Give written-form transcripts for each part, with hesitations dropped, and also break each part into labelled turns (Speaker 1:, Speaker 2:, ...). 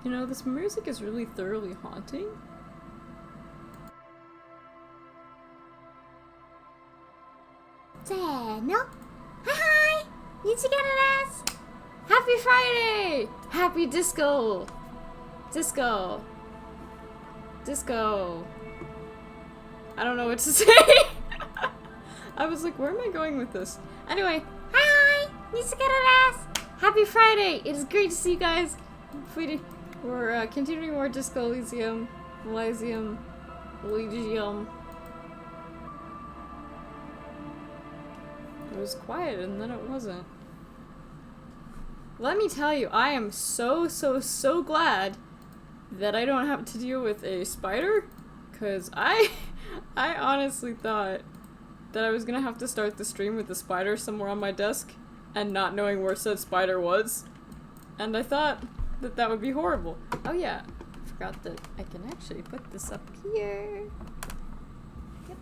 Speaker 1: You know, this music is really thoroughly haunting.
Speaker 2: No. Hi! Nicchiketto!
Speaker 1: Happy Friday! Happy disco! Disco. Disco. I don't know what to say. I was like, where am I going with this? Anyway,
Speaker 2: Hi! Nicchiketto!
Speaker 1: happy Friday! It is great to see you guys. We're continuing more Disco Elysium. Elysium. It was quiet and then it wasn't. Let me tell you, I am so glad that I don't have to deal with a spider, cause I honestly thought that I was gonna have to start the stream with a spider somewhere on my desk and not knowing where said spider was. And I thought that that would be horrible. Oh yeah, I forgot that I can actually put this up here. Yep.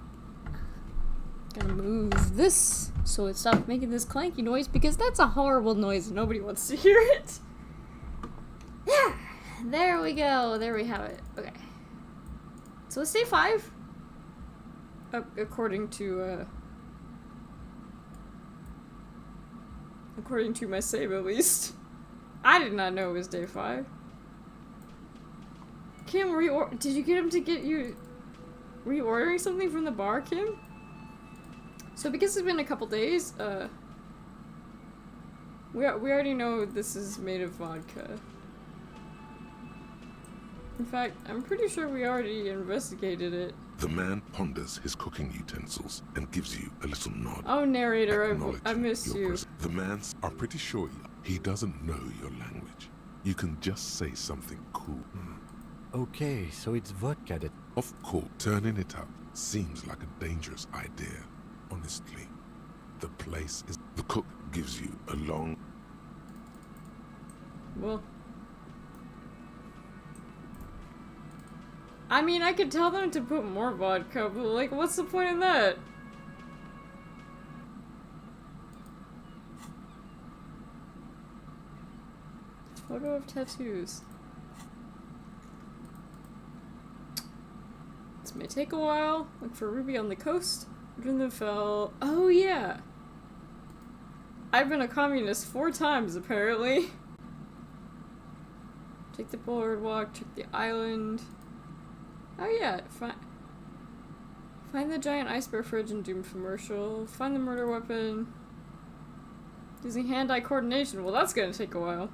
Speaker 1: Gonna move this so it stops making this clanky noise because that's a horrible noise and nobody wants to hear it. Yeah, there we go. There we have it. Okay. So it's day 5. According to my save at least. I did not know it was day 5. Kim, did you get him to get you reordering something from the bar, Kim? So because it's been a couple days, we already know this is made of vodka. In fact, I'm pretty sure we already investigated it.
Speaker 3: The man ponders his cooking utensils and gives you a little nod.
Speaker 1: Oh, narrator, I missed you.
Speaker 3: The man's are pretty sure he doesn't know your language. You can just say something cool.
Speaker 4: Okay, so it's vodka that...
Speaker 3: Of course, turning it up seems like a dangerous idea. Honestly, the place is... The cook gives you a long...
Speaker 1: Well... I mean, I could tell them to put more vodka, but like, what's the point in that? Photo of tattoos. This may take a while. Look for Ruby on the coast. Driven fell. Oh yeah! I've been a communist 4 times, apparently. Take the boardwalk, check the island. Oh yeah, find the giant ice bear fridge in Doom commercial. Find the murder weapon. Using hand-eye coordination. Well, that's gonna take a while.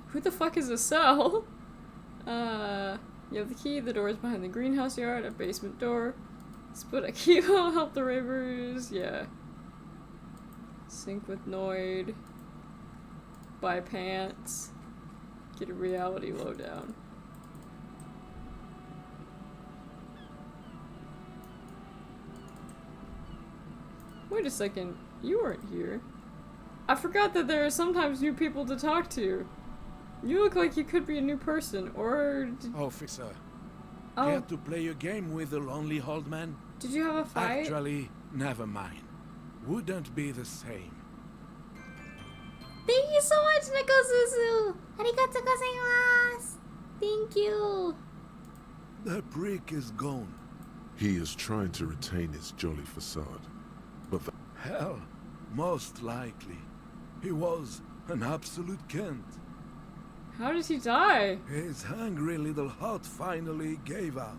Speaker 1: Who the fuck is a cell? You have the key. The door is behind the greenhouse yard. A basement door. Split a key will help the ravers. Yeah. Sync with Noid. Buy pants. Get a reality lowdown. Wait a second, you weren't here. I forgot that there are sometimes new people to talk to. You look like you could be a new person, or...
Speaker 5: Officer,
Speaker 1: Oh,
Speaker 5: care to play a game with the lonely old man?
Speaker 1: did you have a fight?
Speaker 5: Actually, never mind. Wouldn't be the same.
Speaker 2: Thank you so much, Nekosuzu! Arigatou gozaimasu! Thank you!
Speaker 5: The prick is gone.
Speaker 3: He is trying to retain his jolly facade. But the...
Speaker 5: Hell, most likely. He was an absolute cunt.
Speaker 1: How did he die?
Speaker 5: His hungry little heart finally gave out.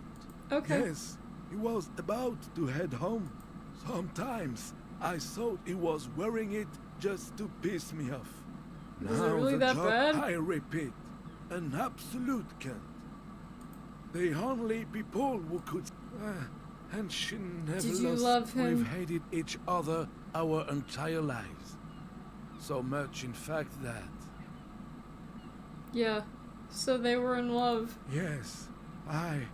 Speaker 1: Okay.
Speaker 5: Yes, he was about to head home. Sometimes I thought he was wearing it just to piss me off.
Speaker 1: Was it
Speaker 5: Now
Speaker 1: really
Speaker 5: the
Speaker 1: that
Speaker 5: job,
Speaker 1: bad?
Speaker 5: I repeat, an absolute cunt. The only people who could... and she never
Speaker 1: Did you
Speaker 5: lost.
Speaker 1: love him?
Speaker 5: We've hated each other our entire lives. So much, in fact, that...
Speaker 1: Yeah. So they were in love.
Speaker 5: Yes, I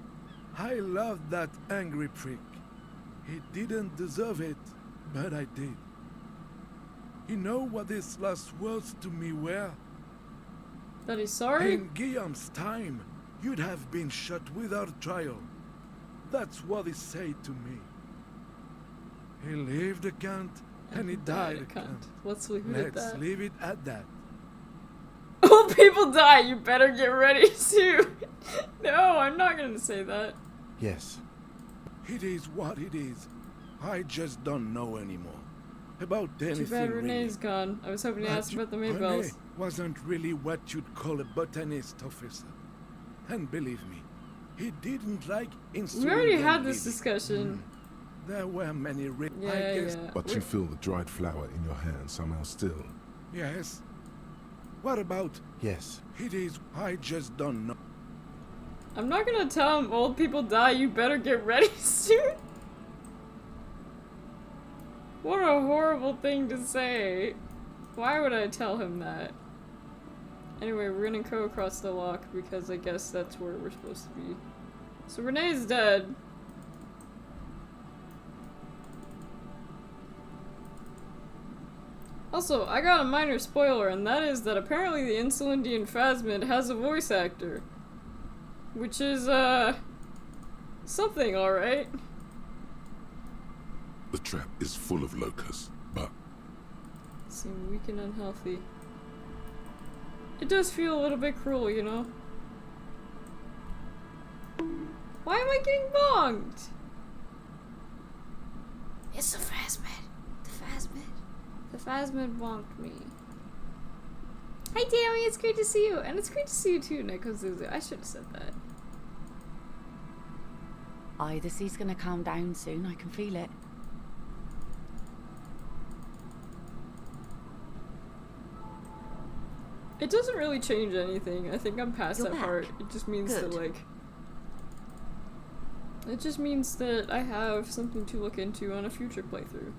Speaker 5: loved that angry prick. He didn't deserve it, but I did. You know what his last words to me were?
Speaker 1: That he's sorry?
Speaker 5: In Guillaume's time, you'd have been shot without trial. That's what he said to me. He lived a cunt, and he died a cunt.
Speaker 1: Let's leave it at
Speaker 5: Let's
Speaker 1: that.
Speaker 5: leave it at that.
Speaker 1: Oh, old people die, you better get ready to. No, I'm not gonna say that.
Speaker 4: Yes.
Speaker 5: It is what it is. I just don't know anymore. About anything.
Speaker 1: Too bad
Speaker 5: really.
Speaker 1: Renee's gone. I was hoping to ask about the Maybells.
Speaker 5: Renee wasn't really what you'd call a botanist, officer. And believe me, he didn't like insulin.
Speaker 1: We already
Speaker 5: when
Speaker 1: had this
Speaker 5: leaving.
Speaker 1: discussion.
Speaker 5: There were many I
Speaker 1: Yeah,
Speaker 5: guess.
Speaker 1: yeah.
Speaker 3: But you feel the dried flower in your hand somehow still.
Speaker 5: Yes. What about
Speaker 4: Yes.
Speaker 5: it is I just don't know.
Speaker 1: I'm not gonna tell him old people die, you better get ready soon. What a horrible thing to say. Why would I tell him that? Anyway, we're gonna go across the lock because I guess that's where we're supposed to be. So Renee's dead. Also, I got a minor spoiler, and that is that apparently the Insulindian Phasmid has a voice actor. Which is, something, alright.
Speaker 3: The trap is full of locusts, but
Speaker 1: Seem weak and unhealthy. It does feel a little bit cruel, you know? Why am I getting bonked?
Speaker 2: It's the Phasmid. The Phasmid.
Speaker 1: The Phasmid bonked me.
Speaker 2: Hi, Tammy. It's great to see you.
Speaker 1: And it's great to see you too, Nico Zuzu. I should have said that.
Speaker 6: Aye, the sea's gonna calm down soon. I can feel it.
Speaker 1: It doesn't really change anything. I think I'm past
Speaker 6: You're
Speaker 1: that
Speaker 6: back.
Speaker 1: part. It just means
Speaker 6: Good.
Speaker 1: that, like... It just means that I have something to look into on a future playthrough.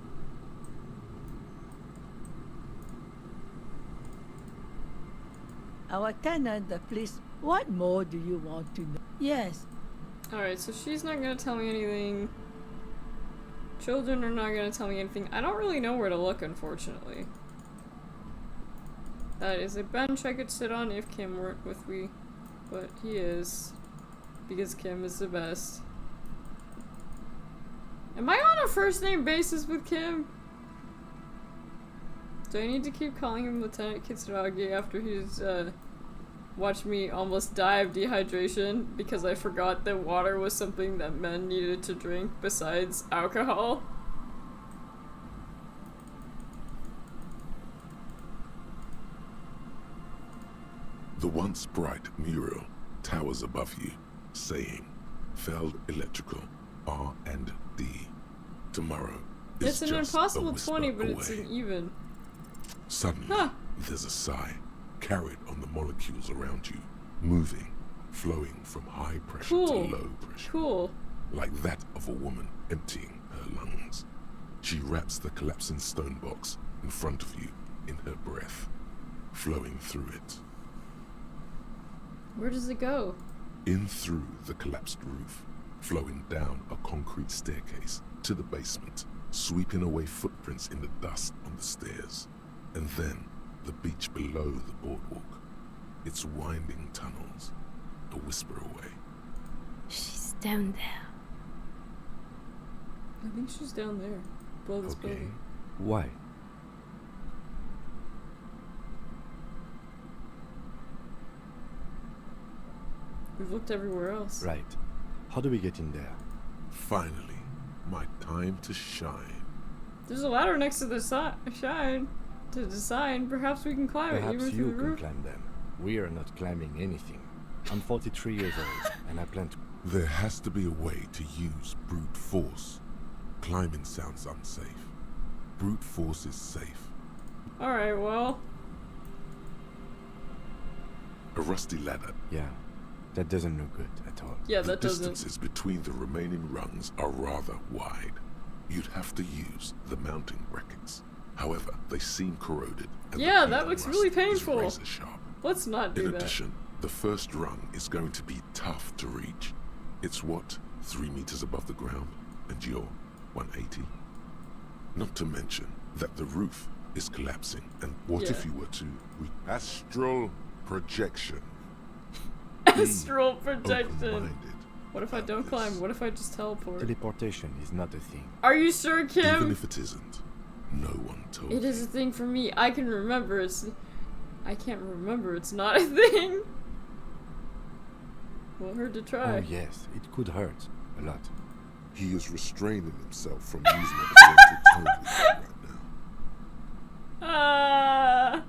Speaker 7: Our tenant, please. What more do you want to know? Yes.
Speaker 1: Alright, so she's not gonna tell me anything. Children are not gonna tell me anything. I don't really know where to look, unfortunately. That is a bench I could sit on if Kim weren't with me. But he is. Because Kim is the best. Am I on a first name basis with Kim? Do I need to keep calling him Lieutenant Kitsuragi after he's, watched me almost die of dehydration because I forgot that water was something that men needed to drink besides alcohol?
Speaker 3: the once bright mural towers above you, saying, Feld Electrical R&D. Tomorrow
Speaker 1: It's
Speaker 3: is
Speaker 1: an
Speaker 3: just
Speaker 1: impossible
Speaker 3: a whisper
Speaker 1: 20, but
Speaker 3: away.
Speaker 1: it's an even.
Speaker 3: Suddenly,
Speaker 1: Huh.
Speaker 3: there's a sigh carried on the molecules around you, moving, flowing from high pressure
Speaker 1: Cool.
Speaker 3: to low pressure,
Speaker 1: Cool.
Speaker 3: like that of a woman emptying her lungs. She wraps the collapsing stone box in front of you in her breath, flowing through it.
Speaker 1: Where does it go?
Speaker 3: In through the collapsed roof, flowing down a concrete staircase to the basement, sweeping away footprints in the dust on the stairs, and then the beach below the boardwalk, its winding tunnels, a whisper away.
Speaker 2: She's down there.
Speaker 1: I think she's down there. Below this
Speaker 4: Okay.
Speaker 1: building.
Speaker 4: Why?
Speaker 1: We've looked everywhere else.
Speaker 4: Right. How do we get in there?
Speaker 3: Finally, my time to shine.
Speaker 1: There's a ladder next to the shine. To the sign. Perhaps we can climb it,
Speaker 4: Perhaps
Speaker 1: even
Speaker 4: you
Speaker 1: through the
Speaker 4: can
Speaker 1: roof.
Speaker 4: climb them. We are not climbing anything. I'm 43 years old, and I plan to...
Speaker 3: There has to be a way to use brute force. Climbing sounds unsafe. Brute force is safe.
Speaker 1: Alright, well.
Speaker 3: A rusty ladder.
Speaker 4: Yeah, that doesn't look good at all.
Speaker 1: Yeah,
Speaker 3: The
Speaker 1: that doesn't.
Speaker 3: distances between the remaining rungs are rather wide. You'd have to use the mounting brackets. However, they seem corroded. And
Speaker 1: Yeah,
Speaker 3: the
Speaker 1: that
Speaker 3: peeling
Speaker 1: looks
Speaker 3: rust
Speaker 1: really
Speaker 3: is
Speaker 1: painful.
Speaker 3: razor sharp.
Speaker 1: Let's not do
Speaker 3: In
Speaker 1: that.
Speaker 3: addition, the first rung is going to be tough to reach. It's what, 3 meters above the ground, and you're 180? Not to mention that the roof is collapsing, and what if
Speaker 1: Yeah.
Speaker 3: you were to astral projection?
Speaker 1: Astral projection.
Speaker 3: Open-minded.
Speaker 1: What if I don't
Speaker 3: This.
Speaker 1: climb? What if I just teleport?
Speaker 4: Teleportation is not a thing.
Speaker 1: Are you sure,
Speaker 3: Even
Speaker 1: Kim?
Speaker 3: if it isn't, no one told
Speaker 1: It is a
Speaker 3: you.
Speaker 1: thing for me. I can remember. I can't remember. It's not a thing. Won't hurt to try.
Speaker 4: Oh yes, it could hurt a lot.
Speaker 3: He is restraining himself from using a parental tone with you right now.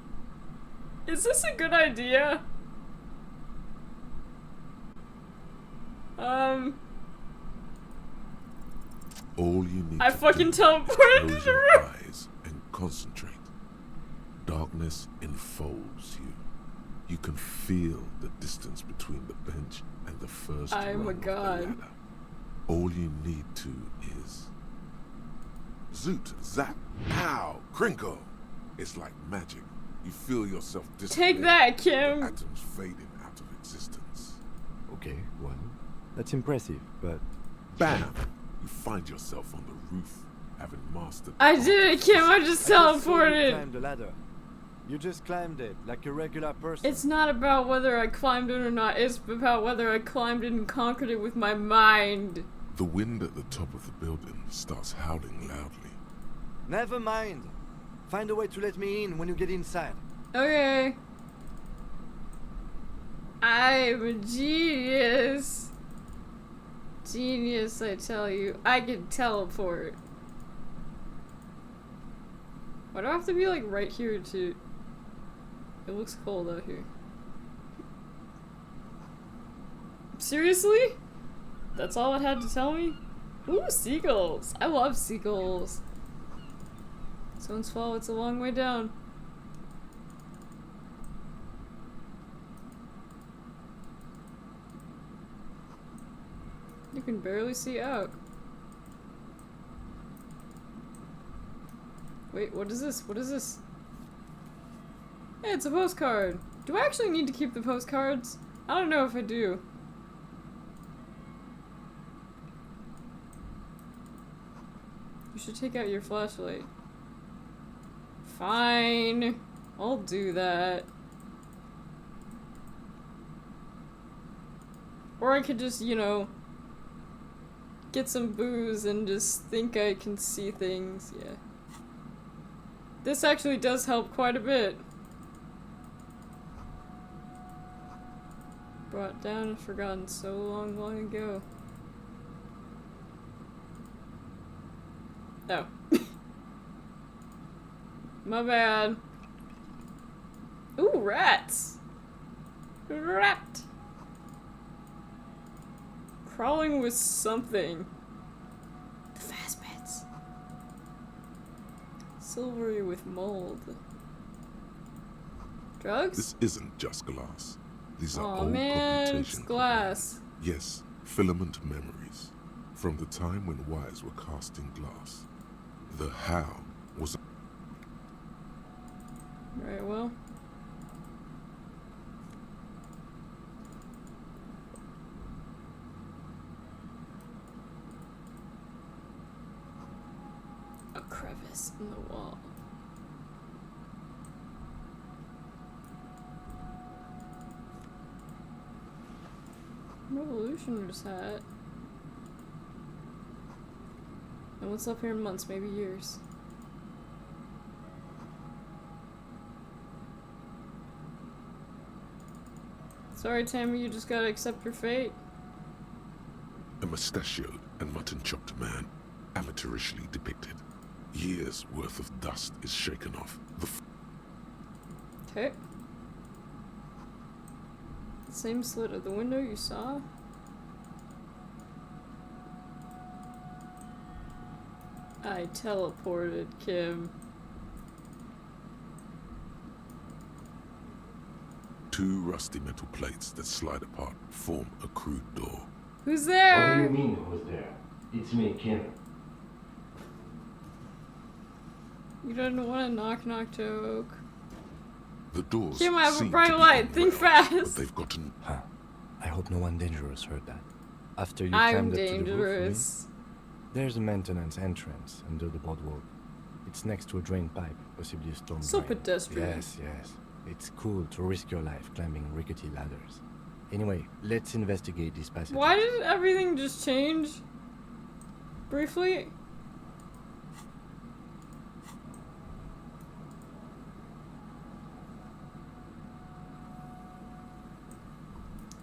Speaker 1: Is this a good idea?
Speaker 3: All you need
Speaker 1: I
Speaker 3: to
Speaker 1: fucking
Speaker 3: do
Speaker 1: teleported
Speaker 3: is
Speaker 1: to
Speaker 3: close
Speaker 1: the
Speaker 3: your
Speaker 1: room.
Speaker 3: eyes and concentrate. Darkness enfolds you. You can feel the distance between the bench and the first
Speaker 1: I'm a
Speaker 3: rung of the
Speaker 1: god.
Speaker 3: ladder. All you need to is zoot, zap, pow, crinkle. It's like magic. You feel yourself disappear.
Speaker 1: Take that, Kim.
Speaker 3: Atoms fading out of existence.
Speaker 4: Okay, well, that's impressive, but
Speaker 3: Bam! You find yourself on the roof, having mastered.
Speaker 1: I did it, Kim. I just
Speaker 4: I just saw you
Speaker 1: teleported.
Speaker 4: climb the ladder. You just climbed it like a regular person.
Speaker 1: It's not about whether I climbed it or not. It's about whether I climbed it and conquered it with my mind.
Speaker 3: The wind at the top of the building starts howling loudly.
Speaker 4: Never mind. Find a way to let me in when you get inside.
Speaker 1: Okay. I'm a genius. Genius, I tell you. I can teleport. Why do I have to be like right here to... It looks cold out here. Seriously? That's all it had to tell me? Ooh, seagulls! I love seagulls. Stone's Fall, it's a long way down. You can barely see out. Wait, what is this? What is this? Hey, it's a postcard. Do I actually need to keep the postcards? I don't know if I do. You should take out your flashlight. Fine. I'll do that. Or I could just, you know, get some booze and just think I can see things. Yeah. This actually does help quite a bit. Brought down and forgotten so long ago. Oh. My bad. Ooh, rats! Rat! Crawling with something. The fast bits. Silvery with mold. Drugs?
Speaker 3: This isn't just glass. These are
Speaker 1: Aw,
Speaker 3: old
Speaker 1: man, it's
Speaker 3: computation
Speaker 1: glass.
Speaker 3: Yes, filament memories. From the time when wires were cast in glass. The how was
Speaker 1: Right, well. A crevice in the wall. Revolutioner's hat. And what's up here in months, maybe years. Sorry, Tammy, you just gotta accept your fate.
Speaker 3: a mustachioed and mutton-chopped man, amateurishly depicted. Years' worth of dust is shaken off.
Speaker 1: Okay. Same slit of the window you saw? I teleported, Kim.
Speaker 3: Two rusty metal plates that slide apart form a crude door.
Speaker 1: Who's
Speaker 8: What do
Speaker 1: there?
Speaker 8: you mean, who's there? It's me, Kim.
Speaker 1: You don't want a knock-knock joke.
Speaker 3: The doors
Speaker 1: Kim, I have a
Speaker 3: seem
Speaker 1: bright
Speaker 3: to be
Speaker 1: light.
Speaker 3: on
Speaker 1: Think
Speaker 3: rails,
Speaker 1: fast.
Speaker 3: But they've gotten...
Speaker 4: Huh. I hope no one dangerous heard that. After you
Speaker 1: I'm
Speaker 4: climbed up to the roof,
Speaker 1: dangerous.
Speaker 4: there's a maintenance entrance under the boardwalk. It's next to a drain pipe, possibly a storm
Speaker 1: So
Speaker 4: drain.
Speaker 1: pedestrian.
Speaker 4: Yes, yes. It's cool to risk your life climbing rickety ladders. Anyway, let's investigate this passage.
Speaker 1: Why did everything just change? Briefly?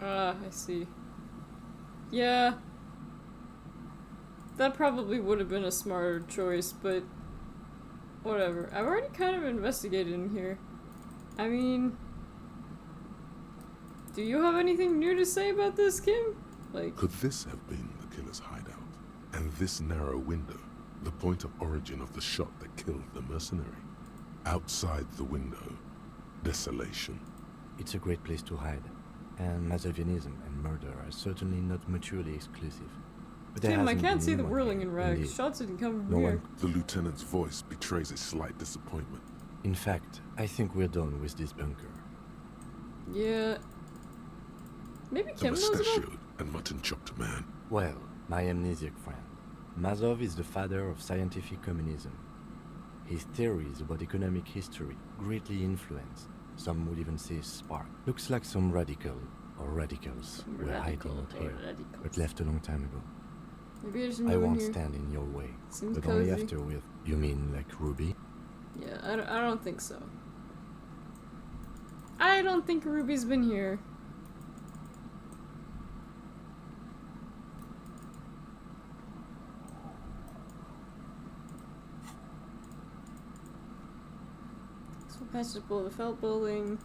Speaker 1: Ah, I see. Yeah. That probably would have been a smarter choice, but whatever. I've already kind of investigated in here. I mean, do you have anything new to say about this, Kim? Like,
Speaker 3: Could this have been the killer's hideout? And this narrow window, the point of origin of the shot that killed the mercenary? Outside the window, desolation.
Speaker 4: It's a great place to hide, and Masovianism and murder are certainly not mutually exclusive. But there
Speaker 1: Kim, I
Speaker 4: hasn't
Speaker 1: can't
Speaker 4: been
Speaker 1: see the
Speaker 4: anyone
Speaker 1: whirling
Speaker 4: here,
Speaker 1: in rags.
Speaker 4: indeed.
Speaker 1: Shots didn't come from
Speaker 4: No
Speaker 1: here.
Speaker 4: one.
Speaker 3: The lieutenant's voice betrays a slight disappointment.
Speaker 4: In fact, I think we're done with this bunker.
Speaker 1: Yeah. Maybe
Speaker 3: The
Speaker 1: Kim knows about.
Speaker 3: mustachioed and mutton-chopped man.
Speaker 4: Well, my amnesiac friend. Mazov is the father of scientific communism. His theories about economic history greatly influenced, some would even say spark. Looks like some radical, or radicals, were hiding out here, but left a long time ago.
Speaker 1: Maybe I should
Speaker 4: I
Speaker 1: move in
Speaker 4: won't
Speaker 1: here.
Speaker 4: stand in your way,
Speaker 1: Seems
Speaker 4: but only
Speaker 1: cozy.
Speaker 4: after with... You mean like Ruby?
Speaker 1: Yeah, I don't think so. I don't think Ruby's been here. So passage below the Felt building.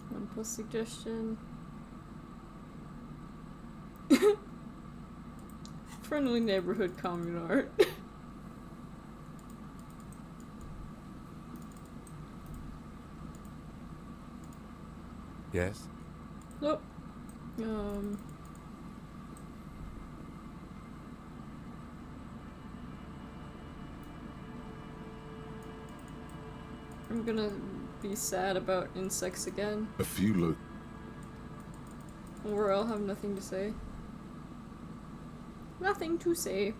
Speaker 1: One plus suggestion. Friendly neighborhood commune art.
Speaker 4: Yes?
Speaker 1: Nope. I'm gonna be sad about insects again,
Speaker 3: A few look.
Speaker 1: or I'll have nothing to say. Nothing to say.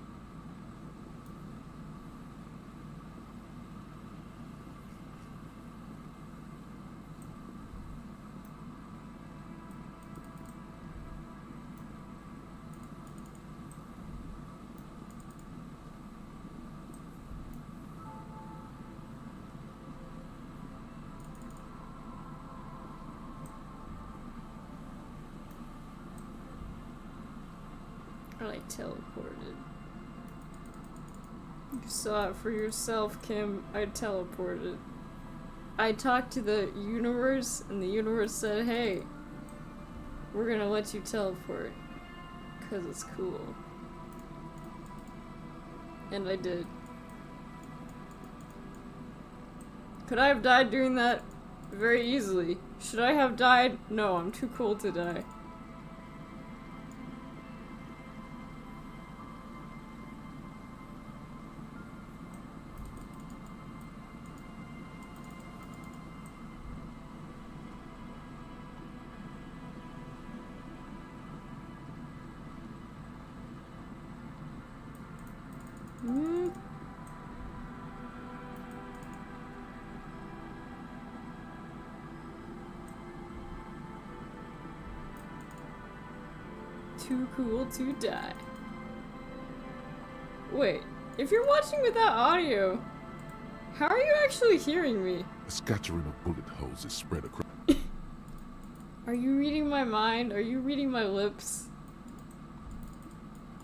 Speaker 1: I teleported. You saw it for yourself, Kim. I teleported. I talked to the universe, and the universe said, hey, we're gonna let you teleport. 'Cause it's cool. And I did. Could I have died doing that? Very easily. Should I have died? No, I'm too cool to die. Hmm. Too cool to die. Wait, if you're watching without audio, how are you actually hearing me?
Speaker 3: A scattering of bullet holes is spread across.
Speaker 1: Are you reading my mind? Are you reading my lips?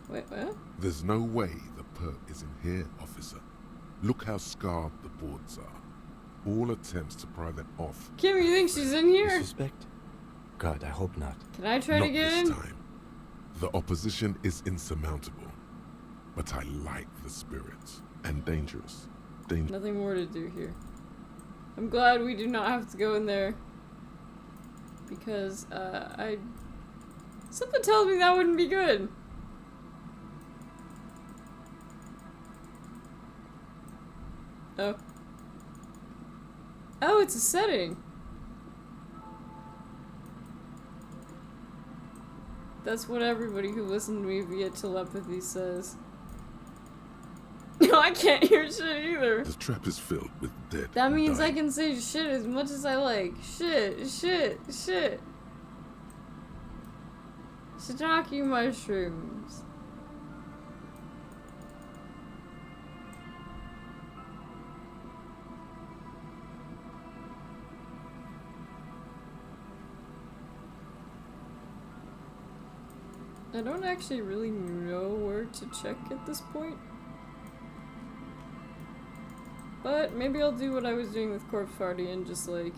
Speaker 1: Wait, what?
Speaker 3: There's no way the perp is in here, officer. Look how scarred the boards are. All attempts to pry them off.
Speaker 1: Kim, you think she's in
Speaker 4: You
Speaker 1: here?
Speaker 4: suspect? God, I hope not.
Speaker 1: Can I try
Speaker 3: Not
Speaker 1: to get
Speaker 3: this
Speaker 1: in?
Speaker 3: time. The opposition is insurmountable. But I like the spirit. And dangerous.
Speaker 1: Nothing more to do here. I'm glad we do not have to go in there. Because, something tells me that wouldn't be good. Oh. Oh, it's a setting. That's what everybody who listened to me via telepathy says. No, I can't hear shit either.
Speaker 3: The trap is filled with dead.
Speaker 1: That
Speaker 3: and
Speaker 1: means I
Speaker 3: dying.
Speaker 1: can say shit as much as I like. Shit, shit, shit. Shiitake mushrooms. I don't actually really know where to check at this point. But maybe I'll do what I was doing with Corpse Party and just like...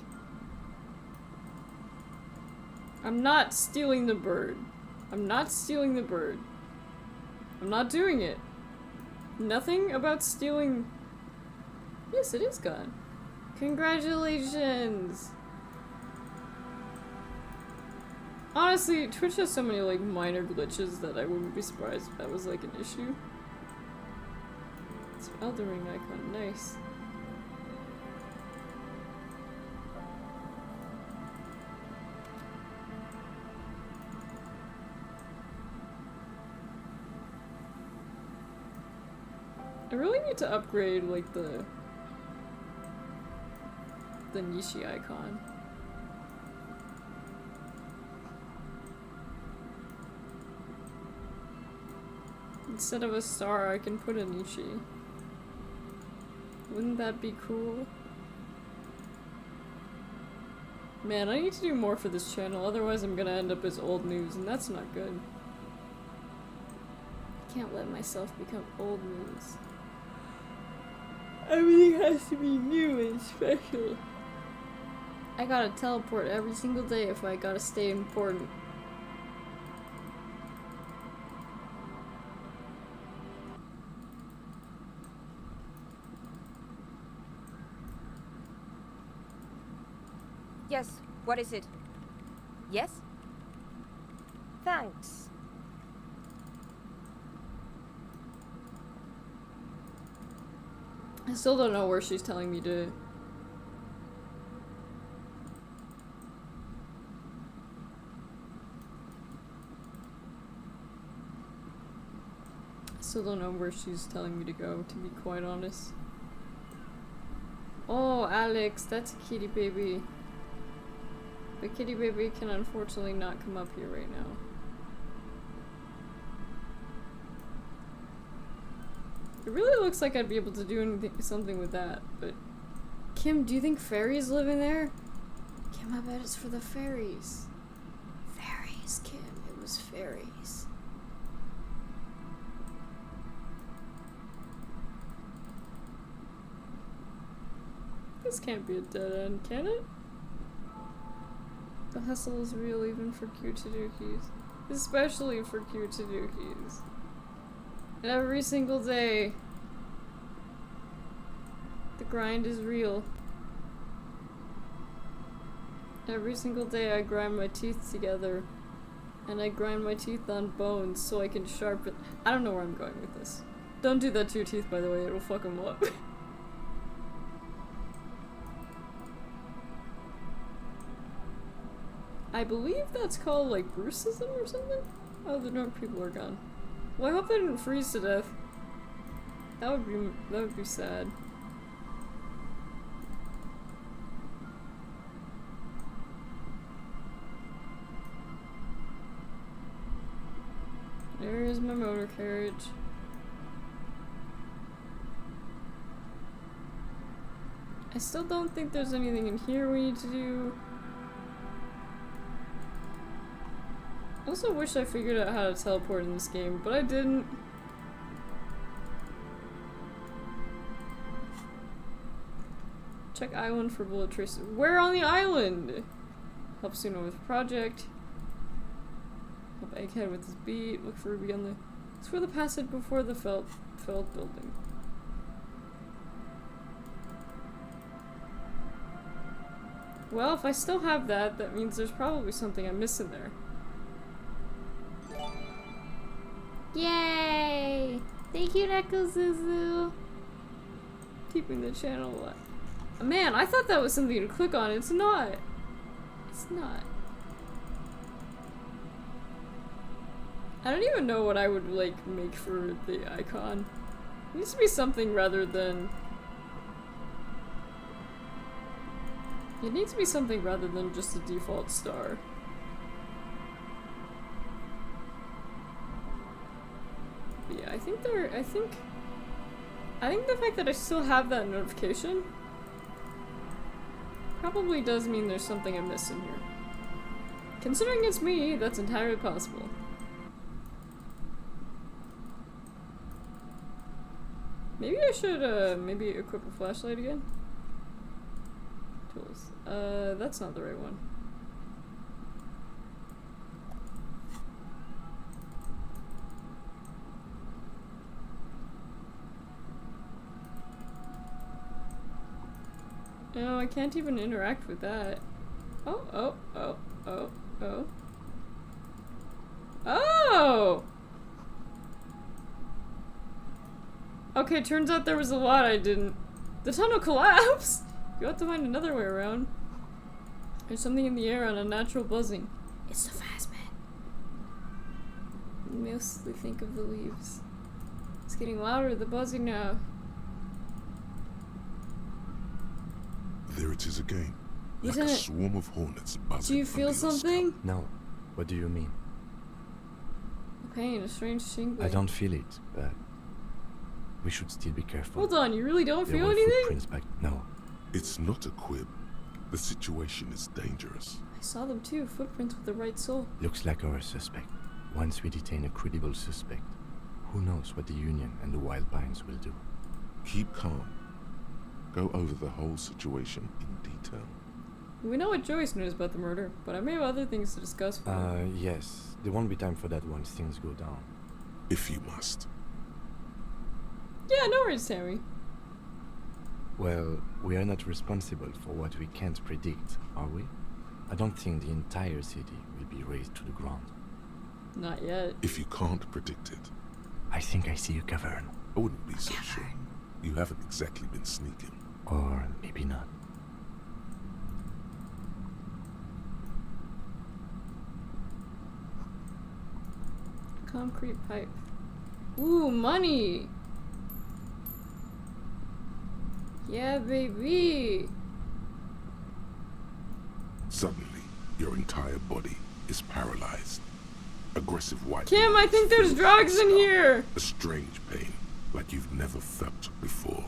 Speaker 1: I'm not stealing the bird. I'm not stealing the bird. I'm not doing it. Nothing about stealing... Yes, it is gone. Congratulations! Honestly, Twitch has so many like minor glitches that I wouldn't be surprised if that was like an issue. It's an Elden Ring icon, nice. I really need to upgrade like the Nishi icon. Instead of a star, I can put a Nishi. Wouldn't that be cool? Man, I need to do more for this channel, otherwise I'm gonna end up as old news, and that's not good. I can't let myself become old news. Everything has to be new and special. I gotta teleport every single day if I gotta stay important.
Speaker 9: Yes, what is it? Yes? Thanks.
Speaker 1: I still don't know where she's telling me to... Still don't know where she's telling me to go, to be quite honest. Oh, Alex, that's a kitty baby. The kitty baby can unfortunately not come up here right now. It really looks like I'd be able to do something with that, but... Kim, do you think fairies live in there? Kim, I bet it's for the fairies. Fairies, Kim, it was fairies. This can't be a dead end, can it? The hustle is real even for Cryptidookies. Especially for Cryptidookies. Every single day, the grind is real. Every single day I grind my teeth together. And I grind my teeth on bones so I can sharpen... I don't know where I'm going with this. Don't do that to your teeth, by the way, it'll fuck them up. I believe that's called, like, Bruceism or something? Oh, the North people are gone. Well, I hope they didn't freeze to death. That would be sad. There is my motor carriage. I still don't think there's anything in here we need to do. I also wish I figured out how to teleport in this game, but I didn't. Check island for bullet traces. Where on the island? Help Suno with project. Help Egghead with his beat. Look for Ruby on the... It's for the passage before the felt building. Well, if I still have that, that means there's probably something I'm missing there.
Speaker 2: Yay! Thank you, Nekozuzu.
Speaker 1: Keeping the channel alive. Man, I thought that was something to click on. It's not. It's not. I don't even know what I would, like, make for the icon. It needs to be something rather than... It needs to be something rather than just a default star. But yeah, I think the fact that I still have that notification probably does mean there's something I'm missing here. Considering it's me, that's entirely possible. Maybe I should, maybe equip a flashlight again? Tools. That's not the right one. No, I can't even interact with that. Oh, oh, oh, oh, oh. Oh! Okay, turns out there was a lot I didn't. The tunnel collapsed! You have to find another way around. There's something in the air, an unnatural buzzing. It's the Phasmid. Mostly think of the leaves. It's getting louder, the buzzing now.
Speaker 3: There it is again. Like
Speaker 1: Lieutenant,
Speaker 3: a swarm of hornets buzzing.
Speaker 1: do you feel
Speaker 3: under your
Speaker 1: something?
Speaker 3: skull.
Speaker 4: No. What do you mean?
Speaker 1: A pain, a strange tingling.
Speaker 4: I don't feel it, but we should still be careful.
Speaker 1: Hold on, you really don't
Speaker 4: There
Speaker 1: feel
Speaker 4: were
Speaker 1: anything?
Speaker 4: footprints back. No.
Speaker 3: It's not a quib. The situation is dangerous.
Speaker 1: I saw them too, footprints with the right soul.
Speaker 4: Looks like our suspect. Once we detain a credible suspect, who knows what the Union and the Wild Pines will do.
Speaker 3: Keep calm. Go over the whole situation in detail.
Speaker 1: We know what Joyce knows about the murder, but I may have other things to discuss with her.
Speaker 4: Yes. There won't be time for that once things go down.
Speaker 3: If you must.
Speaker 1: Yeah, no worries, Sammy.
Speaker 4: Well, we are not responsible for what we can't predict, are we? I don't think the entire city will be razed to the ground.
Speaker 1: Not yet.
Speaker 3: If you can't predict it,
Speaker 4: I think I see a cavern.
Speaker 3: I wouldn't be so sure. You haven't exactly been sneaking.
Speaker 4: Or maybe not.
Speaker 1: Concrete pipe. Ooh, money! Yeah, baby!
Speaker 3: Suddenly, your entire body is paralyzed. Aggressive white.
Speaker 1: Kim, I
Speaker 3: noise
Speaker 1: think there's
Speaker 3: fills
Speaker 1: drugs
Speaker 3: your
Speaker 1: in
Speaker 3: skull.
Speaker 1: here!
Speaker 3: A strange pain, like you've never felt before.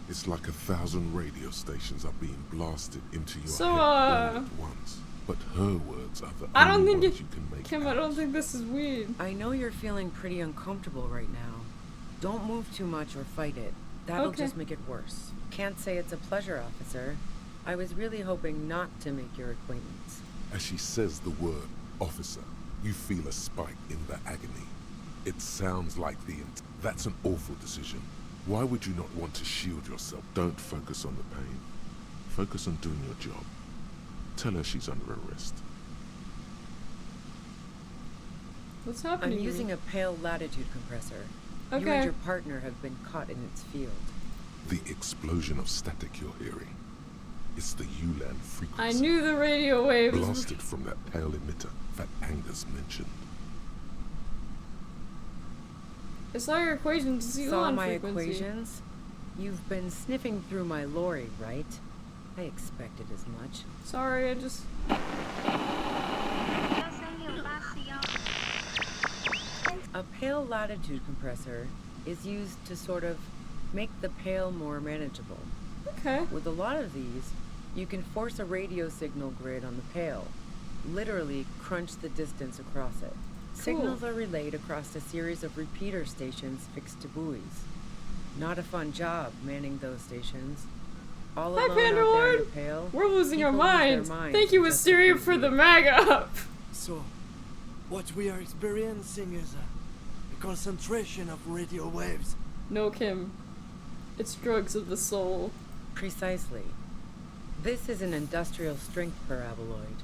Speaker 3: It's like 1,000 radio stations are being blasted into your
Speaker 1: So,
Speaker 3: head all at once. But her words are the
Speaker 1: I don't
Speaker 3: only
Speaker 1: think
Speaker 3: ones
Speaker 1: it-
Speaker 3: you can make
Speaker 1: Kim, I
Speaker 3: out.
Speaker 1: don't think this is weed.
Speaker 10: I know you're feeling pretty uncomfortable right now. Don't move too much or fight it. That'll
Speaker 1: Okay.
Speaker 10: just make it worse. Can't say it's a pleasure, officer. I was really hoping not to make your acquaintance.
Speaker 3: As she says the word officer, you feel a spike in the agony. It sounds like that's an awful decision. Why would you not want to shield yourself? Don't focus on the pain. Focus on doing your job. Tell her she's under arrest.
Speaker 1: What's happening?
Speaker 10: I'm using a pale latitude compressor. You
Speaker 1: Okay.
Speaker 10: and your partner have been caught in its field.
Speaker 3: The explosion of static you're hearing. It's the ULAN frequency.
Speaker 1: I knew the radio waves.
Speaker 3: Blasted from that pale emitter that Angus mentioned.
Speaker 1: It's like your equations. It's
Speaker 10: Saw
Speaker 1: Elon
Speaker 10: my
Speaker 1: frequency.
Speaker 10: equations? You've been sniffing through my lorry, right? I expected as much.
Speaker 1: Sorry, I just...
Speaker 10: A pale latitude compressor is used to sort of make the pale more manageable.
Speaker 1: Okay.
Speaker 10: With a lot of these, you can force a radio signal grid on the pale. Literally crunch the distance across it. Signals are relayed across a series of repeater stations fixed to buoys. Not a fun job manning those stations. All
Speaker 1: Hi,
Speaker 10: alone
Speaker 1: Panda
Speaker 10: out there in
Speaker 1: Lord.
Speaker 10: the pale,
Speaker 1: We're losing our
Speaker 10: people lose their
Speaker 1: minds.
Speaker 10: minds
Speaker 1: Thank you,
Speaker 10: in just a
Speaker 1: Wisteria,
Speaker 10: few
Speaker 1: for the
Speaker 10: years.
Speaker 1: mag up.
Speaker 11: So, what we are experiencing is a concentration of radio waves.
Speaker 1: No, Kim. It's drugs of the soul.
Speaker 10: Precisely. This is an industrial strength paraboloid.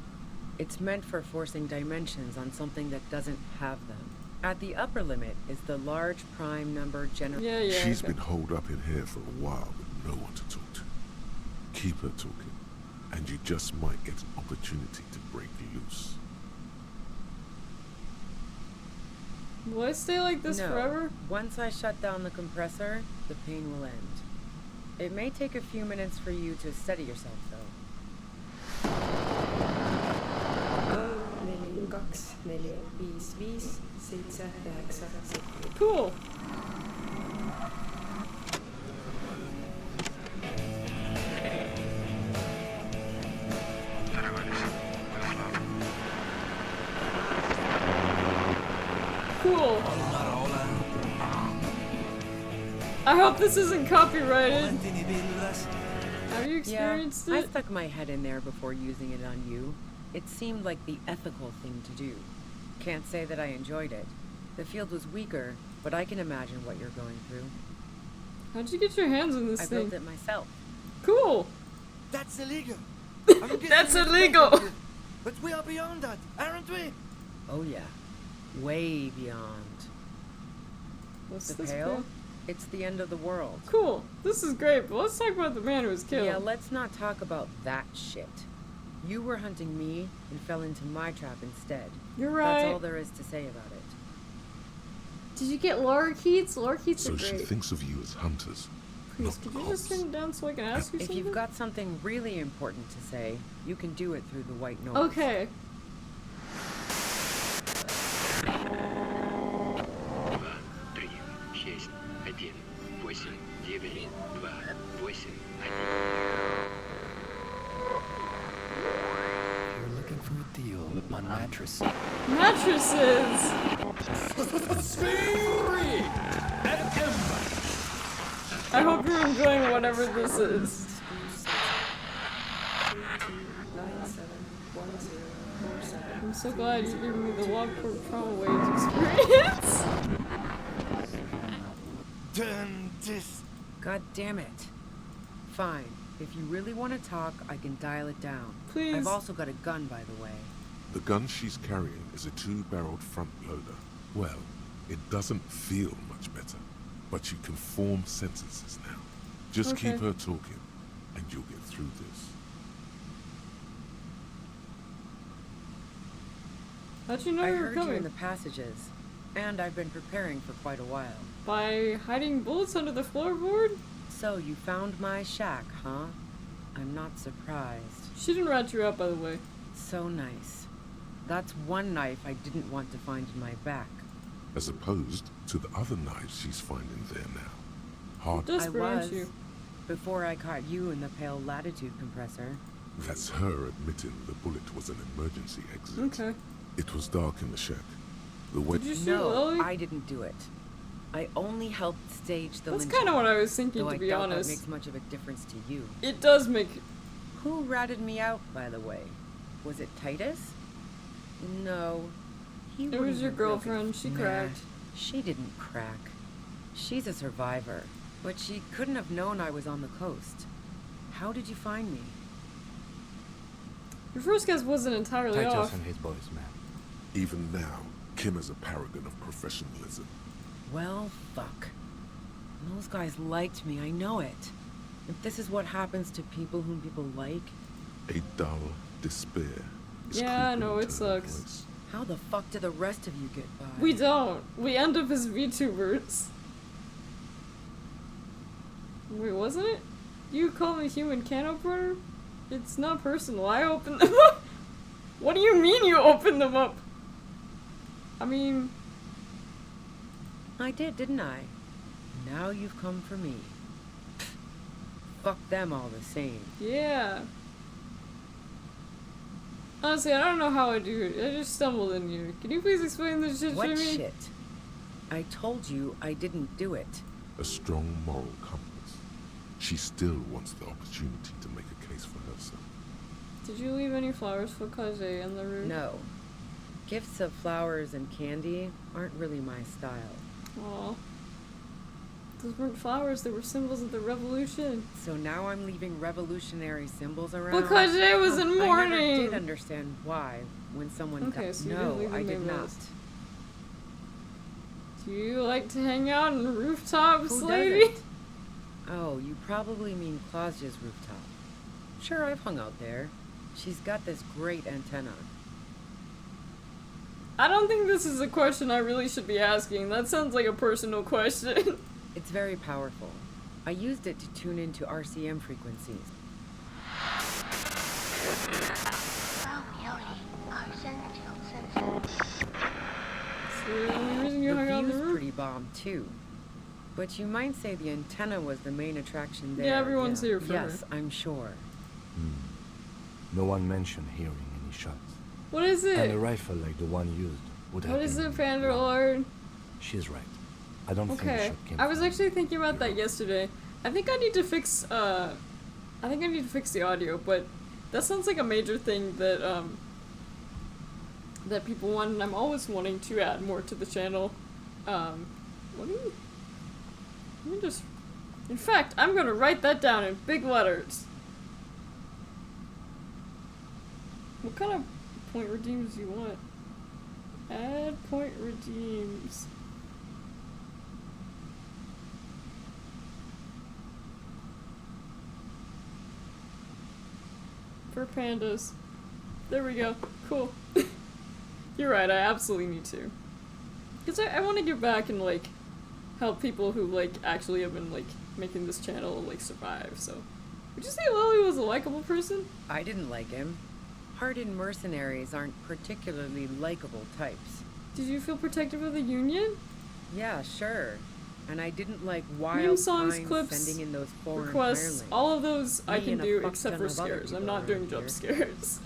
Speaker 10: It's meant for forcing dimensions on something that doesn't have them. At the upper limit is the large prime number generator.
Speaker 1: Yeah,
Speaker 3: She's
Speaker 1: okay.
Speaker 3: been holed up in here for a while with no one to talk to. Keep her talking, and you just might get an opportunity to break loose.
Speaker 1: Will I stay like this
Speaker 10: No.
Speaker 1: forever?
Speaker 10: Once I shut down the compressor, the pain will end. It may take a few minutes for you to steady yourself, though.
Speaker 12: 3, 4, 4, 5, 5, 7, 9, 10.
Speaker 1: Cool. Cool. I hope this isn't copyrighted. Have you experienced
Speaker 10: I
Speaker 1: it?
Speaker 10: stuck my head in there before using it on you. It seemed like the ethical thing to do. Can't say that I enjoyed it. The field was weaker, but I can imagine what you're going through.
Speaker 1: How'd you get your hands on this
Speaker 10: I
Speaker 1: thing?
Speaker 10: built it myself.
Speaker 1: Cool.
Speaker 11: That's illegal.
Speaker 1: That's illegal.
Speaker 11: But we are beyond that, aren't we?
Speaker 10: Oh yeah, way beyond.
Speaker 1: What's
Speaker 10: The
Speaker 1: this
Speaker 10: pail?
Speaker 1: pail?
Speaker 10: It's the end of the world.
Speaker 1: Cool. This is great, but let's talk about the man who was killed.
Speaker 10: Yeah, let's not talk about that shit. You were hunting me and fell into my trap instead.
Speaker 1: You're right.
Speaker 10: That's all there is to say about it.
Speaker 1: Did you get lorikeets? Lorikeets
Speaker 3: So
Speaker 1: are
Speaker 3: she
Speaker 1: great.
Speaker 3: thinks of you as hunters,
Speaker 1: Please,
Speaker 3: not
Speaker 1: could you just
Speaker 3: cops.
Speaker 1: turn it down so I can ask you
Speaker 10: If
Speaker 1: something?
Speaker 10: you've got something really important to say, you can do it through the white noise.
Speaker 1: Okay.
Speaker 13: You're looking for a deal on mattress.
Speaker 1: Mattresses! I hope you're enjoying whatever this is.
Speaker 12: 971047.
Speaker 1: I'm so glad you gave me the Lockport Trauma Waves experience.
Speaker 11: Turn this.
Speaker 10: God damn it. Fine. If you really want to talk, I can dial it down.
Speaker 1: Please.
Speaker 10: I've also got a gun, by the way.
Speaker 3: The gun she's carrying is a 2-barreled front loader. Well, it doesn't feel much better, but you can form sentences now. Just keep
Speaker 1: Okay.
Speaker 3: her talking, and you'll get through this.
Speaker 1: How'd you know
Speaker 10: I
Speaker 1: you were
Speaker 10: heard you
Speaker 1: coming?
Speaker 10: in the passages, and I've been preparing for quite a while.
Speaker 1: By hiding bullets under the floorboard?
Speaker 10: So you found my shack, huh? I'm not surprised.
Speaker 1: She didn't rat you out, by the way.
Speaker 10: So nice. That's one knife I didn't want to find in my back.
Speaker 3: As opposed to the other knives she's finding there now. Hard.
Speaker 1: Desperate,
Speaker 10: I
Speaker 1: aren't
Speaker 10: was,
Speaker 1: you?
Speaker 10: before I caught you in the pale latitude compressor.
Speaker 3: That's her admitting the bullet was an emergency exit.
Speaker 1: Okay.
Speaker 3: It was dark in the shack. The wet.
Speaker 1: Did you see
Speaker 10: No,
Speaker 1: Lily?
Speaker 10: I didn't do it. I only helped stage the
Speaker 1: That's
Speaker 10: lynching.
Speaker 1: kind of what I was thinking,
Speaker 10: though
Speaker 1: to
Speaker 10: I
Speaker 1: be
Speaker 10: doubt
Speaker 1: honest.
Speaker 10: that makes much of a difference to you.
Speaker 1: It does make...
Speaker 10: Who ratted me out, by the way? Was it Titus? No. He
Speaker 1: It was
Speaker 10: wouldn't
Speaker 1: your
Speaker 10: have broken-
Speaker 1: girlfriend. She
Speaker 10: Nah,
Speaker 1: cracked.
Speaker 10: She didn't crack. She's a survivor. But she couldn't have known I was on the coast. How did you find me?
Speaker 1: Your first guess wasn't entirely
Speaker 4: Titus
Speaker 1: off.
Speaker 4: and his boys, man.
Speaker 3: Even now, Kim is a paragon of professionalism.
Speaker 10: Well, fuck. Those guys liked me, I know it. If this is what happens to people whom people like,
Speaker 3: A dull despair is
Speaker 1: Yeah, I
Speaker 3: creeping
Speaker 1: know, it
Speaker 3: into her
Speaker 1: sucks.
Speaker 3: voice.
Speaker 10: how the fuck do the rest of you get by?
Speaker 1: We don't. We end up as VTubers. Wait, wasn't it? You call me human can opener? It's not personal. I opened them up. What do you mean you opened them up? I mean...
Speaker 10: I did, didn't I? Now you've come for me. Fuck them all the same.
Speaker 1: Yeah. Honestly, I don't know how I do it. I just stumbled in here. Can you please explain this shit
Speaker 10: What
Speaker 1: to me?
Speaker 10: shit? I told you I didn't do it.
Speaker 3: A strong moral compass. She still wants the opportunity to make a case for herself.
Speaker 1: Did you leave any flowers for Kaze in the room?
Speaker 10: No. Gifts of flowers and candy aren't really my style.
Speaker 1: Aw. Those weren't flowers, they were symbols of the revolution.
Speaker 10: So now I'm leaving revolutionary symbols around?
Speaker 1: Because it was in
Speaker 10: I never
Speaker 1: mourning!
Speaker 10: did understand why when someone
Speaker 1: Okay,
Speaker 10: died.
Speaker 1: so you
Speaker 10: No,
Speaker 1: didn't leave
Speaker 10: I
Speaker 1: them
Speaker 10: did not.
Speaker 1: labels. Do you like to hang out on rooftops,
Speaker 10: Who
Speaker 1: lady?
Speaker 10: doesn't? Oh, you probably mean Claudia's rooftop. Sure, I've hung out there. She's got this great antenna.
Speaker 1: I don't think this is a question I really should be asking. That sounds like a personal question.
Speaker 10: It's very powerful. I used it to tune into RCM frequencies.
Speaker 1: So the only reason you hung
Speaker 10: The
Speaker 1: out on the
Speaker 10: view's
Speaker 1: roof?
Speaker 10: pretty bomb too. But you might say the antenna was the main attraction there.
Speaker 1: Yeah, everyone's here for
Speaker 10: Yes,
Speaker 1: her.
Speaker 10: I'm sure.
Speaker 4: No one mentioned hearing any shots.
Speaker 1: What is
Speaker 4: And a
Speaker 1: it?
Speaker 4: rifle like the one used would have
Speaker 1: What is
Speaker 4: been
Speaker 1: it, Panda
Speaker 4: wrong.
Speaker 1: Lord?
Speaker 4: She's right. I don't think the
Speaker 1: Okay,
Speaker 4: shot came
Speaker 1: I was
Speaker 4: from
Speaker 1: actually thinking about that yesterday. I think I need to fix, the audio, but that sounds like a major thing that, that people want, and I'm always wanting to add more to the channel. Let me just, in fact, I'm gonna write that down in big letters. What kind of point redeems do you want? Add point redeems. For pandas. There we go. Cool. You're right, I absolutely need to. Because I want to get back and, like, help people who, like, actually have been, like, making this channel, like, survive, so. Would you say Lily was a likable person?
Speaker 10: I didn't like him. Hardened mercenaries aren't particularly likable types.
Speaker 1: Did you feel protective of the Union?
Speaker 10: Yeah, sure. And I didn't like
Speaker 1: Meme
Speaker 10: wild
Speaker 1: songs,
Speaker 10: minds
Speaker 1: clips,
Speaker 10: sending in those foreign
Speaker 1: requests,
Speaker 10: hirelings.
Speaker 1: all of those I
Speaker 10: Me
Speaker 1: can
Speaker 10: and a
Speaker 1: do
Speaker 10: fuck
Speaker 1: except
Speaker 10: ton
Speaker 1: for
Speaker 10: of other
Speaker 1: scares. I'm
Speaker 10: people
Speaker 1: not doing
Speaker 10: around
Speaker 1: jump
Speaker 10: here.
Speaker 1: scares.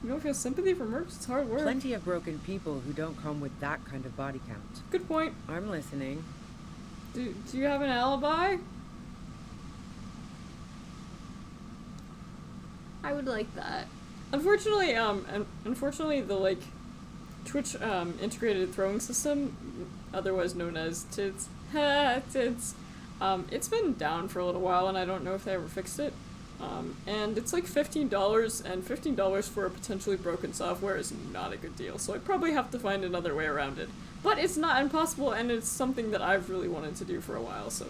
Speaker 1: You don't feel sympathy for mercs? It's hard work.
Speaker 10: Plenty of broken people who don't come with that kind of body count.
Speaker 1: Good point.
Speaker 10: I'm listening.
Speaker 1: Do you have an alibi? I would like that. Unfortunately, the, like, Twitch, integrated throwing system, otherwise known as TIDS, TIDS, it's been down for a little while, and I don't know if they ever fixed it. And it's like $15, and $15 for a potentially broken software is not a good deal, so I'd probably have to find another way around it. But it's not impossible, and it's something that I've really wanted to do for a while, so.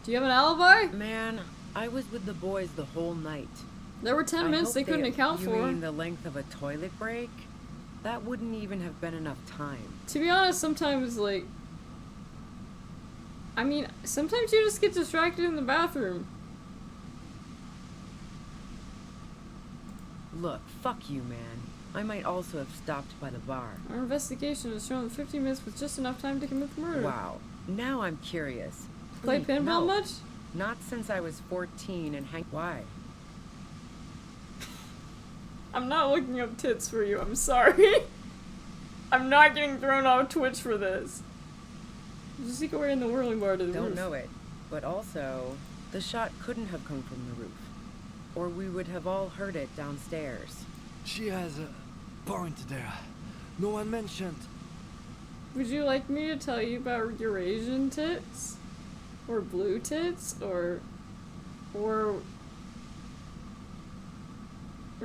Speaker 1: Do you have an alibi?
Speaker 10: Man, I was with the boys the whole night.
Speaker 1: There were 10 minutes they couldn't account
Speaker 10: You
Speaker 1: for.
Speaker 10: mean the length of a toilet break? That wouldn't even have been enough time.
Speaker 1: To be honest, sometimes, like, I mean, sometimes you just get distracted in the bathroom.
Speaker 10: Look, fuck you, man. I might also have stopped by the bar.
Speaker 1: Our investigation has shown 15 minutes was just enough time to commit the murder.
Speaker 10: Wow. Now I'm curious.
Speaker 1: Play
Speaker 10: Please,
Speaker 1: pinball
Speaker 10: no.
Speaker 1: much?
Speaker 10: Not since I was 14 and Why?
Speaker 1: I'm not looking up tits for you, I'm sorry. I'm not getting thrown off Twitch for this. Just sneak away in the whirling bar to the
Speaker 10: Don't
Speaker 1: roof.
Speaker 10: know it. But also, the shot couldn't have come from the roof. Or we would have all heard it downstairs.
Speaker 11: She has a point there. No one mentioned.
Speaker 1: Would you like me to tell you about Eurasian tits? Or blue tits? Or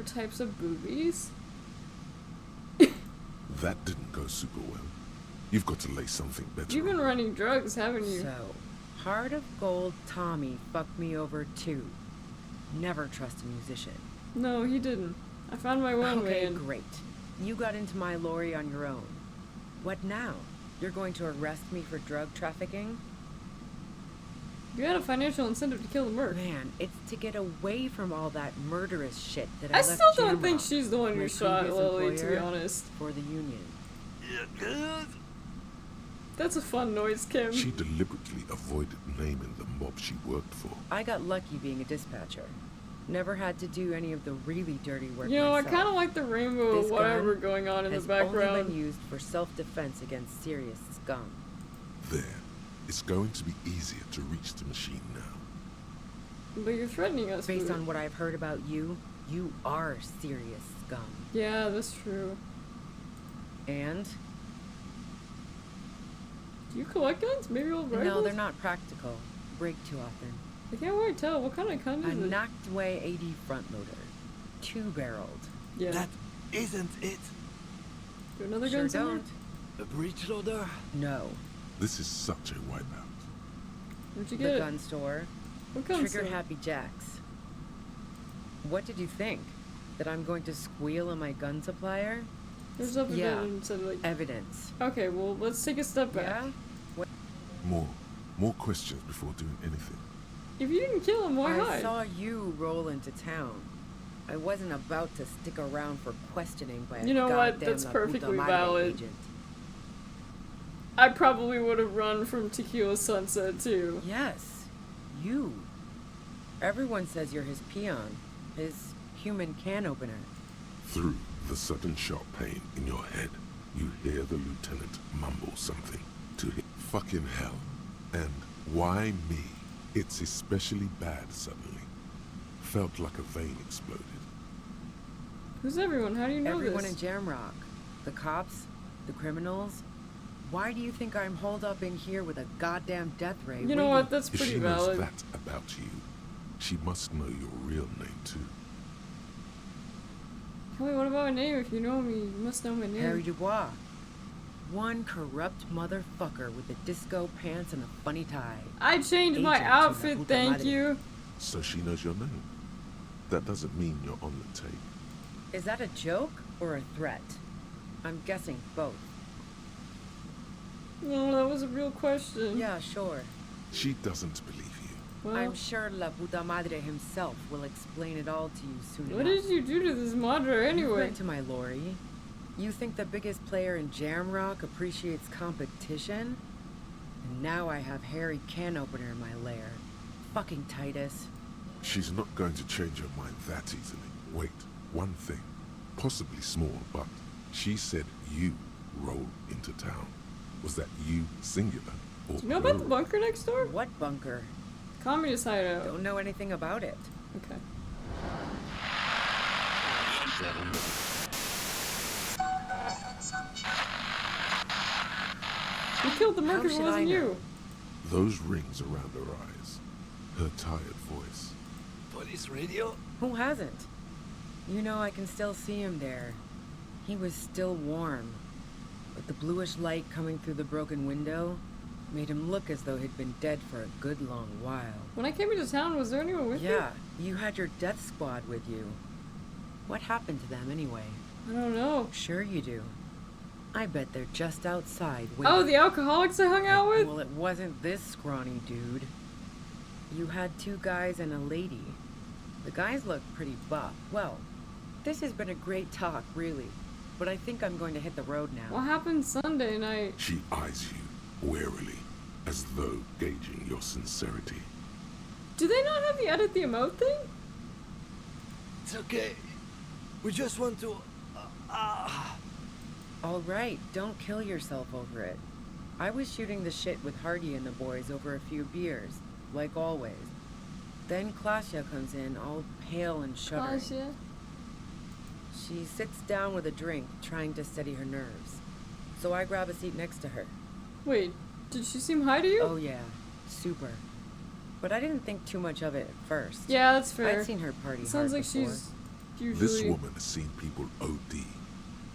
Speaker 1: types of boobies?
Speaker 3: That didn't go super well. You've got to lay something better.
Speaker 1: You've been running drugs, haven't you?
Speaker 10: So, Heart of Gold Tommy fucked me over too. Never trust a musician.
Speaker 1: No, he didn't. I found my own way
Speaker 10: Okay,
Speaker 1: in.
Speaker 10: great. You got into my lorry on your own. What now? You're going to arrest me for drug trafficking?
Speaker 1: You had a financial incentive to kill the merc.
Speaker 10: Man, it's to get away from all that murderous shit that
Speaker 1: I
Speaker 10: left
Speaker 1: still don't
Speaker 10: Jamrock,
Speaker 1: think she's the one who
Speaker 10: my
Speaker 1: shot
Speaker 10: previous
Speaker 1: Lily, to be
Speaker 10: employer,
Speaker 1: honest.
Speaker 10: For the union.
Speaker 1: That's a fun noise, Kim.
Speaker 3: She deliberately avoided naming the mob she worked for.
Speaker 10: I got lucky being a dispatcher. Never had to do any of the really dirty work
Speaker 1: You know,
Speaker 10: myself.
Speaker 1: I kind of like the rainbow
Speaker 10: This
Speaker 1: whatever
Speaker 10: gun
Speaker 1: going on in the
Speaker 10: has only
Speaker 1: background.
Speaker 10: been used for self-defense against serious scum.
Speaker 3: There. It's going to be easier to reach the machine now.
Speaker 1: But you're threatening us.
Speaker 10: Based
Speaker 1: with
Speaker 10: on what I've heard about you, you are serious scum.
Speaker 1: Yeah, that's true.
Speaker 10: And?
Speaker 1: Do you collect guns? Maybe old rifles?
Speaker 10: No, they're not practical. Break too often.
Speaker 1: I can't really tell. What kind of gun
Speaker 10: A
Speaker 1: is it?
Speaker 10: knocked away 80 front loader. 2-barreled.
Speaker 1: Yeah.
Speaker 11: That isn't it.
Speaker 1: Do another
Speaker 10: Sure
Speaker 1: gun somewhere?
Speaker 10: don't.
Speaker 11: A breech loader?
Speaker 10: No.
Speaker 3: This is such a wipeout.
Speaker 1: Where'd you get
Speaker 10: The
Speaker 1: it?
Speaker 10: gun store.
Speaker 1: What gun
Speaker 10: Trigger
Speaker 1: store?
Speaker 10: Happy Jacks. What did you think? That I'm going to squeal on my gun supplier?
Speaker 1: There's evidence.
Speaker 10: Yeah.
Speaker 1: Instead of like...
Speaker 10: Evidence.
Speaker 1: Okay, well, let's take a step back.
Speaker 10: Yeah?
Speaker 3: More questions before doing anything.
Speaker 1: If you didn't kill him, why
Speaker 10: I
Speaker 1: hide?
Speaker 10: saw you roll into town. I wasn't about to stick around for questioning by a
Speaker 1: You know what?
Speaker 10: goddamn
Speaker 1: That's
Speaker 10: La
Speaker 1: perfectly
Speaker 10: Puta Madre
Speaker 1: valid.
Speaker 10: agent.
Speaker 1: I probably would have run from Tequila Sunset, too.
Speaker 10: Yes. You. Everyone says you're his peon. His human can opener.
Speaker 3: Through the sudden sharp pain in your head, You hear the lieutenant mumble something to him. Fucking hell. And why me? It's especially bad suddenly. Felt like a vein exploded.
Speaker 1: Who's everyone? How do you know
Speaker 10: Everyone
Speaker 1: this?
Speaker 10: in Jamrock. The cops, the criminals. Why do you think I'm holed up in here with a goddamn death ray?
Speaker 1: You know what? That's pretty
Speaker 3: If she knows
Speaker 1: valid.
Speaker 3: that about you, she must know your real name too.
Speaker 1: Wait, what about my name? If you know me, you must know my name.
Speaker 10: Harry Dubois. One corrupt motherfucker with the disco pants and a funny tie.
Speaker 1: I changed my
Speaker 10: Agent to
Speaker 1: outfit,
Speaker 10: la puta
Speaker 1: thank
Speaker 10: madre.
Speaker 1: you.
Speaker 3: So she knows your name. That doesn't mean you're on the tape.
Speaker 10: Is that a joke or a threat? I'm guessing both.
Speaker 1: No, that was a real question.
Speaker 10: Yeah, sure.
Speaker 3: She doesn't believe you.
Speaker 1: Well,
Speaker 10: I'm sure La Puta Madre himself will explain it all to you soon
Speaker 1: what
Speaker 10: enough.
Speaker 1: did you do to this Madre
Speaker 10: You've
Speaker 1: anyway?
Speaker 10: been to my lorry. You think the biggest player in Jamrock appreciates competition? And now I have Harry Can Opener in my lair. Fucking Titus.
Speaker 3: She's not going to change her mind that easily. Wait, one thing. Possibly small, but she said you rolled into town. Was that you singular or
Speaker 1: Do you know about the
Speaker 3: plural?
Speaker 1: bunker next door?
Speaker 10: What bunker?
Speaker 1: Communist hideout.
Speaker 10: Don't know anything about it.
Speaker 1: Okay. Who killed the
Speaker 10: How
Speaker 1: merc? It
Speaker 10: should I
Speaker 1: wasn't
Speaker 10: know?
Speaker 1: you.
Speaker 3: Those rings around her eyes. Her tired voice.
Speaker 11: Police radio?
Speaker 10: Who hasn't? You know, I can still see him there. He was still warm. But the bluish light coming through the broken window made him look as though he'd been dead for a good long while.
Speaker 1: When I came into town, was there anyone with you?
Speaker 10: Yeah, you had your death squad with you. What happened to them anyway?
Speaker 1: I don't know.
Speaker 10: Sure you do. I bet they're just outside
Speaker 1: Oh,
Speaker 10: waiting.
Speaker 1: the alcoholics I hung out with?
Speaker 10: Well, it wasn't this scrawny dude. You had two guys and a lady. The guys looked pretty buff. Well, this has been a great talk, really. But I think I'm going to hit the road now.
Speaker 1: What happened Sunday night?
Speaker 3: She eyes you warily, as though gauging your sincerity.
Speaker 1: Do they not have the edit the emote thing?
Speaker 11: It's okay. We just want to...
Speaker 10: All right, don't kill yourself over it. I was shooting the shit with Hardy and the boys over a few beers, like always. Then Klasya comes in, all pale and shuddering.
Speaker 1: Klasya?
Speaker 10: She sits down with a drink, trying to steady her nerves. So I grab a seat next to her.
Speaker 1: Wait, did she seem high to you?
Speaker 10: Oh yeah, super. But I didn't think too much of it at first.
Speaker 1: Yeah, that's fair.
Speaker 10: I'd seen her party
Speaker 1: Sounds
Speaker 10: hard
Speaker 1: like
Speaker 10: before.
Speaker 1: she's usually...
Speaker 3: This woman has seen people OD.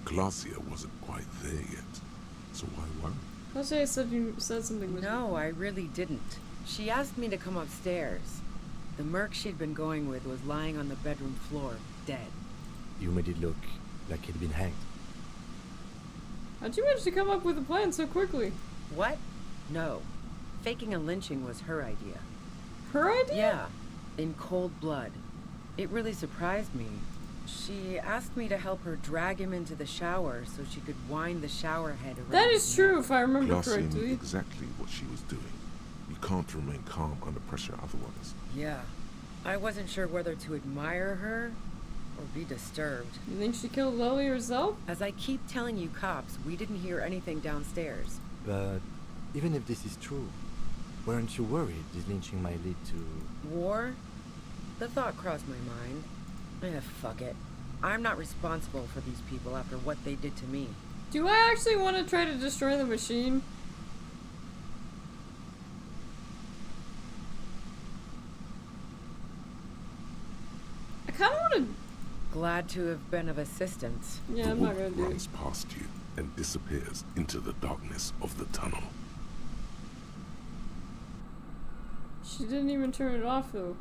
Speaker 3: Glacia wasn't quite there yet. So why worry?
Speaker 1: Klasya said you said something with
Speaker 10: No, I really didn't. She asked me to come upstairs. The merc she'd been going with was lying on the bedroom floor, dead.
Speaker 4: You made it look like he'd been hanged.
Speaker 1: How'd you manage to come up with a plan so quickly?
Speaker 10: What? No. Faking a lynching was her idea.
Speaker 1: Her idea?
Speaker 10: Yeah, in cold blood. It really surprised me. She asked me to help her drag him into the shower so she could wind the shower head around
Speaker 1: That
Speaker 10: his
Speaker 1: is true,
Speaker 10: neck.
Speaker 1: if I remember
Speaker 3: Glacia knew
Speaker 1: correctly.
Speaker 3: exactly what she was doing. You can't remain calm under pressure otherwise.
Speaker 10: Yeah. I wasn't sure whether to admire her or be disturbed.
Speaker 1: You think she killed Lily herself?
Speaker 10: As I keep telling you cops, we didn't hear anything downstairs.
Speaker 4: But even if this is true, weren't you worried this lynching might lead to...
Speaker 10: War? The thought crossed my mind. Fuck it. I'm not responsible for these people after what they did to me.
Speaker 1: Do I actually want to try to destroy the machine? I kind of want to...
Speaker 10: Glad to have been of assistance.
Speaker 1: Yeah,
Speaker 3: the
Speaker 1: I'm not
Speaker 3: wolf
Speaker 1: going to do it.
Speaker 3: runs past you and disappears into the darkness of the tunnel.
Speaker 1: She didn't even turn it off, though.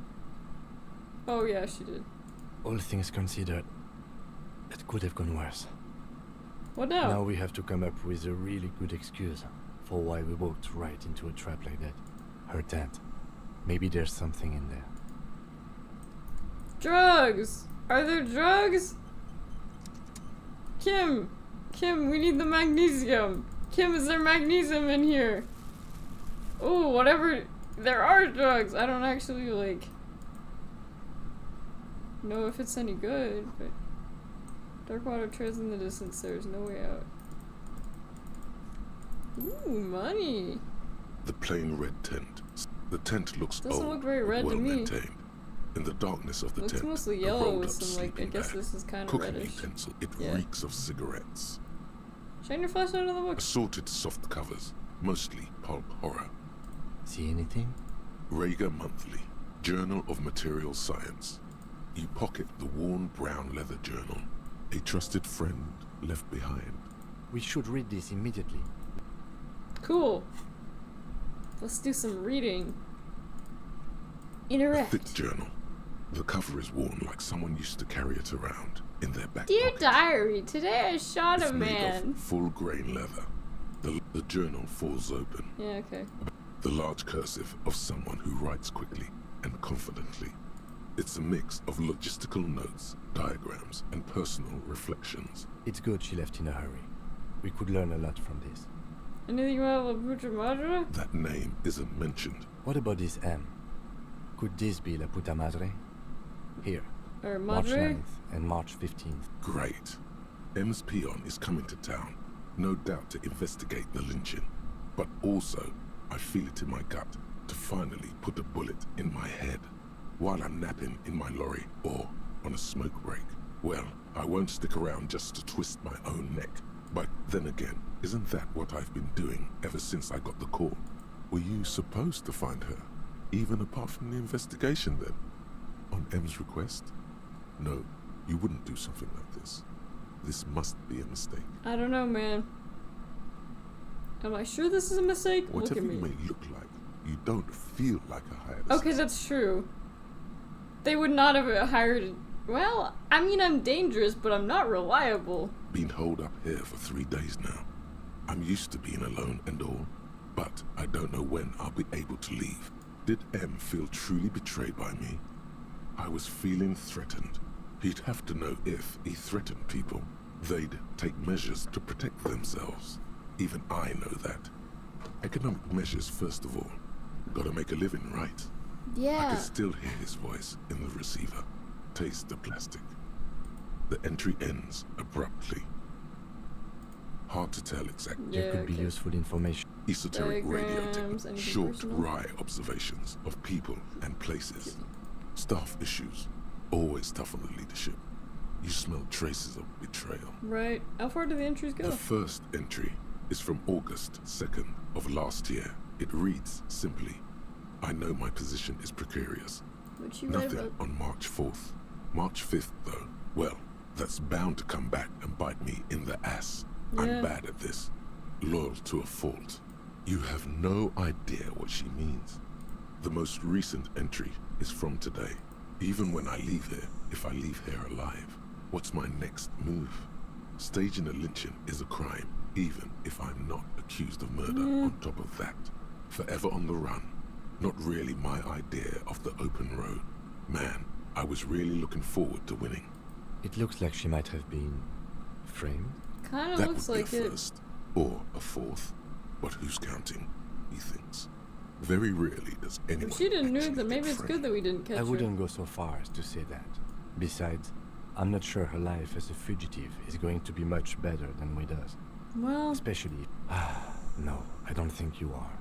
Speaker 1: Oh, yeah, she did.
Speaker 4: All things considered, it could have gone worse.
Speaker 1: What now?
Speaker 4: Now we have to come up with a really good excuse for why we walked right into a trap like that. Her tent. Maybe there's something in there.
Speaker 1: Drugs! Are there drugs? Kim! Kim, we need the magnesium! Kim, is there magnesium in here? Oh, whatever. There are drugs! I don't actually, like... know if it's any good, but... Dark water trails in the distance, there's no way out. Ooh, money.
Speaker 3: The plain red tent. The tent looks
Speaker 1: Doesn't
Speaker 3: old,
Speaker 1: look very
Speaker 3: but
Speaker 1: red to
Speaker 3: well
Speaker 1: me.
Speaker 3: maintained. In the darkness of the
Speaker 1: Looks
Speaker 3: tent,
Speaker 1: mostly
Speaker 3: a
Speaker 1: yellow
Speaker 3: rolled
Speaker 1: with
Speaker 3: up
Speaker 1: some, like, I
Speaker 3: sleeping
Speaker 1: guess
Speaker 3: bag,
Speaker 1: this is kind of
Speaker 3: cooking
Speaker 1: reddish.
Speaker 3: utensil. It
Speaker 1: Yeah.
Speaker 3: reeks of cigarettes.
Speaker 1: Shine your flashlight on the book.
Speaker 3: Assorted soft covers, mostly pulp horror.
Speaker 4: See anything?
Speaker 3: Rager Monthly, Journal of Material Science. You pocket the worn brown leather journal. A trusted friend left behind.
Speaker 4: We should read this immediately.
Speaker 1: Cool. Let's do some reading.
Speaker 3: A
Speaker 1: Interact.
Speaker 3: thick journal. The cover is worn like someone used to carry it around in their back
Speaker 1: Dear
Speaker 3: pocket.
Speaker 1: diary, today I shot
Speaker 3: It's
Speaker 1: a
Speaker 3: made
Speaker 1: man.
Speaker 3: of full grain leather. The journal falls open.
Speaker 1: Yeah, okay.
Speaker 3: The large cursive of someone who writes quickly and confidently. It's a mix of logistical notes, diagrams, and personal reflections.
Speaker 4: It's good she left in a hurry. We could learn a lot from this.
Speaker 1: Anything about La Puta Madre?
Speaker 3: That name isn't mentioned.
Speaker 4: What about this M? Could this be La Puta Madre? Here,
Speaker 1: Or
Speaker 4: March
Speaker 1: Madre?
Speaker 4: 9th and March 15th.
Speaker 3: Great. M's peon is coming to town, no doubt to investigate the lynching. But also, I feel it in my gut to finally put a bullet in my head while I'm napping in my lorry or on a smoke break. Well, I won't stick around just to twist my own neck. But then again, isn't that what I've been doing ever since I got the call? Were you supposed to find her, even apart from the investigation then? On M's request? No, you wouldn't do something like this. This must be a mistake.
Speaker 1: I don't know, man. Am I sure this is a mistake?
Speaker 3: Whatever
Speaker 1: Look at
Speaker 3: you
Speaker 1: me.
Speaker 3: may look like, you don't feel like a hired
Speaker 1: Okay,
Speaker 3: assassin.
Speaker 1: that's true. They would not have hired... Well, I mean, I'm dangerous, but I'm not reliable.
Speaker 3: Been holed up here for 3 days now. I'm used to being alone and all, but I don't know when I'll be able to leave. Did M feel truly betrayed by me? I was feeling threatened. He'd have to know if he threatened people, they'd take measures to protect themselves. Even I know that. Economic measures first of all. Gotta make a living, right? I
Speaker 1: Yeah.
Speaker 3: can still hear his voice in the receiver. Taste the plastic. The entry ends abruptly. Hard to tell exactly.
Speaker 1: Yeah,
Speaker 4: There could be
Speaker 1: okay.
Speaker 4: useful information.
Speaker 3: Esoteric radio
Speaker 1: Diagrams,
Speaker 3: tip.
Speaker 1: anything
Speaker 3: Short,
Speaker 1: personal?
Speaker 3: wry observations of people and places. Staff issues. Always tough on the leadership. You smell traces of betrayal.
Speaker 1: Right. How far do the entries go?
Speaker 3: The first entry is from August 2nd of last year. It reads simply, I know my position is precarious.
Speaker 1: What you read
Speaker 3: Nothing
Speaker 1: about?
Speaker 3: on March 4th. March 5th, though, well, that's bound to come back and bite me in the ass.
Speaker 1: Yeah.
Speaker 3: I'm bad at this. Loyal to a fault. You have no idea what she means. The most recent entry is from today. Even when I leave here, if I leave here alive, what's my next move? Staging a lynching is a crime, even if I'm not accused of murder. On top of that, forever on the run. Not really my idea of the open road. Man, I was really looking forward to winning.
Speaker 4: It looks like she might have been framed.
Speaker 1: Kind of
Speaker 3: That
Speaker 1: looks
Speaker 3: would be
Speaker 1: like
Speaker 3: a
Speaker 1: it.
Speaker 3: first, or a fourth. But who's counting? He thinks. Very rarely does anyone.
Speaker 1: If she didn't know,
Speaker 3: actually
Speaker 1: then maybe
Speaker 3: get
Speaker 1: it's
Speaker 3: framed.
Speaker 1: good that we didn't catch
Speaker 4: I
Speaker 1: her.
Speaker 4: wouldn't go so far as to say that. Besides, I'm not sure her life as a fugitive is going to be much better than Wida's.
Speaker 1: Well,
Speaker 4: Especially... no, I don't think you are.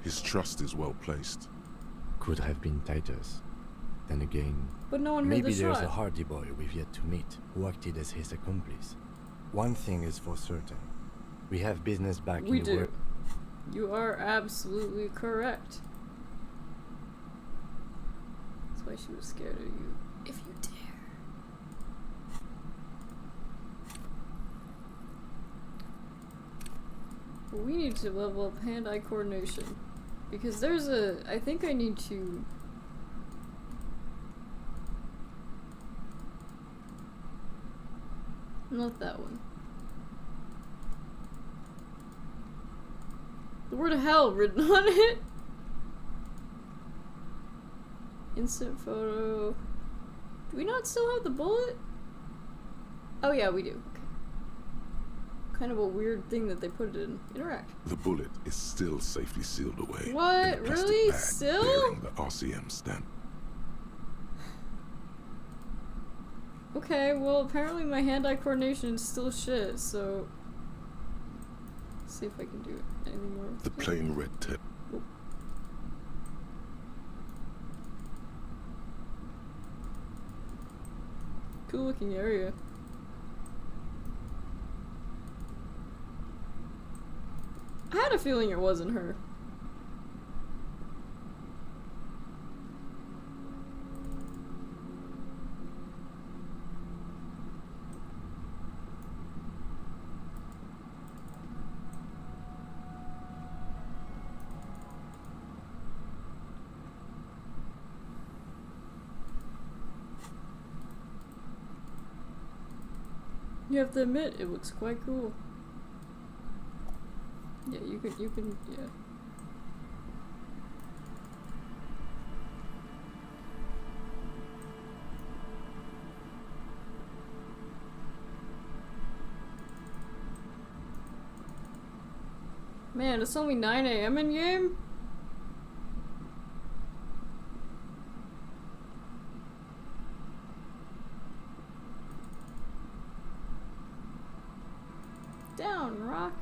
Speaker 3: His trust is well placed.
Speaker 4: Could have been Titus. Then again,
Speaker 1: but no one heard
Speaker 4: maybe
Speaker 1: the
Speaker 4: there's
Speaker 1: shot.
Speaker 4: a Hardy boy we've yet to meet who acted as his accomplice. One thing is for certain. We have business back
Speaker 1: We
Speaker 4: in the
Speaker 1: do.
Speaker 4: world.
Speaker 1: You are absolutely correct. That's why she was scared of you. If you dare. We need to level up hand-eye coordination. Because there's a... I think I need to... Not that one. The word hell written on it. Instant photo. Do we not still have the bullet? Oh yeah, we do. Okay. Kind of a weird thing that they put it in. Interact.
Speaker 3: The bullet is still safely sealed away.
Speaker 1: What?
Speaker 3: In a plastic
Speaker 1: Really?
Speaker 3: bag
Speaker 1: Still?
Speaker 3: bearing the RCM stamp.
Speaker 1: Okay, well apparently my hand-eye coordination is still shit, so... See if I can do anything more.
Speaker 3: The plain red tape.
Speaker 1: Cool looking area. I had a feeling it wasn't her. You have to admit, it looks quite cool. Yeah, you can, yeah. Man, it's only 9 AM in game? Down, rock.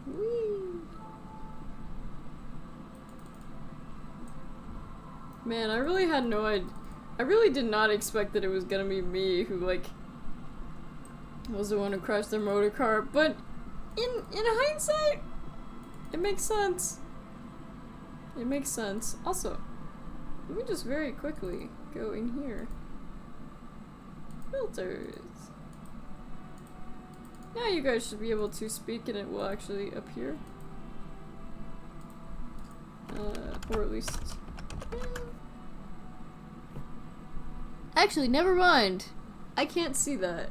Speaker 1: Whee! Man, I really had no idea. I really did not expect that it was gonna be me who, like, was the one who crashed their motor car, but in hindsight, it makes sense. It makes sense. Also, let me just very quickly go in here. Filters. Now you guys should be able to speak and it will actually appear. Or at least... Actually, never mind. I can't see that.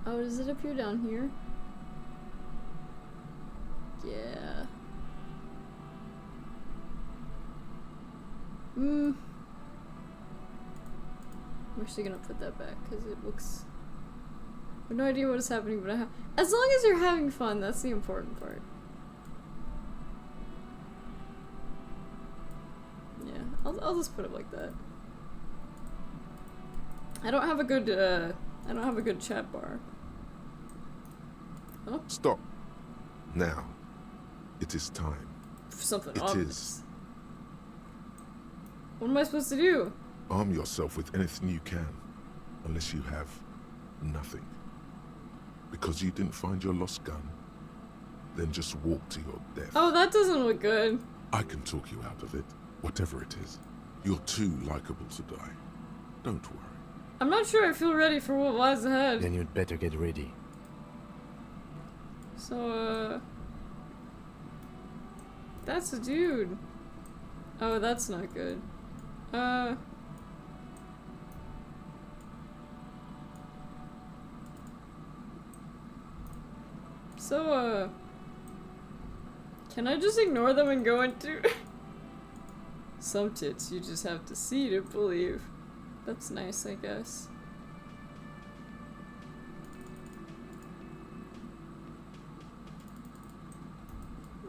Speaker 1: Oh, does it appear down here? Yeah. I'm actually gonna put that back because it looks... I have no idea what is happening, but as long as you're having fun, that's the important part. Yeah, I'll just put it like that. I don't have a good chat bar. Oh?
Speaker 3: Stop. Now. It is time.
Speaker 1: Something
Speaker 3: It
Speaker 1: obvious.
Speaker 3: is.
Speaker 1: What am I supposed to do?
Speaker 3: Arm yourself with anything you can, unless you have nothing. Because you didn't find your lost gun, then just walk to your death.
Speaker 1: Oh, that doesn't look good.
Speaker 3: I can talk you out of it, whatever it is. You're too likable to die. Don't worry.
Speaker 1: I'm not sure I feel ready for what lies ahead.
Speaker 4: Then you'd better get ready.
Speaker 1: So, that's a dude. Oh, that's not good. So, can I just ignore them and go into... Some tits you just have to see to believe. That's nice, I guess.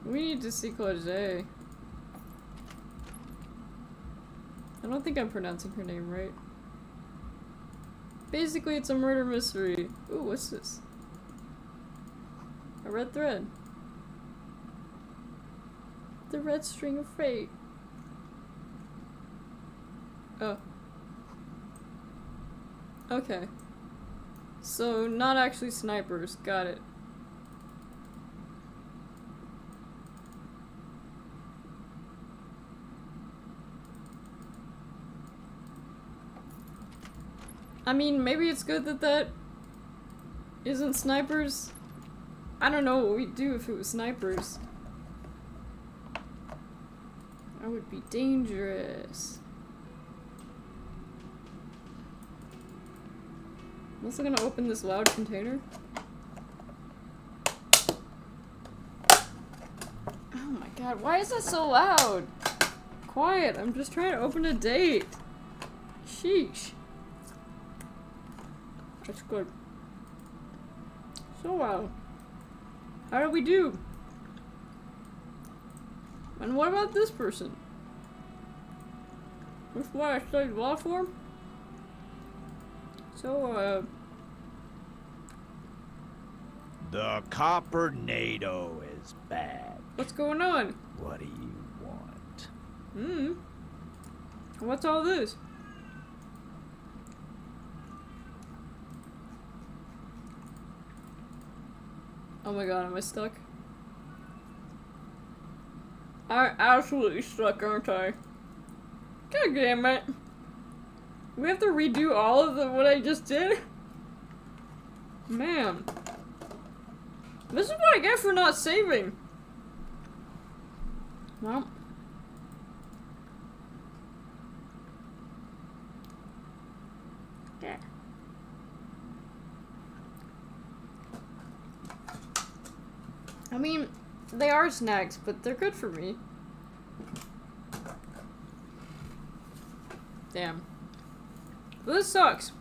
Speaker 1: We need to see Claude. I don't think I'm pronouncing her name right. Basically, it's a murder mystery. Ooh, what's this? A red thread. The red string of fate. Oh. Okay. So, not actually snipers. Got it. I mean, maybe it's good that that isn't snipers. I don't know what we'd do if it was snipers. That would be dangerous. I'm also gonna open this loud container. Oh my god, why is that so loud? Quiet, I'm just trying to open a date. Sheesh. That's good. So, how do we do? And what about this person? This is what I studied law for? So,
Speaker 14: The Coppernado is back.
Speaker 1: what's going on?
Speaker 14: What do you want?
Speaker 1: What's all this? Oh my god, am I stuck? I'm absolutely stuck, aren't I? God damn it. We have to redo all of what I just did? Man. This is what I get for not saving. Well. Yeah. I mean, they are snacks, but they're good for me. Damn. This sucks.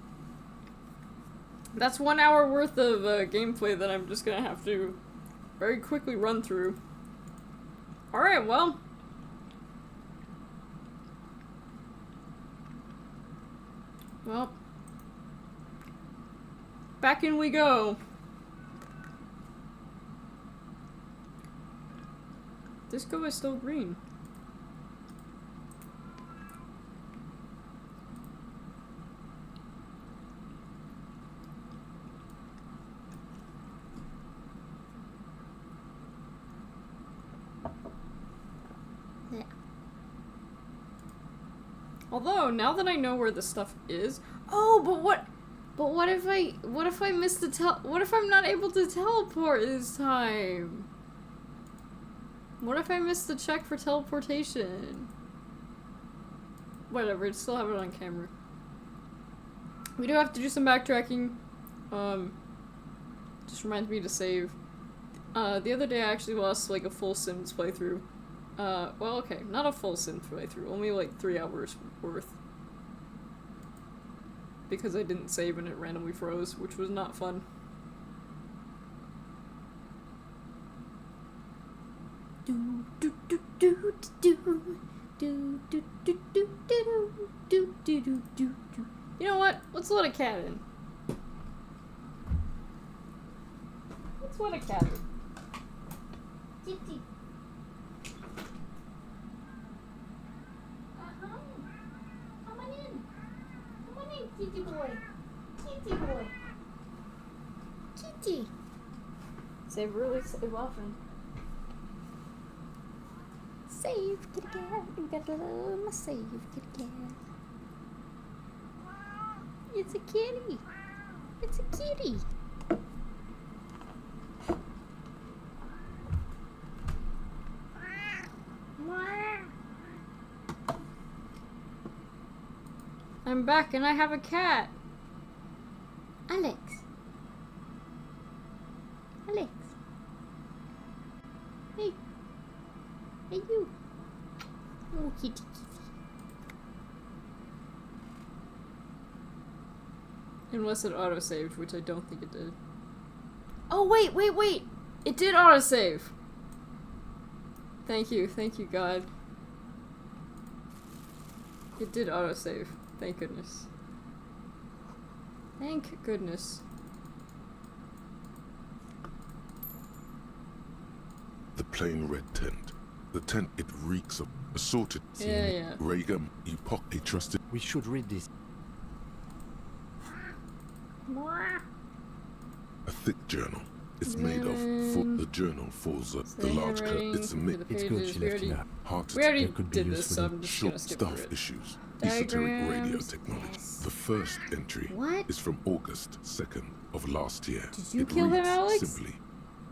Speaker 1: That's 1 hour worth of gameplay that I'm just gonna have to very quickly run through. Alright, well. Well. Back in we go. Disco is still green.
Speaker 2: Yeah.
Speaker 1: Although, now that I know where the stuff is... Oh, but what if I miss the what if I'm not able to teleport this time? What if I miss the check for teleportation? Whatever, I'd still have it on camera. We do have to do some backtracking. Just reminds me to save. The other day I actually lost like a full Sims playthrough. Well, okay, not a full Sims playthrough, only like 3 hours worth. Because I didn't save and it randomly froze, which was not fun.
Speaker 2: Do do do do do do do do do do do do do do.
Speaker 1: You know what? Let's let a cat in. Let's let a cat in.
Speaker 2: Titty. Come on in. Come on in, kitty boy. Kitty boy. Kitty.
Speaker 1: Save early, save often.
Speaker 2: Save kitty cat. You gotta love my save kitty cat. It's a kitty. It's a kitty.
Speaker 1: I'm back and I have a cat.
Speaker 2: Alex. Alex. Hey. Hey you. Oh kitty kitty.
Speaker 1: Unless it autosaved, which I don't think it did. Oh, wait! It did autosave! Thank you, God. It did autosave. Thank goodness. Thank goodness.
Speaker 3: The plain red tent. The tent, it reeks of assorted.
Speaker 1: Yeah.
Speaker 3: Regum, epoch, a trusted.
Speaker 4: We should read this.
Speaker 3: A thick journal. It's made of. The journal falls up. The large curve. It's a mix.
Speaker 4: It's good she left it out.
Speaker 3: Heart
Speaker 1: We already
Speaker 3: could
Speaker 1: did
Speaker 3: be
Speaker 1: this, so I'm just gonna
Speaker 3: short
Speaker 1: skip through
Speaker 3: stuff
Speaker 1: it.
Speaker 3: issues. Esoteric radio
Speaker 1: Diagrams.
Speaker 3: technology. The first entry
Speaker 2: What?
Speaker 3: is from August 2nd of last year.
Speaker 1: Did you
Speaker 3: It
Speaker 1: kill him,
Speaker 3: reads
Speaker 1: Alex?
Speaker 3: simply,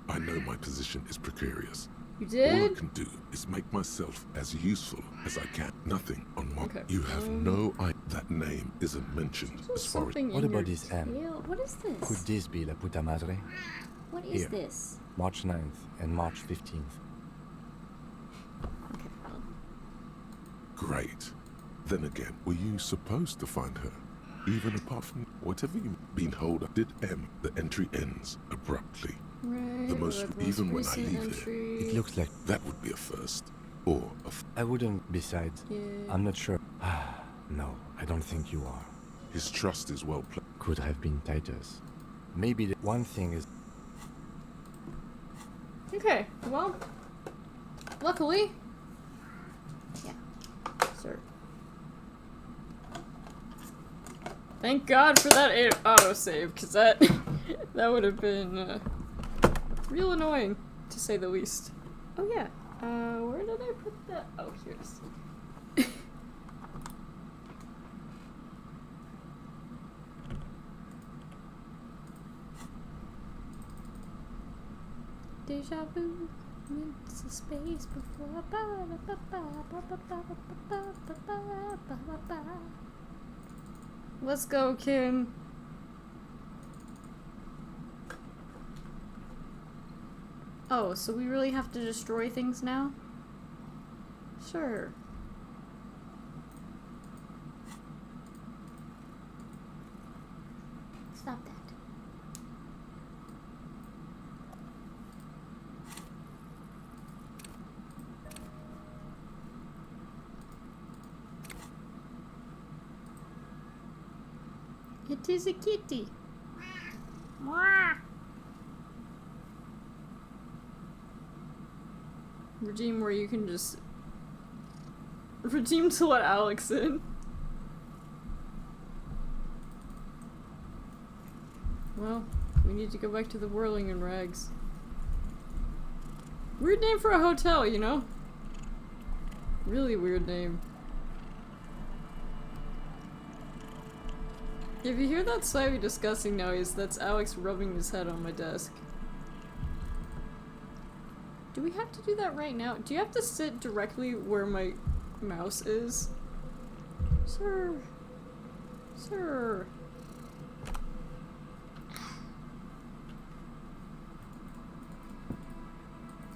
Speaker 3: I know my position is precarious.
Speaker 1: You
Speaker 3: All I
Speaker 1: did?
Speaker 3: can do is make myself as useful as I can. Nothing on my...
Speaker 1: Okay.
Speaker 3: You have no idea. That name isn't mentioned as far as...
Speaker 1: Something
Speaker 4: What
Speaker 1: in
Speaker 4: about
Speaker 1: your
Speaker 4: this M?
Speaker 2: Ew, what is
Speaker 4: Could
Speaker 2: this?
Speaker 4: this be La Puta Madre?
Speaker 2: What is
Speaker 4: Here.
Speaker 2: this?
Speaker 4: March 9th and March 15th.
Speaker 3: Great. Then again, were you supposed to find her? Even apart from whatever you've been hold up, did M, the entry ends abruptly.
Speaker 1: Right,
Speaker 3: The most, even when I
Speaker 1: recent
Speaker 3: leave
Speaker 1: entry.
Speaker 4: It looks like
Speaker 3: That would be a first. Or a
Speaker 4: I wouldn't. Besides,
Speaker 1: Yeah.
Speaker 4: I'm not sure. No, I don't think you are.
Speaker 3: His trust is well placed.
Speaker 4: Could have been Titus. Maybe the one thing is...
Speaker 1: Okay, well, luckily, yeah, sir. Thank God for that autosave, because that would have been real annoying, to say the least. Oh yeah, where did I put that? Oh, here it is. Deja vu, it's a space before. Let's go, Kim. Oh, so we really have to destroy things now? Sure.
Speaker 2: Stop that.
Speaker 1: It is a kitty. Mwah. Regime where you can just... Regime to let Alex in. Well, we need to go back to the whirling in rags. Weird name for a hotel, you know? Really weird name. If you hear that slightly disgusting noise, that's Alex rubbing his head on my desk. Do we have to do that right now? Do you have to sit directly where my mouse is? Sir. Sir.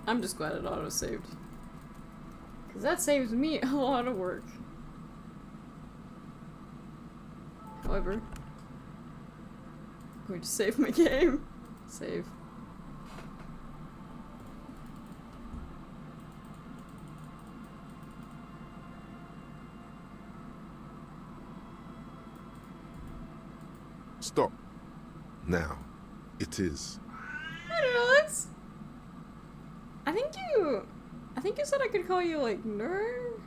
Speaker 1: I'm just glad it auto-saved. Because that saves me a lot of work. However, I'm going to save my game. Save.
Speaker 3: Stop. Now. It is.
Speaker 1: Hi, Alex. I think you said I could call you like Nerd?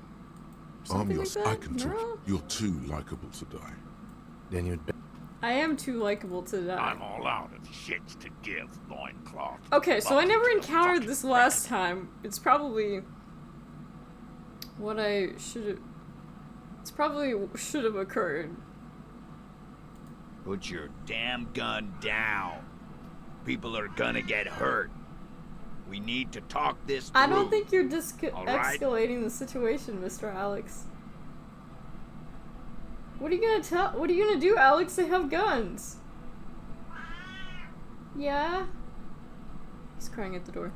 Speaker 3: Armios,
Speaker 1: like
Speaker 3: I can
Speaker 1: Neural?
Speaker 3: talk. You're too likable to die.
Speaker 4: Then you'd be...
Speaker 1: I am too likable to die.
Speaker 14: I'm all out of shits to give, loincloth.
Speaker 1: Okay, so I never encountered this last time. It's probably what I should have... It's probably should have occurred.
Speaker 14: Put your damn gun down. People are gonna get hurt. We need to talk this through.
Speaker 1: I don't think you're
Speaker 14: All right?
Speaker 1: escalating the situation, Mr. Alex. What are you gonna do, Alex? They have guns. Yeah? He's crying at the door.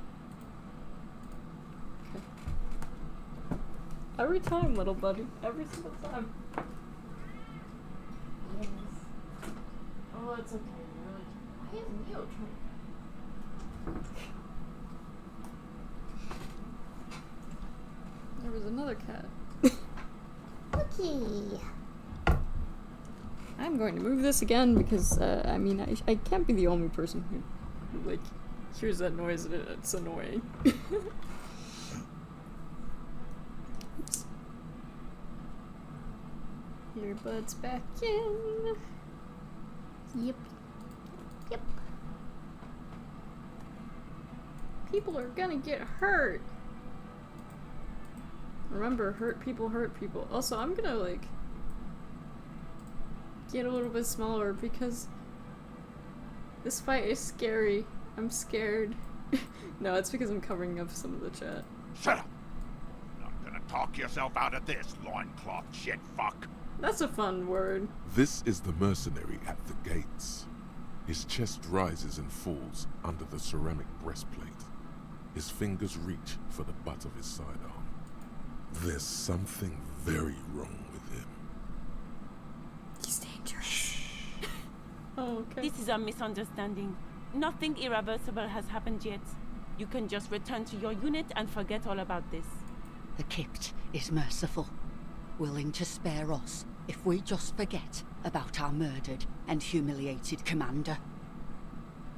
Speaker 1: Okay. Every time, little buddy. Every single time. Yes. Oh, it's okay. Really. Why is Neo trying? There was another cat.
Speaker 2: Okay.
Speaker 1: I'm going to move this again because, I mean, I can't be the only person who like, hears that noise and it's annoying. Oops. Earbuds back in.
Speaker 2: Yep. Yep.
Speaker 1: People are gonna get hurt. Remember, hurt people. Also, I'm gonna, like, get a little bit smaller because this fight is scary. I'm scared. No, it's because I'm covering up some of the chat.
Speaker 14: Shut up! Not gonna talk yourself out of this, loincloth shit fuck.
Speaker 1: That's a fun word.
Speaker 3: This is the mercenary at the gates. His chest rises and falls under the ceramic breastplate. His fingers reach for the butt of his sidearm. There's something very wrong with him.
Speaker 1: He's dangerous. Oh, okay.
Speaker 15: This is a misunderstanding. Nothing irreversible has happened yet. You can just return to your unit and forget all about this.
Speaker 7: The Crypt is merciful.
Speaker 6: willing to spare us if we just forget about our murdered and humiliated commander.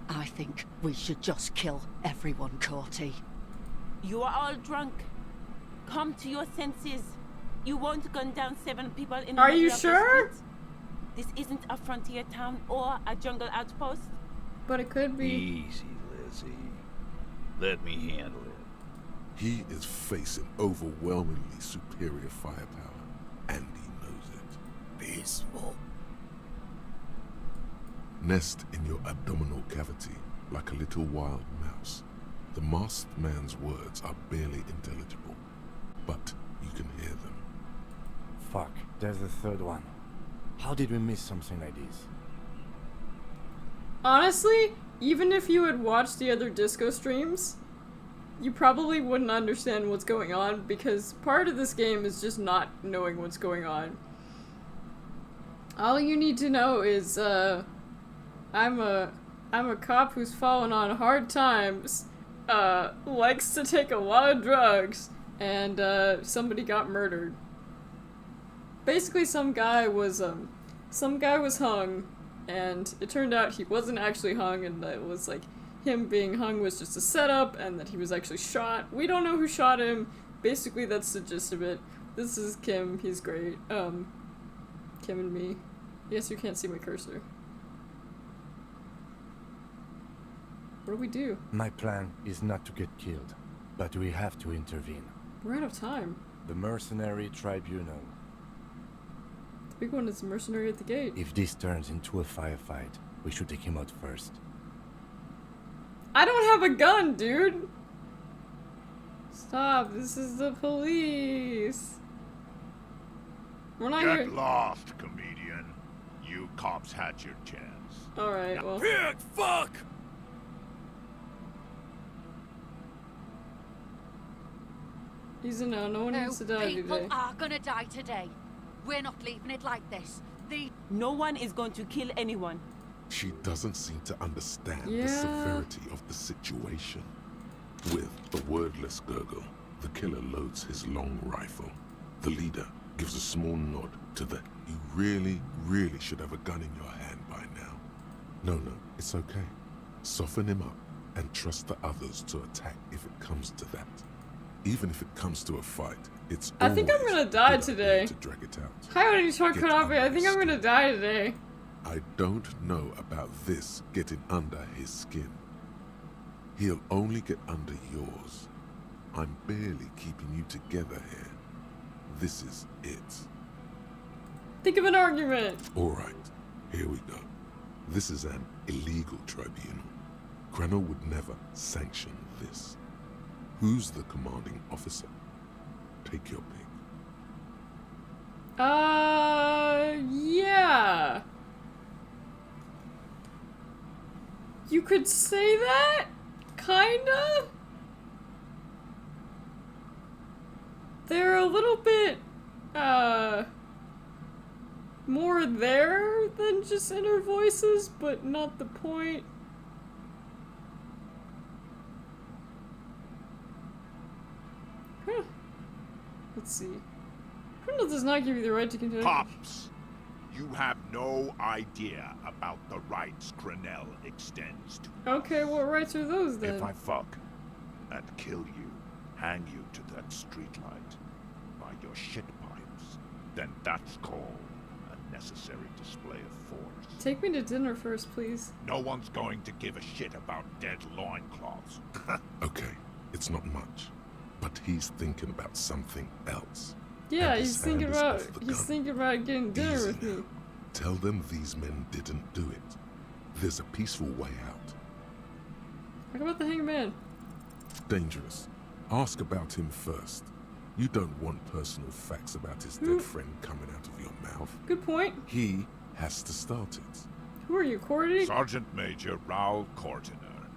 Speaker 6: I think we should just kill everyone, Corty.
Speaker 15: You are all drunk. Come to your senses. You won't gun down 7 people in the
Speaker 1: Are
Speaker 15: middle
Speaker 1: you
Speaker 15: of the
Speaker 1: sure?
Speaker 15: street. This isn't a frontier town or a jungle outpost.
Speaker 1: But it could be.
Speaker 14: Easy, Lizzie. Let me handle it.
Speaker 3: He is facing overwhelmingly superior firepower, and he knows it.
Speaker 11: Peaceful.
Speaker 3: Nest in your abdominal cavity like a little wild mouse. The masked man's words are barely intelligible, but you can hear them.
Speaker 4: Fuck, there's the third one. How did we miss something like this?
Speaker 1: Honestly, even if you had watched the other disco streams, you probably wouldn't understand what's going on, because part of this game is just not knowing what's going on. All you need to know is, I'm a cop who's fallen on hard times, likes to take a lot of drugs, and, somebody got murdered. Basically, some guy was hung, and it turned out he wasn't actually hung, and that it was like, him being hung was just a setup, and that he was actually shot. We don't know who shot him. Basically, that's the gist of it. This is Kim. He's great. Kim and me. Yes, you can't see my cursor. What do we do?
Speaker 4: My plan is not to get killed, but we have to intervene.
Speaker 1: We're out of time.
Speaker 4: The mercenary tribunal.
Speaker 1: The big one is the mercenary at the gate.
Speaker 4: If this turns into a firefight, we should take him out first.
Speaker 1: I don't have a gun, dude! Stop, this is the police. We're not
Speaker 14: Get
Speaker 1: here.
Speaker 14: lost, comedian. You cops had your chance.
Speaker 1: Alright, well.
Speaker 11: Pig, fuck!
Speaker 1: He's a no. No one needs to die
Speaker 6: People
Speaker 1: today.
Speaker 6: are gonna die today. We're not leaving it like this.
Speaker 15: No one is going to kill anyone.
Speaker 3: She doesn't seem to understand
Speaker 1: Yeah.
Speaker 3: the severity of the situation. With a wordless gurgle, the killer loads his long rifle. The leader gives a small nod to the "you really, really should have a gun in your hand by now." No, it's okay. Soften him up and trust the others to attack if it comes to that. Even if it comes to a fight, it's
Speaker 1: I think I'm
Speaker 3: always
Speaker 1: gonna
Speaker 3: a
Speaker 1: die
Speaker 3: good idea
Speaker 1: today.
Speaker 3: to drag it out.
Speaker 1: Hi, what are you talking
Speaker 3: Get
Speaker 1: about? I
Speaker 3: under
Speaker 1: think
Speaker 3: his
Speaker 1: I'm gonna
Speaker 3: skin.
Speaker 1: die today.
Speaker 3: I don't know about this getting under his skin. He'll only get under yours. I'm barely keeping you together here. This is it.
Speaker 1: Think of an argument.
Speaker 3: Alright, here we go. This is an illegal tribunal. Granell would never sanction this. Who's the commanding officer? Take your pick.
Speaker 1: Yeah. You could say that? Kinda? They're a little bit, more there than just inner voices, but not the point. Huh. Let's see. Criminal does not give you the right to continue.
Speaker 14: Cops, you have no idea about the rights Granell extends to.
Speaker 1: Okay, what rights are those then?
Speaker 14: If I fuck and kill you, hang you to that streetlight by your shit pipes, then that's called a necessary display of force.
Speaker 1: Take me to dinner first, please.
Speaker 14: No one's going to give a shit about dead loincloths.
Speaker 3: Okay, it's not much, but he's thinking about something else.
Speaker 1: Yeah,
Speaker 3: And
Speaker 1: he's
Speaker 3: his
Speaker 1: thinking
Speaker 3: hand is
Speaker 1: about
Speaker 3: off the gun.
Speaker 1: getting dinner
Speaker 3: Easy
Speaker 1: with me.
Speaker 3: now. Tell them these men didn't do it. There's a peaceful way out.
Speaker 1: Talk about the hangman.
Speaker 3: Dangerous. Ask about him first. You don't want personal facts about his dead friend coming out of your mouth.
Speaker 1: Good point.
Speaker 3: He has to start it.
Speaker 1: Who are you, Cordy?
Speaker 14: Sergeant Major Raoul Cortiner,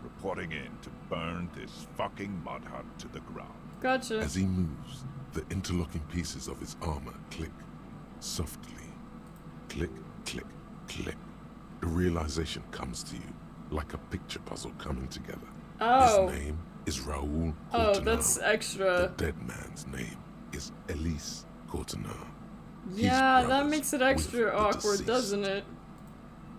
Speaker 14: reporting in to burn this fucking mud hut to the ground.
Speaker 1: Gotcha.
Speaker 3: As he moves, the interlocking pieces of his armor click softly. Click, click, click. The realization comes to you like a picture puzzle coming together.
Speaker 1: Oh.
Speaker 3: His name is Raoul Cortiner.
Speaker 1: Oh, that's extra.
Speaker 3: The dead man's name is Elise Cortana.
Speaker 1: Yeah, that makes it extra awkward, doesn't it?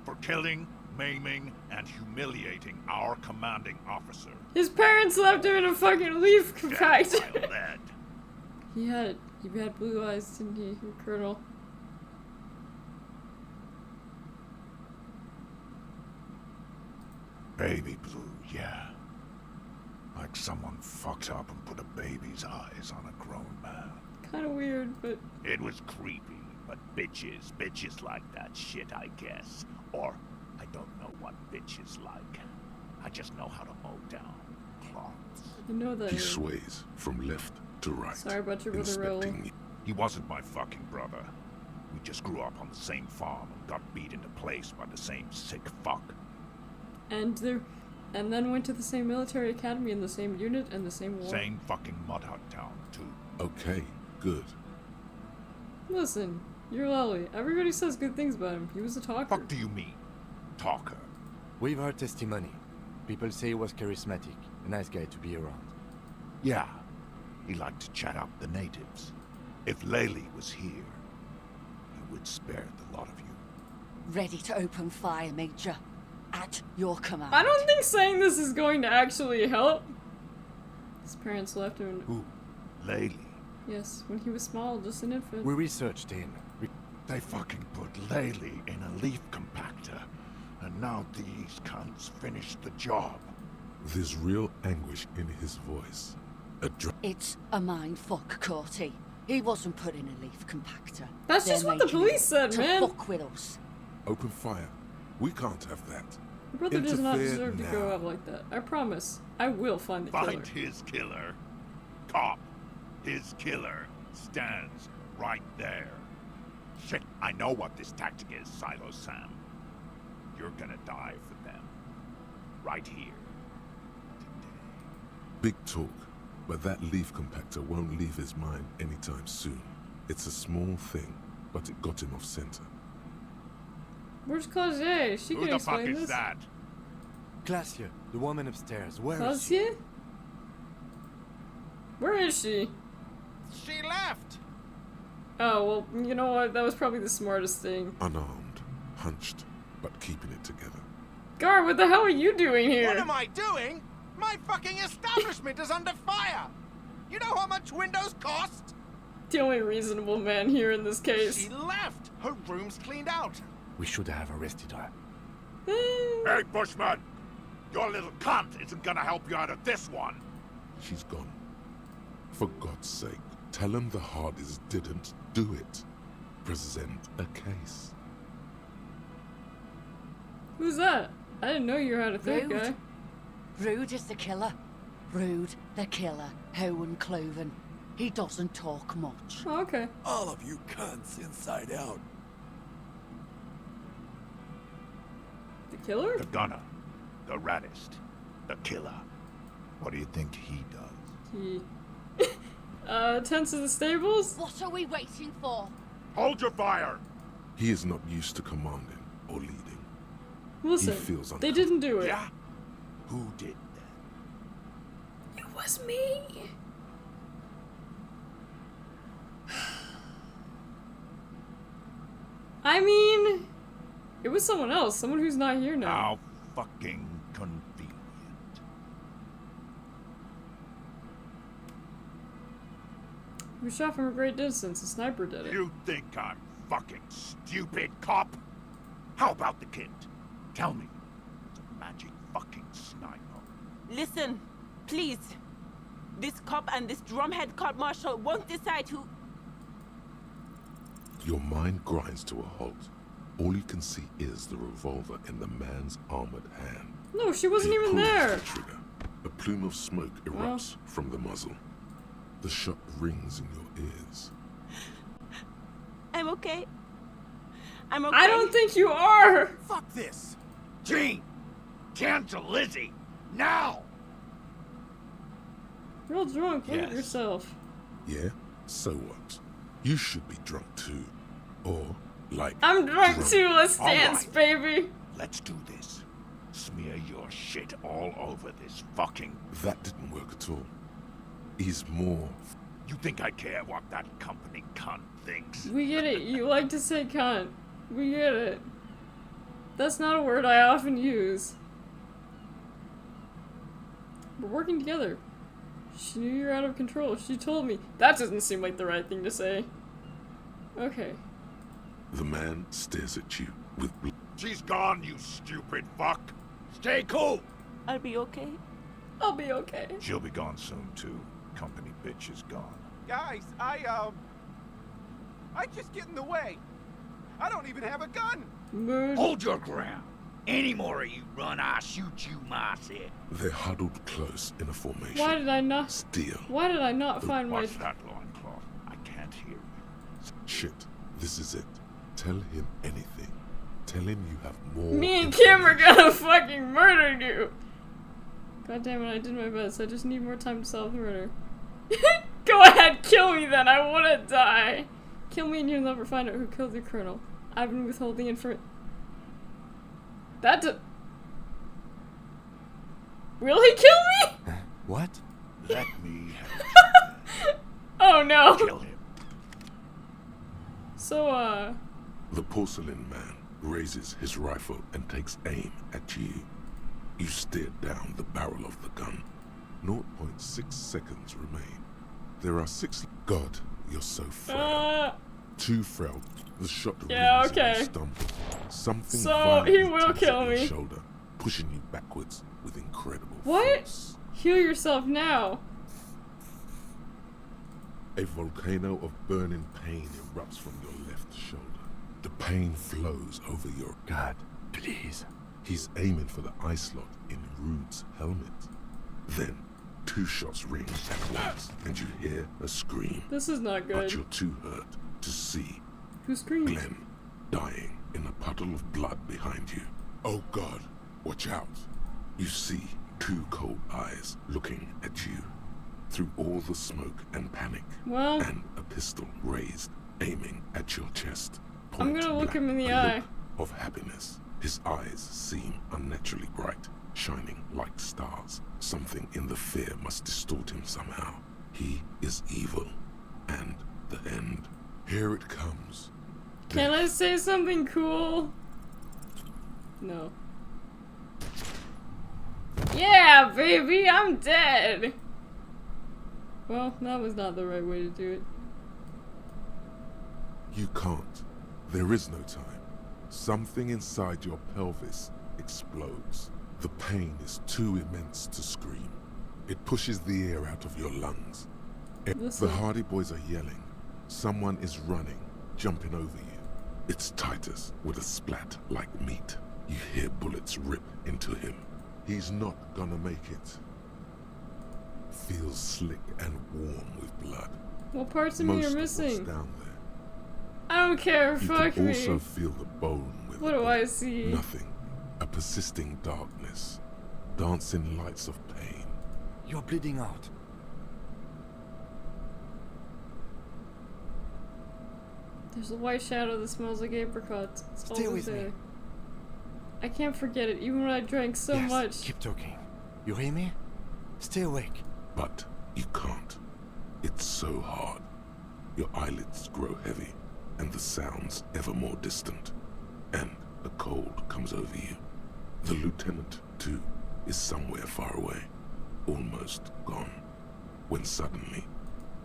Speaker 14: For killing, maiming, and humiliating our commanding officer.
Speaker 1: His parents left him in a fucking leaf compactor.
Speaker 14: Dead by lead.
Speaker 1: He had blue eyes, didn't he, Colonel?
Speaker 14: Baby blue, yeah. Like someone fucked up and put a baby's eyes on a grown man.
Speaker 1: Kinda weird, but...
Speaker 14: It was creepy, but bitches like that shit, I guess. Or, I don't know what bitches like. I just know how to mow down cloths.
Speaker 1: I know that.
Speaker 3: He sways from left to right.
Speaker 1: Sorry about your brother, Raoul.
Speaker 14: He wasn't my fucking brother. We just grew up on the same farm and got beat into place by the same sick fuck.
Speaker 1: And then went to the same military academy in the same unit and the same war.
Speaker 14: Same fucking mud hut town, too.
Speaker 3: Okay, good.
Speaker 1: Listen, you're Lolly. Everybody says good things about him. He was a talker.
Speaker 14: Fuck do you mean, talker?
Speaker 4: We've heard testimony. People say he was charismatic, a nice guy to be around.
Speaker 14: Yeah, he liked to chat up the natives. If Laylee was here, he would spare the lot of you.
Speaker 6: Ready to open fire, Major. At your command.
Speaker 1: I don't think saying this is going to actually help. His parents left him.
Speaker 14: Who? Laylee?
Speaker 1: Yes, when he was small, just an infant.
Speaker 4: We researched him.
Speaker 14: They fucking put Laylee in a leaf compactor, and now these cunts finished the job.
Speaker 3: There's real anguish in his voice.
Speaker 6: It's a mind fuck, Corty. He wasn't put in a leaf compactor.
Speaker 1: That's just what the police said, man.
Speaker 6: Fuck with us.
Speaker 3: Open fire. We can't have that.
Speaker 1: Your brother does not deserve to go out like that. I promise. I will find the killer.
Speaker 14: Find his killer. Cop. His killer stands right there. Shit, I know what this tactic is, Silo Sam. You're gonna die for them. Right here.
Speaker 3: Big talk, but that leaf compactor won't leave his mind anytime soon. It's a small thing, but it got him off center.
Speaker 1: Where's Claudia? She can explain this.
Speaker 14: Who the fuck is that?
Speaker 4: Glacia, the woman upstairs. Where is
Speaker 1: she?
Speaker 4: she?
Speaker 1: Where is she?
Speaker 16: She left!
Speaker 1: Oh, well, you know what? That was probably the smartest thing.
Speaker 3: Unarmed, hunched, but keeping it together.
Speaker 1: Gar, what the hell are you doing here?
Speaker 16: What am I doing? My fucking establishment is under fire! You know how much windows cost?
Speaker 1: The only reasonable man here in this case.
Speaker 16: She left! Her room's cleaned out.
Speaker 4: We should have arrested her.
Speaker 14: Hey, Bushman! Your little cunt isn't gonna help you out of this one!
Speaker 3: She's gone. For God's sake, tell him the Hardys didn't do it. Present a case.
Speaker 1: Who's that? I didn't know you had a third guy.
Speaker 6: Rude is the killer. Rude, the killer. Howen Cloven. He doesn't talk much.
Speaker 1: Oh, okay.
Speaker 11: All of you cunts inside out.
Speaker 1: The killer?
Speaker 14: The gunner. The raddest. The killer. What do you think he does?
Speaker 1: He... tends to the stables?
Speaker 6: What are we waiting for?
Speaker 14: Hold your fire!
Speaker 3: He is not used to commanding or leading.
Speaker 1: Listen,
Speaker 3: he feels
Speaker 1: they didn't do it.
Speaker 14: Yeah? Who did
Speaker 1: It was me! I mean... It was someone else, someone who's not here now.
Speaker 14: How fucking convenient.
Speaker 1: We shot from a great distance, a sniper did it.
Speaker 14: You think I'm fucking stupid, cop? How about the kid? Tell me. It's a magic fucking sniper.
Speaker 15: Listen, please. This cop and this drumhead cop marshal won't decide who...
Speaker 3: Your mind grinds to a halt. All you can see is the revolver in the man's armored hand.
Speaker 1: No, she wasn't
Speaker 3: He
Speaker 1: even
Speaker 3: pulls
Speaker 1: there.
Speaker 3: the trigger. A plume of smoke erupts from the muzzle. The shot rings in your ears.
Speaker 15: I'm okay. I'm okay.
Speaker 1: I don't think you are!
Speaker 16: Fuck this!
Speaker 14: Gene! Cancel Lizzie! Now!
Speaker 1: You're all drunk. Look at
Speaker 3: Yes.
Speaker 1: yourself.
Speaker 3: Yeah? So what? You should be drunk too. Or, like...
Speaker 1: I'm drunk too. Let's dance,
Speaker 14: Alright.
Speaker 1: baby.
Speaker 14: Let's do this. Smear your shit all over this fucking...
Speaker 3: That didn't work at all. He's more...
Speaker 14: You think I care what that company cunt thinks?
Speaker 1: We get it. You like to say cunt. We get it. That's not a word I often use. We're working together. She knew you were out of control. She told me. That doesn't seem like the right thing to say. Okay.
Speaker 3: The man stares at you with
Speaker 14: She's gone, you stupid fuck. Stay cool.
Speaker 15: I'll be okay.
Speaker 1: I'll be okay.
Speaker 14: She'll be gone soon, too. Company bitch is gone.
Speaker 16: Guys, I just get in the way. I don't even have a gun.
Speaker 1: Mood.
Speaker 17: Hold your ground. Any more of you run, I'll shoot you myself.
Speaker 3: They're huddled close in a formation.
Speaker 1: Why did I not?
Speaker 3: Steel.
Speaker 1: Why did I not find my?
Speaker 14: Watch that loincloth. I can't hear you.
Speaker 3: Shit. This is it. Tell him anything. Tell him you have more.
Speaker 1: Me and Kim are gonna fucking murder you. God damn it! I did my best. I just need more time to solve the murder. Go ahead, kill me then. I wanna die. Kill me and you'll never find out who killed the colonel. I've been withholding information. Will he kill me?
Speaker 4: What?
Speaker 14: Let me
Speaker 1: Oh no.
Speaker 14: kill him.
Speaker 1: So,
Speaker 3: The porcelain man raises his rifle and takes aim at you. You stare down the barrel of the gun. 0.6 seconds remain. There are 6. God, you're so frail. Too frail. The shot rings and you stumble. Something
Speaker 1: he will kill me.
Speaker 3: your shoulder, pushing you backwards with incredible
Speaker 1: what?
Speaker 3: force.
Speaker 1: Heal yourself now.
Speaker 3: A volcano of burning pain erupts from your left shoulder. The pain flows over your...
Speaker 4: God, please.
Speaker 3: He's aiming for the eye slot in Rude's helmet. Then, 2 shots ring at once, and you hear a scream.
Speaker 1: This is not good.
Speaker 3: But you're too hurt to see.
Speaker 1: Who screamed?
Speaker 3: Glenn, dying in a puddle of blood behind you. Oh God, watch out. You see 2 cold eyes looking at you through all the smoke and panic.
Speaker 1: Well,
Speaker 3: and a pistol raised, aiming at your chest.
Speaker 1: I'm gonna look him in the
Speaker 3: a
Speaker 1: eye.
Speaker 3: Look of happiness. His eyes seem unnaturally bright, shining like stars. Something in the fear must distort him somehow. He is evil, and the end. Here it comes.
Speaker 1: Can I say something cool? No. Yeah, baby, I'm dead! Well, that was not the right way to do it.
Speaker 3: You can't. There is no time. Something inside your pelvis explodes. The pain is too immense to scream. It pushes the air out of your lungs.
Speaker 1: Listen.
Speaker 3: The Hardy Boys are yelling. Someone is running, jumping over you. It's Titus with a splat like meat. You hear bullets rip into him. He's not gonna make it. Feels slick and warm with blood.
Speaker 1: What parts of me are
Speaker 3: Most of
Speaker 1: missing?
Speaker 3: what's down there.
Speaker 1: I don't care,
Speaker 3: You
Speaker 1: fuck
Speaker 3: can
Speaker 1: me.
Speaker 3: also feel the bone with
Speaker 1: What do I see?
Speaker 3: nothing. A persisting darkness. Dancing lights of pain.
Speaker 11: You're bleeding out.
Speaker 1: There's a white shadow that smells like apricots. It's
Speaker 11: Stay
Speaker 1: always
Speaker 11: with me.
Speaker 1: there. I can't forget it, even when I drank so
Speaker 11: Yes,
Speaker 1: much.
Speaker 11: keep talking. You hear me? Stay awake.
Speaker 3: But you can't. It's so hard. Your eyelids grow heavy, and the sounds ever more distant. And a cold comes over you. The lieutenant, too, is somewhere far away, almost gone. When suddenly,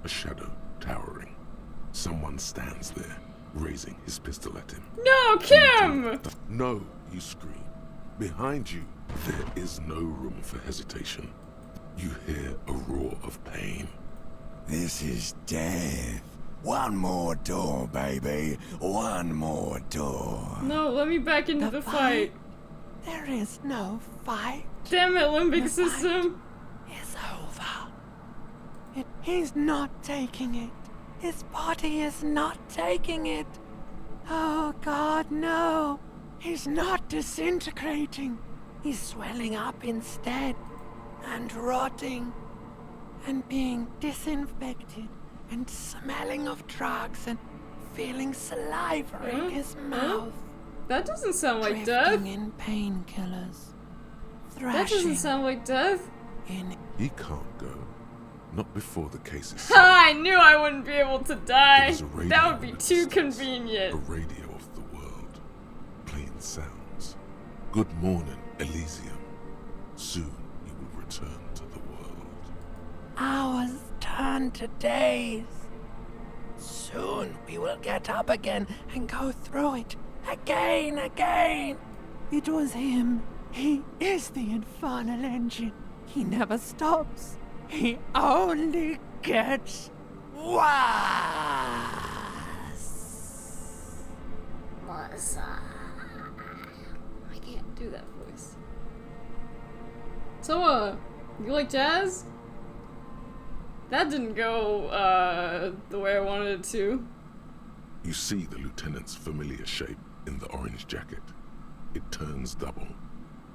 Speaker 3: a shadow towering. Someone stands there, raising his pistol at him.
Speaker 1: No, Kim!
Speaker 3: No, you scream. Behind you, there is no room for hesitation. You hear a roar of pain.
Speaker 17: This is death. One more door, baby. One more door.
Speaker 1: No, let me back into the fight.
Speaker 7: There is no fight.
Speaker 1: Damn it, limbic system.
Speaker 7: It's over. He's not taking it. His body is not taking it. Oh God, no. He's not disintegrating. He's swelling up instead. And rotting. And being disinfected. And smelling of drugs. And feeling saliva in his mouth.
Speaker 1: That doesn't sound like
Speaker 7: Drifting
Speaker 1: death.
Speaker 7: in painkillers.
Speaker 1: That doesn't
Speaker 7: Thrashing
Speaker 1: sound like death.
Speaker 7: in
Speaker 3: He can't go. Not before the case is
Speaker 1: I knew I wouldn't be able to die.
Speaker 3: It was a radio
Speaker 1: That would be
Speaker 3: in the
Speaker 1: too
Speaker 3: distance.
Speaker 1: convenient.
Speaker 3: A radio of the world, playing sounds. Good morning, Elysium. Soon you will return to the world.
Speaker 7: Hours turn to days. Soon we will get up again and go through it again. It was him. He is the infernal engine. He never stops. He only gets worse.
Speaker 1: I can't do that voice. So, you like jazz? That didn't go, the way I wanted it to.
Speaker 3: You see the lieutenant's familiar shape in the orange jacket. It turns double,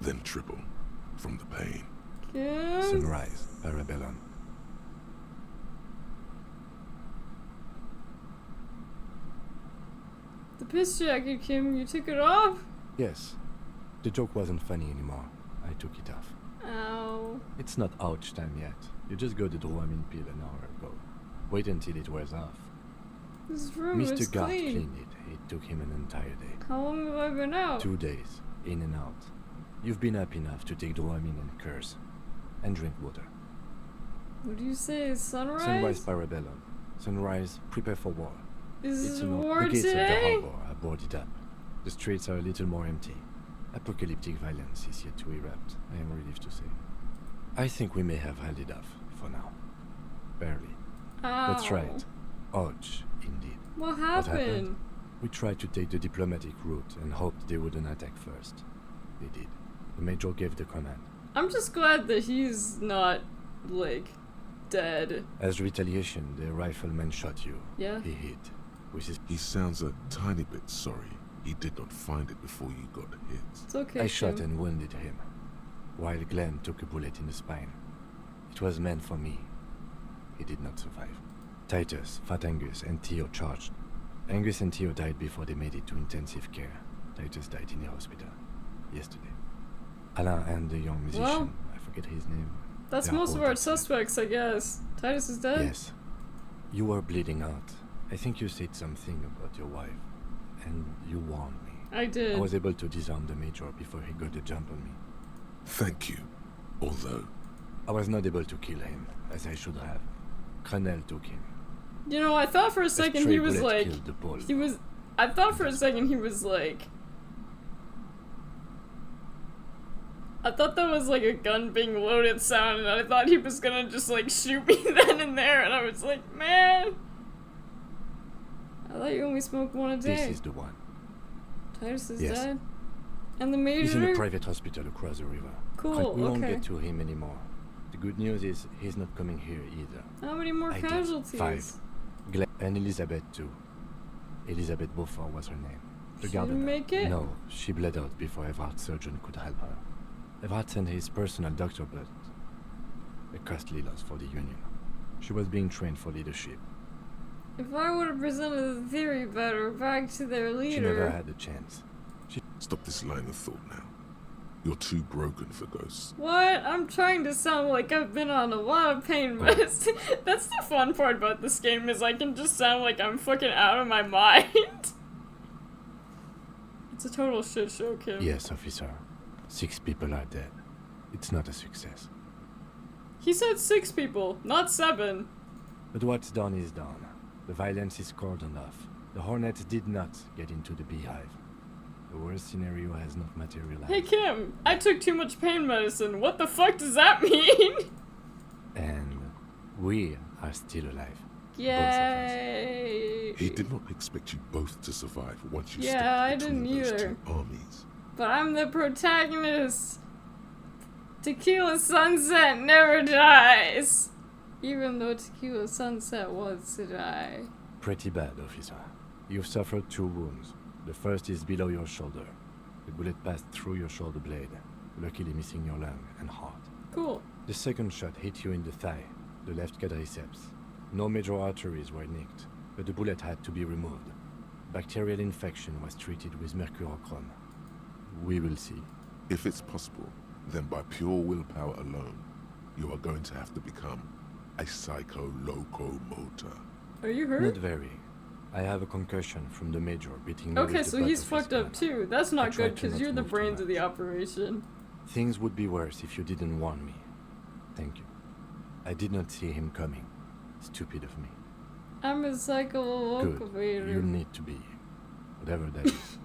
Speaker 3: then triple, from the pain.
Speaker 1: Yes.
Speaker 4: Sunrise, Parabellum.
Speaker 1: The piss jacket, Kim, you took it off?
Speaker 4: Yes. The joke wasn't funny anymore. I took it off.
Speaker 1: Ow.
Speaker 4: It's not ouch time yet. You just got the Dopamine pill an hour ago. Wait until it wears off.
Speaker 1: This room is
Speaker 4: Mr. Gart
Speaker 1: clean.
Speaker 4: cleaned it. It took him an entire day.
Speaker 1: How long have I been out?
Speaker 4: 2 days, in and out. You've been up enough to take Dopamine and curse. And drink water.
Speaker 1: What do you say? Sunrise?
Speaker 4: Sunrise, Parabellum. Sunrise, prepare for war.
Speaker 1: Is it
Speaker 4: The
Speaker 1: war
Speaker 4: gates of the
Speaker 1: today?
Speaker 4: harbor are boarded up. The streets are a little more empty. Apocalyptic violence is yet to erupt, I am relieved to say. I think we may have held it off, for now. Barely. That's
Speaker 1: Ow.
Speaker 4: right. Ouch, indeed.
Speaker 1: What happened?
Speaker 4: We tried to take the diplomatic route and hoped they wouldn't attack first. They did. The Major gave the command.
Speaker 1: I'm just glad that he's not, like, dead.
Speaker 4: As retaliation, the rifleman shot you.
Speaker 1: Yeah.
Speaker 4: He hit. With his...
Speaker 3: He sounds a tiny bit sorry he did not find it before you got hit.
Speaker 1: It's okay,
Speaker 4: I shot
Speaker 1: Kim.
Speaker 4: and wounded him, while Glenn took a bullet in the spine. It was meant for me. He did not survive. Titus, Fat Angus, and Theo charged. Angus and Theo died before they made it to intensive care. Titus died in the hospital yesterday. Alain and the young musician,
Speaker 1: Well,
Speaker 4: I forget his name.
Speaker 1: That's
Speaker 4: they are
Speaker 1: most of
Speaker 4: all
Speaker 1: our
Speaker 4: dead.
Speaker 1: suspects, I guess. Titus is dead?
Speaker 4: Yes. You were bleeding out. I think you said something about your wife, and you warned me.
Speaker 1: I did.
Speaker 4: I was able to disarm the Major before he got a jump on me.
Speaker 3: Thank you. Although...
Speaker 4: I was not able to kill him, as I should have. Crenel took him.
Speaker 1: You know, I thought for a second
Speaker 4: stray
Speaker 1: he was
Speaker 4: bullet
Speaker 1: like...
Speaker 4: killed the bull.
Speaker 1: I thought for a second he was like... I thought that was like a gun being loaded sound, and I thought he was gonna just like shoot me then and there, and I was like, man! I thought you only smoked one a day.
Speaker 4: This is the one.
Speaker 1: Titus is
Speaker 4: Yes.
Speaker 1: dead? And the Major?
Speaker 4: He's in a private hospital across the river.
Speaker 1: Cool,
Speaker 4: We won't
Speaker 1: okay.
Speaker 4: get to him anymore. The good news is he's not coming here either.
Speaker 1: How many more
Speaker 4: I did.
Speaker 1: casualties?
Speaker 4: 5. Glenn and Elizabeth too. Elizabeth Beaufort was her name. The
Speaker 1: She
Speaker 4: gardener.
Speaker 1: didn't make it?
Speaker 4: No, she bled out before Everard's surgeon could help her. Everard sent his personal doctor, but a costly loss for the Union. She was being trained for leadership.
Speaker 1: If I would have presented the theory better back to their leader...
Speaker 4: She never had a chance.
Speaker 3: Stop this line of thought now. You're too broken for ghosts.
Speaker 1: What? I'm trying to sound like I've been on a lot of pain meds. That's the fun part about this game, is I can just sound like I'm fucking out of my mind. It's a total shit show, Kim.
Speaker 4: Yes, officer. 6 people are dead. It's not a success.
Speaker 1: He said 6 people, not 7.
Speaker 4: But what's done is done. The violence is cordoned off. The Hornets did not get into the beehive. The worst scenario has not materialized.
Speaker 1: Hey Kim, I took too much pain medicine. What the fuck does that mean?
Speaker 4: And we are still alive.
Speaker 1: Yay!
Speaker 3: He did not expect you both to survive once you
Speaker 1: Yeah, I
Speaker 3: stepped between
Speaker 1: didn't
Speaker 3: those
Speaker 1: either.
Speaker 3: 2 armies.
Speaker 1: But I'm the protagonist. Tequila Sunset never dies. Even though Tequila Sunset wants to die.
Speaker 4: Pretty bad, officer. You've suffered 2 wounds. The first is below your shoulder. The bullet passed through your shoulder blade, luckily missing your lung and heart.
Speaker 1: Cool.
Speaker 4: The second shot hit you in the thigh, the left quadriceps. No major arteries were nicked, but the bullet had to be removed. Bacterial infection was treated with mercurochrome. We will see.
Speaker 3: If it's possible, then by pure willpower alone, you are going to have to become a psycho-locomotor.
Speaker 1: Are you hurt?
Speaker 4: Not very. I have a concussion from the major beating me
Speaker 1: Okay,
Speaker 4: with the
Speaker 1: so
Speaker 4: butt
Speaker 1: he's
Speaker 4: of his
Speaker 1: fucked up
Speaker 4: gun.
Speaker 1: too. That's
Speaker 4: I
Speaker 1: not
Speaker 4: tried
Speaker 1: good
Speaker 4: to
Speaker 1: because
Speaker 4: not
Speaker 1: you're the
Speaker 4: move too
Speaker 1: brains of the
Speaker 4: much.
Speaker 1: operation.
Speaker 4: Things would be worse if you didn't warn me. Thank you. I did not see him coming. Stupid of me.
Speaker 1: I'm a psycho
Speaker 4: Good.
Speaker 1: locomotor.
Speaker 4: You need to be. Whatever that is.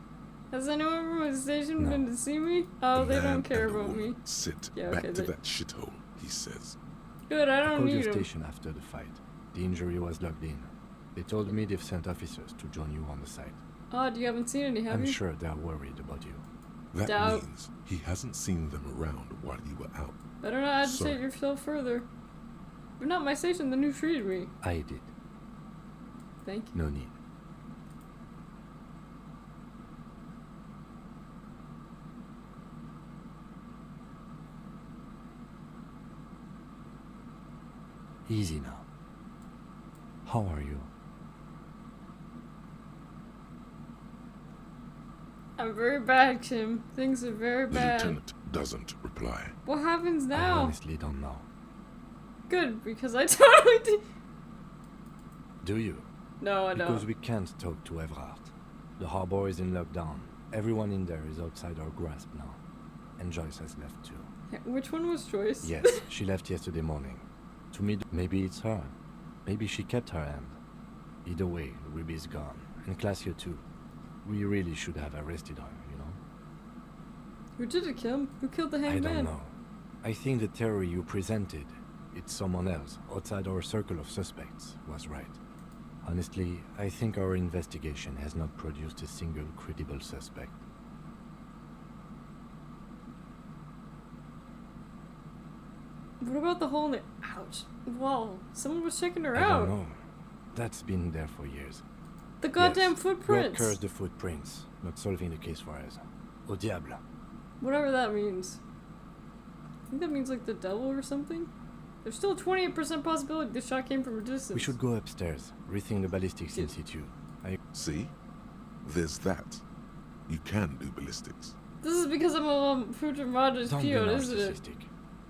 Speaker 1: Has anyone from my station
Speaker 4: No.
Speaker 1: been to see me? Oh,
Speaker 3: The
Speaker 1: they
Speaker 3: man
Speaker 1: don't care
Speaker 3: and the
Speaker 1: about
Speaker 3: woman
Speaker 1: me.
Speaker 3: sit
Speaker 1: Yeah,
Speaker 3: back
Speaker 1: okay,
Speaker 3: to
Speaker 1: they-
Speaker 3: that shithole, he says.
Speaker 1: Good, I
Speaker 4: I
Speaker 1: don't
Speaker 4: called your
Speaker 1: need him.
Speaker 4: station after the fight. The injury was logged in. They told me they've sent officers to join you on the site.
Speaker 1: Odd, you haven't seen any, have
Speaker 4: I'm
Speaker 1: you?
Speaker 4: sure they're worried about you.
Speaker 3: That
Speaker 1: Doubt.
Speaker 3: means he hasn't seen them around while you were out.
Speaker 1: Better not agitate
Speaker 3: Sorry.
Speaker 1: yourself further. You're not my station, then who treated me?
Speaker 4: I did.
Speaker 1: Thank you.
Speaker 4: No need. Easy now. How are you?
Speaker 1: I'm very bad, Kim. Things are very
Speaker 3: The
Speaker 1: bad.
Speaker 3: lieutenant doesn't reply.
Speaker 1: What happens
Speaker 4: I
Speaker 1: now?
Speaker 4: honestly don't know.
Speaker 1: Good, because I totally did.
Speaker 4: Do you?
Speaker 1: No, I
Speaker 4: Because
Speaker 1: don't.
Speaker 4: we can't talk to Everard. The harbor is in lockdown. Everyone in there is outside our grasp now. And Joyce has left too.
Speaker 1: Which one was Joyce?
Speaker 4: Yes, she left yesterday morning. To me, maybe it's her. Maybe she kept her hand. Either way, Ruby's gone. And Claudia too. We really should have arrested her, you know?
Speaker 1: Who did it, Kim? Who killed the
Speaker 4: I
Speaker 1: hangman?
Speaker 4: don't know. I think the theory you presented, it's someone else, outside our circle of suspects, was right. Honestly, I think our investigation has not produced a single credible suspect.
Speaker 1: What about the hole in the ouch wall? Someone was checking her
Speaker 4: I
Speaker 1: out.
Speaker 4: don't know. That's been there for years.
Speaker 1: The goddamn
Speaker 4: Yes,
Speaker 1: footprints.
Speaker 4: God curse the footprints, not solving the case for us. Au diable.
Speaker 1: Whatever that means. I think that means like the devil or something. There's still a 28% possibility the shot came from a distance.
Speaker 4: We should go upstairs, rethink the ballistics in situ.
Speaker 3: See? There's that. You can do ballistics.
Speaker 1: This is because I'm a Future Rogers
Speaker 4: Don't be
Speaker 1: peon, isn't it?
Speaker 4: narcissistic.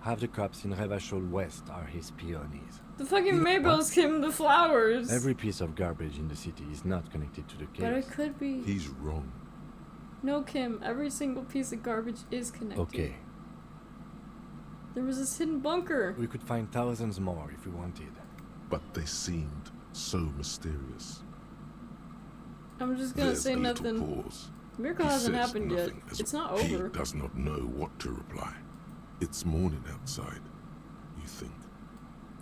Speaker 4: Half the cops in Revachol West are his peonies.
Speaker 1: The fucking Maybells came in the flowers.
Speaker 4: Every piece of garbage in the city is not connected to the case.
Speaker 1: But it could be.
Speaker 3: He's wrong.
Speaker 1: No, Kim. Every single piece of garbage is connected.
Speaker 4: Okay,
Speaker 1: There was this hidden bunker.
Speaker 4: we could find thousands more if we wanted.
Speaker 3: But they seemed so mysterious.
Speaker 1: I'm just gonna
Speaker 3: There's
Speaker 1: say
Speaker 3: a
Speaker 1: nothing.
Speaker 3: little pause.
Speaker 1: Miracle
Speaker 3: He
Speaker 1: hasn't
Speaker 3: says
Speaker 1: happened yet.
Speaker 3: nothing as
Speaker 1: It's not
Speaker 3: he
Speaker 1: over.
Speaker 3: does not know what to reply. It's morning outside, you think.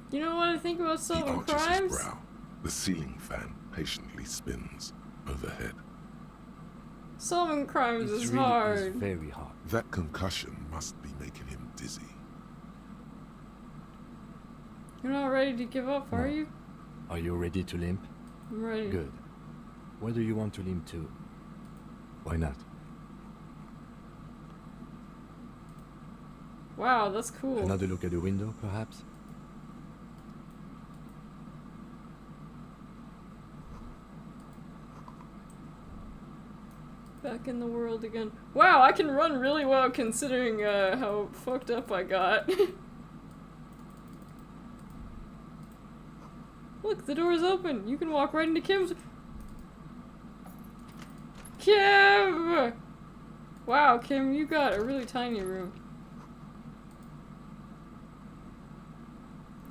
Speaker 1: You know what I think about
Speaker 3: He
Speaker 1: solving
Speaker 3: arches
Speaker 1: crimes?
Speaker 3: his brow. The ceiling fan patiently spins overhead.
Speaker 1: Solving crimes
Speaker 4: It
Speaker 1: is
Speaker 4: really
Speaker 1: hard.
Speaker 4: is very hard.
Speaker 3: That concussion must be making him dizzy.
Speaker 1: You're not ready to give up, are
Speaker 4: No.
Speaker 1: you?
Speaker 4: Are you ready to limp?
Speaker 1: I'm ready.
Speaker 4: Good. Where do you want to limp to? Why not?
Speaker 1: Wow, that's cool.
Speaker 4: Another look at the window, perhaps?
Speaker 1: Back in the world again. Wow, I can run really well considering how fucked up I got. Look, the door is open. You can walk right into Kim's. Kim! Wow, Kim, you got a really tiny room.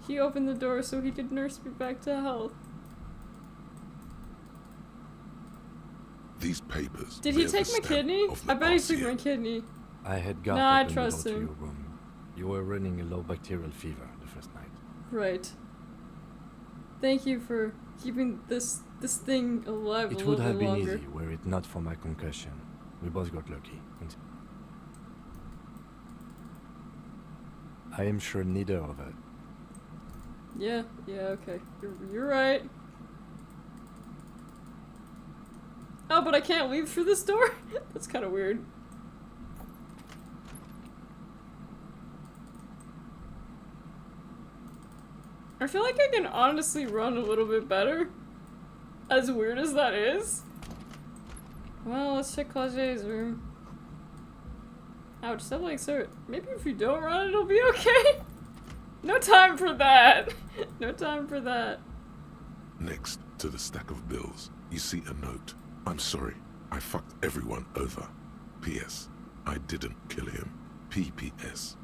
Speaker 1: He opened the door so he could nurse me back to health.
Speaker 3: These papers.
Speaker 1: Did he
Speaker 3: bear the
Speaker 1: take my
Speaker 3: stamp
Speaker 1: kidney?
Speaker 3: of the
Speaker 1: I bet he took
Speaker 3: RCM.
Speaker 1: my kidney.
Speaker 4: I had got
Speaker 1: Nah, I
Speaker 4: open the door
Speaker 1: trust
Speaker 4: to
Speaker 1: him.
Speaker 4: your room. You were running a low bacterial fever the first night.
Speaker 1: Right. Thank you for keeping this thing alive a
Speaker 4: It
Speaker 1: little
Speaker 4: would have
Speaker 1: bit
Speaker 4: been
Speaker 1: longer.
Speaker 4: easy were it not for my concussion. We both got lucky. I am sure neither of us.
Speaker 1: Yeah, okay. You're right. Oh, but I can't leave through this door? That's kind of weird. I feel like I can honestly run a little bit better. As weird as that is. Well, let's check Claudier's room. Ouch, that like so maybe if you don't run it'll be okay. No time for that! No time for that.
Speaker 3: Next to the stack of bills, you see a note. I'm sorry, I fucked everyone over. P.S. I didn't kill him. P.P.S.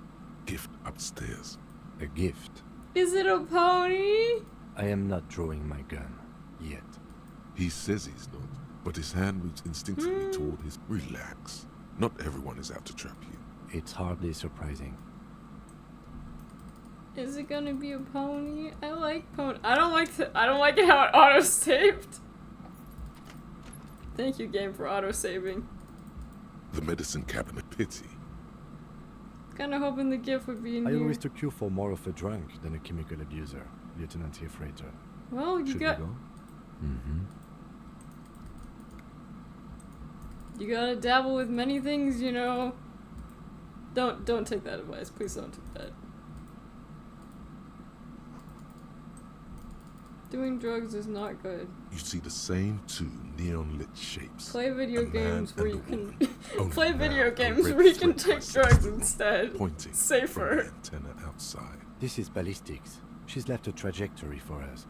Speaker 3: Gift upstairs.
Speaker 4: A gift?
Speaker 1: Is it a pony?
Speaker 4: I am not drawing my gun. Yet.
Speaker 3: He says he's not, but his hand moves instinctively toward his... Relax. Not everyone is out to trap you.
Speaker 4: It's hardly surprising.
Speaker 1: Is it gonna be a pony? I like pony. I don't like it how it auto-saved. Thank you, game, for auto-saving.
Speaker 3: The medicine cabinet. Pity.
Speaker 1: Kinda hoping the gift would be in
Speaker 4: I
Speaker 1: here.
Speaker 4: always took you for more of a drunk than a chemical abuser, Lieutenant Hefreiter.
Speaker 1: Well, you
Speaker 4: Should
Speaker 1: got...
Speaker 4: we go? Mm-hmm.
Speaker 1: You gotta dabble with many things, you know. Don't take that advice. Please don't take that. Doing drugs is not good.
Speaker 3: You see the same two neon-lit shapes.
Speaker 1: Play video games where you can...
Speaker 3: Only
Speaker 1: Play
Speaker 3: now
Speaker 1: video
Speaker 3: a
Speaker 1: games
Speaker 3: red
Speaker 1: where you can
Speaker 3: thread
Speaker 1: take
Speaker 3: bisects
Speaker 1: drugs
Speaker 3: the wall,
Speaker 1: instead.
Speaker 3: pointing
Speaker 1: Safer.
Speaker 3: from the antenna outside.
Speaker 4: This is ballistics. She's left a trajectory for us.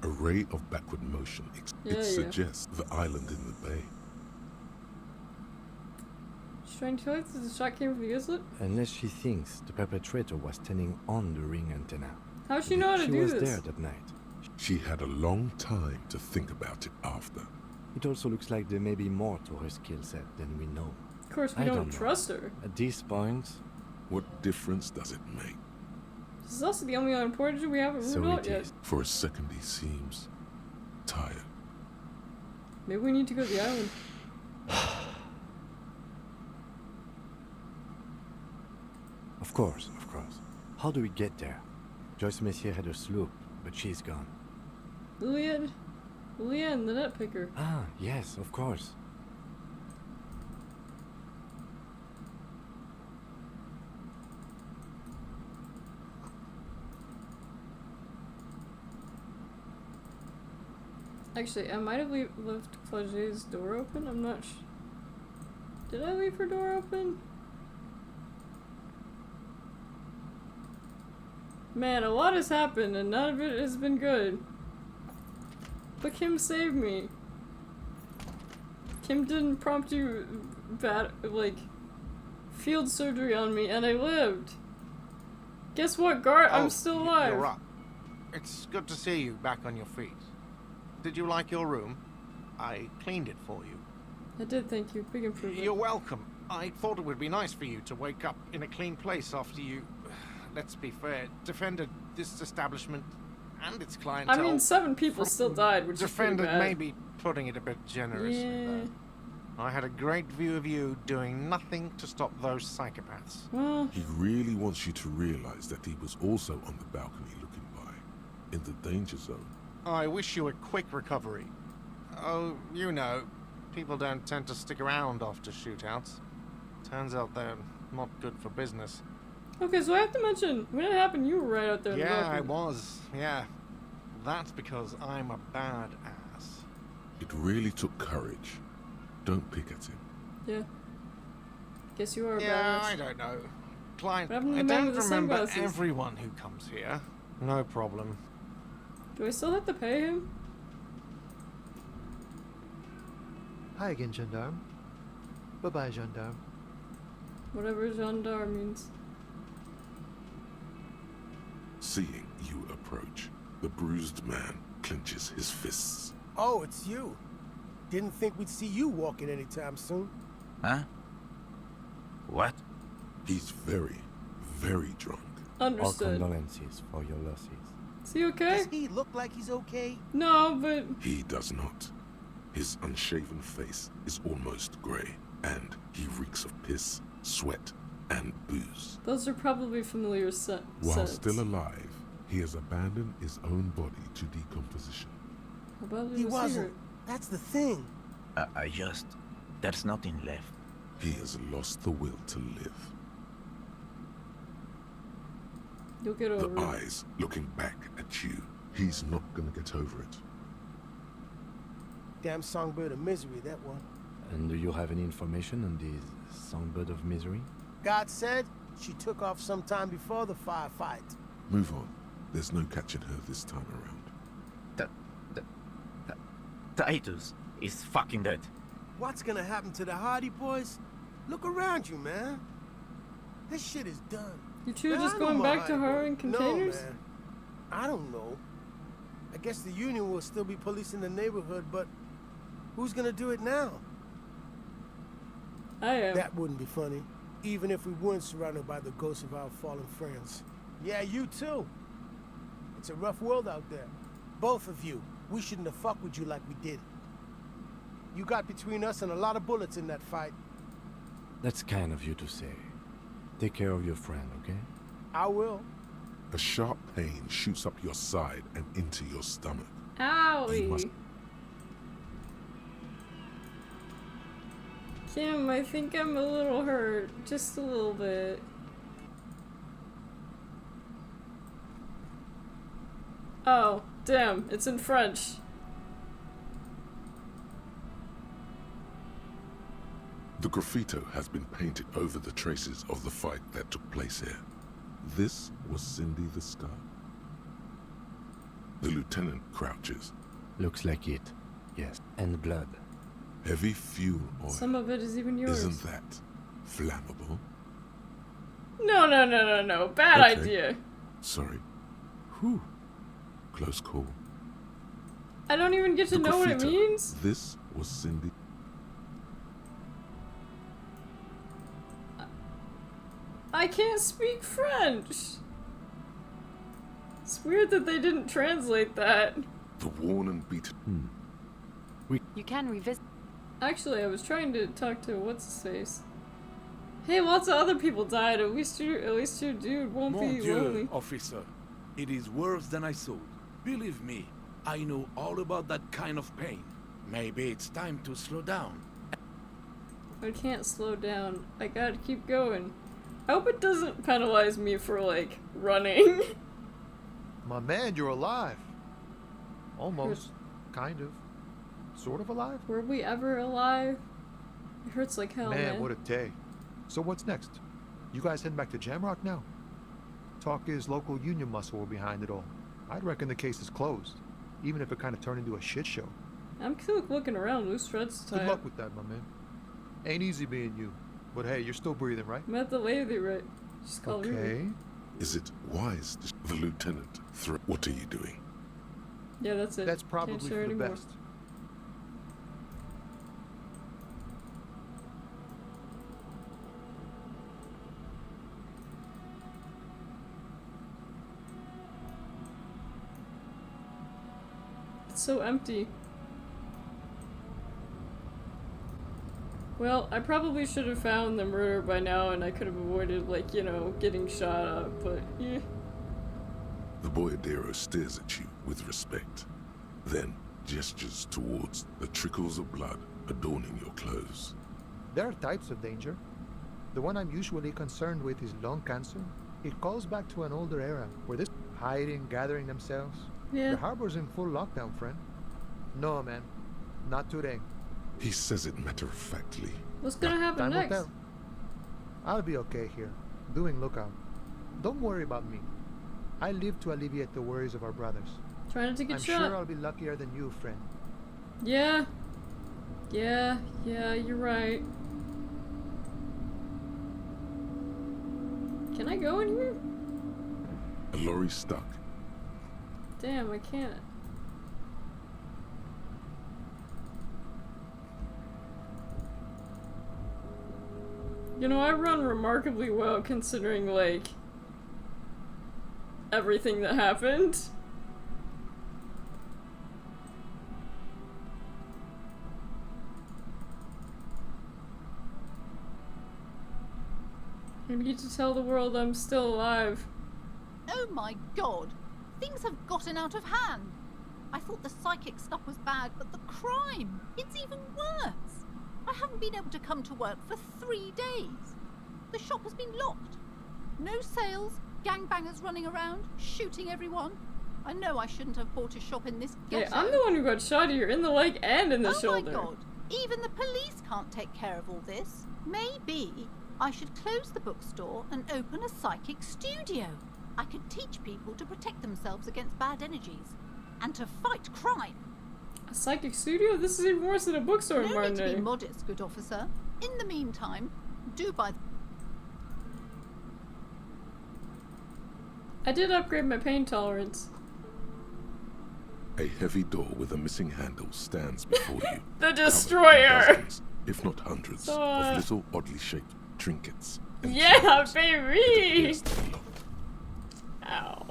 Speaker 3: A ray of backward motion.
Speaker 1: Yeah.
Speaker 3: It suggests the island in the bay.
Speaker 1: She's trying to tell us the shot came from the islet?
Speaker 4: Unless she thinks the perpetrator was standing on the ring antenna.
Speaker 1: How does she know how to do this?
Speaker 4: She was there that night.
Speaker 3: She had a long time to think about it after.
Speaker 4: It also looks like there may be more to her skill set than we know.
Speaker 1: Of course, we
Speaker 4: I
Speaker 1: don't
Speaker 4: know.
Speaker 1: trust her.
Speaker 4: At this point...
Speaker 3: What difference does it make?
Speaker 1: This is also the only unimportant we haven't
Speaker 4: So
Speaker 1: ruled out
Speaker 4: it
Speaker 1: yet.
Speaker 4: is.
Speaker 3: For a second he seems... tired.
Speaker 1: Maybe we need to go to the island.
Speaker 4: Of course, of course. How do we get there? Joyce Messier had a sloop, but she's gone.
Speaker 1: Lillian, the net picker.
Speaker 4: Ah, yes, of course.
Speaker 1: Actually, I might have left Flaget's door open. I'm not sure. Did I leave her door open? Man, a lot has happened and none of it has been good. But Kim saved me. Kim didn't prompt you field surgery on me and I lived. Guess what, Gart? I'm still alive.
Speaker 16: You're up. It's good to see you back on your feet. Did you like your room? I cleaned it for you.
Speaker 1: I did, thank you. Big improvement.
Speaker 16: You're welcome. I thought it would be nice for you to wake up in a clean place after you, let's be fair, defended this establishment and its clientele.
Speaker 1: I mean, 7 people still died, which is pretty
Speaker 16: defended
Speaker 1: bad.
Speaker 16: maybe putting it a bit generously.
Speaker 1: Yeah.
Speaker 16: I had a great view of you doing nothing to stop those psychopaths.
Speaker 1: Well,
Speaker 3: He really wants you to realize that he was also on the balcony looking by, in the danger zone.
Speaker 16: I wish you a quick recovery. Oh, you know, people don't tend to stick around after shootouts. Turns out they're not good for business.
Speaker 1: okay, so I have to mention, when it happened, you were right out there in the
Speaker 16: Yeah,
Speaker 1: balcony.
Speaker 16: I was. Yeah. That's because I'm a bad ass.
Speaker 3: It really took courage. Don't pick at him.
Speaker 1: Yeah. Guess you are a
Speaker 16: Yeah,
Speaker 1: badass.
Speaker 16: I don't know. Client,
Speaker 1: What happened to
Speaker 16: I
Speaker 1: the man
Speaker 16: don't
Speaker 1: with the
Speaker 16: remember
Speaker 1: sunglasses?
Speaker 16: everyone who comes here. No problem.
Speaker 1: Do I still have to pay him?
Speaker 18: Hi again, gendarme. Bye-bye, gendarme.
Speaker 1: Whatever gendarme means.
Speaker 3: Seeing you approach, the bruised man clenches his fists.
Speaker 19: Oh, it's you. Didn't think we'd see you walking anytime soon.
Speaker 17: Huh? What?
Speaker 3: He's very, very drunk.
Speaker 1: Understood.
Speaker 4: Our condolences for your losses.
Speaker 1: Is he okay?
Speaker 19: Does he look like he's okay?
Speaker 1: No, but...
Speaker 3: He does not. His unshaven face is almost grey, and he reeks of piss, sweat, and booze.
Speaker 1: Those are probably familiar
Speaker 3: While
Speaker 1: scents.
Speaker 3: still alive, he has abandoned his own body to decomposition.
Speaker 1: How about
Speaker 19: He
Speaker 1: a
Speaker 19: wasn't.
Speaker 1: cigarette?
Speaker 19: That's the thing.
Speaker 17: There's nothing left.
Speaker 3: He has lost the will to live.
Speaker 1: You'll get over
Speaker 3: The
Speaker 1: it.
Speaker 3: eyes looking back at you. He's not gonna get over it.
Speaker 19: Damn songbird of misery, that one.
Speaker 4: And do you have any information on this songbird of misery?
Speaker 19: God said she took off sometime before the firefight.
Speaker 3: Move on. There's no catching her this time around.
Speaker 17: Titus is fucking dead.
Speaker 19: What's gonna happen to the Hardy boys? Look around you, man. This shit is done.
Speaker 1: You two are
Speaker 19: Man,
Speaker 1: just
Speaker 19: I
Speaker 1: going
Speaker 19: know
Speaker 1: back
Speaker 19: my
Speaker 1: to
Speaker 19: Hardy
Speaker 1: her in
Speaker 19: boys. No,
Speaker 1: containers?
Speaker 19: man. I don't know. I guess the Union will still be policing the neighborhood, but who's gonna do it now?
Speaker 1: I am.
Speaker 19: That wouldn't be funny, even if we weren't surrounded by the ghosts of our fallen friends. Yeah, you too. It's a rough world out there. Both of you. We shouldn't have fucked with you like we did. You got between us and a lot of bullets in that fight.
Speaker 4: That's kind of you to say. Take care of your friend, okay?
Speaker 19: I will.
Speaker 3: A sharp pain shoots up your side and into your stomach.
Speaker 1: Owie. Kim, I think I'm a little hurt. Just a little bit. Oh, damn, it's in French.
Speaker 3: The graffito has been painted over the traces of the fight that took place here. This was Cindy the Scar. The lieutenant crouches.
Speaker 4: Looks like it. Yes. And blood.
Speaker 3: Heavy fuel oil.
Speaker 1: Some of it is even yours.
Speaker 3: Isn't that flammable?
Speaker 1: No. Bad
Speaker 3: Okay.
Speaker 1: idea.
Speaker 3: Sorry. Whew. Close call.
Speaker 1: I don't even get to know what it
Speaker 3: graffito.
Speaker 1: means.
Speaker 3: This was Cindy.
Speaker 1: I can't speak French. It's weird that they didn't translate that.
Speaker 3: The worn and beaten.
Speaker 20: You can revisit.
Speaker 1: Actually, I was trying to talk to what's-his-face. Hey, lots of other people died. At least your dude won't
Speaker 5: Mon
Speaker 1: be
Speaker 5: Dieu,
Speaker 1: lonely.
Speaker 5: officer. It is worse than I thought. Believe me, I know all about that kind of pain. Maybe it's time to slow down.
Speaker 1: I can't slow down. I gotta keep going. I hope it doesn't penalize me for, like, running.
Speaker 18: My man, you're alive. Almost. Kind of. Sort of alive?
Speaker 1: Were we ever alive? It hurts like hell, man.
Speaker 18: Man, what a day. So what's next? You guys heading back to Jamrock now? Talk is local union muscle were behind it all. I'd reckon the case is closed, even if it kind of turned into a shit show.
Speaker 1: I'm still looking around. Loose threads to tie
Speaker 18: Good
Speaker 1: up.
Speaker 18: luck with that, my man. Ain't easy being you. But hey, you're still breathing, right?
Speaker 1: Met the lady, right? She's called Ruby.
Speaker 18: Okay.
Speaker 3: Is it wise to the lieutenant what are you doing?
Speaker 1: Yeah, that's it.
Speaker 18: That's
Speaker 1: Can't
Speaker 18: probably
Speaker 1: share
Speaker 18: for the
Speaker 1: anymore.
Speaker 18: best.
Speaker 1: It's so empty. Well, I probably should have found the murder by now and I could have avoided, like, you know, getting shot up, but yeah.
Speaker 3: The boyadero stares at you with respect, then gestures towards the trickles of blood adorning your clothes.
Speaker 18: There are types of danger. The one I'm usually concerned with is lung cancer. It calls back to an older era, where this hiding, gathering themselves.
Speaker 1: Yeah.
Speaker 18: The harbor's in full lockdown, friend. No, man. Not today.
Speaker 3: He says it matter-of-factly.
Speaker 1: What's gonna happen
Speaker 18: Time will
Speaker 1: next?
Speaker 18: tell. I'll be okay here, doing lookout. Don't worry about me. I live to alleviate the worries of our brothers.
Speaker 1: Try not to get
Speaker 18: I'm
Speaker 1: shot.
Speaker 18: sure I'll be luckier than you, friend.
Speaker 1: Yeah. Yeah, you're right. Can I go in here?
Speaker 3: A lorry stuck.
Speaker 1: Damn, I can't. You know, I run remarkably well considering, like, everything that happened. I need to tell the world I'm still alive.
Speaker 2: Oh my god! Things have gotten out of hand! I thought the psychic stuff was bad, but the crime! It's even worse! I haven't been able to come to work for 3 days. The shop has been locked. No sales, gangbangers running around, shooting everyone. I know I shouldn't have bought a shop in this
Speaker 1: Hey,
Speaker 2: ghetto.
Speaker 1: I'm the one who got shot here, in the leg and in the shoulder.
Speaker 2: Oh my god! Even the police can't take care of all this. Maybe I should close the bookstore and open a psychic studio. I could teach people to protect themselves against bad energies and to fight crime.
Speaker 1: A psychic studio? This is even worse than a bookstore in
Speaker 2: No
Speaker 1: modern
Speaker 2: need to
Speaker 1: day.
Speaker 2: be modest, good officer. In the meantime, do buy.
Speaker 1: I did upgrade my pain tolerance.
Speaker 3: A heavy door with a missing handle stands before you.
Speaker 1: The
Speaker 3: covered in
Speaker 1: Destroyer!
Speaker 3: dozens, if not hundreds,
Speaker 1: So,
Speaker 3: of little oddly shaped trinkets. and
Speaker 1: Yeah,
Speaker 3: keys
Speaker 1: baby!
Speaker 3: appears to be locked.
Speaker 1: Ow.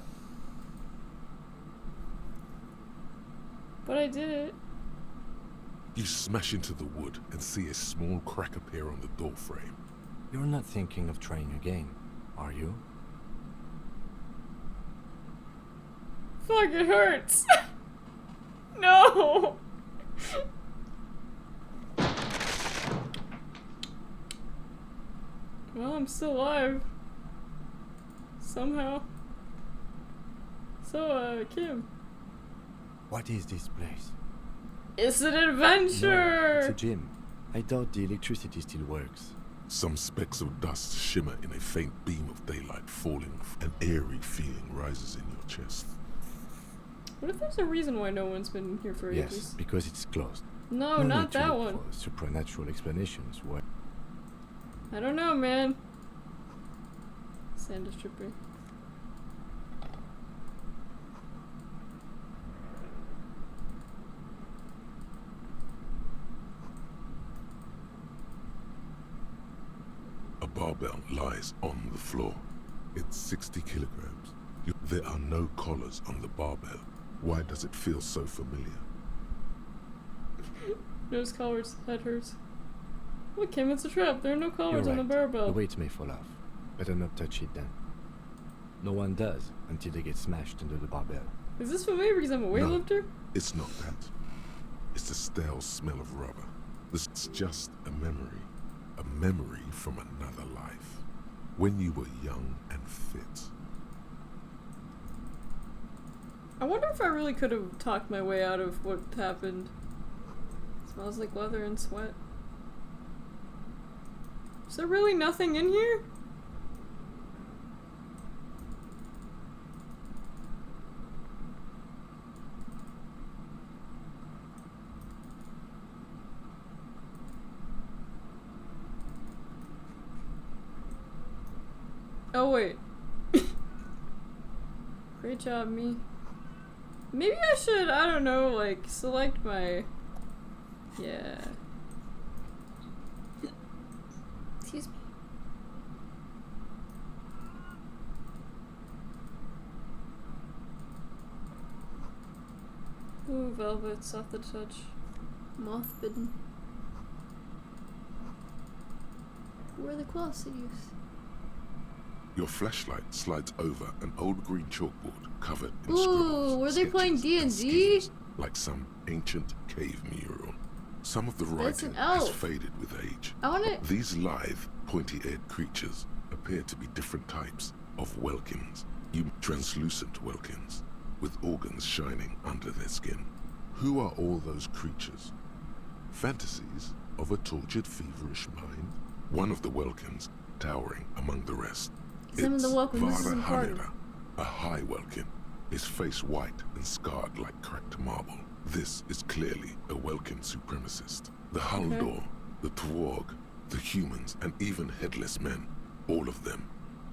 Speaker 1: But I did it.
Speaker 3: You smash into the wood and see a small crack appear on the door frame.
Speaker 4: You're not thinking of trying again, are you?
Speaker 1: Fuck, it hurts. No. Well, I'm still alive. Somehow. So, Kim.
Speaker 4: What is this place?
Speaker 1: It's an adventure!
Speaker 4: No, it's a gym. I doubt the electricity still works.
Speaker 3: Some specks of dust shimmer in a faint beam of daylight falling. An eerie feeling rises in your chest.
Speaker 1: What if there's a reason why no one's been here for
Speaker 4: Yes,
Speaker 1: ages?
Speaker 4: because it's closed.
Speaker 1: No,
Speaker 4: need
Speaker 1: not
Speaker 4: to
Speaker 1: that
Speaker 4: look
Speaker 1: one.
Speaker 4: For supernatural explanations. Why?
Speaker 1: I don't know, man. Sand stripper.
Speaker 3: A barbell lies on the floor. It's 60 kilograms. There are no collars on the barbell. Why does it feel so familiar?
Speaker 1: Nose collars, head hurts. Look, Kim, it's a trap. There are no collars
Speaker 4: You're
Speaker 1: on the
Speaker 4: right.
Speaker 1: barbell.
Speaker 4: The weight may fall off. Better not touch it then. No one does until they get smashed under the barbell.
Speaker 1: Is this familiar because I'm a weightlifter?
Speaker 3: No, it's not that. It's the stale smell of rubber. It's just a memory. A memory from another life. When you were young and fit.
Speaker 1: I wonder if I really could have talked my way out of what happened. Smells like leather and sweat. Is there really nothing in here? Oh wait. Great job, me. Maybe I should, I don't know, like, select my... Yeah. Excuse me. Ooh, velvet, soft to touch. Moth bidden. Where are the cloths they use?
Speaker 3: Your flashlight slides over an old green chalkboard covered in
Speaker 1: Ooh,
Speaker 3: scribbles,
Speaker 1: were they playing
Speaker 3: sketches, and
Speaker 1: D&D?
Speaker 3: schemes, like some ancient cave mural. Some of the
Speaker 1: That's
Speaker 3: writing
Speaker 1: an
Speaker 3: has
Speaker 1: elf.
Speaker 3: faded with age.
Speaker 1: I wanna...
Speaker 3: These lithe, pointy-eared creatures appear to be different types of welkins. You translucent welkins, with organs shining under their skin. Who are all those creatures? Fantasies of a tortured, feverish mind? One of the welkins, towering among the rest.
Speaker 1: Some of the welkins, this
Speaker 3: Vara
Speaker 1: isn't part of-
Speaker 3: Haneda, a high welkin, his face white and scarred like cracked marble. This is clearly a welkin supremacist. The Haldor, the Twarg, the humans, and even headless men, all of them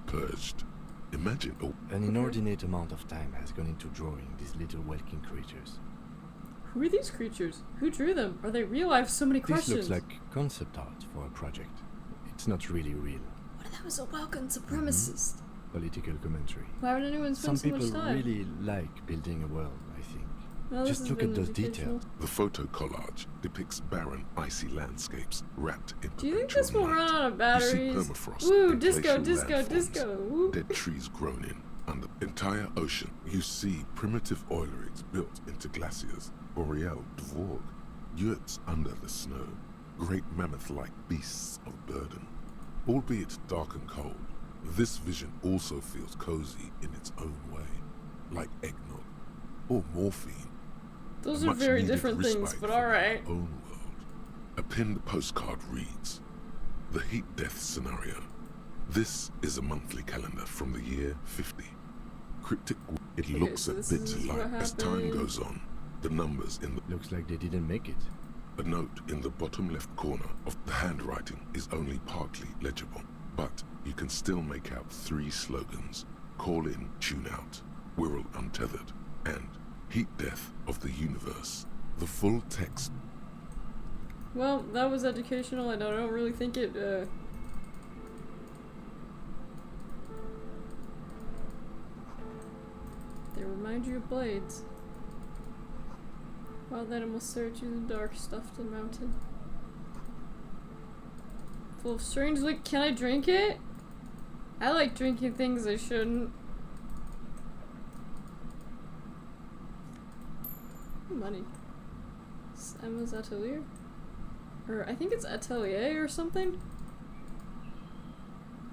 Speaker 3: purged. Imagine
Speaker 4: An inordinate amount of time has gone into drawing these little welkin creatures.
Speaker 1: Who are these creatures? Who drew them? Are they real? I have so many questions.
Speaker 4: This looks like concept art for a project. It's not really real.
Speaker 1: What if that was a welcome supremacist?
Speaker 4: Political commentary.
Speaker 1: Why would anyone spend
Speaker 4: Some
Speaker 1: so
Speaker 4: people
Speaker 1: much time?
Speaker 4: really like building a world, I think.
Speaker 1: Well, this
Speaker 4: Just
Speaker 1: has
Speaker 4: look
Speaker 1: been
Speaker 4: at those
Speaker 1: educational.
Speaker 4: details.
Speaker 3: The photo collage depicts barren, icy landscapes wrapped in
Speaker 1: Do you think this will run out of
Speaker 3: You
Speaker 1: batteries?
Speaker 3: see permafrost,
Speaker 1: Woo,
Speaker 3: and
Speaker 1: disco,
Speaker 3: glacial
Speaker 1: disco,
Speaker 3: landforms,
Speaker 1: disco. Woo.
Speaker 3: dead trees grown in. Under the entire ocean, you see primitive oil rigs built into glaciers, boreal dvorg, yurts under the snow, great mammoth-like beasts of burden. Albeit dark and cold, this vision also feels cozy in its own way, like eggnog or morphine.
Speaker 1: Those
Speaker 3: A
Speaker 1: are very
Speaker 3: much-needed
Speaker 1: different things,
Speaker 3: respite
Speaker 1: but
Speaker 3: from our
Speaker 1: alright.
Speaker 3: own world. A pinned postcard reads, "The heat death scenario. This is a monthly calendar from the year 50. Cryptic. It
Speaker 1: Okay,
Speaker 3: looks
Speaker 1: so
Speaker 3: a
Speaker 1: this
Speaker 3: bit
Speaker 1: is what
Speaker 3: like as time
Speaker 1: happened.
Speaker 3: goes on, the numbers in the...
Speaker 4: Looks like they didn't make it.
Speaker 3: A note in the bottom left corner of the handwriting is only partly legible, but you can still make out 3 slogans: call in, tune out, Wirral untethered, and heat death of the universe. The full text.
Speaker 1: Well, that was educational, and I don't really think it, They remind you of blades. Wild animals stare at you in the dark, stuffed and mounted. Full of strange liquid. Can I drink it? I like drinking things I shouldn't. Money. Emma's Atelier? Or I think it's Atelier or something?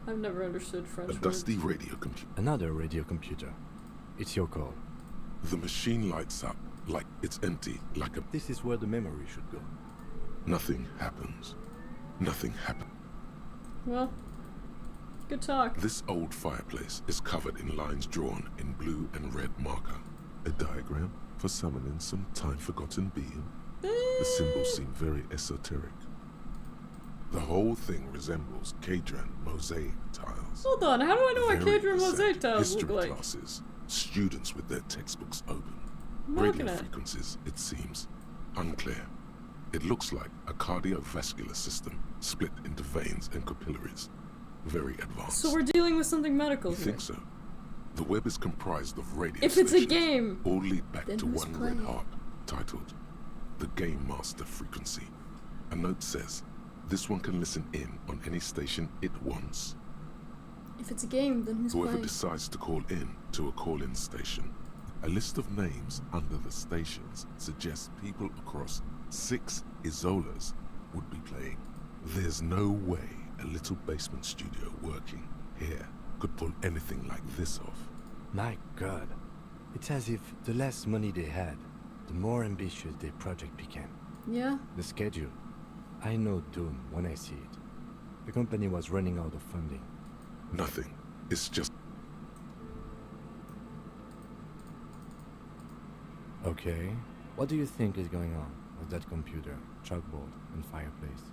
Speaker 1: I've never understood French
Speaker 3: A dusty radio computer.
Speaker 4: Another radio computer. It's your call.
Speaker 3: The machine lights up like it's empty, like a...
Speaker 4: This is where the memory should go.
Speaker 3: Nothing happens. Nothing happens.
Speaker 1: Well, good talk.
Speaker 3: This old fireplace is covered in lines drawn in blue and red marker. A diagram for summoning some time-forgotten being. The symbols seem very esoteric. The whole thing resembles Cadran mosaic tiles.
Speaker 1: Hold on, how do I know what
Speaker 3: Very
Speaker 1: Cadran mosaic tiles look
Speaker 3: history
Speaker 1: like?
Speaker 3: classes, students with their textbooks open.
Speaker 1: I'm
Speaker 3: Radio
Speaker 1: looking at.
Speaker 3: frequencies, it seems, unclear. It looks like a cardiovascular system split into veins and capillaries. Very advanced.
Speaker 1: So we're dealing with something medical
Speaker 3: You
Speaker 1: here.
Speaker 3: think so? The web is comprised of radio
Speaker 1: If it's a
Speaker 3: stations,
Speaker 1: game,
Speaker 3: all lead back
Speaker 1: then
Speaker 3: to
Speaker 1: who's
Speaker 3: one
Speaker 1: playing?
Speaker 3: red harp titled The Game Master Frequency. A note says this one can listen in on any station it wants.
Speaker 1: If it's a game, then who's
Speaker 3: Whoever
Speaker 1: playing?
Speaker 3: decides to call in to a call-in station. A list of names under the stations suggests people across 6 Isolas would be playing. There's no way a little basement studio working here could pull anything like this off.
Speaker 4: My god. It's as if the less money they had, the more ambitious their project became.
Speaker 1: Yeah.
Speaker 4: The schedule. I know doom when I see it. The company was running out of funding.
Speaker 3: Nothing. It's just...
Speaker 4: Okay. What do you think is going on with that computer, chalkboard, and fireplace?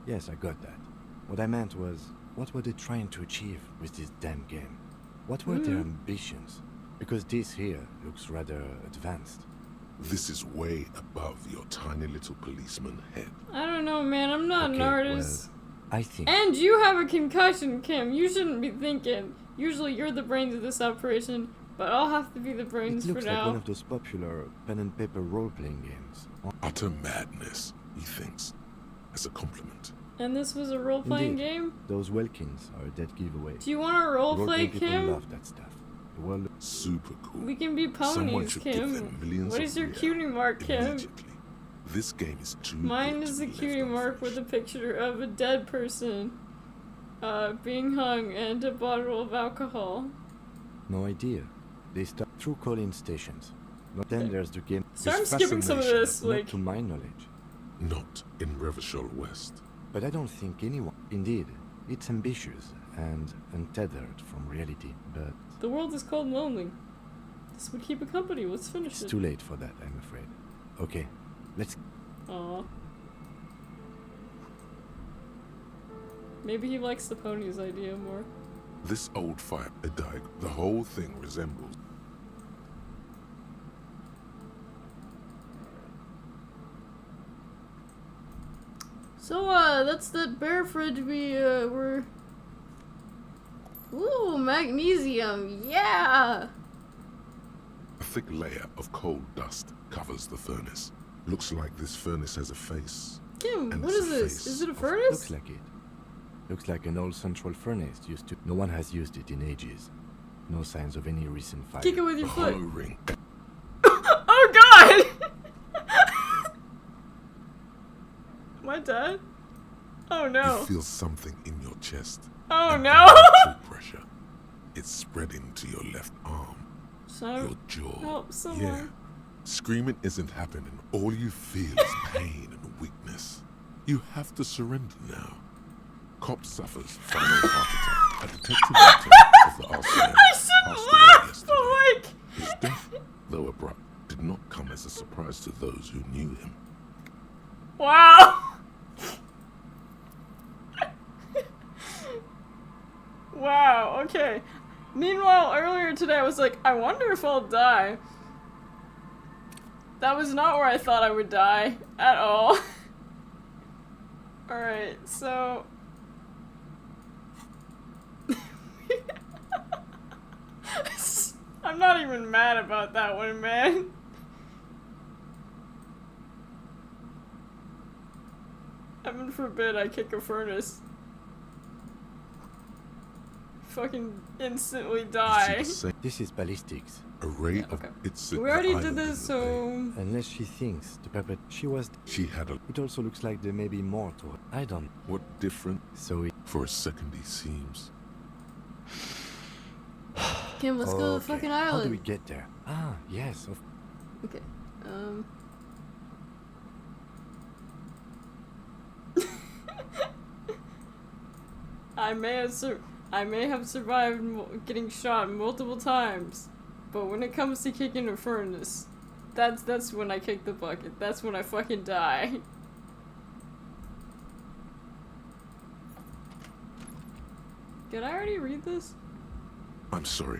Speaker 4: Yes, I got that. What I meant was, what were they trying to achieve with this damn game? What were their ambitions? Because this here looks rather advanced.
Speaker 3: This is way above your tiny little policeman head.
Speaker 1: I don't know, man. I'm not an artist.
Speaker 4: Well, I think...
Speaker 1: And you have a concussion, Kim. You shouldn't be thinking. Usually you're the brains of this operation, but I'll have to be the brains
Speaker 4: It
Speaker 1: for
Speaker 4: looks like
Speaker 1: now.
Speaker 4: one of those popular pen and paper role-playing games.
Speaker 3: Utter madness, he thinks, as a compliment.
Speaker 1: And this was a role-playing
Speaker 4: Indeed.
Speaker 1: game?
Speaker 4: Those Welkins are a dead giveaway.
Speaker 1: Do you want to role-play,
Speaker 4: Role-playing people
Speaker 1: Kim?
Speaker 4: love that stuff. The world
Speaker 3: super cool.
Speaker 1: We can be
Speaker 3: Someone
Speaker 1: ponies,
Speaker 3: should give
Speaker 1: Kim.
Speaker 3: them millions
Speaker 1: What
Speaker 3: of
Speaker 1: is your
Speaker 3: real
Speaker 1: cutie mark, Kim?
Speaker 3: immediately. This game is too
Speaker 1: Mine
Speaker 3: good
Speaker 1: is
Speaker 3: to
Speaker 1: a
Speaker 3: be
Speaker 1: cutie
Speaker 3: left
Speaker 1: mark with a picture of a dead person being hung and a bottle of alcohol.
Speaker 4: No idea. They start through call-in stations. But then there's the game.
Speaker 1: So I'm
Speaker 4: This
Speaker 1: skipping some of
Speaker 4: fascination,
Speaker 1: this,
Speaker 4: not
Speaker 1: like...
Speaker 4: to my knowledge.
Speaker 3: Not in Revachol West.
Speaker 4: But I don't think anyone... Indeed, it's ambitious and untethered from reality, but
Speaker 1: The world is cold and lonely. This would keep a company. Let's finish
Speaker 4: it's
Speaker 1: it.
Speaker 4: too late for that, I'm afraid. Okay, let's...
Speaker 1: Aw. Maybe he likes the ponies idea more.
Speaker 3: This old fire, a diag, the whole thing resembles.
Speaker 1: So, that's that bear fridge we, were... Ooh, magnesium, yeah!
Speaker 3: A thick layer of coal dust covers the furnace. Looks like this furnace has a face.
Speaker 1: Kim,
Speaker 3: And
Speaker 1: what
Speaker 3: it's
Speaker 1: is
Speaker 3: a
Speaker 1: this?
Speaker 3: face
Speaker 1: Is it a
Speaker 3: of-
Speaker 1: furnace?
Speaker 4: Looks like it. Looks like an old central furnace used to... No one has used it in ages. No signs of any recent fire.
Speaker 1: Kick it with your
Speaker 3: A
Speaker 1: foot.
Speaker 3: hollow ring.
Speaker 1: Oh god! My dad? Oh no.
Speaker 3: You feel something in your chest.
Speaker 1: Oh
Speaker 3: and
Speaker 1: no!
Speaker 3: blood pressure. It's spreading to your left arm.
Speaker 1: So,
Speaker 3: Your jaw.
Speaker 1: help someone.
Speaker 3: Yeah. Screaming isn't happening. All you feel is pain and weakness. You have to surrender now. Cop suffers final heart attack. A detective of the RCM passed away yesterday. His death, though abrupt, did not come as a surprise to those who knew him.
Speaker 1: Wow. Wow, okay. Meanwhile, earlier today I was like, I wonder if I'll die. That was not where I thought I would die at all. Alright, so... I'm not even mad about that one, man. Heaven forbid I kick a furnace. Fucking instantly die.
Speaker 4: This is ballistics.
Speaker 3: Array of its.
Speaker 1: We already did this, so...
Speaker 4: Unless she thinks the puppet
Speaker 3: She had a...
Speaker 4: It also looks like there may be more to it. I don't...
Speaker 3: What different?
Speaker 4: So
Speaker 3: For a second he seems...
Speaker 1: Kim, let's go to the fucking island.
Speaker 4: How do we get there? Ah, yes.
Speaker 1: Okay. I may have survived getting shot multiple times, but when it comes to kicking a furnace, that's when I kick the bucket. That's when I fucking die. Did I already read this?
Speaker 3: I'm sorry.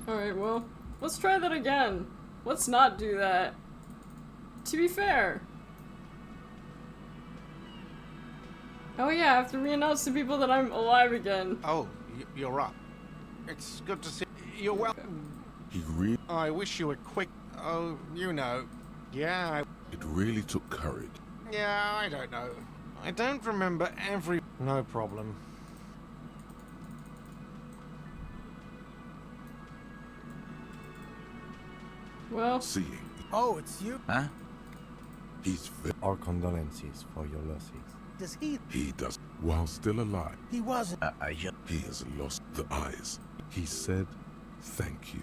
Speaker 1: Alright, well, let's try that again. Let's not do that. To be fair. Oh yeah, I have to re-announce to people that I'm alive again.
Speaker 16: Oh, you're up. It's good to see you're welcome.
Speaker 3: He really...
Speaker 16: I wish you were quick. Oh, you know. Yeah,
Speaker 3: It really took courage.
Speaker 16: Yeah, I don't know. I don't remember every... No problem.
Speaker 1: Well...
Speaker 3: Seeing.
Speaker 19: Oh, it's you?
Speaker 17: Huh?
Speaker 3: He's
Speaker 4: Our condolences for your losses.
Speaker 19: Does he?
Speaker 3: He does. While still alive.
Speaker 19: He wasn't.
Speaker 3: He has lost the eyes. He said, thank you.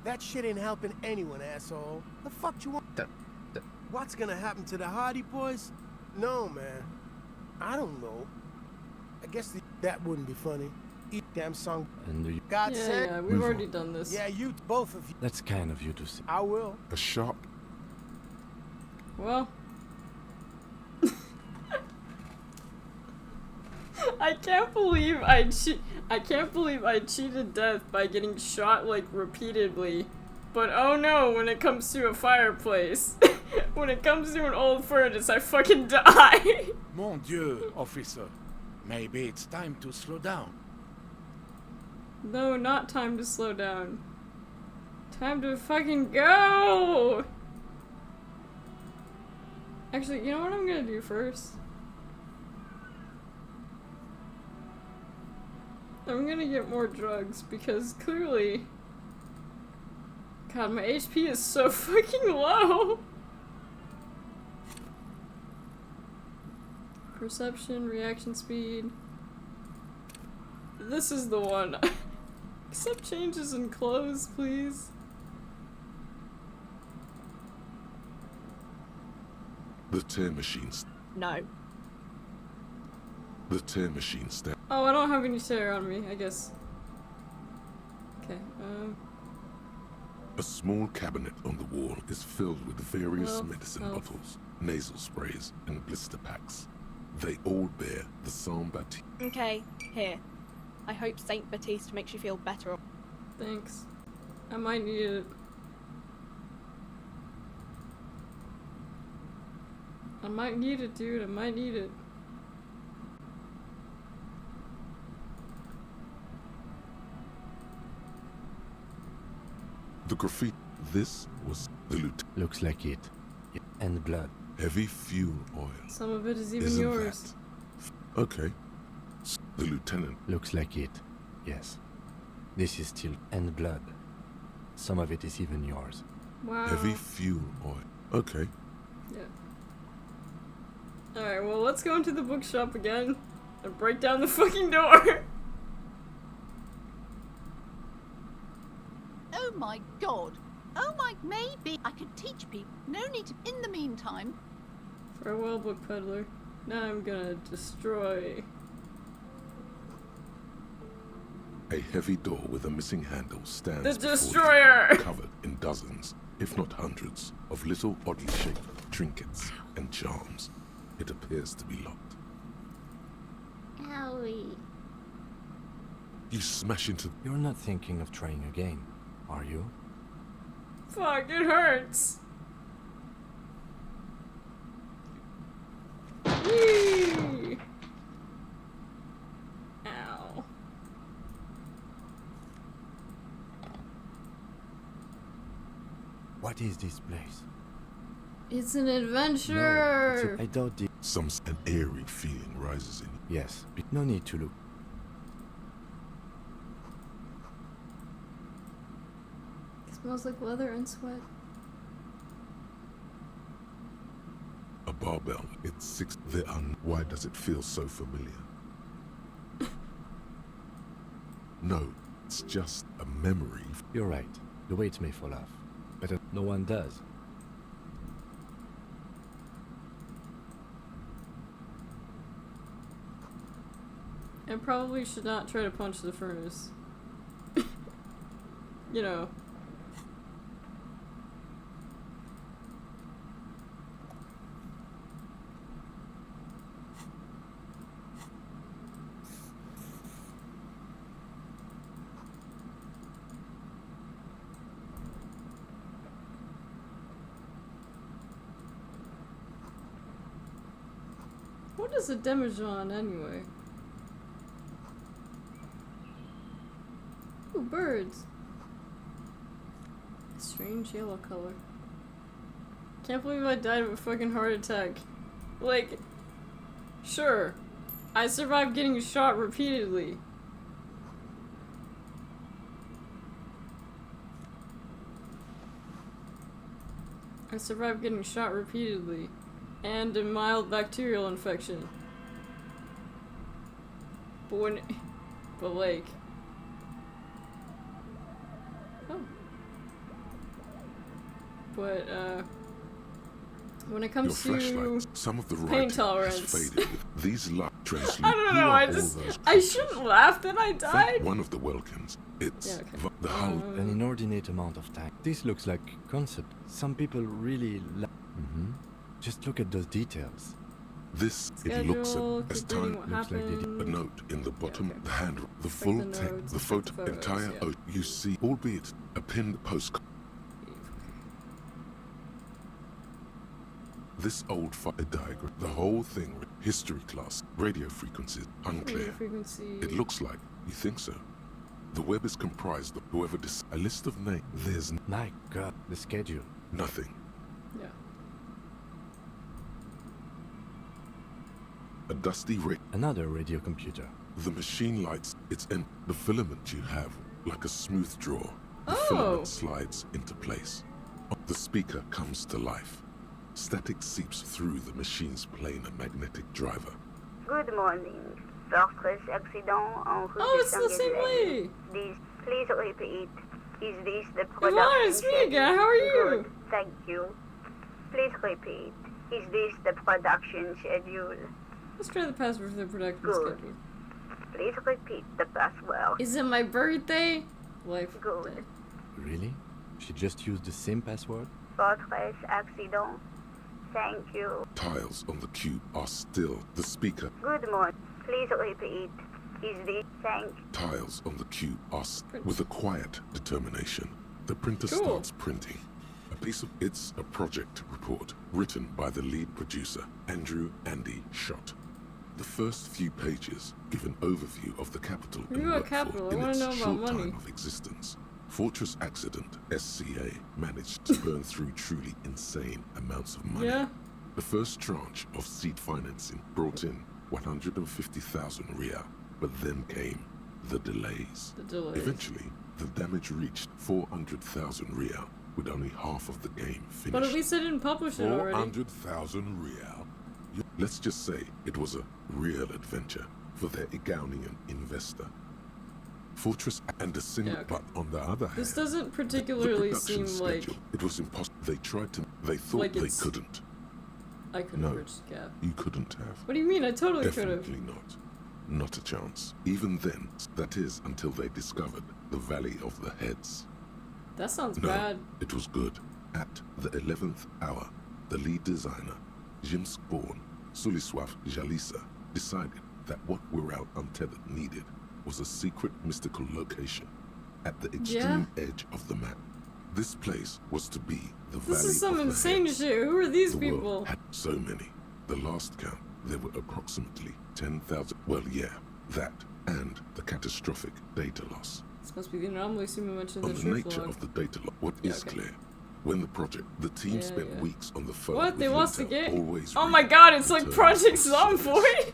Speaker 19: That shit ain't helping anyone, asshole. The fuck you want? What's gonna happen to the Hardy Boys? No, man. I don't know. I guess that wouldn't be funny. Eat damn song.
Speaker 4: And do you...
Speaker 19: God said.
Speaker 1: Yeah, we've already done this.
Speaker 19: Yeah, you, both of you.
Speaker 4: That's kind of you to say.
Speaker 19: I will.
Speaker 3: A sharp...
Speaker 1: Well... I can't believe I cheated death by getting shot, like, repeatedly. But oh no, when it comes to a fireplace, when it comes to an old furnace, I fucking die!
Speaker 5: Mon Dieu, officer. Maybe it's time to slow down.
Speaker 1: No, not time to slow down. Time to fucking go! Actually, you know what I'm gonna do first? I'm gonna get more drugs, because clearly... God, my HP is so fucking low! Perception, reaction speed... This is the one. Accept changes in clothes, please.
Speaker 3: The tear machines.
Speaker 9: No.
Speaker 3: The tear machine stand.
Speaker 1: Oh, I don't have any tear on me, I guess. Okay,
Speaker 3: A small cabinet on the wall is filled with various medicine bottles, nasal sprays, and blister packs. They all bear the Saint Baptiste.
Speaker 9: Okay, here. I hope Saint Baptiste makes you feel better.
Speaker 1: Thanks. I might need it. I might need it, dude. I might need it.
Speaker 3: The graffiti. This was the lieutenant.
Speaker 4: Looks like it. And blood.
Speaker 3: Heavy fuel oil.
Speaker 1: Some of it is even
Speaker 3: Isn't
Speaker 1: yours.
Speaker 3: that? Okay. The lieutenant.
Speaker 4: Looks like it. Yes. This is still... And blood. Some of it is even yours.
Speaker 1: Wow.
Speaker 3: Heavy fuel oil. Okay.
Speaker 1: Yeah. Alright, well, let's go into the bookshop again and break down the fucking door.
Speaker 2: my god. Oh my, maybe I could teach people. No need to. In the meantime.
Speaker 1: Farewell, book peddler. Now I'm gonna destroy.
Speaker 3: A heavy door with a missing handle stands
Speaker 1: The
Speaker 3: before
Speaker 1: destroyer!
Speaker 3: you, covered in dozens, if not hundreds, of little oddly shaped trinkets and charms. It appears to be locked.
Speaker 1: Owie.
Speaker 3: You smash into...
Speaker 4: You're not thinking of trying again, are you?
Speaker 1: Fuck, it hurts! Whee! Ow.
Speaker 4: What is this place?
Speaker 1: It's an adventure!
Speaker 4: No, I doubt the...
Speaker 3: An eerie feeling rises in you.
Speaker 4: Yes, no need to look.
Speaker 1: It smells like leather and sweat.
Speaker 3: A barbell. It's six. Why does it feel so familiar? No, it's just a memory.
Speaker 4: You're right. The weight may fall off, but no one does.
Speaker 1: I probably should not try to punch the furnace. You know. What is a demijohn anyway? Ooh, birds. A strange yellow color. Can't believe I died of a fucking heart attack. Like, sure, I survived getting shot repeatedly. I survived getting shot repeatedly. And a mild bacterial infection. But like... Oh. But, when it comes to
Speaker 3: some of the
Speaker 1: pain tolerance,
Speaker 3: faded. These translucent.
Speaker 1: I don't know. I shouldn't laugh that I died.
Speaker 3: One of the Welkins. It's the hull.
Speaker 4: An inordinate amount of time. This looks like concept. Some people really. Just look at those details.
Speaker 3: This it looks as time
Speaker 4: looks like
Speaker 3: a note in the bottom, the hand, the full text, the photo, entire. You see, albeit a pinned postcard. This old fire diagram, the whole thing, history class, radio frequencies, unclear. It looks like, you think so? The web is comprised of whoever a list of names. There's
Speaker 4: my god, the schedule.
Speaker 3: Nothing.
Speaker 1: Yeah.
Speaker 3: A dusty
Speaker 4: another radio computer.
Speaker 3: The machine lights its end. The filament you have, like a smooth draw. The filament slides into place. The speaker comes to life. Static seeps through the machine's planar magnetic driver.
Speaker 21: Good morning. Fortress accident en route
Speaker 1: it's the same way.
Speaker 21: Please repeat. Is this the production
Speaker 1: Yvonne, it's me again. How are you?
Speaker 21: Good. Thank you. Please repeat. Is this the production schedule?
Speaker 1: Let's try the password for the production schedule.
Speaker 21: Please repeat the password.
Speaker 1: Is it my birthday? Life.
Speaker 21: Good.
Speaker 4: Really? She just used the same password?
Speaker 21: Fortress accident. Thank you.
Speaker 3: Tiles on the cube are still. The speaker.
Speaker 21: Good morning. Please repeat. Is this
Speaker 3: Tiles on the cube are with a quiet determination. The printer starts printing. It's a project report written by the lead producer, Andrew Andy Schott. The first few pages give an overview of the capital in its short time of existence. Fortress Accident, SCA, managed to burn through truly insane amounts of money.
Speaker 1: Yeah.
Speaker 3: The first tranche of seed financing brought in 150,000 Riyal, but then came the delays. Eventually, the damage reached 400,000 Riyal, with only half of the game finished.
Speaker 1: But at least I didn't publish it already.
Speaker 3: 400,000 Riyal. Let's just say it was a real adventure for their Igaunian investor. fortress and a single.
Speaker 1: Yeah, okay.
Speaker 3: But on the other
Speaker 1: This
Speaker 3: hand,
Speaker 1: doesn't
Speaker 3: the
Speaker 1: particularly
Speaker 3: production
Speaker 1: seem like
Speaker 3: schedule, it was impossible. They tried to. They thought
Speaker 1: like
Speaker 3: they
Speaker 1: it's-
Speaker 3: couldn't.
Speaker 1: I could
Speaker 3: No.
Speaker 1: have bridged the gap.
Speaker 3: You couldn't have.
Speaker 1: What do you mean? I totally could have.
Speaker 3: Definitely not. Not a chance. Even then, that is until they discovered the Valley of the Heads.
Speaker 1: That sounds
Speaker 3: No,
Speaker 1: bad.
Speaker 3: it was good. At the 11th hour, the lead designer, Jimsk-born Suliswaf Jalisa, decided that what Wirral Untethered needed was a secret mystical location at the extreme edge of the map. This place was to be the Valley
Speaker 1: This is some
Speaker 3: of the
Speaker 1: insane
Speaker 3: Heads.
Speaker 1: shit. Who are these
Speaker 3: The
Speaker 1: people?
Speaker 3: world had so many. The last count, there were approximately 10,000. Well, yeah, that and the catastrophic data loss.
Speaker 1: This must be the anomaly Suma mentioned in
Speaker 3: On
Speaker 1: the
Speaker 3: the
Speaker 1: truth
Speaker 3: nature
Speaker 1: log.
Speaker 3: of the data loss, what is clear? When the team
Speaker 1: Yeah,
Speaker 3: spent
Speaker 1: yeah.
Speaker 3: weeks on the phone.
Speaker 1: What?
Speaker 3: with
Speaker 1: They lost the
Speaker 3: Intel,
Speaker 1: game?
Speaker 3: always
Speaker 1: Oh my god, it's like
Speaker 3: returning
Speaker 1: Project
Speaker 3: on service.
Speaker 1: Zomboid!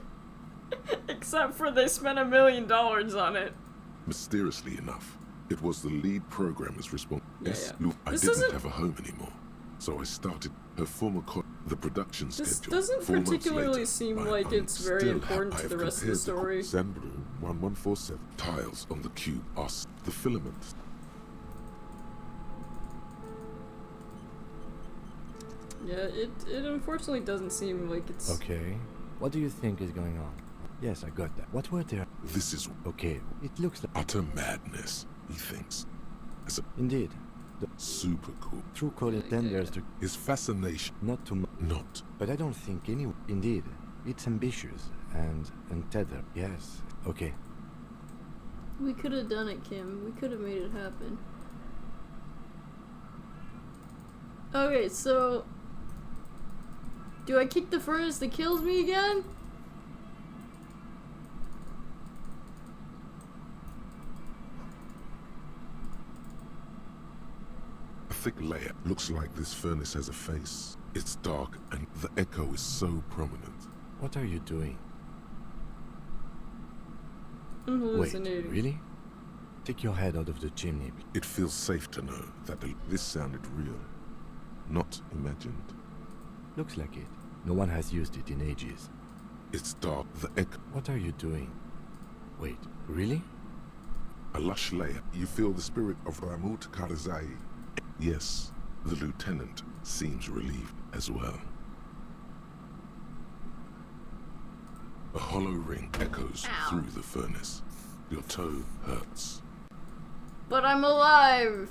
Speaker 1: Except for they spent $1 million on it.
Speaker 3: Mysteriously enough, it was the lead programmer's response.
Speaker 1: Yeah,
Speaker 3: Yes,
Speaker 1: yeah.
Speaker 3: look, I
Speaker 1: This
Speaker 3: didn't
Speaker 1: doesn't-
Speaker 3: have a home anymore, so I started her former the production
Speaker 1: This
Speaker 3: schedule.
Speaker 1: doesn't
Speaker 3: 4 months
Speaker 1: particularly
Speaker 3: later,
Speaker 1: seem
Speaker 3: I
Speaker 1: like it's very
Speaker 3: still
Speaker 1: important
Speaker 3: I
Speaker 1: to
Speaker 3: have
Speaker 1: the rest of the story.
Speaker 3: Zambru 1147 tiles on the cube are the filaments.
Speaker 1: Yeah, it unfortunately doesn't seem like it's...
Speaker 4: Okay. What do you think is going on? Yes, I got that. What were there?
Speaker 3: This is
Speaker 4: Okay, it looks like...
Speaker 3: utter madness, he thinks. As a
Speaker 4: Indeed.
Speaker 3: super cool.
Speaker 4: Through calling, then there's the...
Speaker 3: His fascination.
Speaker 4: Not too much.
Speaker 3: Not.
Speaker 4: But I don't think any... Indeed. It's ambitious and untethered. Yes. Okay.
Speaker 1: We could have done it, Kim. We could have made it happen. Okay, so... Do I kick the furnace that kills me again?
Speaker 3: A thick layer. Looks like this furnace has a face. It's dark and the echo is so prominent.
Speaker 4: What are you doing?
Speaker 1: I'm
Speaker 4: Wait,
Speaker 1: hallucinating.
Speaker 4: really? Take your head out of the chimney.
Speaker 3: It feels safe to know that this sounded real, not imagined.
Speaker 4: Looks like it. No one has used it in ages.
Speaker 3: It's dark, the echo.
Speaker 4: What are you doing? Wait, really?
Speaker 3: A lush layer. You feel the spirit of Ramut Karzai. Yes, the lieutenant seems relieved as well. A hollow ring echoes through the furnace. Your toe hurts.
Speaker 1: But I'm alive!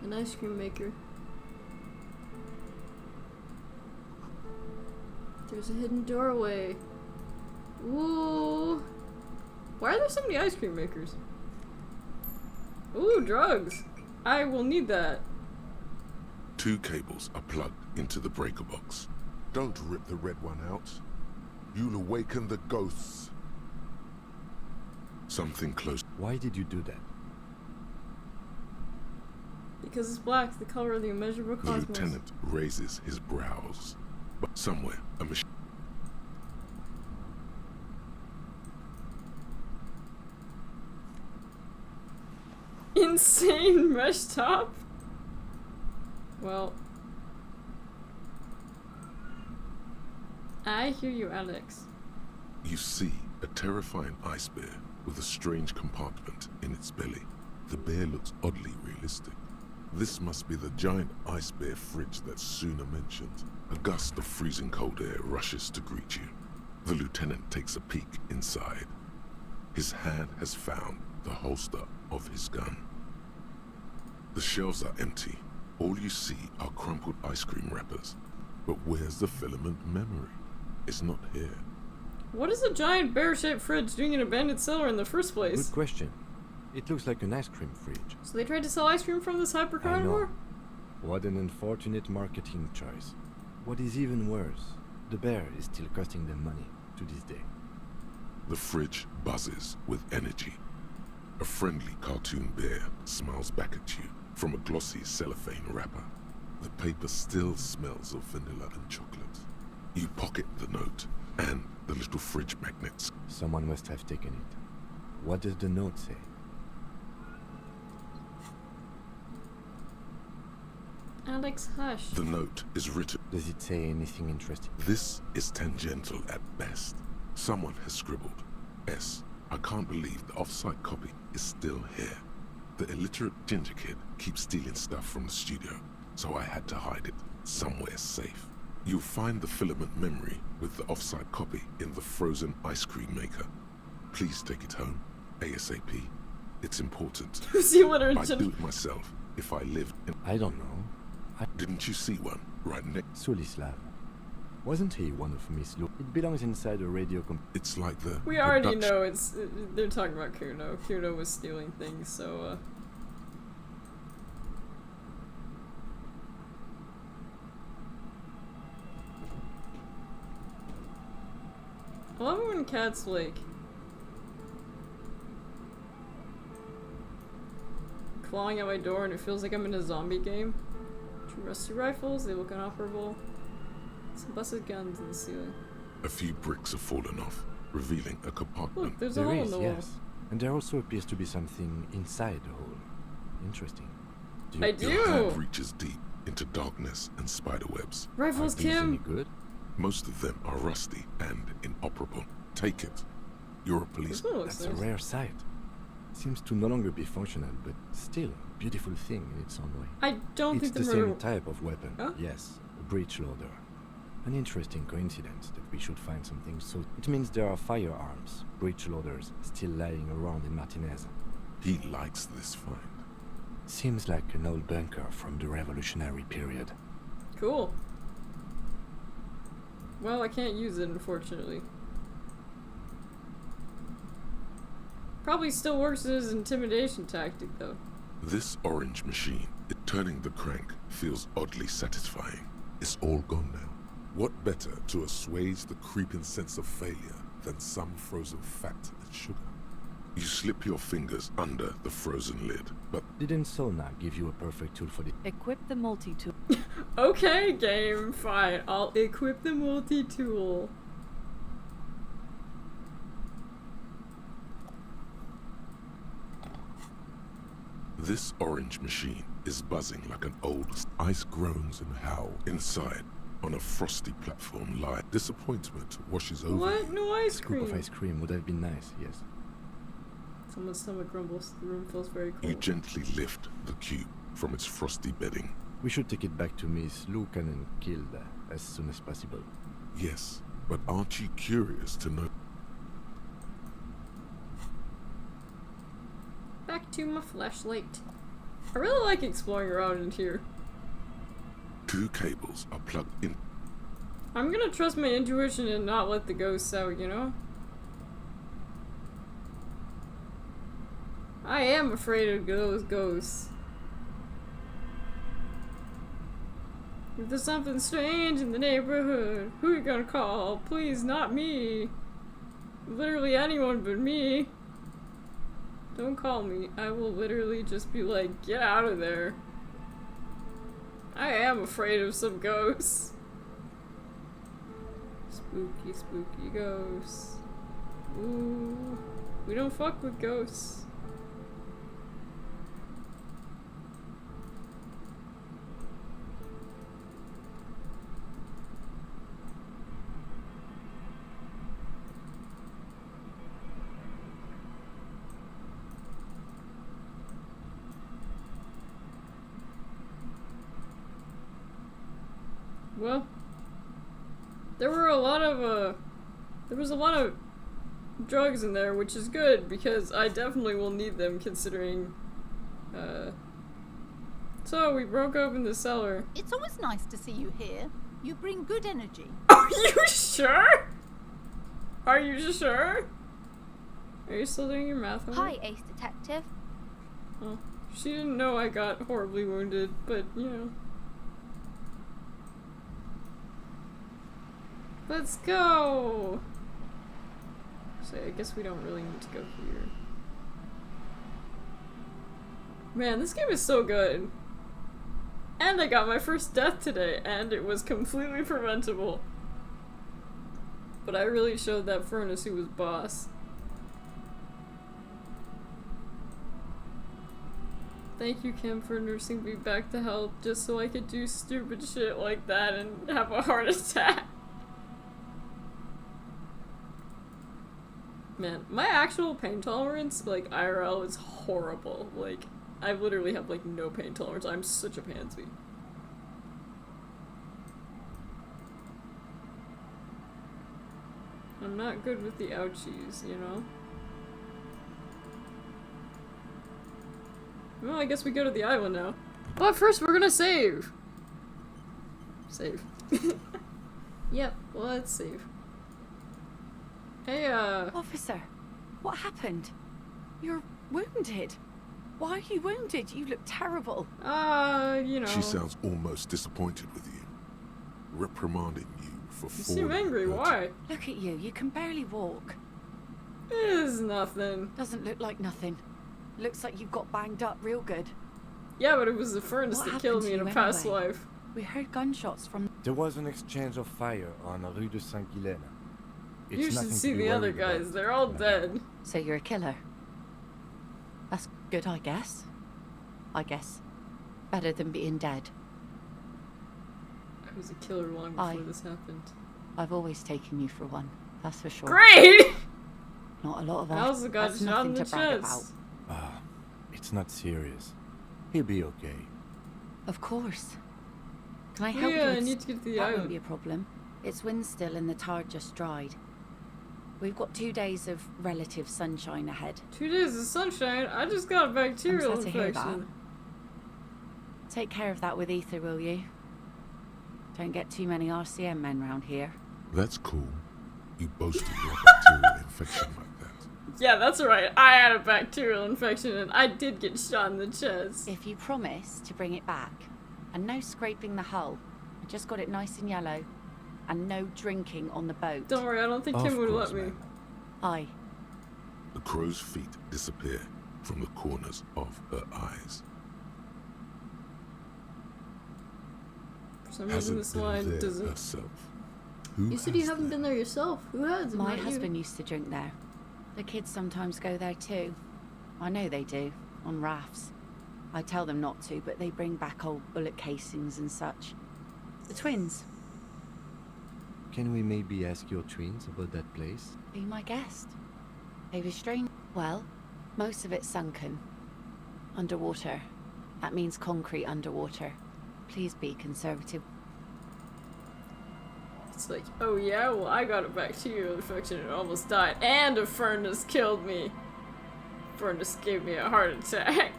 Speaker 1: An ice cream maker. There's a hidden doorway. Ooh. Why are there so many ice cream makers? Ooh, drugs. I will need that.
Speaker 3: 2 cables are plugged into the breaker box. Don't rip the red one out. You'll awaken the ghosts. Something close.
Speaker 4: Why did you do that?
Speaker 1: Because it's black, the color of the immeasurable
Speaker 3: The
Speaker 1: cosmos.
Speaker 3: lieutenant raises his brows. But somewhere, a machine.
Speaker 1: Insane mesh top? Well. I hear you, Alex.
Speaker 3: You see a terrifying ice bear with a strange compartment in its belly. The bear looks oddly realistic. This must be the giant ice bear fridge that Suna mentioned. A gust of freezing cold air rushes to greet you. The lieutenant takes a peek inside. His hand has found the holster of his gun. The shelves are empty. All you see are crumpled ice cream wrappers. But where's the filament memory? It's not here.
Speaker 1: What is a giant bear-shaped fridge doing in an abandoned cellar in the first place?
Speaker 4: Good question. It looks like an ice cream fridge.
Speaker 1: So they tried to sell ice cream from this
Speaker 4: I
Speaker 1: hyper-carnivore?
Speaker 4: know. What an unfortunate marketing choice. What is even worse, the bear is still costing them money to this day.
Speaker 3: The fridge buzzes with energy. A friendly cartoon bear smiles back at you from a glossy cellophane wrapper. The paper still smells of vanilla and chocolate. You pocket the note and the little fridge magnets.
Speaker 4: Someone must have taken it. What does the note say?
Speaker 1: Alex, hush.
Speaker 3: The note is written.
Speaker 4: Does it say anything interesting?
Speaker 3: This is tangential at best. Someone has scribbled. S. I can't believe the off-site copy is still here. The illiterate ginger kid keeps stealing stuff from the studio, so I had to hide it somewhere safe. You'll find the filament memory with the off-site copy in the frozen ice cream maker. Please take it home, ASAP. It's important. I'd do it myself if I lived in...
Speaker 4: I don't know.
Speaker 3: Didn't you see one right next?
Speaker 4: Sulislav. Wasn't he one of Miss Lu? It belongs inside a radio
Speaker 3: It's like the...
Speaker 1: We already know they're talking about Kuno. Kuno was stealing things, so I love it when cats like clawing at my door and it feels like I'm in a zombie game. Two rusty rifles, they look inoperable. Some busted guns in the ceiling.
Speaker 3: A few bricks have fallen off, revealing a compartment.
Speaker 1: Look, there's a hole in the wall.
Speaker 4: Yes. And there also appears to be something inside the hole. Interesting.
Speaker 3: Your hand reaches deep into darkness and spiderwebs.
Speaker 1: Rifles, Kim!
Speaker 4: Any good?
Speaker 3: Most of them are rusty and inoperable. Take it. You're a policeman.
Speaker 4: That's a rare sight. Seems to no longer be functional, but still a beautiful thing in its own way.
Speaker 1: I don't think
Speaker 4: it's the same type of weapon.
Speaker 1: Huh?
Speaker 4: Yes, a breech loader. An interesting coincidence that we should find something so... It means there are firearms, breech loaders, still lying around in Martinez.
Speaker 3: He likes this find.
Speaker 4: Seems like an old bunker from the revolutionary period.
Speaker 1: Cool. Well, I can't use it, unfortunately. Probably still works as an intimidation tactic, though.
Speaker 3: This orange machine, turning the crank, feels oddly satisfying. It's all gone now. What better to assuage the creeping sense of failure than some frozen fat and sugar? You slip your fingers under the frozen lid, but...
Speaker 4: Didn't Solna give you a perfect tool for the...
Speaker 20: Equip the multi-tool.
Speaker 1: Okay, game, fine. I'll equip the multi-tool.
Speaker 3: This orange machine is buzzing like an old... Ice groans and howl inside. On a frosty platform lie. Disappointment washes over.
Speaker 1: What? No ice cream.
Speaker 4: Scoop of ice cream would have been nice, yes.
Speaker 1: Someone's stomach grumbles. The room feels very cold.
Speaker 3: You gently lift the cube from its frosty bedding.
Speaker 4: We should take it back to Miss Lucan and killed as soon as possible.
Speaker 3: Yes, but aren't you curious to know?
Speaker 1: Back to my flashlight. I really like exploring around in here.
Speaker 3: 2 cables are plugged in.
Speaker 1: I'm gonna trust my intuition and not let the ghosts out, you know? I am afraid of those ghosts. If there's something strange in the neighborhood, who are you gonna call? Please, not me. Literally anyone but me. Don't call me. I will literally just be like, get out of there. I am afraid of some ghosts. Spooky, spooky ghosts. Ooh. We don't fuck with ghosts. Well, there was a lot of drugs in there, which is good because I definitely will need them considering, so we broke open the cellar.
Speaker 2: It's always nice to see you here. You bring good energy.
Speaker 1: Are you sure? Are you sure? Are you still doing your math homework?
Speaker 8: Hi, Ace Detective.
Speaker 1: Oh, she didn't know I got horribly wounded, but, you know. Let's go! So I guess we don't really need to go here. Man, this game is so good. And I got my first death today, and it was completely preventable. But I really showed that furnace who was boss. Thank you, Kim, for nursing me back to health just so I could do stupid shit like that and have a heart attack. Man, my actual pain tolerance, like, IRL is horrible. Like, I literally have, like, no pain tolerance. I'm such a pansy. I'm not good with the ouchies, you know? Well, I guess we go to the island now. But first, we're gonna save! Save. Yep, let's save. Hey,
Speaker 20: Officer, what happened? You're wounded. Why are you wounded? You look terrible.
Speaker 1: You know.
Speaker 3: She sounds almost disappointed with you. Reprimanding you for
Speaker 1: You seem angry, why?
Speaker 20: Look at you, you can barely walk.
Speaker 1: It is nothing.
Speaker 20: Doesn't look like nothing. Looks like you got banged up real good.
Speaker 1: Yeah, but it was the furnace that killed me in a past life.
Speaker 20: We heard gunshots from...
Speaker 4: There was an exchange of fire on Rue de Saint-Guylaine.
Speaker 1: You should see the other guys. They're all dead.
Speaker 20: So you're a killer? That's good, I guess. Better than being dead.
Speaker 1: I was a killer long before this happened.
Speaker 20: I've always taken you for one. That's for sure.
Speaker 1: Great!
Speaker 20: Not a lot of
Speaker 1: I
Speaker 20: us.
Speaker 1: also got
Speaker 20: That's
Speaker 1: shot in
Speaker 20: nothing
Speaker 1: the
Speaker 20: to brag
Speaker 1: chest.
Speaker 20: about.
Speaker 4: It's not serious. He'll be okay.
Speaker 20: Of course. Can I help
Speaker 1: Yeah,
Speaker 20: you?
Speaker 1: I need to get to the
Speaker 20: that
Speaker 1: island.
Speaker 20: won't be a problem. It's wind still and the tar just dried. We've got 2 days of relative sunshine ahead.
Speaker 1: 2 days of sunshine? I just got a bacterial
Speaker 20: I'm sad to hear that.
Speaker 1: infection.
Speaker 20: Take care of that with ether, will you? Don't get too many RCM men round here.
Speaker 3: That's cool. You boasted your bacterial infection like that.
Speaker 1: Yeah, that's right. I had a bacterial infection and I did get shot in the chest.
Speaker 20: If you promise to bring it back, and no scraping the hull, I just got it nice and yellow, and no drinking on the boat.
Speaker 1: Don't worry, I don't think Kim would let me.
Speaker 20: Aye.
Speaker 3: The crow's feet disappear from the corners of her eyes.
Speaker 1: For some reason
Speaker 3: Hasn't
Speaker 1: this
Speaker 3: been
Speaker 1: line
Speaker 3: there
Speaker 1: doesn't...
Speaker 3: herself. Who
Speaker 1: You said you
Speaker 3: has
Speaker 1: haven't been there yourself. Who has?
Speaker 20: My
Speaker 1: Not you.
Speaker 20: husband used to drink there. The kids sometimes go there too. I know they do, on rafts. I tell them not to, but they bring back old bullet casings and such. The twins.
Speaker 4: Can we maybe ask your twins about that place?
Speaker 20: Be my guest. They were strange. Well, most of it's sunken. Underwater. That means concrete underwater. Please be conservative.
Speaker 1: It's like, oh yeah, well I got a bacterial infection and almost died, and a furnace killed me. Furnace gave me a heart attack.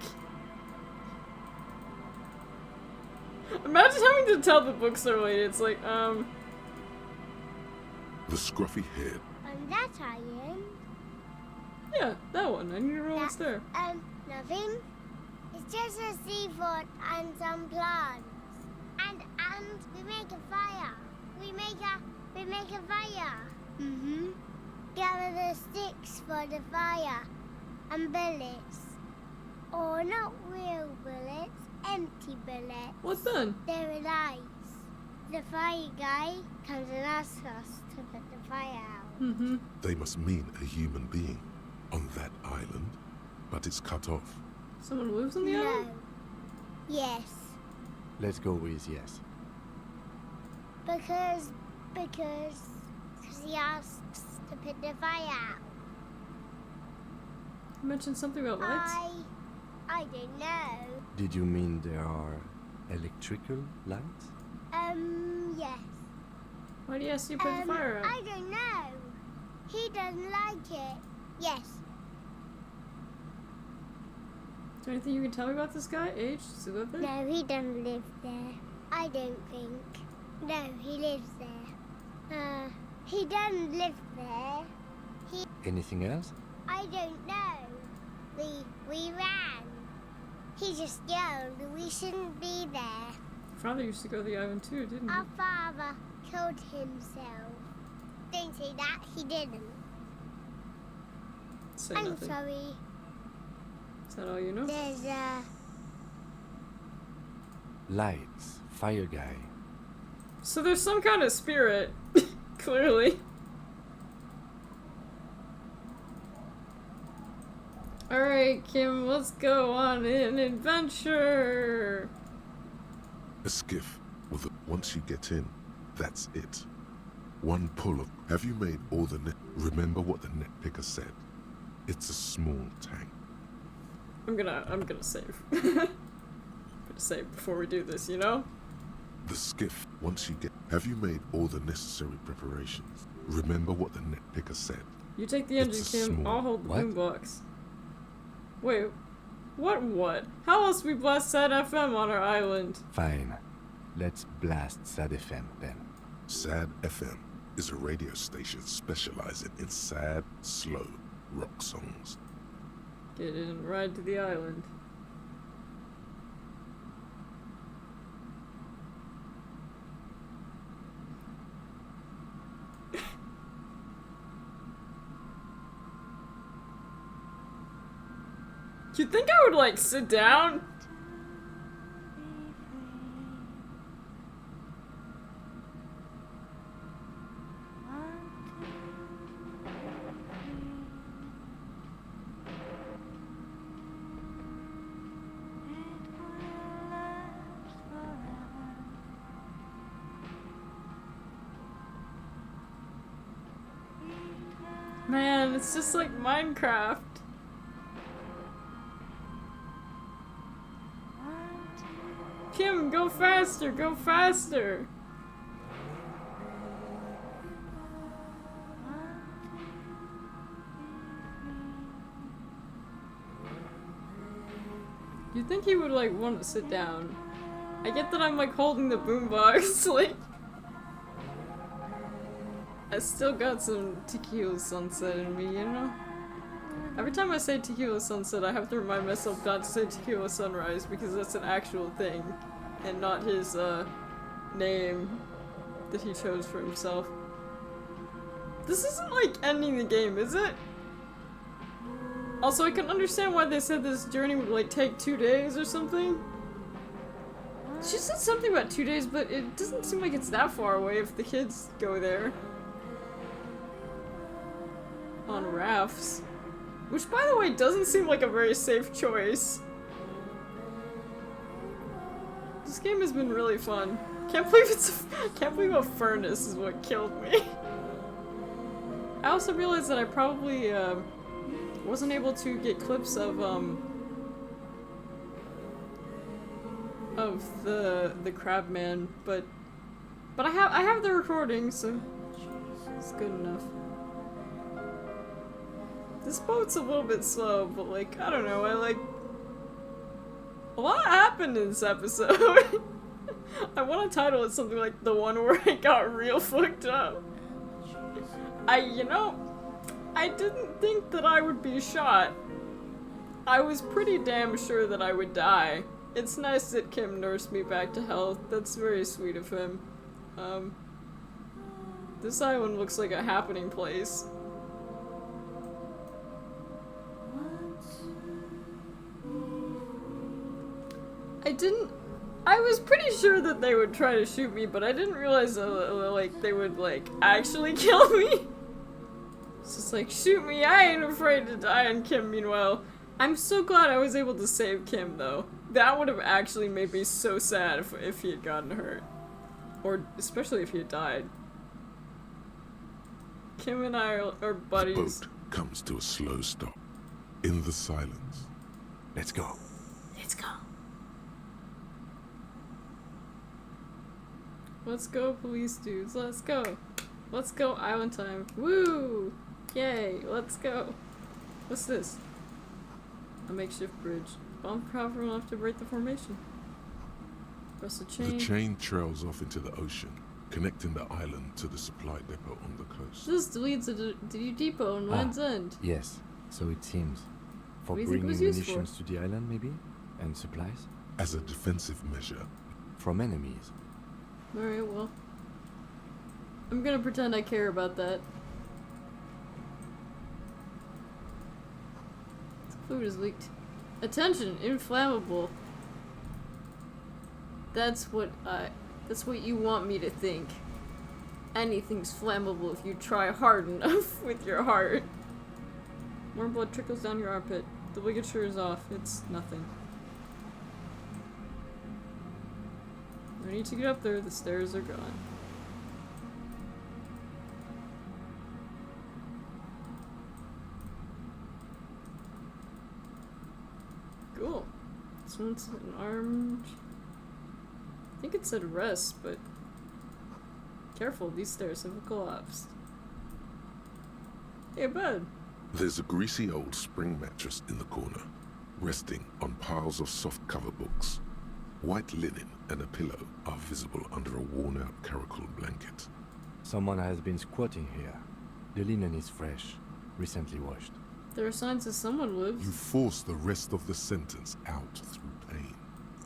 Speaker 1: Imagine having to tell the bookstore lady, it's like,
Speaker 3: The scruffy head.
Speaker 8: And that iron.
Speaker 1: Yeah, that one. I need to know what's there.
Speaker 8: Nothing. It's just a seafood and some plants. And we make a fire. We make a fire. Mm-hmm. Gather the sticks for the fire. And bullets. Or not real bullets, empty bullets.
Speaker 1: What then?
Speaker 8: They're lights. The fire guy comes and asks us to put the fire out.
Speaker 1: Mm-hmm.
Speaker 3: They must mean a human being on that island, but it's cut off.
Speaker 1: Someone lives on the island?
Speaker 8: Yes.
Speaker 4: Let's go with yes.
Speaker 8: Because he asks to put the fire out.
Speaker 1: You mentioned something about lights?
Speaker 8: I don't know.
Speaker 4: Did you mean there are electrical lights?
Speaker 8: Yes.
Speaker 1: Why do you ask you to put the fire out?
Speaker 8: I don't know. He doesn't like it. Yes.
Speaker 1: Is there anything you can tell me about this guy? Age? Does he live there?
Speaker 8: No, he doesn't live there. I don't think. No, he lives there. He doesn't live there.
Speaker 4: Anything else?
Speaker 8: I don't know. We ran. He just yelled we shouldn't be there.
Speaker 1: Father used to go to the island too, didn't he?
Speaker 8: Our father killed himself. Don't say that, he didn't.
Speaker 1: Say
Speaker 8: I'm
Speaker 1: nothing.
Speaker 8: sorry.
Speaker 1: Is that all you know?
Speaker 8: There's
Speaker 4: Lights. Fire guy.
Speaker 1: So there's some kind of spirit, clearly. Alright, Kim, let's go on an adventure!
Speaker 3: A skiff. Once you get in, that's it. One pull of... Have you made all the net... Remember what the net picker said. It's a small tank.
Speaker 1: I'm gonna save. I'm gonna save before we do this, you know?
Speaker 3: The skiff. Once you get... Have you made all the necessary preparations? Remember what the net picker said.
Speaker 1: You take the engine, Kim. I'll hold the boombox. Wait, what? How else we blast Sad FM on our island?
Speaker 4: Fine. Let's blast Sad FM then.
Speaker 3: Sad FM is a radio station specializing in sad, slow rock songs.
Speaker 1: Get in and ride to the island. You think I would, like, sit down? Man, it's just like Minecraft. Kim, go faster, go faster! You'd think he would, like, want to sit down. I get that I'm, like, holding the boombox, like... I still got some Tequila Sunset in me, you know? Every time I say Tequila Sunset, I have to remind myself not to say Tequila Sunrise, because that's an actual thing, and not his, name that he chose for himself. This isn't, like, ending the game, is it? Also, I can understand why they said this journey would, like, take 2 days or something. She said something about 2 days, but it doesn't seem like it's that far away if the kids go there. On rafts. Which, by the way, doesn't seem like a very safe choice. This game has been really fun. Can't believe a furnace is what killed me. I also realized that I probably, wasn't able to get clips of the crab man, but I have the recording, so it's good enough. This boat's a little bit slow, but, like, I don't know, a lot happened in this episode. I want to title it something like the one where I got real fucked up. I didn't think that I would be shot. I was pretty damn sure that I would die. It's nice that Kim nursed me back to health. That's very sweet of him. This island looks like a happening place. I was pretty sure that they would try to shoot me, but I didn't realize like they would like actually kill me. It's just like, shoot me, I ain't afraid to die. And Kim, meanwhile, I'm so glad I was able to save Kim though. That would have actually made me so sad if he had gotten hurt. Or especially if he had died. Kim and I are buddies.
Speaker 3: The boat comes to a slow stop. In the silence.
Speaker 4: Let's go.
Speaker 1: Let's go. Let's go, police dudes. Let's go. Let's go, island time. Woo! Yay, let's go. What's this? A makeshift bridge. Bomb powerful enough to break the formation. Press the chain.
Speaker 3: The chain trails off into the ocean, connecting the island to the supply depot on the coast.
Speaker 1: This leads to the depot on Land's End.
Speaker 4: Yes, so it seems. For bringing munitions to the island, maybe? And supplies?
Speaker 3: As a defensive measure.
Speaker 4: From enemies.
Speaker 1: Alright, well. I'm gonna pretend I care about that. Food is leaked. Attention, inflammable. That's what you want me to think. Anything's flammable if you try hard enough with your heart. More blood trickles down your armpit. The ligature is off. It's nothing. No need to get up there. The stairs are gone. Cool. This one's an armed... I think it said rest, but... Careful, these stairs have collapsed. Hey, bud.
Speaker 3: There's a greasy old spring mattress in the corner, resting on piles of soft cover books. White linen and a pillow are visible under a worn-out caracal blanket.
Speaker 4: Someone has been squatting here. The linen is fresh, recently washed.
Speaker 1: There are signs that someone lives.
Speaker 3: You force the rest of the sentence out through pain.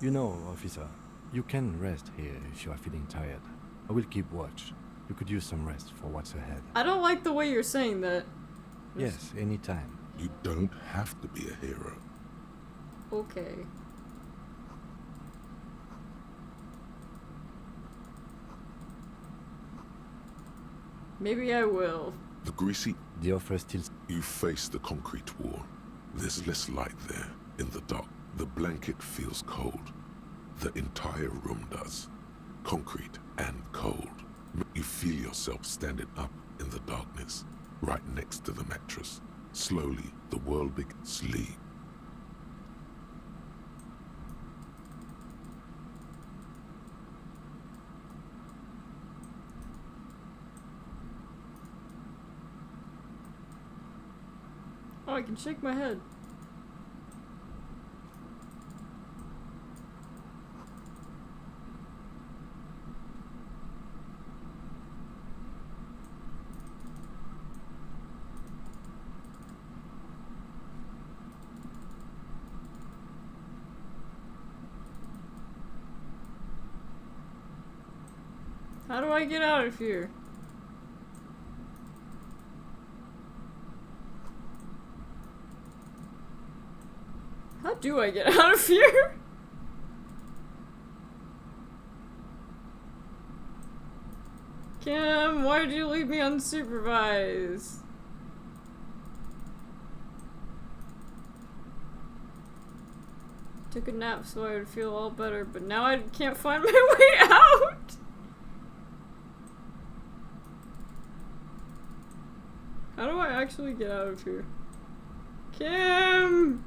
Speaker 4: You know, officer, you can rest here if you are feeling tired. I will keep watch. You could use some rest for what's ahead.
Speaker 1: I don't like the way you're saying that.
Speaker 4: Yes, anytime.
Speaker 3: You don't have to be a hero.
Speaker 1: Okay. Maybe I will.
Speaker 3: The greasy...
Speaker 4: The offer still...
Speaker 3: You face the concrete wall. There's less light there, in the dark. The blanket feels cold. The entire room does. Concrete and cold. You feel yourself standing up in the darkness, right next to the mattress. Slowly, the world begins to sleep.
Speaker 1: Oh, I can shake my head. How do I get out of here? How do I get out of here? Kim, why did you leave me unsupervised? Took a nap so I would feel all better, but now I can't find my way out! How do I actually get out of here? Kim!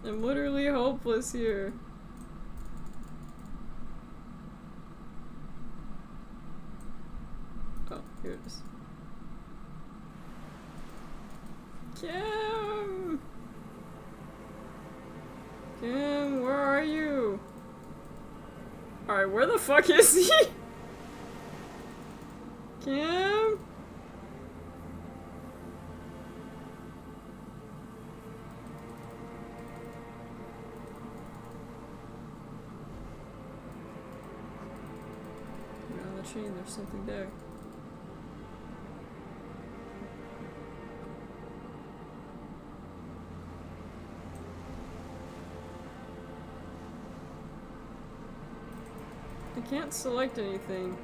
Speaker 1: I'm literally hopeless here. Oh, here it is. Kim! Kim, where are you? Alright, where the fuck is he? Kim? On the chain, there's something there. I can't select anything.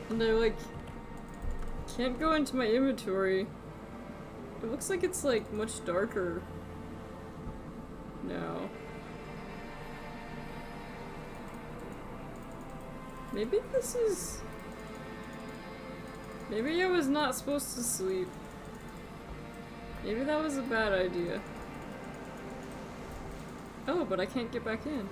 Speaker 1: And I like can't go into my inventory. It looks like it's like much darker now. Maybe this is... Maybe I was not supposed to sleep. Maybe that was a bad idea. Oh, but I can't get back in.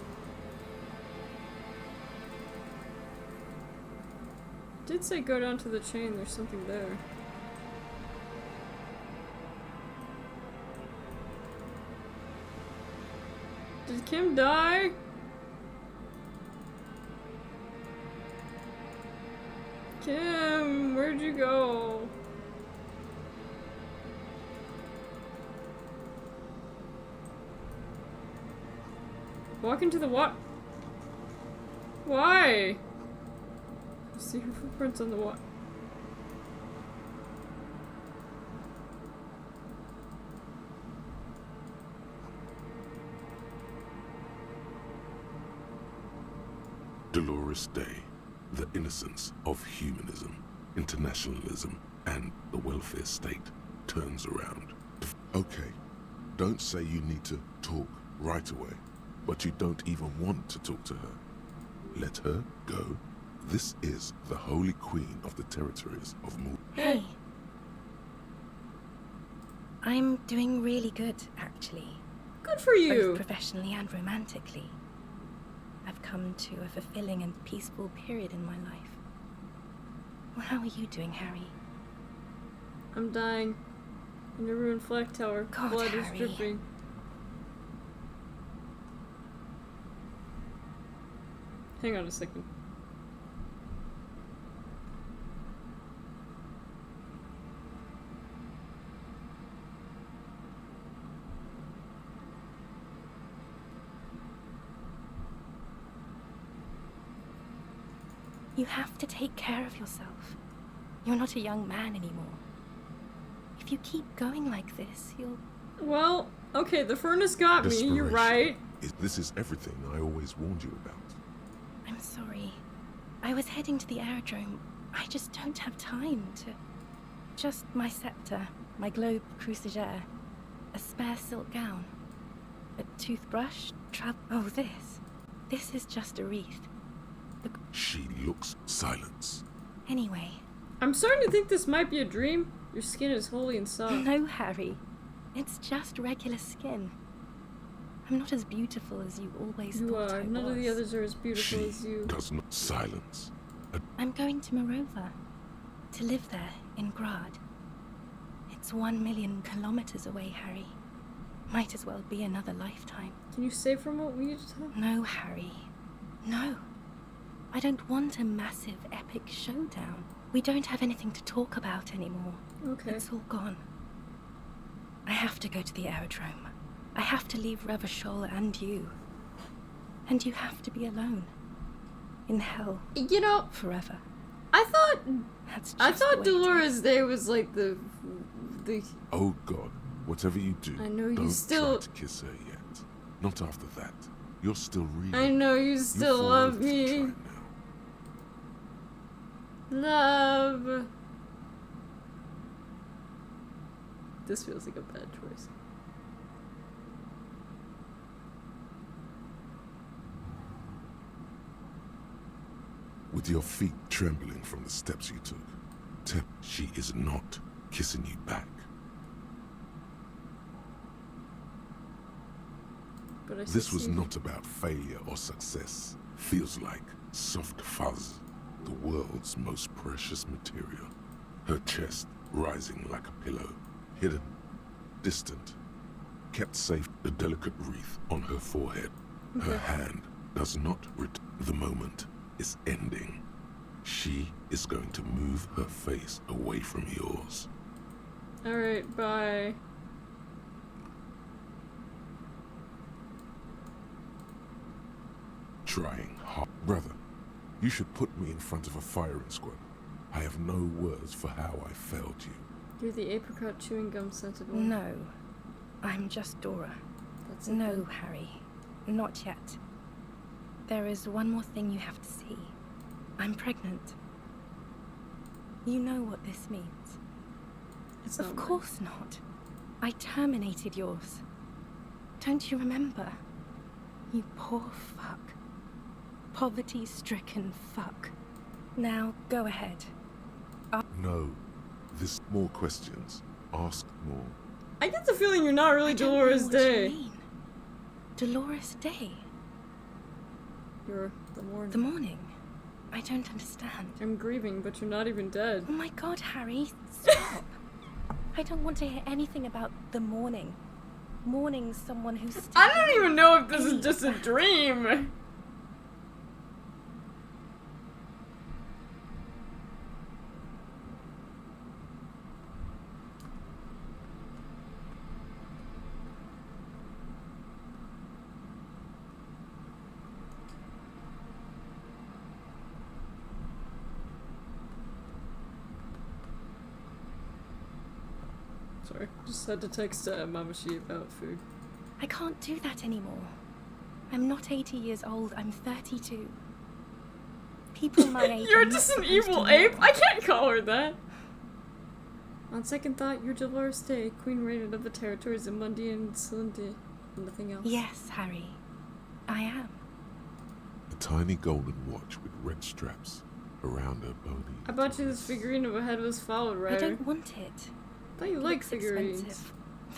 Speaker 1: It did say go down to the chain, there's something there. Did Kim die? Kim, where'd you go? Walk into the what? Why? See her footprints on the wall.
Speaker 3: glorious day, the innocence of humanism, internationalism, and the welfare state turns around. Okay, don't say you need to talk right away, but you don't even want to talk to her. Let her go. This is the Holy Queen of the territories of Mu.
Speaker 13: Hey. I'm doing really good, actually.
Speaker 1: Good for you.
Speaker 13: Both professionally and romantically. I've come to a fulfilling and peaceful period in my life. Well, how are you doing, Harry?
Speaker 1: I'm dying. In a ruined flag tower.
Speaker 13: God,
Speaker 1: Blood
Speaker 13: Harry.
Speaker 1: is dripping. Hang on a second.
Speaker 13: You have to take care of yourself. You're not a young man anymore. If you keep going like this, you'll...
Speaker 1: Well, okay, the furnace got me, you're right.
Speaker 3: This is everything I always warned you about.
Speaker 13: I'm sorry. I was heading to the aerodrome. I just don't have time to... Just my scepter, my globe cruciger, a spare silk gown, a toothbrush, oh, this. This is just a wreath.
Speaker 3: She looks silence.
Speaker 13: Anyway.
Speaker 1: I'm starting to think this might be a dream. Your skin is holy and soft.
Speaker 13: No, Harry. It's just regular skin. I'm not as beautiful as you always thought I was.
Speaker 1: None of the others are as beautiful as you.
Speaker 3: Does not silence.
Speaker 13: I'm going to Morova. To live there, in Grad. It's 1 million kilometers away, Harry. Might as well be another lifetime.
Speaker 1: Can you say from what we just had?
Speaker 13: No, Harry. No. I don't want a massive, epic showdown. We don't have anything to talk about anymore.
Speaker 1: Okay.
Speaker 13: It's all gone. I have to go to the aerodrome. I have to leave Revachol and you. And you have to be alone. In hell.
Speaker 1: You know,
Speaker 13: forever.
Speaker 1: I thought Dolores Day was like the
Speaker 3: Oh God, whatever you do,
Speaker 1: I know you
Speaker 3: don't
Speaker 1: still
Speaker 3: try to kiss her yet. Not after that. You're still real.
Speaker 1: I know you still love me. Love. This feels like a bad choice.
Speaker 3: With your feet trembling from the steps you took, she is not kissing you back.
Speaker 1: But
Speaker 3: this was not about failure or success. Feels like soft fuzz, the world's most precious material. Her chest rising like a pillow, hidden, distant, kept safe, a delicate wreath on her forehead. Her hand does not the moment is ending. She is going to move her face away from yours.
Speaker 1: Alright, bye.
Speaker 3: Trying hard. Brother, you should put me in front of a firing squad. I have no words for how I failed you.
Speaker 1: You're the apricot chewing gum scented one.
Speaker 13: No. I'm just Dora.
Speaker 1: That's
Speaker 13: no, Harry. Not yet. There is one more thing you have to see. I'm pregnant. You know what this means.
Speaker 1: It's
Speaker 13: of course not. I terminated yours. Don't you remember? You poor fuck. Poverty-stricken fuck. Now, go ahead.
Speaker 3: No. This more questions. Ask more.
Speaker 1: I get the feeling you're not really Dolores Day.
Speaker 13: Dolores Day?
Speaker 1: You're the morning.
Speaker 13: The morning? I don't understand.
Speaker 1: I'm grieving, but you're not even dead.
Speaker 13: Oh my god, Harry, stop. I don't want to hear anything about the morning. Mourning someone who's still...
Speaker 1: I don't even know if this is just a dream. Sorry, just had to text Mamashi about food.
Speaker 13: I can't do that anymore. I'm not 80 years old, I'm 32. People my age.
Speaker 1: You're
Speaker 13: are not
Speaker 1: just an
Speaker 13: supposed
Speaker 1: evil
Speaker 13: to
Speaker 1: ape?
Speaker 13: know.
Speaker 1: I can't call her that. On second thought, you're Dolores Day, Queen Rated of the territories of Mundi and Silindi, and nothing else.
Speaker 13: Yes, Harry. I am.
Speaker 3: A tiny golden watch with red straps around her body.
Speaker 1: I bought you this figurine of a headless followed rider.
Speaker 13: I don't want it.
Speaker 1: I thought you
Speaker 13: It
Speaker 1: like
Speaker 13: looks
Speaker 1: figurines.
Speaker 13: expensive.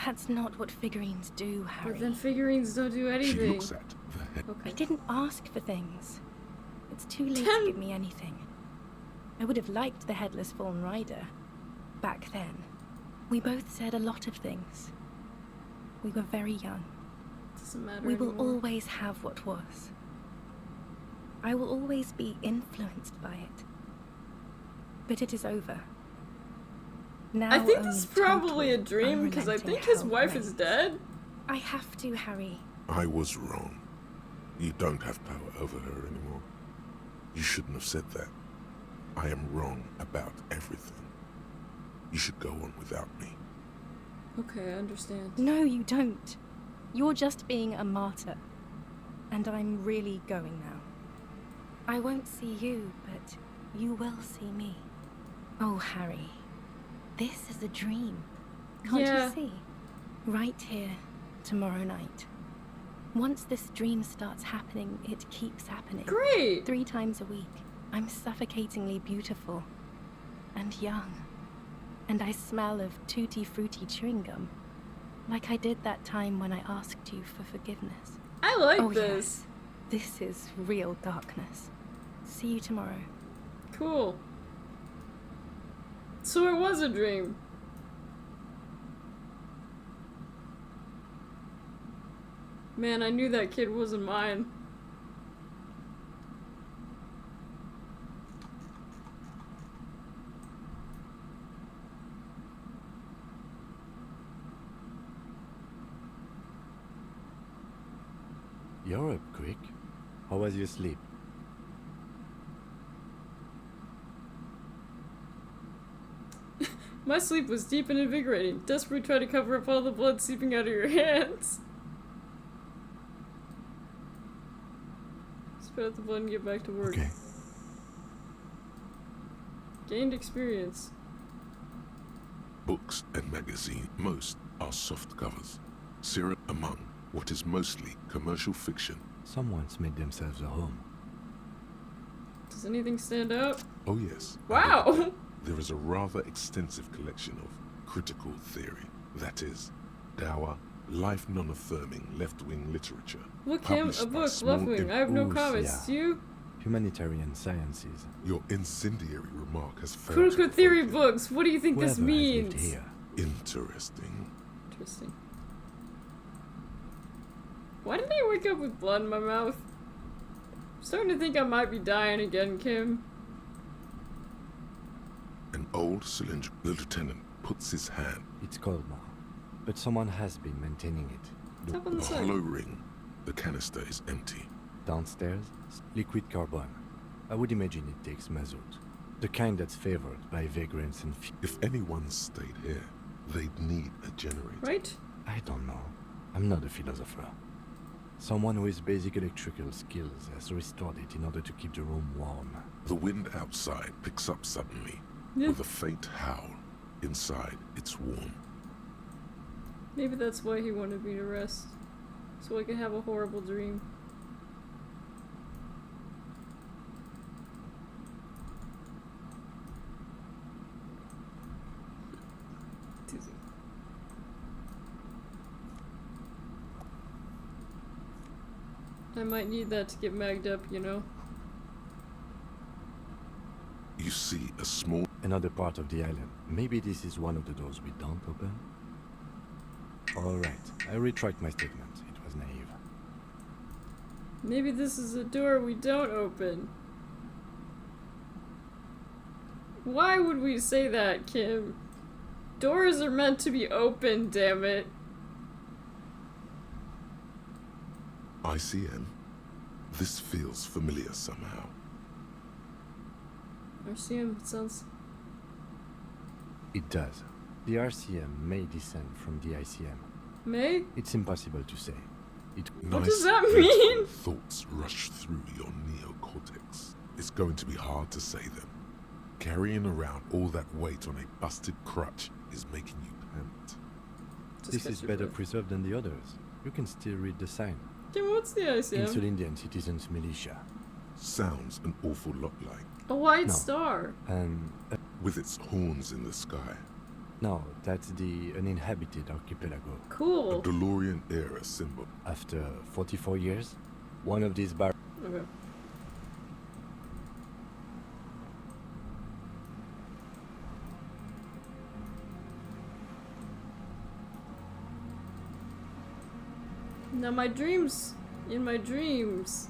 Speaker 13: That's not what figurines do, Harry.
Speaker 1: But then figurines don't do anything.
Speaker 3: She looks at the head.
Speaker 13: I didn't ask for things. It's too late to give me anything. I would have liked the headless fallen rider. Back then. We both said a lot of things. We were very young.
Speaker 1: Doesn't matter
Speaker 13: We will
Speaker 1: anymore.
Speaker 13: always have what was. I will always be influenced by it. But it is over. Now
Speaker 1: I think
Speaker 13: only
Speaker 1: this is probably a
Speaker 13: total,
Speaker 1: dream because I think his
Speaker 13: unrelenting
Speaker 1: wife
Speaker 13: hell
Speaker 1: is
Speaker 13: reigns.
Speaker 1: dead.
Speaker 13: I have to, Harry.
Speaker 3: I was wrong. You don't have power over her anymore. You shouldn't have said that. I am wrong about everything. You should go on without me.
Speaker 1: Okay, I understand.
Speaker 13: No, you don't. You're just being a martyr. And I'm really going now. I won't see you, but you will see me. Oh, Harry. This is a dream. Can't
Speaker 1: Yeah.
Speaker 13: you see? Right here, tomorrow night. Once this dream starts happening, it keeps happening.
Speaker 1: Great!
Speaker 13: 3 times a week. I'm suffocatingly beautiful. And young. And I smell of tutti frutti chewing gum. Like I did that time when I asked you for forgiveness.
Speaker 1: I like
Speaker 13: oh,
Speaker 1: this.
Speaker 13: Yes. This is real darkness. See you tomorrow.
Speaker 1: Cool. So it was a dream. Man, I knew that kid wasn't mine.
Speaker 4: You're up quick. How was your sleep?
Speaker 1: My sleep was deep and invigorating. Desperately try to cover up all the blood seeping out of your hands. Spit out the blood and get back to work.
Speaker 3: Okay.
Speaker 1: Gained experience.
Speaker 3: Books and magazine, most are soft covers. Syrup among what is mostly commercial fiction.
Speaker 4: Someone's made themselves a home.
Speaker 1: Does anything stand out?
Speaker 3: Oh yes.
Speaker 1: Wow!
Speaker 3: There is a rather extensive collection of critical theory. That is, dour, life non-affirming left-wing literature.
Speaker 1: Look him,
Speaker 3: published
Speaker 1: a
Speaker 3: by
Speaker 1: book,
Speaker 3: small
Speaker 1: left-wing. I have no
Speaker 4: Oof,
Speaker 1: comments.
Speaker 4: yeah.
Speaker 1: You?
Speaker 4: Humanitarian sciences.
Speaker 3: Your incendiary remark has failed.
Speaker 1: Critical
Speaker 3: to
Speaker 1: theory
Speaker 3: evoke
Speaker 1: books. What do you think this
Speaker 4: Whoever has lived
Speaker 1: means?
Speaker 4: here.
Speaker 3: Interesting.
Speaker 1: Interesting. Why did I wake up with blood in my mouth? I'm starting to think I might be dying again, Kim.
Speaker 3: An old cylinder. The lieutenant puts his hand.
Speaker 4: It's cold now, but someone has been maintaining it.
Speaker 1: Tap on the side.
Speaker 3: Hollow ring. The canister is empty.
Speaker 4: Downstairs, liquid carbon. I would imagine it takes mazout. The kind that's favored by vagrants and
Speaker 3: If anyone stayed here, they'd need a generator.
Speaker 1: Right?
Speaker 4: I don't know. I'm not a philosopher. Someone with basic electrical skills has restored it in order to keep the room warm.
Speaker 3: The wind outside picks up suddenly,
Speaker 1: Yeah.
Speaker 3: with a faint howl. Inside, it's warm.
Speaker 1: Maybe that's why he wanted me to rest. So I could have a horrible dream. Dizzy. I might need that to get magged up, you know?
Speaker 3: You see a small...
Speaker 4: Another part of the island. Maybe this is one of the doors we don't open? Alright, I retract my statement. It was naive.
Speaker 1: Maybe this is a door we don't open. Why would we say that, Kim? Doors are meant to be open, damn it.
Speaker 3: ICM. This feels familiar somehow.
Speaker 1: RCM, it sounds...
Speaker 4: It does. The RCM may descend from the ICM.
Speaker 1: May?
Speaker 4: It's impossible to say. It
Speaker 1: What does that mean?
Speaker 3: Thoughts rush through your neocortex. It's going to be hard to say them. Carrying around all that weight on a busted crutch is making you pant.
Speaker 4: This is better preserved than the others. You can still read the sign.
Speaker 1: Kim, what's the ICM?
Speaker 4: Insul Indian Citizens Militia.
Speaker 3: Sounds an awful lot like.
Speaker 1: A white star.
Speaker 3: With its horns in the sky.
Speaker 4: No, that's the uninhabited archipelago.
Speaker 1: Cool.
Speaker 3: A DeLorean era symbol.
Speaker 4: After 44 years, one of these
Speaker 1: Okay. Now my dreams, in my dreams.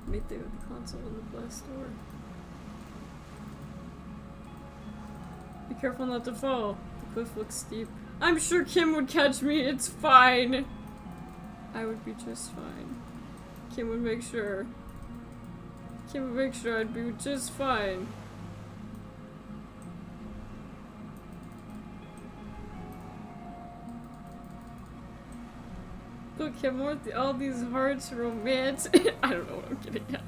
Speaker 1: Right there, the console in the blast door. Be careful not to fall. The cliff looks steep. I'm sure Kim would catch me, it's fine. I would be just fine. Kim would make sure. Kim would make sure I'd be just fine. Look, Kim, weren't all these hearts romantic? I don't know what I'm getting at.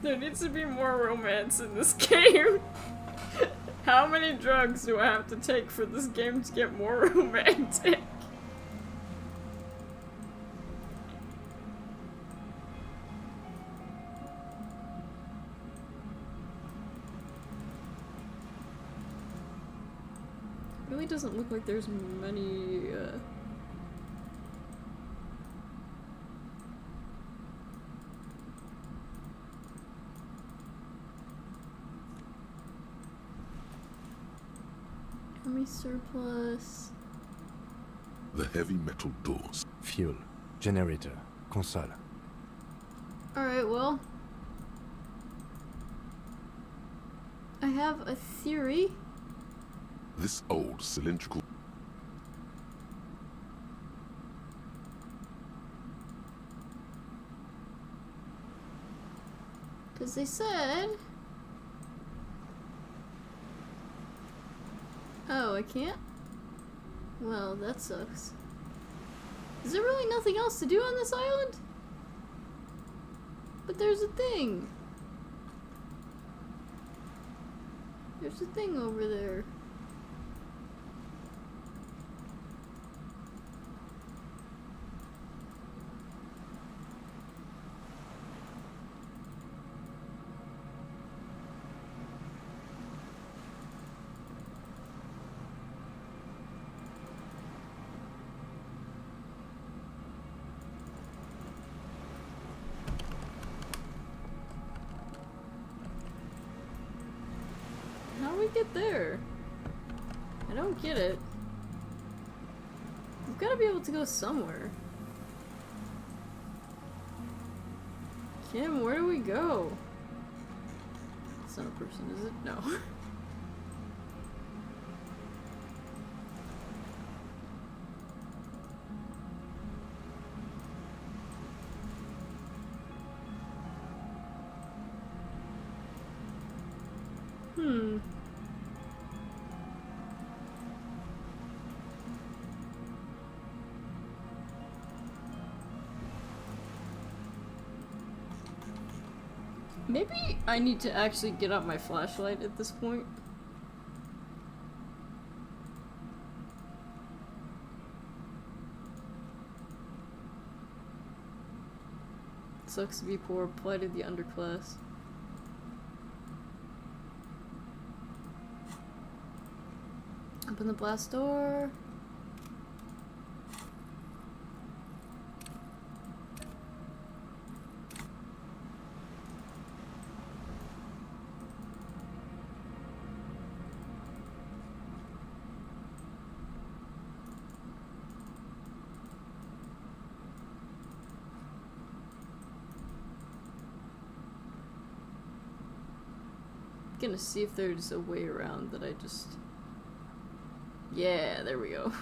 Speaker 1: There needs to be more romance in this game. How many drugs do I have to take for this game to get more romantic? Really doesn't look like there's many, Army surplus.
Speaker 3: The heavy metal doors.
Speaker 4: Fuel, generator, console.
Speaker 1: Alright, well. I have a theory.
Speaker 3: This old cylindrical.
Speaker 1: Because they said. Oh, I can't? Well, that sucks. Is there really nothing else to do on this island? But there's a thing. There's a thing over there. How do we get there? I don't get it. We've got to be able to go somewhere. Kim, where do we go? It's not a person, is it? No. Maybe I need to actually get out my flashlight at this point. Sucks to be poor, plighted the underclass. Open the blast door. Gonna see if there's a way around that I just... Yeah, there we go.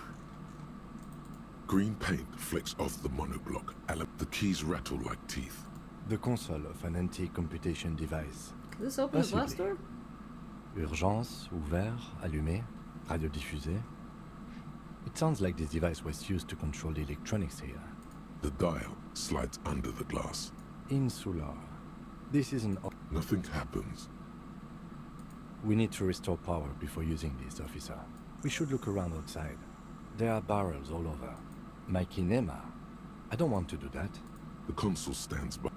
Speaker 3: Green paint flecks off the monoblock. The keys rattle like teeth.
Speaker 4: The console of an anti-computation device.
Speaker 1: Can this open the blast door?
Speaker 4: Urgence, ouvert, allumé, radio diffusée. It sounds like this device was used to control the electronics here.
Speaker 3: The dial slides under the glass.
Speaker 4: Insular. This is an
Speaker 3: Nothing happens.
Speaker 4: We need to restore power before using this, officer. We should look around outside. There are barrels all over. My kinema. I don't want to do that.
Speaker 3: The console stands by.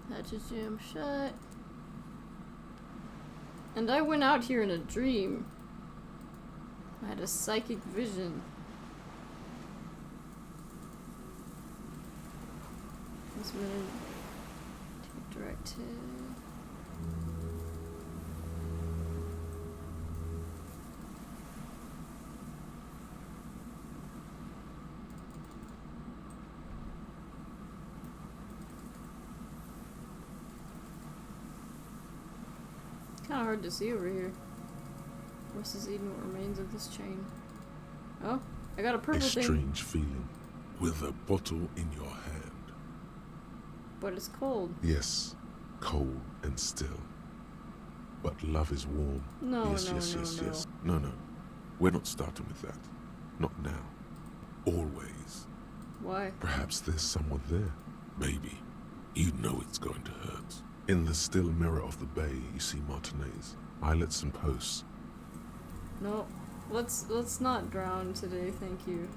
Speaker 1: Hatches jam shut. And I went out here in a dream. I had a psychic vision. This minute. Take directed. Kind of hard to see over here. Russ is eating what remains of this chain. Oh, I got a purple
Speaker 3: A
Speaker 1: thing.
Speaker 3: strange feeling, with a bottle in your hand.
Speaker 1: But it's cold.
Speaker 3: Yes, cold and still. But love is warm.
Speaker 1: No,
Speaker 3: yes,
Speaker 1: no,
Speaker 3: yes,
Speaker 1: no,
Speaker 3: yes,
Speaker 1: no.
Speaker 3: yes. No, no. We're not starting with that. Not now. Always.
Speaker 1: Why?
Speaker 3: Perhaps there's someone there. Maybe. You know it's going to hurt. In the still mirror of the bay, you see Martinez, islets and posts.
Speaker 1: No, let's not drown today, thank you.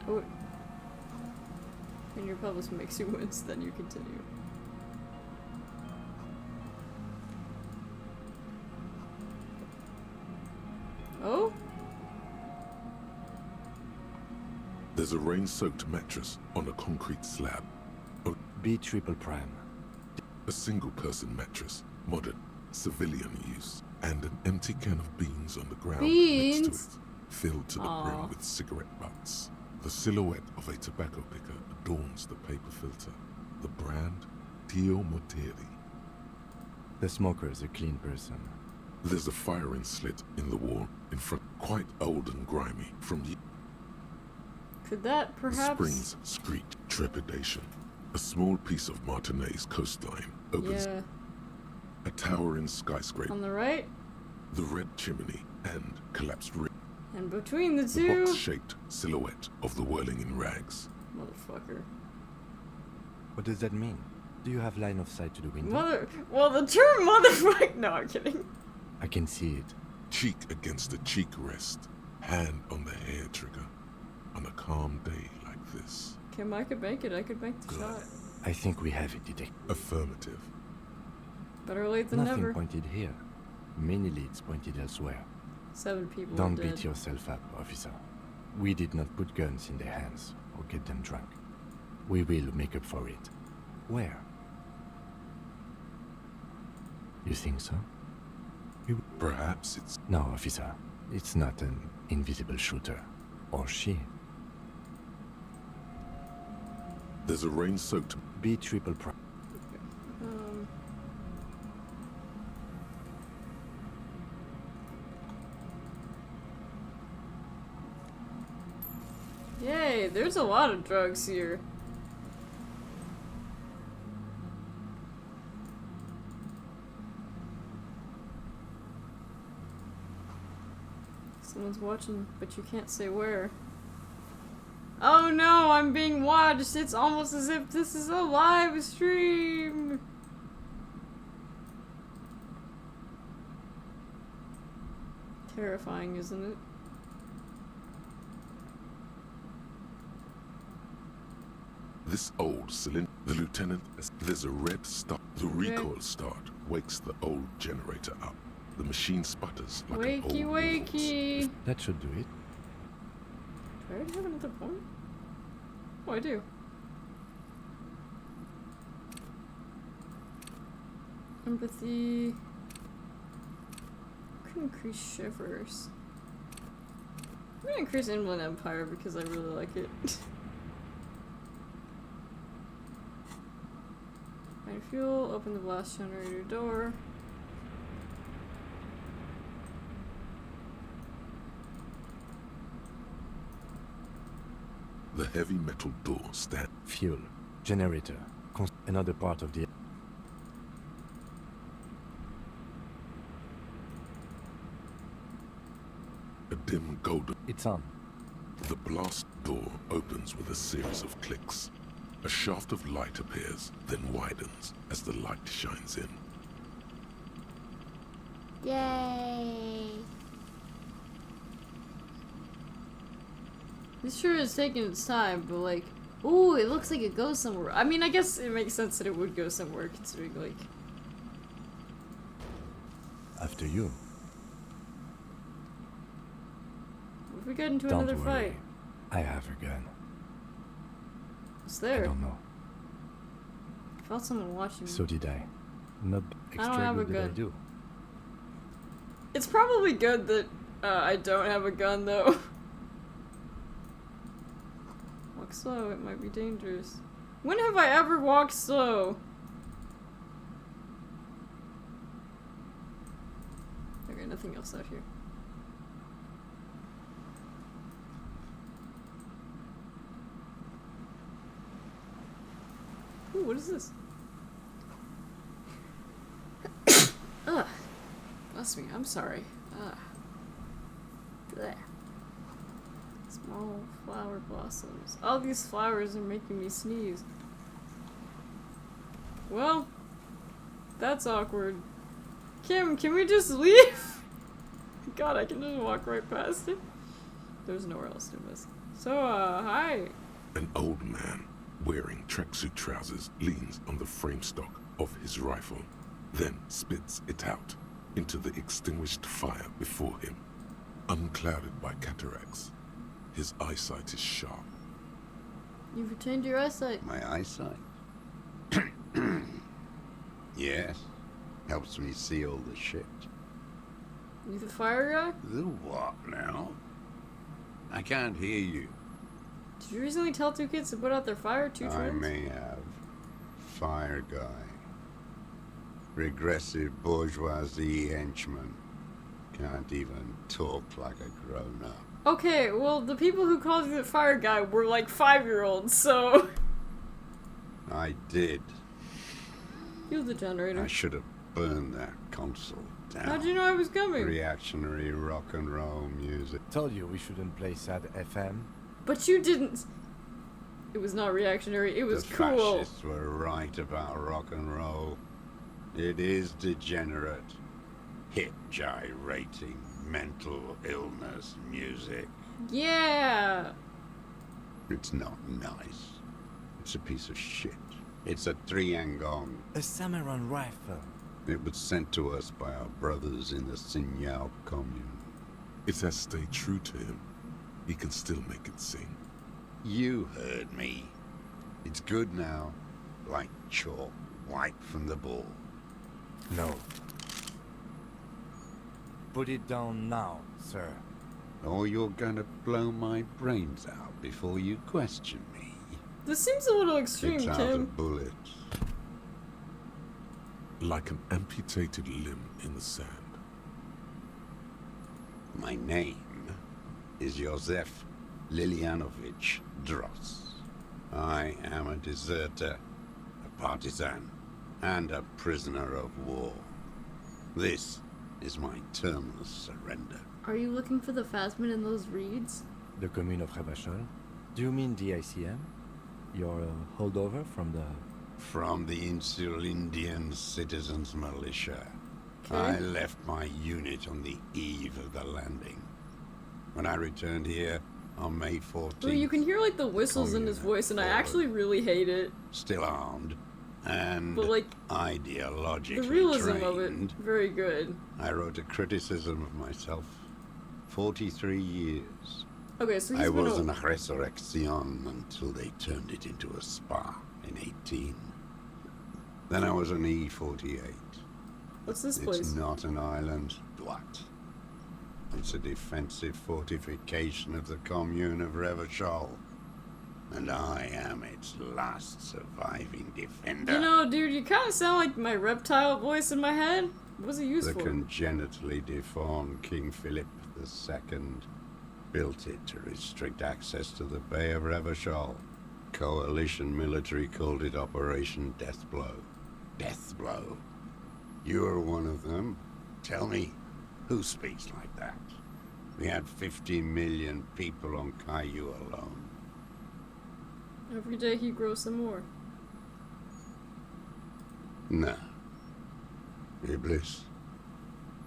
Speaker 1: Oh, when your publish makes you wince, then you continue. Oh?
Speaker 3: There's a rain-soaked mattress on a concrete slab. Oh,
Speaker 4: B triple prime.
Speaker 3: A single-person mattress, modern, civilian use, and an empty can of beans on the ground next to it, filled to the brim with cigarette butts. The silhouette of a tobacco picker adorns the paper filter. The brand, Tio Mortieri.
Speaker 4: The smoker is a clean person.
Speaker 3: There's a firing slit in the wall in front, quite old and grimy from the
Speaker 1: Could that perhaps...
Speaker 3: springs screech trepidation. A small piece of Martinez coastline opens.
Speaker 1: Yeah.
Speaker 3: A towering skyscraper.
Speaker 1: On the right?
Speaker 3: The red chimney and collapsed rim.
Speaker 1: And between the
Speaker 3: The
Speaker 1: two...
Speaker 3: box-shaped silhouette of the whirling in rags.
Speaker 1: Motherfucker.
Speaker 4: What does that mean? Do you have line of sight to the window?
Speaker 1: Well, the term motherfucker... No, I'm kidding.
Speaker 4: I can see it.
Speaker 3: Cheek against the cheek rest. Hand on the hair trigger. On a calm day like this.
Speaker 1: Kim, I could make it. I could make the shot.
Speaker 4: I think we have it, detective.
Speaker 3: Affirmative.
Speaker 1: Better late than
Speaker 4: Nothing
Speaker 1: never.
Speaker 4: pointed here. Many leads pointed elsewhere.
Speaker 1: 7 people
Speaker 4: Don't
Speaker 1: are dead.
Speaker 4: beat yourself up, officer. We did not put guns in their hands or get them drunk. We will make up for it. Where? You think so?
Speaker 3: Perhaps it's...
Speaker 4: No, officer. It's not an invisible shooter. Or she.
Speaker 3: There's a rain-soaked...
Speaker 4: B triple prime.
Speaker 1: Yay, there's a lot of drugs here. Someone's watching, but you can't say where. Oh no, I'm being watched! It's almost as if this is a live stream! Terrifying, isn't it?
Speaker 3: This old cylinder... The lieutenant... There's a red star. The recoil start wakes the old generator up. The machine sputters like an old
Speaker 1: Wakey, wakey!
Speaker 4: That should do it.
Speaker 1: Do I already have another point? Oh, I do. Empathy. Could increase shivers. I'm gonna increase Inland Empire because I really like it. Find fuel, open the blast generator door.
Speaker 3: heavy metal door stands.
Speaker 4: Fuel, generator, another part of the...
Speaker 3: A dim golden...
Speaker 4: It's on.
Speaker 3: The blast door opens with a series of clicks. A shaft of light appears, then widens as the light shines in.
Speaker 8: Yay!
Speaker 1: This sure is taking its time, but like, ooh, it looks like it goes somewhere. I mean, I guess it makes sense that it would go somewhere, considering like...
Speaker 4: After you.
Speaker 1: What if we get into
Speaker 4: Don't
Speaker 1: another
Speaker 4: worry.
Speaker 1: fight?
Speaker 4: I have a gun.
Speaker 1: It's there.
Speaker 4: I don't know.
Speaker 1: I felt someone watching me.
Speaker 4: So did I. Not
Speaker 1: I don't
Speaker 4: extra
Speaker 1: have a
Speaker 4: good that I
Speaker 1: gun.
Speaker 4: do.
Speaker 1: It's probably good that I don't have a gun, though. Walk slow, it might be dangerous. When have I ever walked slow? Okay, nothing else out here. Ooh, what is this? Ugh. Bless me, I'm sorry. Blech. Small flower blossoms. All these flowers are making me sneeze. Well, that's awkward. Kim, can we just leave? God, I can just walk right past it. There's nowhere else to miss. So, hi.
Speaker 3: An old man, wearing tracksuit trousers, leans on the frame stock of his rifle, then spits it out into the extinguished fire before him. Unclouded by cataracts, his eyesight is sharp.
Speaker 1: You've retained your eyesight.
Speaker 12: My eyesight? Yes. Helps me see all the shit.
Speaker 1: You the fire guy?
Speaker 12: The what now? I can't hear you.
Speaker 1: Did you recently tell two kids to put out their fire? Two
Speaker 12: I
Speaker 1: twins?
Speaker 12: may have. Fire guy. Regressive bourgeoisie henchman. Can't even talk like a grown-up.
Speaker 1: Okay, well, the people who called you the fire guy were like 5-year-olds, so...
Speaker 12: I did.
Speaker 1: You're the generator.
Speaker 12: I should have burned that console down.
Speaker 1: How'd you know I was coming?
Speaker 12: Reactionary rock and roll music.
Speaker 4: Told you we shouldn't play sad FM.
Speaker 1: But you didn't... It was not reactionary, it was
Speaker 12: The
Speaker 1: cool.
Speaker 12: fascists were right about rock and roll. It is degenerate. Hip gyrating, mental illness music.
Speaker 1: Yeah!
Speaker 12: It's not nice. It's a piece of shit. It's a triangong.
Speaker 4: A samurai rifle.
Speaker 12: It was sent to us by our brothers in the Signal commune.
Speaker 3: It has stayed true to him. He can still make it sing.
Speaker 12: You heard me. It's good now. Like chalk wiped from the ball.
Speaker 4: No. Put it down now, sir.
Speaker 12: Or you're gonna blow my brains out before you question me.
Speaker 1: This seems a little extreme,
Speaker 12: It's out
Speaker 1: Tim.
Speaker 12: of bullets.
Speaker 3: Like an amputated limb in the sand.
Speaker 12: My name is Josef Lilianovich Dross. I am a deserter, a partisan, and a prisoner of war. This is my terminal surrender.
Speaker 1: Are you looking for the Phasmin in those reeds?
Speaker 4: The commune of Ravachol? Do you mean the ICM? Your holdover from the...
Speaker 12: From the Insular Indian Citizens Militia.
Speaker 1: Okay.
Speaker 12: I left my unit on the eve of the landing. When I returned here on May 14th...
Speaker 1: Ooh, you can hear like the whistles in his voice, and I actually really hate it.
Speaker 12: Still armed and
Speaker 1: But like,
Speaker 12: ideologically
Speaker 1: the realism
Speaker 12: trained.
Speaker 1: of it, very good.
Speaker 12: I wrote a criticism of myself. 43 years.
Speaker 1: Okay, so he's
Speaker 12: I
Speaker 1: been
Speaker 12: was
Speaker 1: a-
Speaker 12: an resurrection until they turned it into a spa in 18. Then I was an E-48.
Speaker 1: What's this
Speaker 12: It's
Speaker 1: place?
Speaker 12: not an island. What? It's a defensive fortification of the commune of Revachol. And I am its last surviving defender.
Speaker 1: You know, dude, you kind of sound like my reptile voice in my head. What was it used
Speaker 12: The
Speaker 1: for?
Speaker 12: congenitally deformed King Philip II. built it to restrict access to the Bay of Revachol. Coalition military called it Operation Deathblow. Deathblow. You're one of them. Tell me, who speaks like that? We had 50 million people on Caillou alone.
Speaker 1: Every day he grows some more.
Speaker 12: No. Iblis.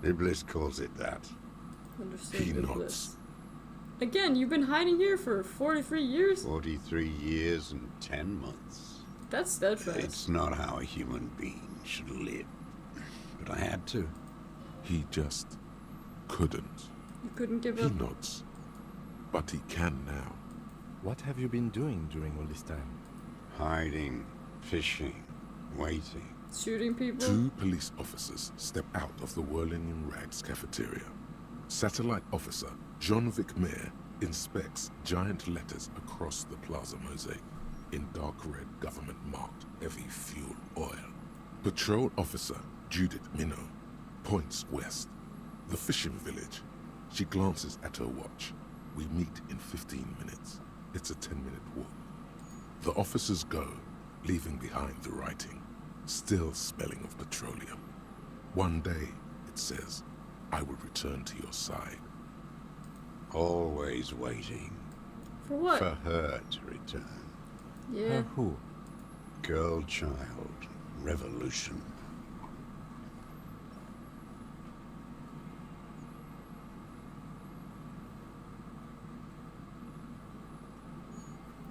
Speaker 12: Iblis calls it that.
Speaker 1: Understood.
Speaker 12: He
Speaker 1: Iblis.
Speaker 12: nods.
Speaker 1: Again, you've been hiding here for 43 years?
Speaker 12: 43 years and 10 months.
Speaker 1: That's steadfast.
Speaker 12: It's not how a human being should live. But I had to.
Speaker 3: He just couldn't.
Speaker 1: You couldn't give
Speaker 3: He
Speaker 1: up?
Speaker 3: nods. But he can now.
Speaker 4: What have you been doing during all this time?
Speaker 12: Hiding, fishing, waiting.
Speaker 1: Shooting people?
Speaker 3: 2 police officers step out of the Whirling in Rags cafeteria. Satellite officer Jean-Vic Mayer inspects giant letters across the plaza mosaic in dark red government-marked heavy fuel oil. Patrol officer Judith Minot points west. The fishing village. She glances at her watch. We meet in 15 minutes. It's a 10-minute walk. The officers go, leaving behind the writing, still smelling of petroleum. One day, it says, I will return to your side.
Speaker 12: Always waiting.
Speaker 1: For what?
Speaker 12: For her to return.
Speaker 1: Yeah.
Speaker 4: Her who?
Speaker 12: Girl, child, revolution.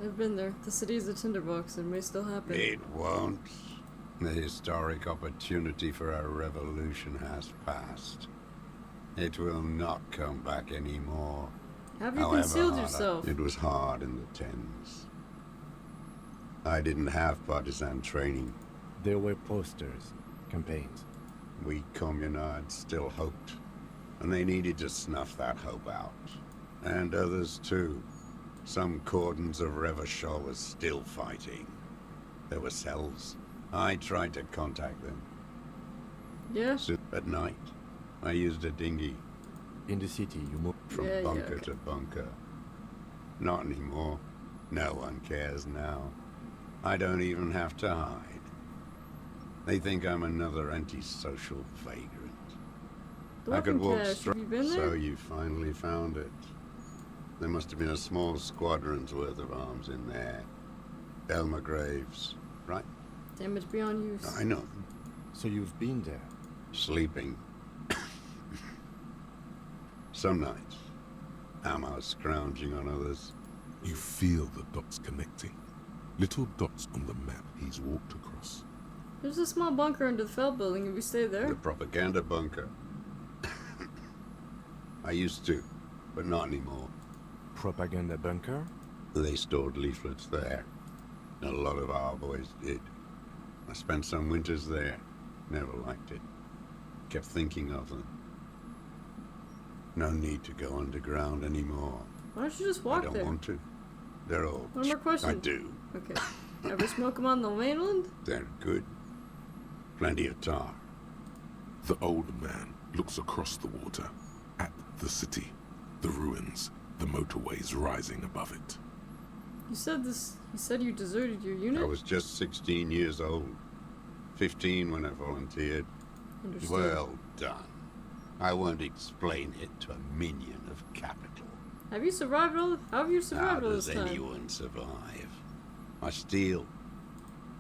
Speaker 1: I've been there. The city is a tinderbox. It may still happen.
Speaker 12: It won't. The historic opportunity for a revolution has passed. It will not come back anymore.
Speaker 1: Have you
Speaker 12: However
Speaker 1: concealed
Speaker 12: hard
Speaker 1: yourself?
Speaker 12: It was hard in the tens. I didn't have partisan training.
Speaker 4: There were posters, campaigns.
Speaker 12: We communards still hoped, and they needed to snuff that hope out. And others too. Some cordons of Revachol was still fighting. There were cells. I tried to contact them.
Speaker 1: Yeah?
Speaker 12: At night, I used a dinghy.
Speaker 4: In the city, you moved
Speaker 12: From bunker to bunker. Not anymore. No one cares now. I don't even have to hide. They think I'm another antisocial vagrant. I could walk straight, so you finally found it. There must have been a small squadron's worth of arms in there. Elmer Graves, right?
Speaker 1: Damage beyond use.
Speaker 12: I know.
Speaker 4: So you've been there?
Speaker 12: Sleeping. Some nights. Ammo scrounging on others.
Speaker 3: You feel the dots connecting. Little dots on the map he's walked across.
Speaker 1: There's a small bunker under the Feld building if we stay there.
Speaker 12: The propaganda bunker. I used to, but not anymore.
Speaker 4: Propaganda bunker?
Speaker 12: They stored leaflets there. A lot of our boys did. I spent some winters there. Never liked it. Kept thinking of them. No need to go underground anymore.
Speaker 1: Why don't you just walk
Speaker 12: I don't
Speaker 1: there?
Speaker 12: want to. They're old.
Speaker 1: One more question.
Speaker 12: I do.
Speaker 1: Okay. Ever smoke them on the mainland?
Speaker 12: They're good. Plenty of tar.
Speaker 3: The old man looks across the water at the city, the ruins, the motorways rising above it.
Speaker 1: You said this. You said you deserted your unit?
Speaker 12: I was just 16 years old. 15 when I volunteered.
Speaker 1: Understood.
Speaker 12: Well done. I won't explain it to a minion of capital.
Speaker 1: Have you survived all? How have you
Speaker 12: How
Speaker 1: survived all this
Speaker 12: does
Speaker 1: time?
Speaker 12: anyone survive? I steal.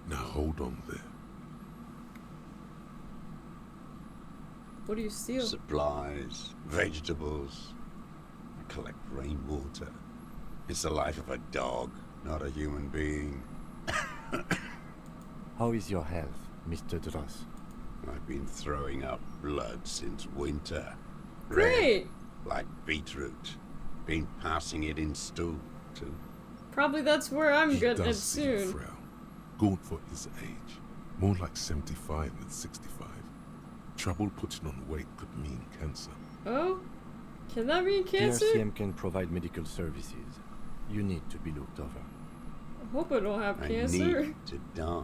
Speaker 3: Now hold on there.
Speaker 1: What do you steal?
Speaker 12: Supplies, vegetables. I collect rainwater. It's the life of a dog, not a human being.
Speaker 4: How is your health, Mr. Dross?
Speaker 12: I've been throwing up blood since winter.
Speaker 1: Great!
Speaker 12: Red, like beetroot. Been passing it in stew, too.
Speaker 1: Probably that's where I'm
Speaker 3: He
Speaker 1: getting it
Speaker 3: does seem
Speaker 1: soon.
Speaker 3: frail, gaunt for his age, more like 75 than 65. Trouble putting on weight could mean cancer.
Speaker 1: Oh? Can that mean cancer?
Speaker 4: DRCM can provide medical services. You need to be looked over.
Speaker 1: I hope I don't have
Speaker 12: I
Speaker 1: cancer.
Speaker 12: need to die.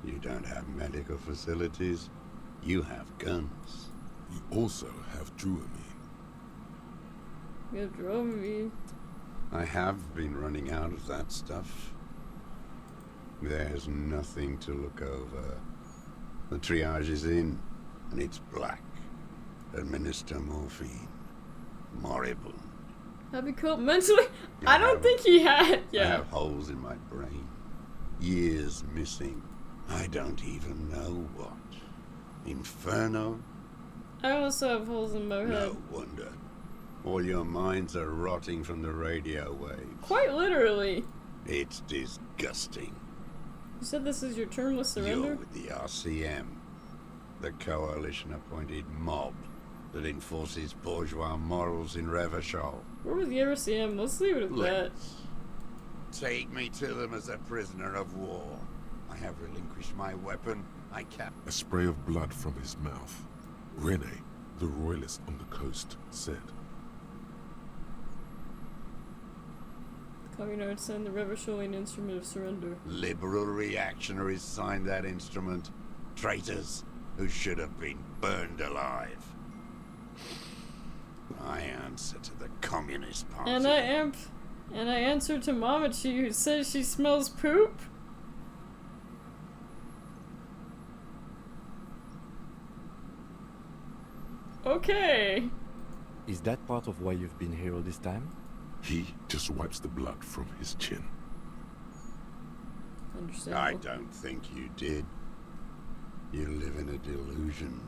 Speaker 12: You don't have medical facilities. You have guns.
Speaker 3: You also have Druamine.
Speaker 1: You drove me.
Speaker 12: I have been running out of that stuff. There's nothing to look over. The triage is in, and it's black. Administer morphine. Moribund.
Speaker 1: Have you coped mentally? I don't think he had.
Speaker 12: I
Speaker 1: Yeah.
Speaker 12: have holes in my brain. Years missing. I don't even know what. Inferno?
Speaker 1: I also have holes in my head.
Speaker 12: No wonder. All your minds are rotting from the radio waves.
Speaker 1: Quite literally.
Speaker 12: It's disgusting.
Speaker 1: You said this is your termless surrender?
Speaker 12: You're with the RCM, the coalition-appointed mob that enforces bourgeois morals in Revachol.
Speaker 1: We're with the RCM. Let's leave it at that.
Speaker 12: Take me to them as a prisoner of war. I have relinquished my weapon. I can't.
Speaker 3: A spray of blood from his mouth. Rene, the royalist on the coast, said.
Speaker 1: The Communard signed the Revacholian instrument of surrender.
Speaker 12: Liberal reactionaries signed that instrument. Traitors who should have been burned alive. I answer to the Communist Party.
Speaker 1: And I answer to Mamachi, who says she smells poop. Okay.
Speaker 4: Is that part of why you've been here all this time?
Speaker 3: He just wipes the blood from his chin.
Speaker 1: Understandable.
Speaker 12: I don't think you did. You live in a delusion.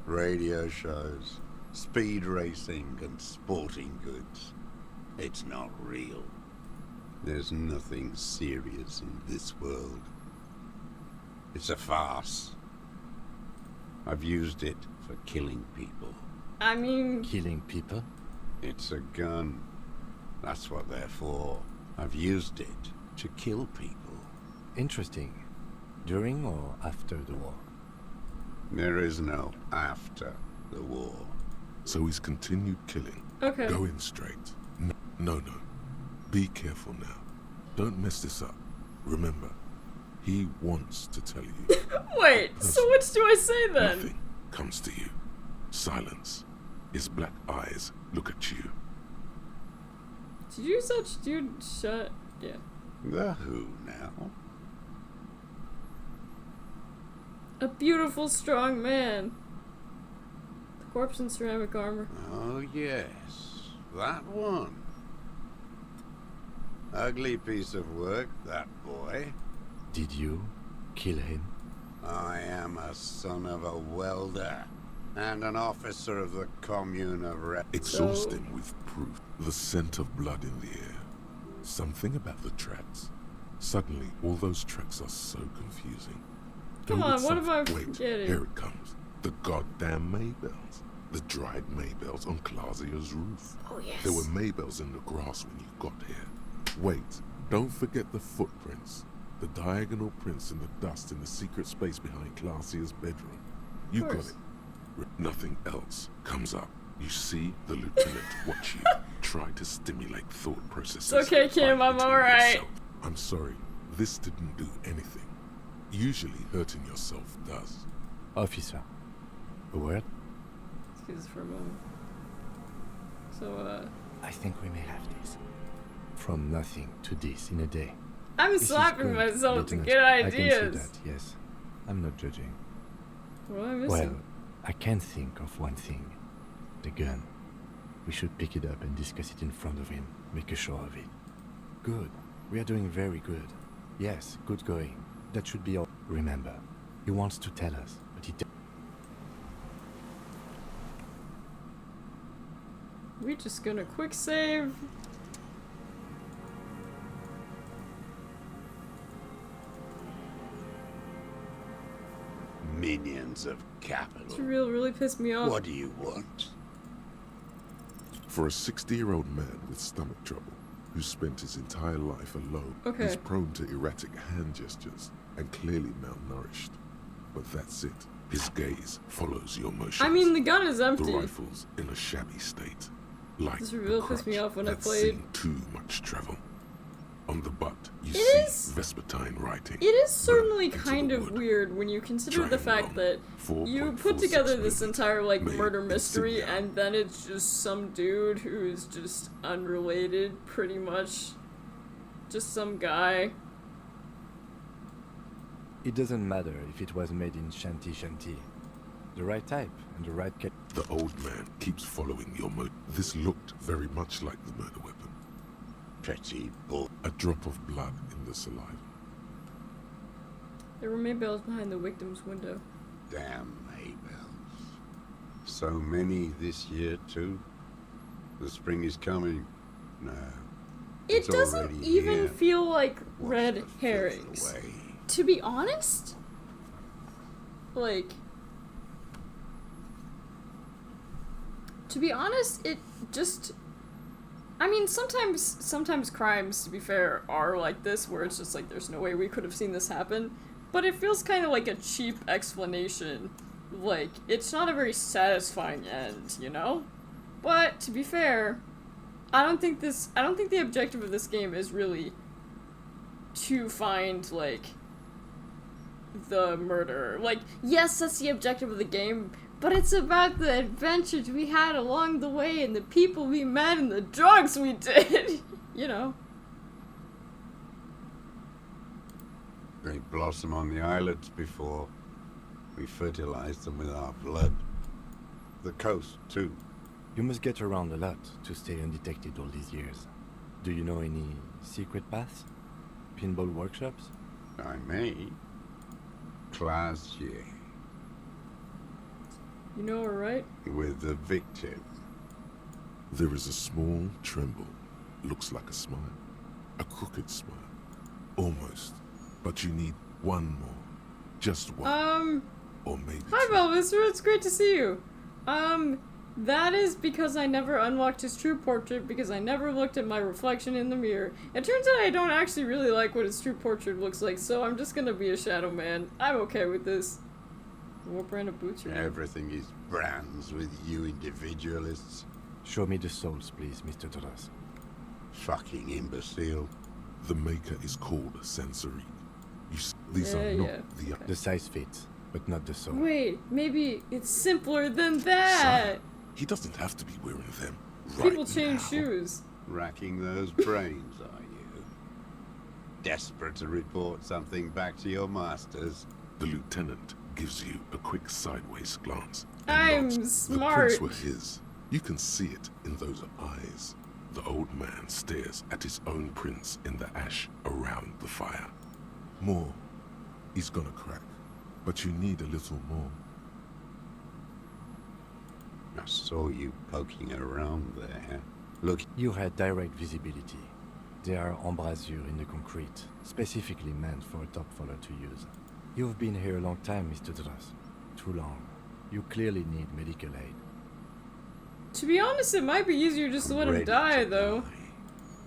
Speaker 12: Radio shows, speed racing, and sporting goods. It's not real. There's nothing serious in this world. It's a farce. I've used it for killing people.
Speaker 1: I mean...
Speaker 4: Killing people?
Speaker 12: It's a gun. That's what they're for. I've used it to kill people.
Speaker 4: Interesting. During or after the war?
Speaker 12: There is no after the war.
Speaker 3: So he's continued killing.
Speaker 1: Okay.
Speaker 3: Go in straight. No. Be careful now. Don't mess this up. Remember, he wants to tell you.
Speaker 1: Wait, so which do I say then?
Speaker 3: Nothing comes to you. Silence. His black eyes look at you.
Speaker 1: Did you such dude shut? Yeah.
Speaker 12: The who now?
Speaker 1: A beautiful, strong man. The corpse in ceramic armor.
Speaker 12: Oh yes, that one. Ugly piece of work, that boy.
Speaker 4: Did you kill him?
Speaker 12: I am a son of a welder and an officer of the Commune of
Speaker 3: Exhaust him with proof. The scent of blood in the air. Something about the tracks. Suddenly, all those tracks are so confusing.
Speaker 1: Come on, what am I
Speaker 3: Wait,
Speaker 1: forgetting?
Speaker 3: here it comes. The goddamn Maybells. The dried Maybells on Clausia's roof.
Speaker 1: Oh, yes.
Speaker 3: There were Maybells in the grass when you got here. Wait, don't forget the footprints. The diagonal prints in the dust in the secret space behind Clausia's bedroom. You got it. Nothing else comes up. You see the lieutenant watch you. Try to stimulate thought processes.
Speaker 1: It's okay, Kim, I'm alright.
Speaker 3: I'm sorry, this didn't do anything. Usually hurting yourself does.
Speaker 4: Officer, a word?
Speaker 1: Excuse us for a moment. So,
Speaker 4: I think we may have this. From nothing to this in a day.
Speaker 1: I'm
Speaker 4: This is
Speaker 1: slapping
Speaker 4: good,
Speaker 1: myself to
Speaker 4: Lieutenant.
Speaker 1: get
Speaker 4: I can
Speaker 1: ideas.
Speaker 4: see that, yes. I'm not judging.
Speaker 1: What am I missing?
Speaker 4: Well, I can think of one thing. The gun. We should pick it up and discuss it in front of him. Make a show of it. Good. We are doing very good. Yes, good going. That should be all. Remember, he wants to tell us, but he
Speaker 1: We're just gonna quick save.
Speaker 12: Minions of capital.
Speaker 1: This really pissed me off.
Speaker 12: What do you want?
Speaker 3: For a 60-year-old man with stomach trouble, who spent his entire life alone,
Speaker 1: Okay.
Speaker 3: he's prone to erratic hand gestures and clearly malnourished. But that's it. His gaze follows your motions.
Speaker 1: I mean, the gun is empty.
Speaker 3: The rifle's in a shabby state. Like
Speaker 1: This really
Speaker 3: the
Speaker 1: pissed me
Speaker 3: crutch
Speaker 1: off when I
Speaker 3: that's
Speaker 1: played.
Speaker 3: seen too much travel. On the butt, you
Speaker 1: It
Speaker 3: see
Speaker 1: is
Speaker 3: Vespertine writing.
Speaker 1: It is certainly kind of weird when you consider the fact that you put together this entire, like, murder mystery, and then it's just some dude who's just unrelated, pretty much. Just some guy.
Speaker 4: It doesn't matter if it was made in Shanty Shanty. The right type and the right kit.
Speaker 3: The old man keeps following your mood. This looked very much like the murder weapon.
Speaker 12: Pretty bull.
Speaker 3: A drop of blood in the saliva.
Speaker 1: There were Maybells behind the victim's window.
Speaker 12: Damn Maybells. So many this year, too. The spring is coming. No.
Speaker 1: It doesn't even feel like red herrings. To be honest, like, it just, I mean, sometimes crimes, to be fair, are like this, where it's just like, there's no way we could have seen this happen, but it feels kind of like a cheap explanation. Like, it's not a very satisfying end, you know? But, to be fair, I don't think the objective of this game is really to find, like, the murderer. Like, yes, that's the objective of the game, but it's about the adventures we had along the way and the people we met and the drugs we did, you know.
Speaker 12: They blossom on the islets before we fertilize them with our blood. The coast, too.
Speaker 4: You must get around a lot to stay undetected all these years. Do you know any secret paths? Pinball workshops?
Speaker 12: I may. Classier.
Speaker 1: You know her, right?
Speaker 12: With the victim.
Speaker 3: There is a small tremble. Looks like a smile. A crooked smile. Almost. But you need one more. Just one. Or maybe
Speaker 1: Hi,
Speaker 3: two.
Speaker 1: Belvis. It's great to see you. That is because I never unlocked his true portrait because I never looked at my reflection in the mirror. It turns out I don't actually really like what his true portrait looks like, so I'm just gonna be a shadow man. I'm okay with this. What brand of boots are you?
Speaker 12: Everything is brands with you individualists.
Speaker 4: Show me the souls, please, Mr. Doras.
Speaker 12: Fucking imbecile.
Speaker 3: The maker is called Sensory. These are not the...
Speaker 4: The size fits, but not the soul.
Speaker 1: Wait, maybe it's simpler than that!
Speaker 3: He doesn't have to be wearing them
Speaker 1: People change shoes.
Speaker 12: Racking those brains, are you? Desperate to report something back to your masters?
Speaker 3: The lieutenant gives you a quick sideways glance.
Speaker 1: I'm smart.
Speaker 3: The prints were his. You can see it in those eyes. The old man stares at his own prints in the ash around the fire. More. He's gonna crack. But you need a little more.
Speaker 12: I saw you poking around there. Look.
Speaker 4: You had direct visibility. There are embrasures in the concrete, specifically meant for a top follower to use. You've been here a long time, Mr. Dras. Too long. You clearly need medical aid.
Speaker 1: To be honest, it might be easier just to let him die, though.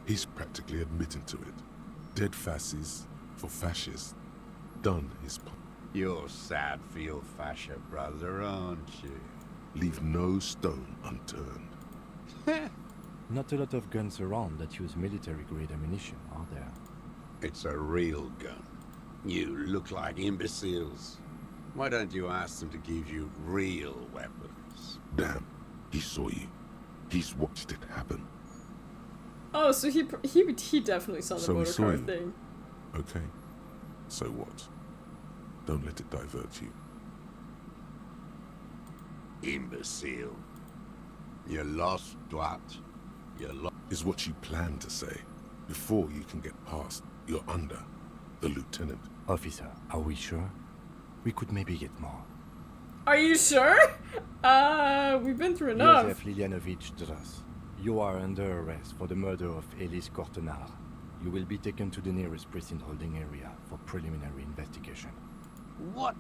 Speaker 3: He's practically admitting to it. Dead fasces for fascists. Done his part.
Speaker 12: You're sad for your fascia brother, aren't you?
Speaker 3: Leave no stone unturned.
Speaker 4: Not a lot of guns around that use military-grade ammunition, are there?
Speaker 12: It's a real gun. You look like imbeciles. Why don't you ask them to give you real weapons?
Speaker 3: Damn, he saw you. He's watched it happen.
Speaker 1: Oh, so he definitely saw the motor car thing.
Speaker 3: Okay, so what? Don't let it divert you.
Speaker 12: Imbecile. You're lost, Dwight. You're lost.
Speaker 3: Is what you plan to say. Before you can get past, you're under the lieutenant.
Speaker 4: Officer, are we sure? We could maybe get more.
Speaker 1: Are you sure? We've been through enough.
Speaker 4: Joseph Lilianovich Dras, you are under arrest for the murder of Elise Cortenard. You will be taken to the nearest prison holding area for preliminary investigation.
Speaker 10: What?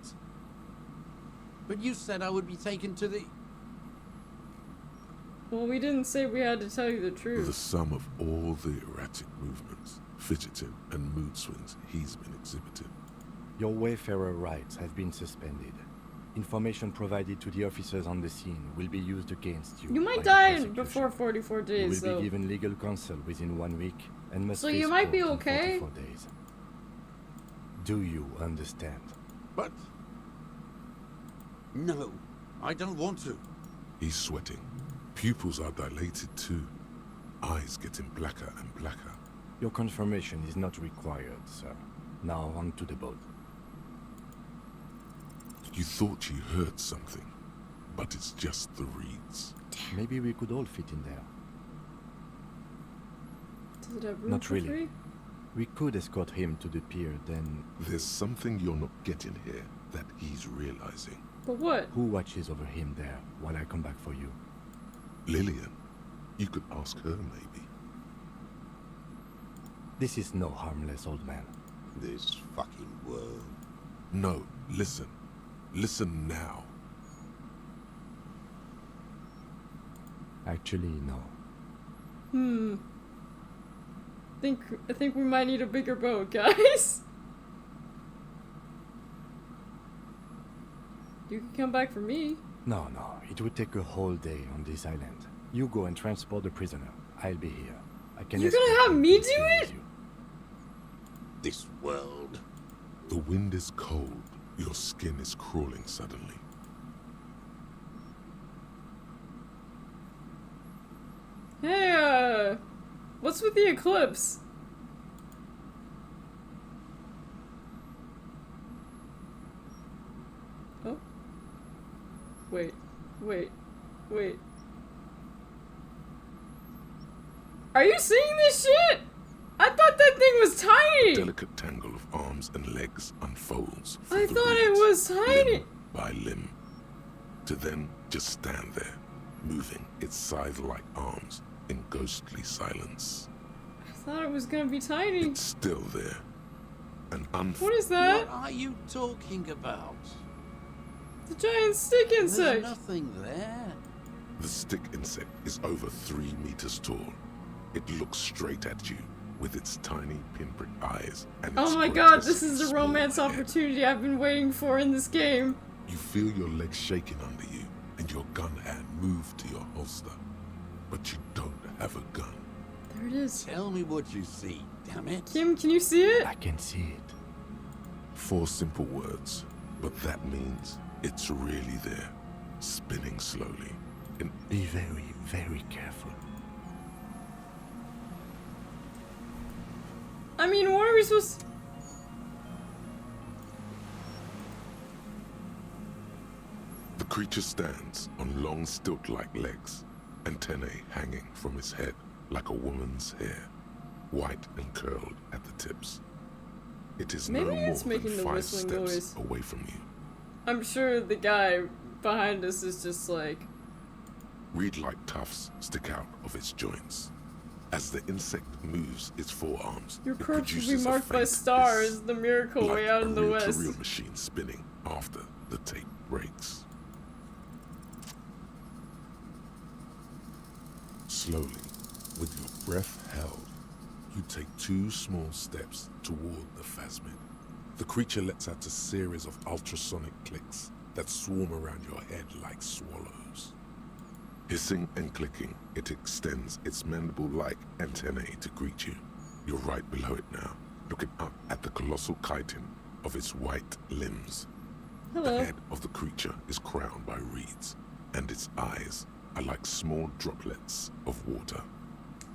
Speaker 10: But you said I would be taken to the...
Speaker 1: Well, we didn't say we had to tell you the
Speaker 3: The
Speaker 1: truth.
Speaker 3: sum of all the erratic movements, fidgeting, and mood swings he's been exhibiting.
Speaker 4: Your wayfarer rights have been suspended. Information provided to the officers on the scene will be used against you.
Speaker 1: You might die before 44
Speaker 4: You
Speaker 1: days,
Speaker 4: will
Speaker 1: though.
Speaker 4: be given legal counsel within 1 week and must
Speaker 1: So
Speaker 4: face
Speaker 1: you might be
Speaker 4: court in
Speaker 1: okay?
Speaker 4: 44 days. Do you understand?
Speaker 12: But... No, I don't want to.
Speaker 3: He's sweating. Pupils are dilated too. Eyes getting blacker and blacker.
Speaker 4: Your confirmation is not required, sir. Now on to the boat.
Speaker 3: You thought you heard something, but it's just the reeds.
Speaker 4: Maybe we could all fit in there.
Speaker 1: Does it have room
Speaker 4: Not
Speaker 1: for
Speaker 4: really.
Speaker 1: three?
Speaker 4: We could escort him to the pier, then...
Speaker 3: There's something you're not getting here that he's realizing.
Speaker 1: But what?
Speaker 4: Who watches over him there while I come back for you?
Speaker 3: Lillian. You could ask her, maybe.
Speaker 4: This is no harmless old man.
Speaker 12: This fucking world.
Speaker 3: No, listen. Listen now.
Speaker 4: Actually, no.
Speaker 1: I think we might need a bigger boat, guys. You can come back for me.
Speaker 4: No, it would take a whole day on this island. You go and transport the prisoner. I'll be here. I can.
Speaker 1: You're gonna have me do it?
Speaker 12: This world.
Speaker 3: The wind is cold. Your skin is crawling suddenly.
Speaker 1: Hey, what's with the eclipse? Oh. Wait. Are you seeing this shit? I thought that thing was tiny!
Speaker 3: A delicate tangle of arms and legs unfolds.
Speaker 1: I thought it was tiny!
Speaker 3: Limb by limb. To then just stand there, moving its scythe-like arms in ghostly silence.
Speaker 1: I thought it was gonna be tiny.
Speaker 3: It's still there.
Speaker 1: What is that?
Speaker 12: What are you talking about?
Speaker 1: The giant stick insect!
Speaker 12: There's nothing there.
Speaker 3: The stick insect is over 3 meters tall. It looks straight at you with its tiny pinprick eyes and its
Speaker 1: Oh my god,
Speaker 3: grotesque
Speaker 1: this is the
Speaker 3: small
Speaker 1: romance
Speaker 3: head.
Speaker 1: opportunity I've been waiting for in this game.
Speaker 3: You feel your legs shaking under you and your gun hand move to your holster. But you don't have a gun.
Speaker 1: There it is.
Speaker 12: Tell me what you see, damn it.
Speaker 1: Kim, can you see it?
Speaker 4: I can see it.
Speaker 3: 4 simple words, but that means it's really there, spinning slowly. And
Speaker 4: be very, very careful.
Speaker 1: I mean, what are we supposed to...
Speaker 3: The creature stands on long stilt-like legs, antennae hanging from its head like a woman's hair, white and curled at the tips. It is
Speaker 1: Maybe
Speaker 3: no more
Speaker 1: it's making
Speaker 3: than
Speaker 1: the
Speaker 3: 5
Speaker 1: whistling
Speaker 3: steps
Speaker 1: noise.
Speaker 3: away from you.
Speaker 1: I'm sure the guy behind us is just like...
Speaker 3: Reed-like tufts stick out of its joints. As the insect moves its forearms,
Speaker 1: Your
Speaker 3: it
Speaker 1: corpse will be
Speaker 3: produces a
Speaker 1: marked by
Speaker 3: faint
Speaker 1: stars, the miracle
Speaker 3: like
Speaker 1: way out
Speaker 3: a
Speaker 1: in the west.
Speaker 3: reel-to-reel machine spinning after the tape breaks. Slowly, with your breath held, you take 2 small steps toward the phasmid. The creature lets out a series of ultrasonic clicks that swarm around your head like swallows. Hissing and clicking, it extends its mandible-like antennae to greet you. You're right below it now, looking up at the colossal chitin of its white limbs.
Speaker 1: Hello.
Speaker 3: The head of the creature is crowned by reeds, and its eyes are like small droplets of water.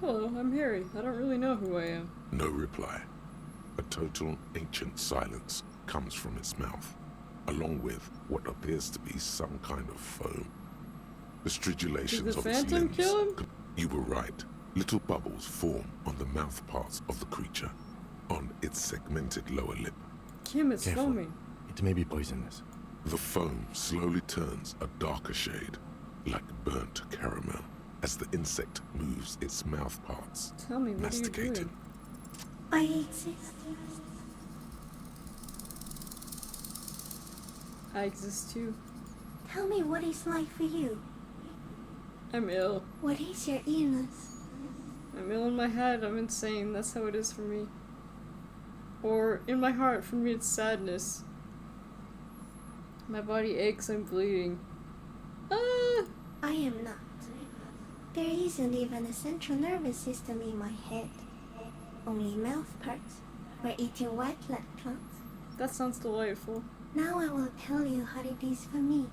Speaker 1: Hello, I'm Harry. I don't really know who I am.
Speaker 3: No reply. A total ancient silence comes from its mouth, along with what appears to be some kind of foam. The stridulations
Speaker 1: Did the
Speaker 3: of its
Speaker 1: phantom
Speaker 3: limbs.
Speaker 1: kill him?
Speaker 3: You were right. Little bubbles form on the mouth parts of the creature, on its segmented lower lip.
Speaker 1: Kim is
Speaker 4: Careful.
Speaker 1: foaming.
Speaker 4: It may be poisonous.
Speaker 3: The foam slowly turns a darker shade, like burnt caramel, as the insect moves its mouth parts,
Speaker 1: Tell me, what are you
Speaker 3: masticating.
Speaker 1: doing?
Speaker 8: I exist.
Speaker 1: I exist too.
Speaker 8: Tell me what it's like for you.
Speaker 1: I'm ill.
Speaker 8: What is your illness?
Speaker 1: I'm ill in my head. I'm insane. That's how it is for me. Or in my heart, for me it's sadness. My body aches, I'm bleeding.
Speaker 8: I am not. There isn't even a central nervous system in my head. Only mouth parts. We're eating white blood clots.
Speaker 1: That sounds delightful.
Speaker 8: Now I will tell you how it is for me.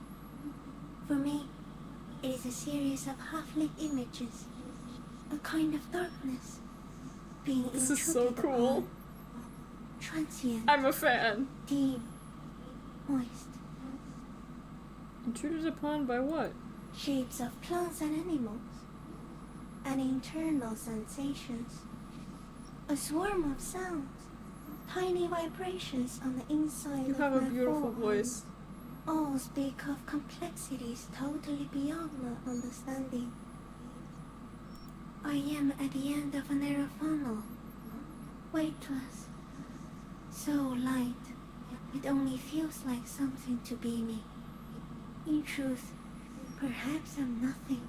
Speaker 8: For me, it is a series of half-lit images. A kind of darkness. Being
Speaker 1: This is so
Speaker 8: intruded
Speaker 1: cool.
Speaker 8: upon. Transient.
Speaker 1: I'm a fan.
Speaker 8: Deep. Moist.
Speaker 1: Intruded upon by what?
Speaker 8: Shapes of plants and animals. And internal sensations. A swarm of sounds. Tiny vibrations on the inside
Speaker 1: You
Speaker 8: of
Speaker 1: have a
Speaker 8: my
Speaker 1: beautiful
Speaker 8: forearm.
Speaker 1: voice.
Speaker 8: All speak of complexities totally beyond my understanding. I am at the end of a narrow funnel. Weightless. So light, it only feels like something to be me. In truth, perhaps I'm nothing.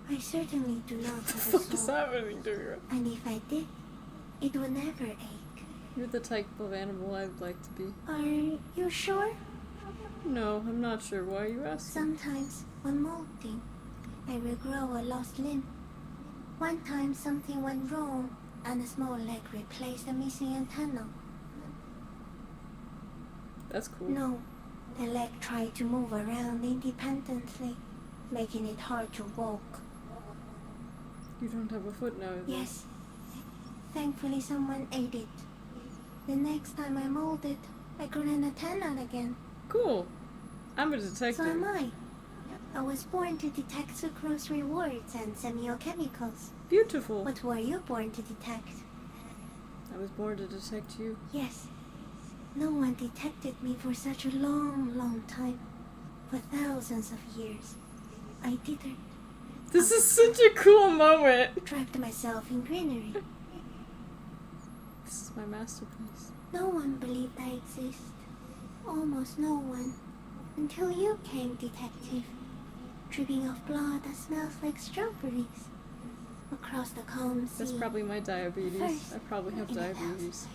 Speaker 8: I certainly do not have a
Speaker 1: What is
Speaker 8: soul.
Speaker 1: happening to you?
Speaker 8: And if I did, it would never ache.
Speaker 1: You're the type of animal I'd like to be.
Speaker 8: Are you sure?
Speaker 1: No, I'm not sure. Why are you asking?
Speaker 8: Sometimes, when molting, I regrow a lost limb. One time something went wrong, and a small leg replaced a missing antenna.
Speaker 1: That's cool.
Speaker 8: No, the leg tried to move around independently, making it hard to walk.
Speaker 1: You don't have a foot now, then.
Speaker 8: Yes. Thankfully someone ate it. The next time I molded, I grew an antenna again.
Speaker 1: Cool. I'm a detective.
Speaker 8: So am I. I was born to detect sucrose rewards and semiochemicals.
Speaker 1: Beautiful.
Speaker 8: What were you born to detect?
Speaker 1: I was born to detect you.
Speaker 8: Yes. No one detected me for such a long, long time. For thousands of years. I didn't.
Speaker 1: This is such a cool moment.
Speaker 8: Trapped myself in greenery.
Speaker 1: This is my masterpiece.
Speaker 8: No one believed I exist. Almost no one. Until you came, detective. Dripping off blood that smells like strawberries. Across the calm sea.
Speaker 1: That's probably my diabetes.
Speaker 8: First,
Speaker 1: I probably have
Speaker 8: in a
Speaker 1: diabetes.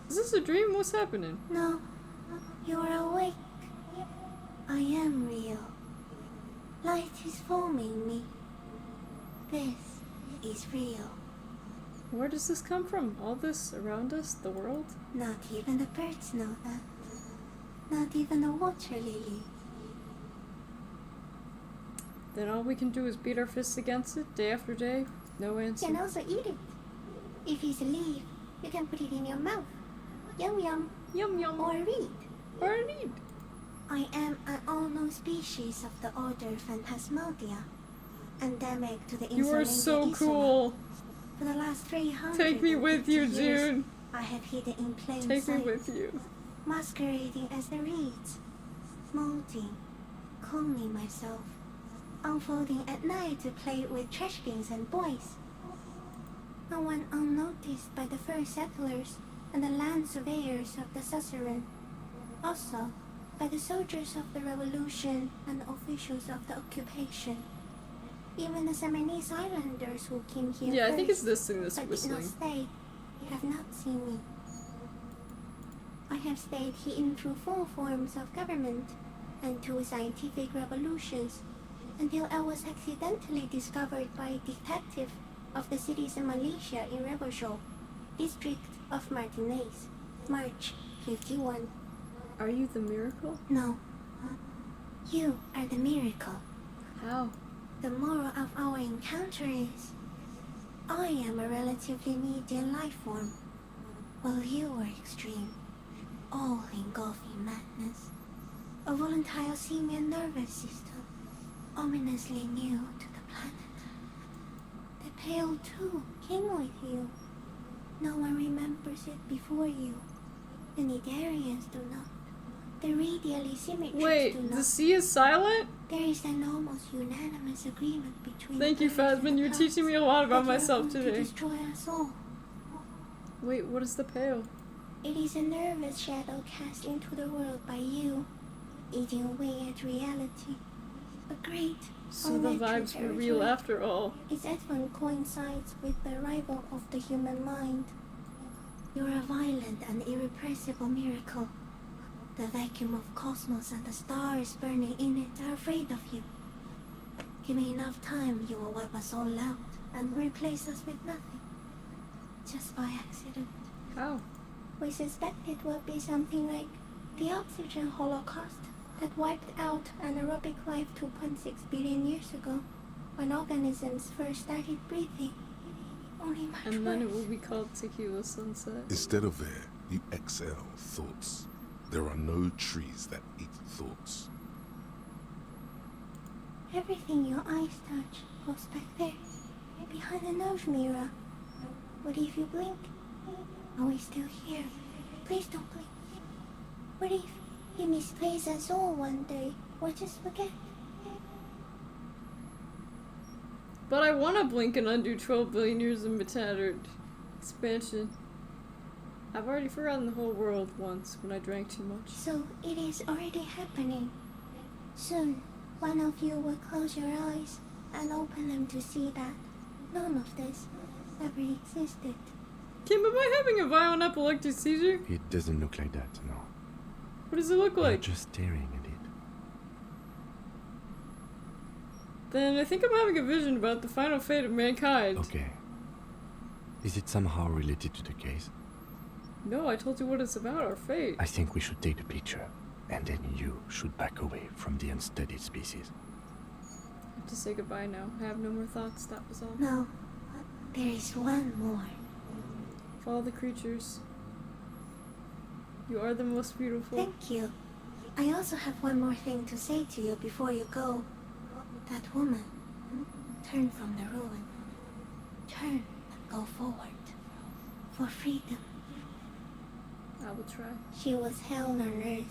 Speaker 1: Is this a dream? What's happening?
Speaker 8: No. You're awake. I am real. Light is forming me. This is real.
Speaker 1: Where does this come from? All this around us? The world?
Speaker 8: Not even the birds know that. Not even the water lily.
Speaker 1: Then all we can do is beat our fists against it day after day? No answer.
Speaker 8: You can also eat it. If it's a leaf, you can put it in your mouth. Yum yum.
Speaker 1: Yum yum.
Speaker 8: Or read.
Speaker 1: Or read.
Speaker 8: I am an unknown species of the order Phantasmalia. Endemic to the
Speaker 1: You are so
Speaker 8: insulated
Speaker 1: cool.
Speaker 8: For the last 300
Speaker 1: Take me with you,
Speaker 8: years,
Speaker 1: June.
Speaker 8: I have hidden in plain
Speaker 1: Take
Speaker 8: sight.
Speaker 1: me with you.
Speaker 8: Masquerading as the reeds. Molting. Cloning myself. Unfolding at night to play with trash bins and boys. I went unnoticed by the first settlers and the land surveyors of the suzerain. Also, by the soldiers of the revolution and officials of the occupation. Even the Seminoles Islanders who came here
Speaker 1: Yeah,
Speaker 8: first,
Speaker 1: I think it's this thing that's
Speaker 8: but
Speaker 1: whistling.
Speaker 8: did not stay, have not seen me. I have stayed hidden through 4 forms of government and 2 scientific revolutions until I was accidentally discovered by a detective of the citizen militia in Revachol, district of Martinez, March 51.
Speaker 1: Are you the miracle?
Speaker 8: No. You are the miracle.
Speaker 1: How?
Speaker 8: The moral of our encounter is, I am a relatively medium life form, while you are extreme, all-engulfing madness. A volatile simian nervous system, ominously new to the planet. The Pale too came with you. No one remembers it before you. The Nidarians do not. The radially symmetrics
Speaker 1: Wait,
Speaker 8: do not.
Speaker 1: the sea is silent?
Speaker 8: There is an almost unanimous agreement between
Speaker 1: Thank you, Phasmin. You're teaching me a lot about myself
Speaker 8: to
Speaker 1: today.
Speaker 8: destroy us all.
Speaker 1: Wait, what is the pale?
Speaker 8: It is a nervous shadow cast into the world by you, eating away at reality. A great
Speaker 1: So the vibes were real after all.
Speaker 8: Its advent coincides with the arrival of the human mind. You're a violent and irrepressible miracle. The vacuum of cosmos and the stars burning in it are afraid of you. Give me enough time, you will wipe us all out and replace us with nothing. Just by accident.
Speaker 1: How?
Speaker 6: We suspect it will be something like the oxygen holocaust that wiped out anaerobic life 2.6 billion years ago, when organisms first started breathing. Only much
Speaker 1: And then it
Speaker 6: worse.
Speaker 1: will be called Tequila Sunset.
Speaker 3: Instead of air, you exhale thoughts. There are no trees that eat thoughts.
Speaker 6: Everything your eyes touch goes back there, behind the nose mirror. What if you blink? Are we still here? Please don't blink. What if he misplaces us all one day? We'll just forget.
Speaker 1: But I want to blink and undo 12 billion years of mattered expansion. I've already forgotten the whole world once when I drank too much.
Speaker 6: So it is already happening. Soon, one of you will close your eyes and open them to see that none of this ever existed.
Speaker 1: Kim, am I having a violent epileptic seizure?
Speaker 4: It doesn't look like that, no.
Speaker 1: What does it look
Speaker 4: You're
Speaker 1: like?
Speaker 4: just staring at it.
Speaker 1: Then I think I'm having a vision about the final fate of mankind.
Speaker 4: Okay. Is it somehow related to the case?
Speaker 1: No, I told you what it's about, our fate.
Speaker 4: I think we should take the picture, and then you should back away from the unstudied species.
Speaker 1: I have to say goodbye now. I have no more thoughts, that was all.
Speaker 6: No, there is one more.
Speaker 1: For all the creatures, you are the most beautiful.
Speaker 6: Thank you. I also have one more thing to say to you before you go. That woman, turn from the ruin. Turn and go forward. For freedom.
Speaker 1: I will try.
Speaker 6: She was hell on earth.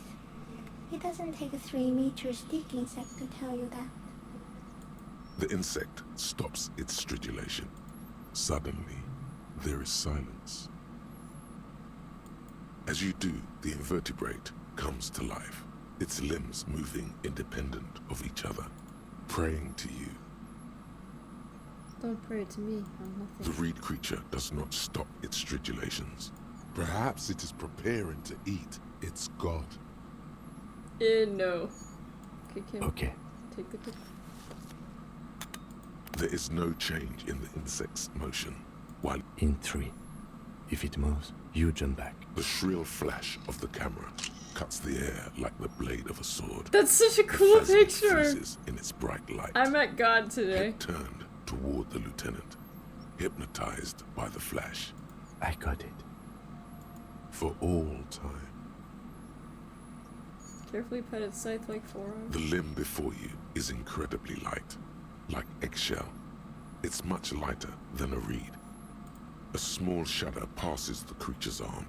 Speaker 6: It doesn't take a 3-meter stick insect to tell you that.
Speaker 3: The insect stops its stridulation. Suddenly, there is silence. As you do, the invertebrate comes to life, its limbs moving independent of each other, praying to you.
Speaker 1: Don't pray to me, I'm
Speaker 3: The
Speaker 1: nothing.
Speaker 3: reed creature does not stop its stridulations. Perhaps it is preparing to eat its god.
Speaker 1: No. Okay, Kim.
Speaker 4: Okay.
Speaker 1: Take the picture.
Speaker 3: There is no change in the insect's motion, while
Speaker 4: In 3. If it moves, you jump back.
Speaker 3: the shrill flash of the camera cuts the air like the blade of a sword.
Speaker 1: That's such a
Speaker 3: The
Speaker 1: cool
Speaker 3: phasmid
Speaker 1: picture!
Speaker 3: freezes in its bright light.
Speaker 1: I met God today.
Speaker 3: Head turned toward the lieutenant, hypnotized by the flash.
Speaker 4: I got it.
Speaker 3: For all time.
Speaker 1: Carefully pet its scythe like forearm.
Speaker 3: The limb before you is incredibly light, like eggshell. It's much lighter than a reed. A small shudder passes the creature's arm.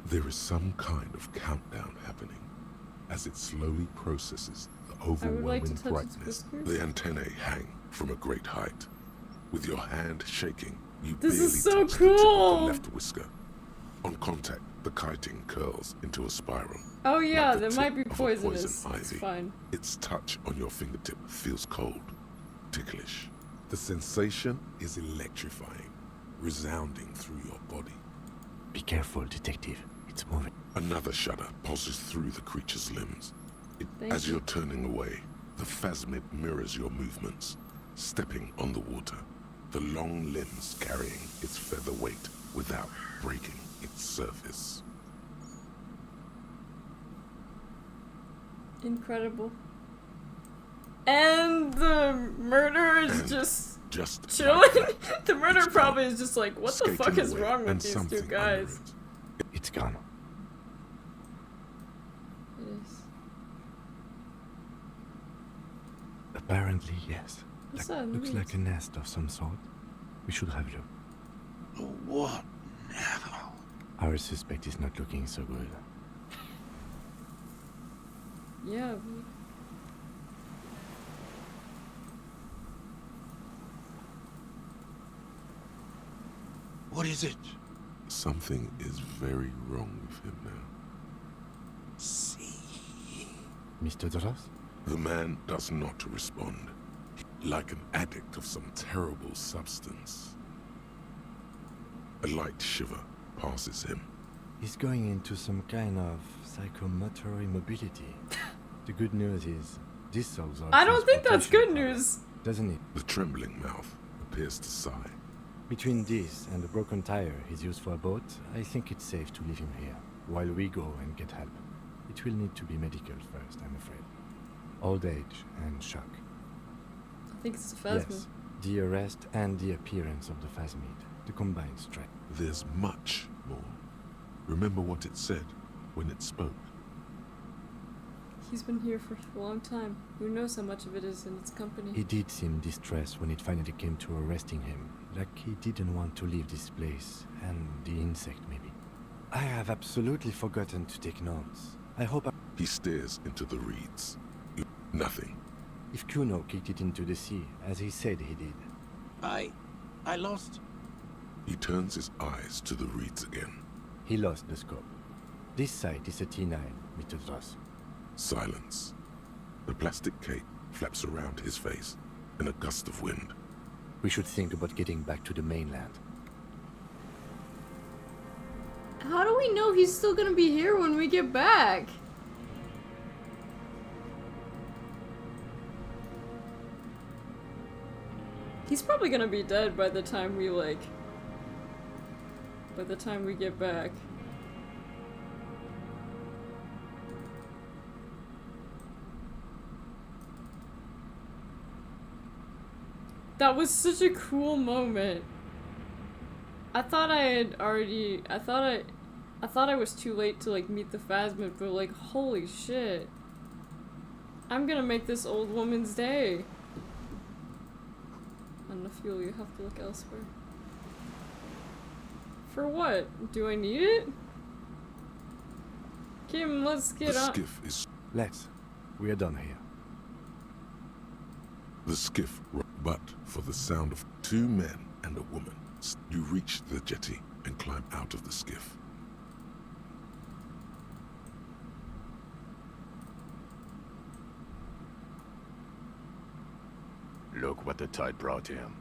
Speaker 3: There is some kind of countdown happening as it slowly processes the
Speaker 1: I would like
Speaker 3: overwhelming
Speaker 1: to touch its
Speaker 3: brightness.
Speaker 1: whiskers.
Speaker 3: The antennae hang from a great height. With your hand shaking, you
Speaker 1: This
Speaker 3: barely
Speaker 1: is so
Speaker 3: touch the tip of
Speaker 1: cool!
Speaker 3: the left whisker. On contact, the kiting curls into a spiral.
Speaker 1: Oh yeah,
Speaker 3: like the
Speaker 1: that might
Speaker 3: tip
Speaker 1: be
Speaker 3: of a
Speaker 1: poisonous.
Speaker 3: poison
Speaker 1: It's
Speaker 3: ivy.
Speaker 1: fine.
Speaker 3: Its touch on your fingertip feels cold, ticklish. The sensation is electrifying, resounding through your body.
Speaker 4: Be careful, detective. It's moving.
Speaker 3: Another shudder pulses through the creature's limbs.
Speaker 1: Thank
Speaker 3: As
Speaker 1: you.
Speaker 3: you're turning away, the phasmid mirrors your movements, stepping on the water, the long limbs carrying its feather weight without breaking its surface.
Speaker 1: Incredible. And the murderer is just chilling.
Speaker 3: like that,
Speaker 1: The murderer probably is just like, what the
Speaker 3: skating
Speaker 1: fuck is
Speaker 3: away,
Speaker 1: wrong
Speaker 3: and
Speaker 1: with these two
Speaker 3: something
Speaker 1: guys?
Speaker 4: It's gone.
Speaker 1: It is.
Speaker 4: Apparently, yes.
Speaker 1: What's that?
Speaker 4: Looks
Speaker 1: Look at
Speaker 4: like a nest of some sort. We should have a look.
Speaker 12: What now?
Speaker 4: Our suspect is not looking so good.
Speaker 1: Yeah.
Speaker 12: What is it?
Speaker 3: Something is very wrong with him now.
Speaker 4: Mr. Dross?
Speaker 3: The man does not respond, like an addict of some terrible substance. A light shiver passes him.
Speaker 4: He's going into some kind of psychomotor immobility. The good news is, this solves our
Speaker 1: I don't think that's
Speaker 4: transportation
Speaker 1: good
Speaker 4: problem,
Speaker 1: news.
Speaker 4: doesn't it?
Speaker 3: The trembling mouth appears to sigh.
Speaker 4: Between this and the broken tire he's used for a boat, I think it's safe to leave him here, while we go and get help. It will need to be medical first, I'm afraid. Old age and shock.
Speaker 1: I think it's the phasmid.
Speaker 4: Yes, the arrest and the appearance of the phasmid, the combined strike.
Speaker 3: There's much more. Remember what it said when it spoke.
Speaker 1: He's been here for a long time. Who knows how much of it is in its company?
Speaker 4: He did seem distressed when it finally came to arresting him, like he didn't want to leave this place, and the insect maybe. I have absolutely forgotten to take notes. I hope
Speaker 3: He stares into the reeds. Nothing.
Speaker 4: If Kuno kicked it into the sea, as he said he did.
Speaker 10: I lost...
Speaker 3: He turns his eyes to the reeds again.
Speaker 4: He lost the scope. This site is a T9, Mr. Dross.
Speaker 3: Silence. The plastic cape flaps around his face in a gust of wind.
Speaker 4: We should think about getting back to the mainland.
Speaker 1: How do we know he's still gonna be here when we get back? He's probably gonna be dead by the time we, by the time we get back. That was such a cool moment. I thought I was too late to meet the phasmid, but holy shit. I'm gonna make this old woman's day. On the fuel, you have to look elsewhere. For what? Do I need it? Kim, let's get on.
Speaker 3: The skiff is...
Speaker 4: Let's. We are done here.
Speaker 3: The skiff, but for the sound of two men and a woman. You reach the jetty and climb out of the skiff.
Speaker 14: Look what the tide brought him.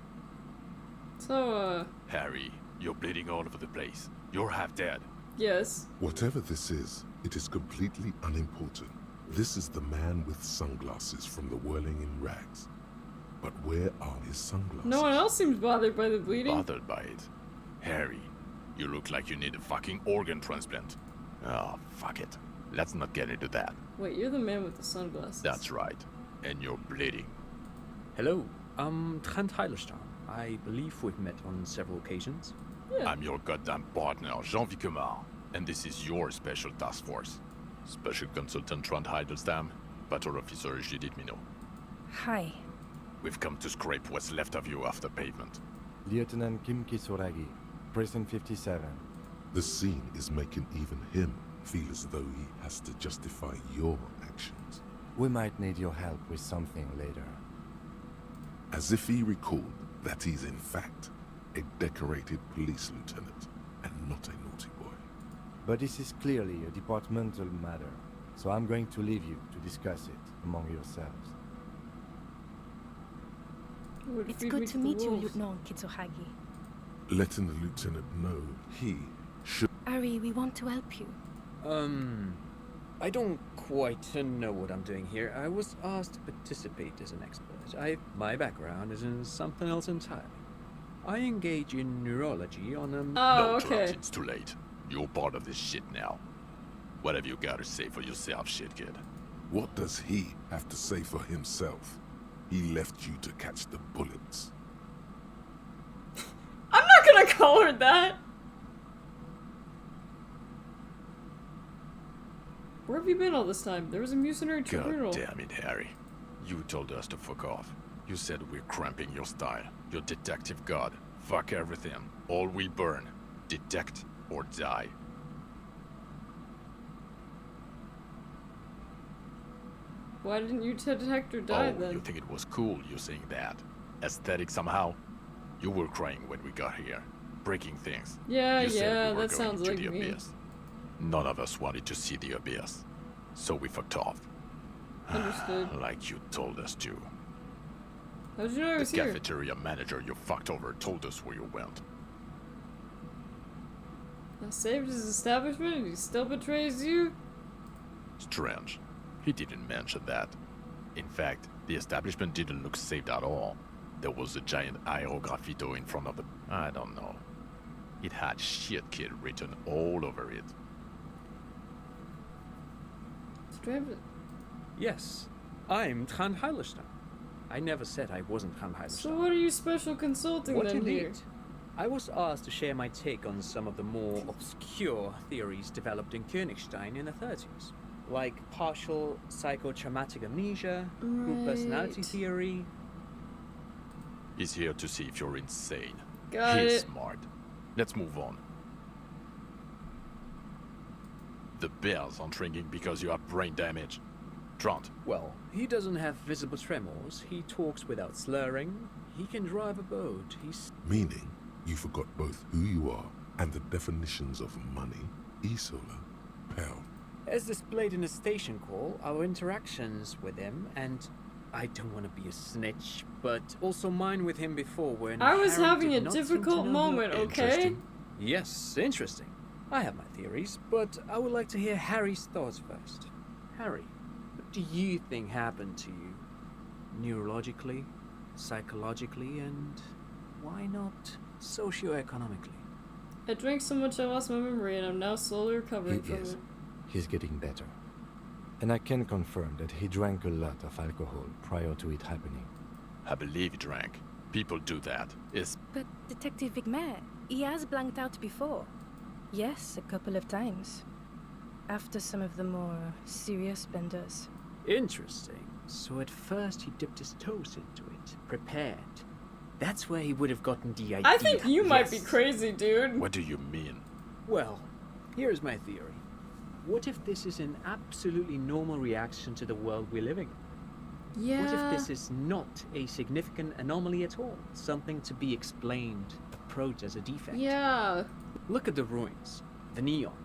Speaker 1: So,
Speaker 14: Harry, you're bleeding all over the place. You're half dead.
Speaker 1: Yes.
Speaker 3: Whatever this is, it is completely unimportant. This is the man with sunglasses from the whirling in rags. But where are his sunglasses?
Speaker 1: No one else seems bothered by the bleeding.
Speaker 14: Bothered by it? Harry, you look like you need a fucking organ transplant. Oh, fuck it. Let's not get into that.
Speaker 1: Wait, you're the man with the sunglasses.
Speaker 14: That's right. And you're bleeding.
Speaker 15: Hello, I'm Trent Heilerstam. I believe we've met on several occasions.
Speaker 1: Yeah.
Speaker 14: I'm your goddamn partner, Jean Vicomar, and this is your special task force. Special Consultant Trent Heilerstam, Patrol Officer Judith Minot.
Speaker 13: Hi.
Speaker 14: We've come to scrape what's left of you off the pavement.
Speaker 4: Lieutenant Kim Kisoragi, Prison 57.
Speaker 3: The scene is making even him feel as though he has to justify your actions.
Speaker 4: We might need your help with something later.
Speaker 3: As if he recalled that he's in fact a decorated police lieutenant and not a naughty boy.
Speaker 4: But this is clearly a departmental matter, so I'm going to leave you to discuss it among yourselves.
Speaker 13: It's good to meet you, Lieutenant Kitsuhagi.
Speaker 3: Letting the lieutenant know he should...
Speaker 13: Ari, we want to help you.
Speaker 15: I don't quite know what I'm doing here. I was asked to participate as an expert. My background is in something else entirely. I engage in neurology on a...
Speaker 1: Oh, okay.
Speaker 14: Trent, it's too late. You're part of this shit now. What have you got to say for yourself, shit kid?
Speaker 3: What does he have to say for himself? He left you to catch the bullets.
Speaker 1: I'm not gonna call her that! Where have you been all this time? There was a mercenary tribunal.
Speaker 14: God damn it, Harry. You told us to fuck off. You said we're cramping your style. Your detective god. Fuck everything. All we burn. Detect or die.
Speaker 1: Why didn't you detect or die then?
Speaker 14: You think it was cool you saying that? Aesthetic somehow? You were crying when we got here. Breaking things.
Speaker 1: Yeah,
Speaker 14: you said we were
Speaker 1: that
Speaker 14: going
Speaker 1: sounds
Speaker 14: into
Speaker 1: like
Speaker 14: the
Speaker 1: me.
Speaker 14: abyss. None of us wanted to see the abyss. So we fucked off.
Speaker 1: Understood.
Speaker 14: Like you told us to.
Speaker 1: How did you know I was
Speaker 14: The
Speaker 1: here?
Speaker 14: cafeteria manager you fucked over told us where you went.
Speaker 1: I saved his establishment and he still betrays you?
Speaker 14: Strange. He didn't mention that. In fact, the establishment didn't look saved at all.
Speaker 11: There was a giant aerograffito in front of it. I don't know. It had shit kid written all over it.
Speaker 15: Yes, I'm Trond Heilerstein. I never said I wasn't Trond Heilerstein.
Speaker 1: So what are you special consulting
Speaker 15: What
Speaker 1: then here?
Speaker 15: indeed? I was asked to share my take on some of the more obscure theories developed in Königstein in the 30s. Like partial psychotraumatic amnesia, group personality theory.
Speaker 11: He's here to see if you're insane.
Speaker 1: Got
Speaker 11: He's
Speaker 1: it.
Speaker 11: smart. Let's move on. The bells aren't ringing because you have brain damage. Trond.
Speaker 15: Well, he doesn't have visible tremors, he talks without slurring, he can drive a boat, he's...
Speaker 3: Meaning, you forgot both who you are and the definitions of money, Isola, pal.
Speaker 15: As displayed in the station call, our interactions with him, and I don't want to be a snitch, but also mine with him before were
Speaker 1: I was
Speaker 15: Harry
Speaker 1: having
Speaker 15: did
Speaker 1: a
Speaker 15: not seem to
Speaker 1: difficult
Speaker 15: know
Speaker 1: moment,
Speaker 15: your-
Speaker 1: okay?
Speaker 15: Interesting. Yes, interesting. I have my theories, but I would like to hear Harry's thoughts first. Harry, what do you think happened to you? Neurologically, psychologically, and why not socioeconomically?
Speaker 1: I drank so much I lost my memory and I'm now slowly recovering from it.
Speaker 4: He's getting better. And I can confirm that he drank a lot of alcohol prior to it happening.
Speaker 11: I believe he drank. People do that. It's...
Speaker 13: But Detective Vigmer, he has blanked out before. Yes, a couple of times. After some of the more serious benders.
Speaker 15: Interesting. So at first he dipped his toes into it, prepared. That's where he would have gotten the idea.
Speaker 1: I think you might be
Speaker 15: Yes.
Speaker 1: crazy, dude.
Speaker 11: What do you mean?
Speaker 15: Well, here's my theory. What if this is an absolutely normal reaction to the world we're living in?
Speaker 1: Yeah.
Speaker 15: What if this is not a significant anomaly at all? Something to be explained, approached as a defect?
Speaker 1: Yeah.
Speaker 15: Look at the ruins, the neon,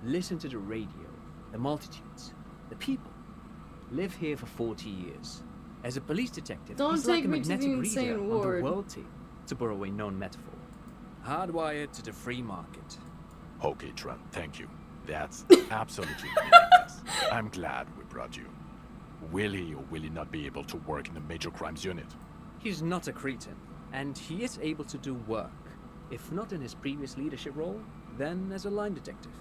Speaker 15: listen to the radio, the multitudes, the people. Live here for 40 years. As a police detective,
Speaker 1: Don't
Speaker 15: he's like
Speaker 1: take
Speaker 15: a
Speaker 1: me to the
Speaker 15: magnetic
Speaker 1: insane
Speaker 15: reader on
Speaker 1: ward.
Speaker 15: the world team, to borrow a known metaphor. Hardwired to the free market.
Speaker 11: Okay, Trent, thank you. That's absolutely ridiculous. I'm glad we brought you. Will he or will he not be able to work in the major crimes unit?
Speaker 15: He's not a cretin, and he is able to do work. If not in his previous leadership role, then as a line detective.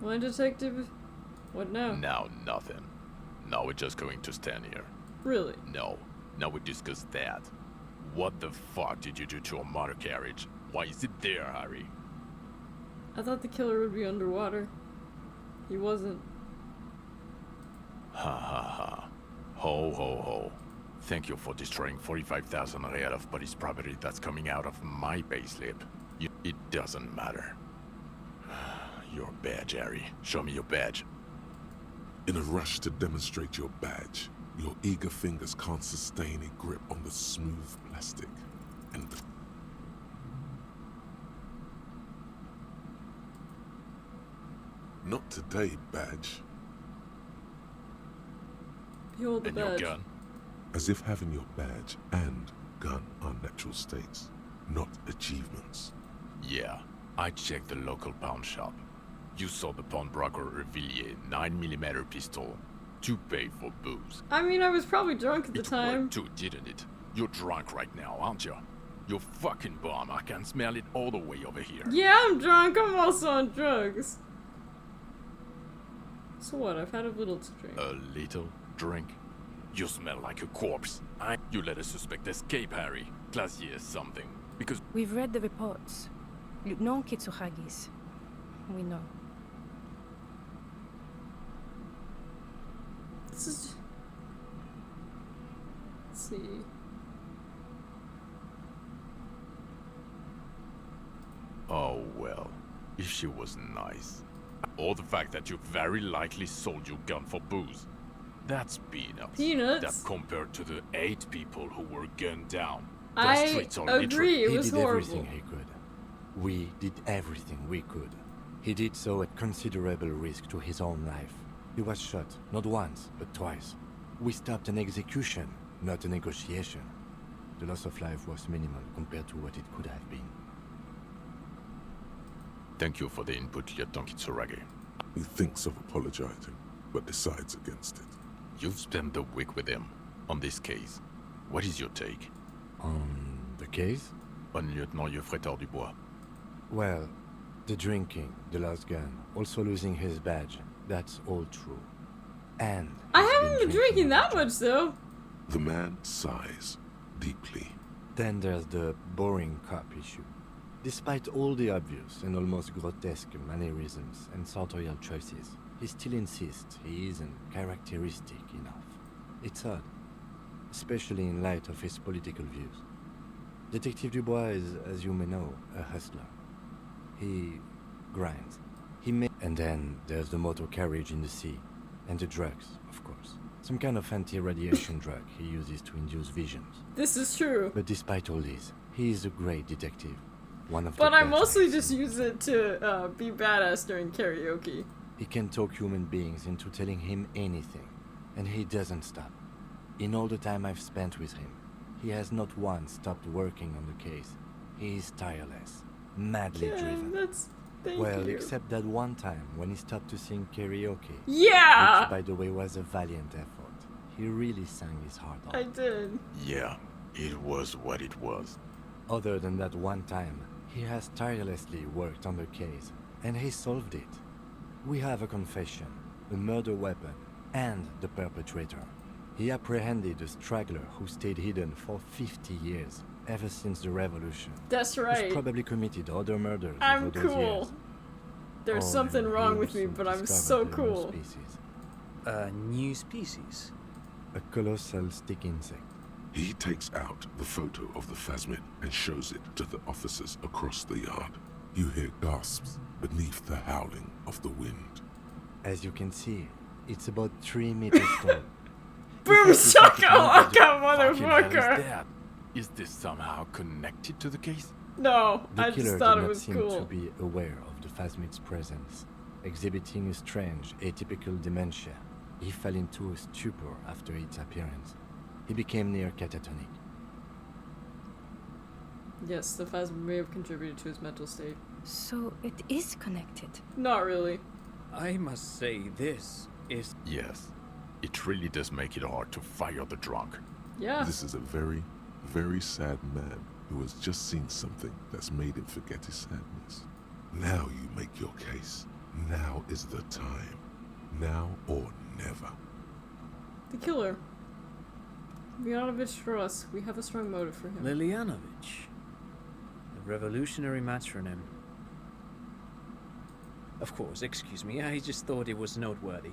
Speaker 1: Line detective? What now?
Speaker 11: Now nothing. Now we're just going to stand here.
Speaker 1: Really?
Speaker 11: No. Now we discuss that. What the fuck did you do to a motor carriage? Why is it there, Harry?
Speaker 1: I thought the killer would be underwater. He wasn't.
Speaker 11: Ha ha ha. Ho ho ho. Thank you for destroying 45,000 real of police property that's coming out of my payslip. It doesn't matter. Your badge, Harry. Show me your badge.
Speaker 3: In a rush to demonstrate your badge, your eager fingers can't sustain a grip on the smooth plastic. And not today, badge.
Speaker 1: Behold the
Speaker 3: And your
Speaker 1: badge.
Speaker 3: gun. As if having your badge and gun are natural states, not achievements.
Speaker 11: Yeah, I checked the local pawn shop. You saw the pawnbroker Revillier 9mm pistol to pay for booze.
Speaker 1: I mean, I was probably drunk at the
Speaker 11: It
Speaker 1: time.
Speaker 11: worked too, didn't it? You're drunk right now, aren't you? You're fucking bomb. I can smell it all the way over here.
Speaker 1: Yeah, I'm drunk. I'm also on drugs. So what? I've had a little to drink.
Speaker 11: A little drink? You smell like a corpse. You let a suspect escape, Harry. Glacier something. Because
Speaker 13: We've read the reports. Lieutenant Kitsuhagis. We know.
Speaker 1: This is... Let's see.
Speaker 11: oh well, if she was nice. Or the fact that you very likely sold your gun for booze. That's peanuts.
Speaker 1: Peanuts?
Speaker 11: That compared to the 8 people who were gunned down. The
Speaker 1: I
Speaker 11: streets are
Speaker 1: agree,
Speaker 11: literally...
Speaker 1: it was
Speaker 4: He did
Speaker 1: horrible.
Speaker 4: everything he could. We did everything we could. He did so at considerable risk to his own life. He was shot, not once, but twice. We stopped an execution, not a negotiation. The loss of life was minimal compared to what it could have been.
Speaker 11: Thank you for the input, Lieutenant Kitsuragi.
Speaker 3: He thinks of apologizing, but decides against it.
Speaker 11: You've spent the week with him. on this case. What is your take?
Speaker 4: On the case?
Speaker 11: On Lieutenant Geoffrey Dubois.
Speaker 4: Well, the drinking, the lost gun, also losing his badge, that's all true. And
Speaker 1: I haven't been drinking that much, though.
Speaker 3: The man sighs deeply.
Speaker 4: Then there's the boring cop issue. Despite all the obvious and almost grotesque mannerisms and sartorial choices, he still insists he isn't characteristic enough. It's odd, especially in light of his political views. Detective Dubois is, as you may know, a hustler. He grinds. And then there's the motor carriage in the sea. And the drugs, of course. Some kind of anti-radiation drug he uses to induce visions.
Speaker 1: This is true.
Speaker 4: But despite all this, he is a great detective. One of
Speaker 1: But
Speaker 4: the
Speaker 1: I
Speaker 4: best.
Speaker 1: mostly just use it to be badass during karaoke.
Speaker 4: He can talk human beings into telling him anything. And he doesn't stop. In all the time I've spent with him, he has not once stopped working on the case. He is tireless, madly driven.
Speaker 1: Thank you.
Speaker 4: Except that one time when he stopped to sing karaoke.
Speaker 1: Yeah!
Speaker 4: Which, by the way, was a valiant effort. He really sang his heart out.
Speaker 1: I did.
Speaker 11: Yeah, it was what it was.
Speaker 4: Other than that one time, he has tirelessly worked on the case, and he solved it. We have a confession, a murder weapon, and the perpetrator. He apprehended a straggler who stayed hidden for 50 years, ever since the revolution.
Speaker 1: That's right.
Speaker 4: Who's probably committed other murders
Speaker 1: I'm
Speaker 4: over those
Speaker 1: cool.
Speaker 4: years.
Speaker 1: There's something wrong with me, but I'm so cool.
Speaker 15: A new species?
Speaker 4: A colossal stick insect.
Speaker 3: He takes out the photo of the phasmid and shows it to the officers across the yard. You hear gasps beneath the howling of the wind.
Speaker 4: As you can see, it's about 3 meters tall.
Speaker 1: Boom shakalaka,
Speaker 11: Fucking hell is
Speaker 1: motherfucker!
Speaker 11: that? Is this somehow connected to the case?
Speaker 1: No,
Speaker 4: The
Speaker 1: I
Speaker 4: killer
Speaker 1: just thought
Speaker 4: did
Speaker 1: it
Speaker 4: not
Speaker 1: was
Speaker 4: seem
Speaker 1: cool.
Speaker 4: to be aware of the phasmid's presence, exhibiting a strange, atypical dementia. He fell into a stupor after its appearance. He became near catatonic.
Speaker 1: Yes, the phasma may have contributed to his mental state.
Speaker 13: So it is connected.
Speaker 1: Not really.
Speaker 15: I must say, this is...
Speaker 11: Yes. It really does make it hard to fire the drunk.
Speaker 1: Yeah.
Speaker 3: This is a very, very sad man who has just seen something that's made him forget his sadness. Now you make your case. Now is the time. Now or never.
Speaker 1: The killer. Lilianovich for us. We have a strong motive for him.
Speaker 15: Lilianovich. The revolutionary matronym. Of course, excuse me, I just thought it was noteworthy.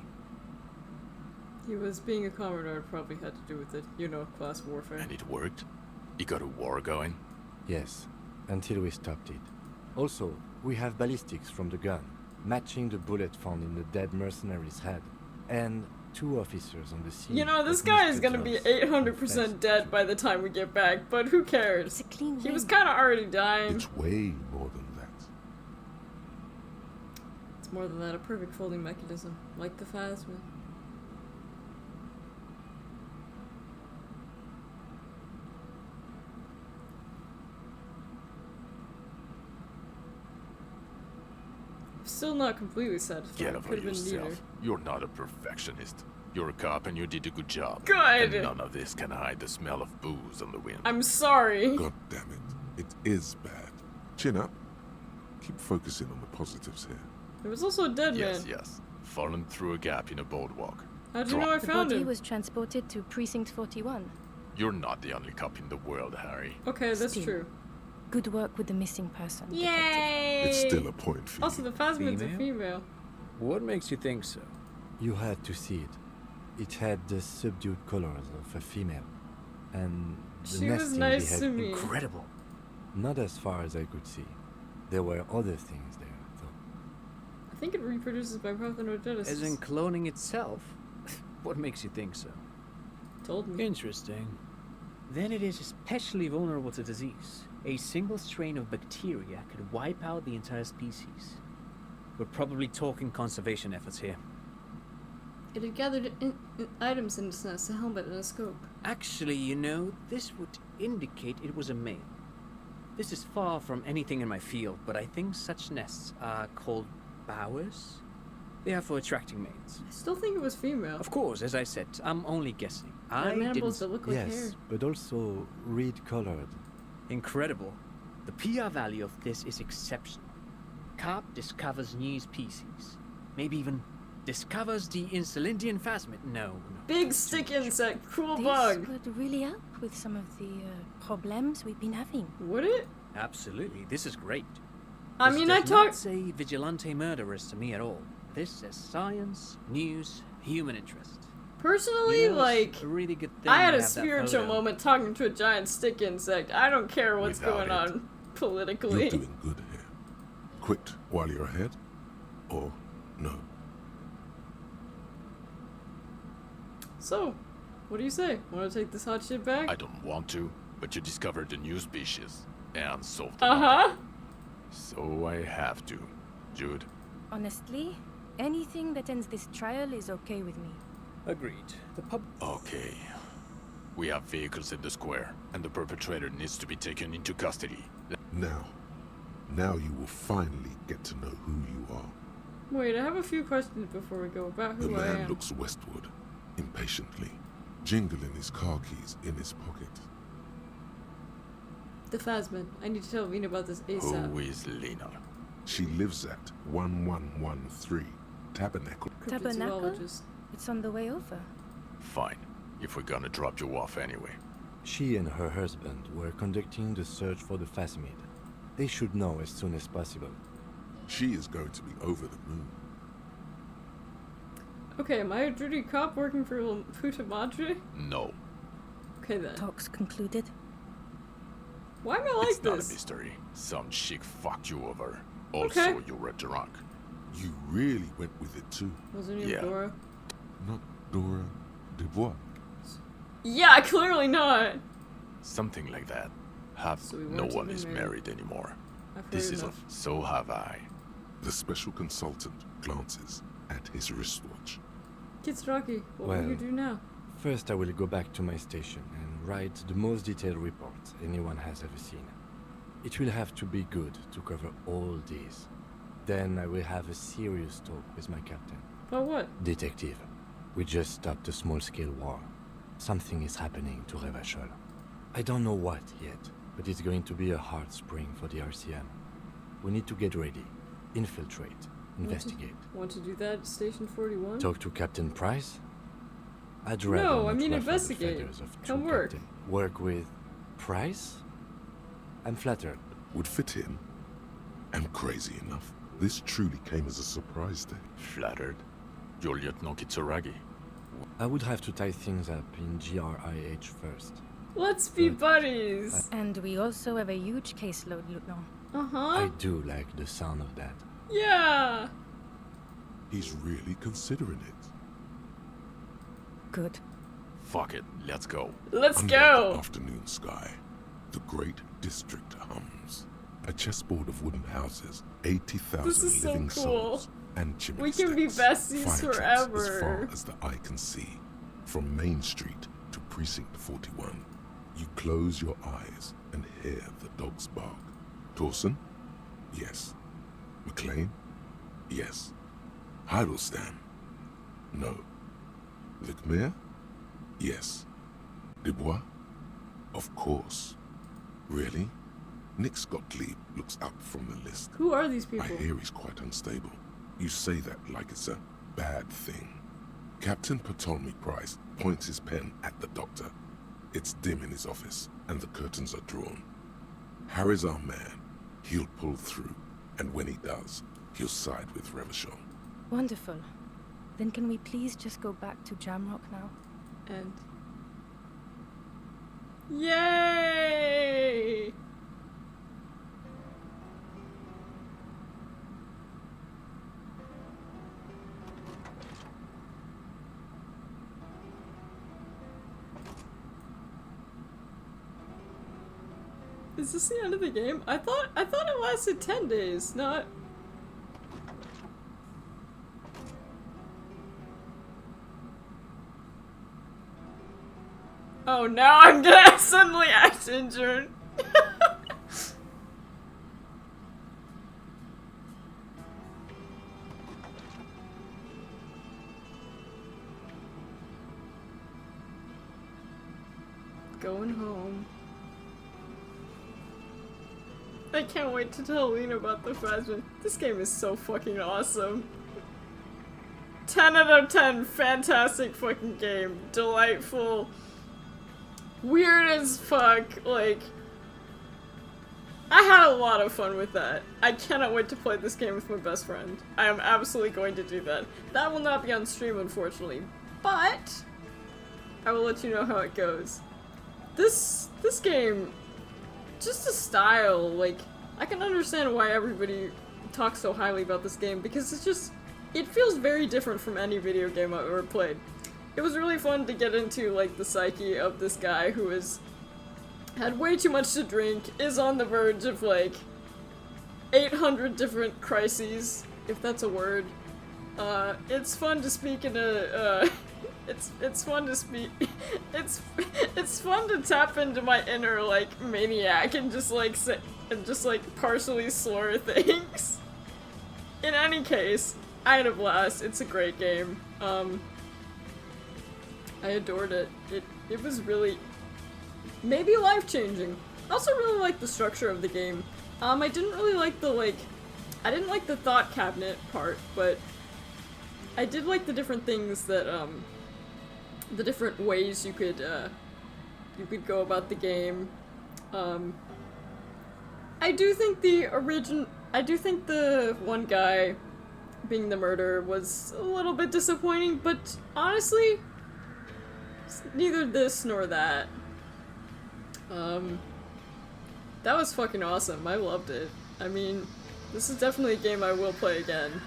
Speaker 1: He was being a commodore, probably had to do with it. You know, class warfare.
Speaker 11: And it worked? He got a war going?
Speaker 4: Yes, until we stopped it. Also, we have ballistics from the gun, matching the bullet found in the dead mercenary's head, and 2 officers on the scene.
Speaker 1: You know, this guy is gonna be 800% dead by the time we get back, but who cares? He was kinda already dying.
Speaker 3: It's way more than that.
Speaker 1: It's more than that, a perfect folding mechanism, like the phasma. Still not completely satisfied.
Speaker 11: Get over
Speaker 1: Could've been
Speaker 11: yourself.
Speaker 1: neater.
Speaker 11: You're not a perfectionist. You're a cop and you did a good job.
Speaker 1: Good.
Speaker 11: And none of this can hide the smell of booze on the wind.
Speaker 1: I'm sorry.
Speaker 3: God damn it. It is bad. Chin up. Keep focusing on the positives here.
Speaker 1: There was also a dead
Speaker 11: Yes,
Speaker 1: man.
Speaker 11: yes. Fallen through a gap in a boardwalk.
Speaker 1: How'd you know I
Speaker 13: The
Speaker 1: found
Speaker 13: body
Speaker 1: him?
Speaker 13: was transported to Precinct 41.
Speaker 11: You're not the only cop in the world, Harry.
Speaker 1: Okay, that's
Speaker 13: Still,
Speaker 1: true.
Speaker 13: Good work with the missing person.
Speaker 1: Yay!
Speaker 3: It's still a point for you.
Speaker 1: Also, the phasmid's a
Speaker 15: Female?
Speaker 1: female.
Speaker 15: What makes you think so?
Speaker 4: You had to see it. It had the subdued colors of a female. And the
Speaker 1: She was
Speaker 4: nesting
Speaker 1: nice
Speaker 4: behaved
Speaker 1: to me.
Speaker 15: Incredible.
Speaker 4: Not as far as I could see. There were other things there, though.
Speaker 1: I think it reproduces by parthenogenesis.
Speaker 15: As in cloning itself? What makes you think so?
Speaker 1: Told me.
Speaker 15: Interesting. Then it is especially vulnerable to disease. A single strain of bacteria could wipe out the entire species. We're probably talking conservation efforts here.
Speaker 1: It had gathered items in its nest, a helmet and a scope.
Speaker 15: Actually, you know, this would indicate it was a male. This is far from anything in my field, but I think such nests are called bowers. They are for attracting mates.
Speaker 1: I still think it was female.
Speaker 15: Of course, as I said, I'm only guessing. I
Speaker 1: mandibles
Speaker 15: didn't...
Speaker 1: that look like hair.
Speaker 4: Yes, but also red-colored.
Speaker 15: Incredible. The PR value of this is exceptional. Carp discovers new species. Maybe even discovers the Insulindian phasmid. No.
Speaker 1: Big stick insect, cool
Speaker 13: This
Speaker 1: bug.
Speaker 13: would really help with some of the problems we've been having.
Speaker 1: Would it?
Speaker 15: Absolutely. This is great.
Speaker 1: I
Speaker 15: This
Speaker 1: mean,
Speaker 15: does
Speaker 1: I talk.
Speaker 15: not say vigilante murderers to me at all. This says science, news, human interest.
Speaker 1: Personally,
Speaker 15: You know,
Speaker 1: like,
Speaker 15: it's a really good thing
Speaker 1: I had
Speaker 15: to
Speaker 1: a
Speaker 15: have that
Speaker 1: spiritual
Speaker 15: photo.
Speaker 1: moment talking to a giant stick insect. I don't care what's
Speaker 3: Without
Speaker 1: going
Speaker 3: it,
Speaker 1: on politically.
Speaker 3: You're doing good here. Quit while you're ahead, or no?
Speaker 1: So, what do you say? Want to take this hot shit back?
Speaker 11: I don't want to, but you discovered a new species and solved the
Speaker 1: Uh-huh.
Speaker 11: matter. So I have to. Jude,
Speaker 13: Honestly, anything that ends this trial is okay with me.
Speaker 15: Agreed. The pub...
Speaker 11: okay. We have vehicles in the square, and the perpetrator needs to be taken into custody.
Speaker 3: Now you will finally get to know who you are.
Speaker 1: Wait, I have a few questions before we go about
Speaker 3: The
Speaker 1: who I
Speaker 3: man
Speaker 1: am.
Speaker 3: looks westward, impatiently, jingling his car keys in his pocket.
Speaker 1: The phasmid. I need to tell Vina about this ASAP.
Speaker 11: Who is Lena?
Speaker 3: She lives at 1113 Tabernacle.
Speaker 13: Tabernacle?
Speaker 1: Cryptozoologist.
Speaker 13: It's on the way over.
Speaker 11: Fine, if we're gonna drop you off anyway.
Speaker 4: She and her husband were conducting the search for the phasmid. They should know as soon as possible.
Speaker 3: She is going to be over the moon.
Speaker 1: Okay, am I a dirty cop working for Puta Madre?
Speaker 11: No,
Speaker 1: Okay then.
Speaker 13: Talks concluded.
Speaker 1: Why am I like
Speaker 11: it's not a
Speaker 1: this?
Speaker 11: mystery. Some chick fucked you over. Also,
Speaker 1: Okay.
Speaker 11: you were drunk.
Speaker 3: You really went with it too.
Speaker 1: Wasn't it
Speaker 11: Yeah.
Speaker 1: Dora?
Speaker 3: Not Dora Dubois.
Speaker 1: Yeah, clearly not.
Speaker 11: Something like that.
Speaker 1: So we
Speaker 11: No
Speaker 1: weren't
Speaker 11: one
Speaker 1: even
Speaker 11: is
Speaker 1: married.
Speaker 11: married anymore.
Speaker 1: I've
Speaker 11: This
Speaker 1: heard
Speaker 11: is
Speaker 1: enough.
Speaker 11: so have I.
Speaker 3: The special consultant glances at his wristwatch.
Speaker 1: Kids Rocky, what will
Speaker 4: Well,
Speaker 1: you do now?
Speaker 4: First, I will go back to my station and write the most detailed report anyone has ever seen. It will have to be good to cover all these. Then I will have a serious talk with my captain.
Speaker 1: About what?
Speaker 4: Detective, we just stopped a small-scale war. Something is happening to Revachol. I don't know what yet, but it's going to be a hard spring for the RCM. We need to get ready, infiltrate, investigate.
Speaker 1: Want to do that at Station 41?
Speaker 4: Talk to Captain Price? I'd rather
Speaker 1: No, I
Speaker 4: not
Speaker 1: mean
Speaker 4: ruffle the
Speaker 1: investigate.
Speaker 4: feathers of
Speaker 1: Come
Speaker 4: true
Speaker 1: work.
Speaker 4: captain. Work with Price? I'm flattered.
Speaker 3: Would fit in. And crazy enough, this truly came as a surprise to him.
Speaker 11: Flattered. You're Lieutenant Kitsuragi.
Speaker 4: I would have to tie things up in GRIH first.
Speaker 1: Let's be buddies.
Speaker 13: And we also have a huge caseload, Lieutenant.
Speaker 1: Uh-huh.
Speaker 4: I do like the sound of that.
Speaker 1: Yeah.
Speaker 3: He's really considering it.
Speaker 13: Good.
Speaker 11: Fuck it, let's go.
Speaker 1: Let's
Speaker 3: Under
Speaker 1: go.
Speaker 3: the afternoon sky, the great district hums. A chessboard of wooden houses, 80,000
Speaker 1: This is so
Speaker 3: living
Speaker 1: cool.
Speaker 3: souls, and chimney
Speaker 1: We can be
Speaker 3: stacks,
Speaker 1: besties
Speaker 3: fire trucks as
Speaker 1: forever.
Speaker 3: far as the eye can see. From Main Street to Precinct 41, you close your eyes and hear the dogs bark. Torsen? Yes. McLean? Yes. Heidelstein? No. Vicmere? Yes. Dubois? Of course. Really? Nick Gottlieb looks up from the list.
Speaker 1: Who are these people?
Speaker 3: I hear he's quite unstable. You say that like it's a bad thing. Captain Ptolemy Price points his pen at the doctor. It's dim in his office, and the curtains are drawn. Harry's our man. He'll pull through, and when he does, he'll side with Revachol.
Speaker 13: Wonderful. Then can we please just go back to Jamrock now?
Speaker 1: And... Yay! Is this the end of the game? I thought it lasted 10 days, not... Oh, now I'm gonna suddenly act injured. Going home. I can't wait to tell Lena about the Phasma. This game is so fucking awesome. 10 out of 10, fantastic fucking game. Delightful. Weird as fuck, like... I had a lot of fun with that. I cannot wait to play this game with my best friend. I am absolutely going to do that. That will not be on stream, unfortunately. But... I will let you know how it goes. This game... Just the style, like... I can understand why everybody talks so highly about this game, because it's just... It feels very different from any video game I've ever played. It was really fun to get into, like, the psyche of this guy who had way too much to drink, is on the verge of, like, 800 different crises, if that's a word. It's fun to speak in a, it's fun to speak, it's fun to tap into my inner, like, maniac and just, like, partially slur things. In any case, I had a blast. It's a great game. I adored it. It was really maybe life-changing. I also really liked the structure of the game. I didn't really like the, like, I didn't like the thought cabinet part, but I did like the different things that, the different ways you could go about the game. I do think the one guy being the murderer was a little bit disappointing, but honestly, it's neither this nor that. That was fucking awesome. I loved it. I mean, this is definitely a game I will play again.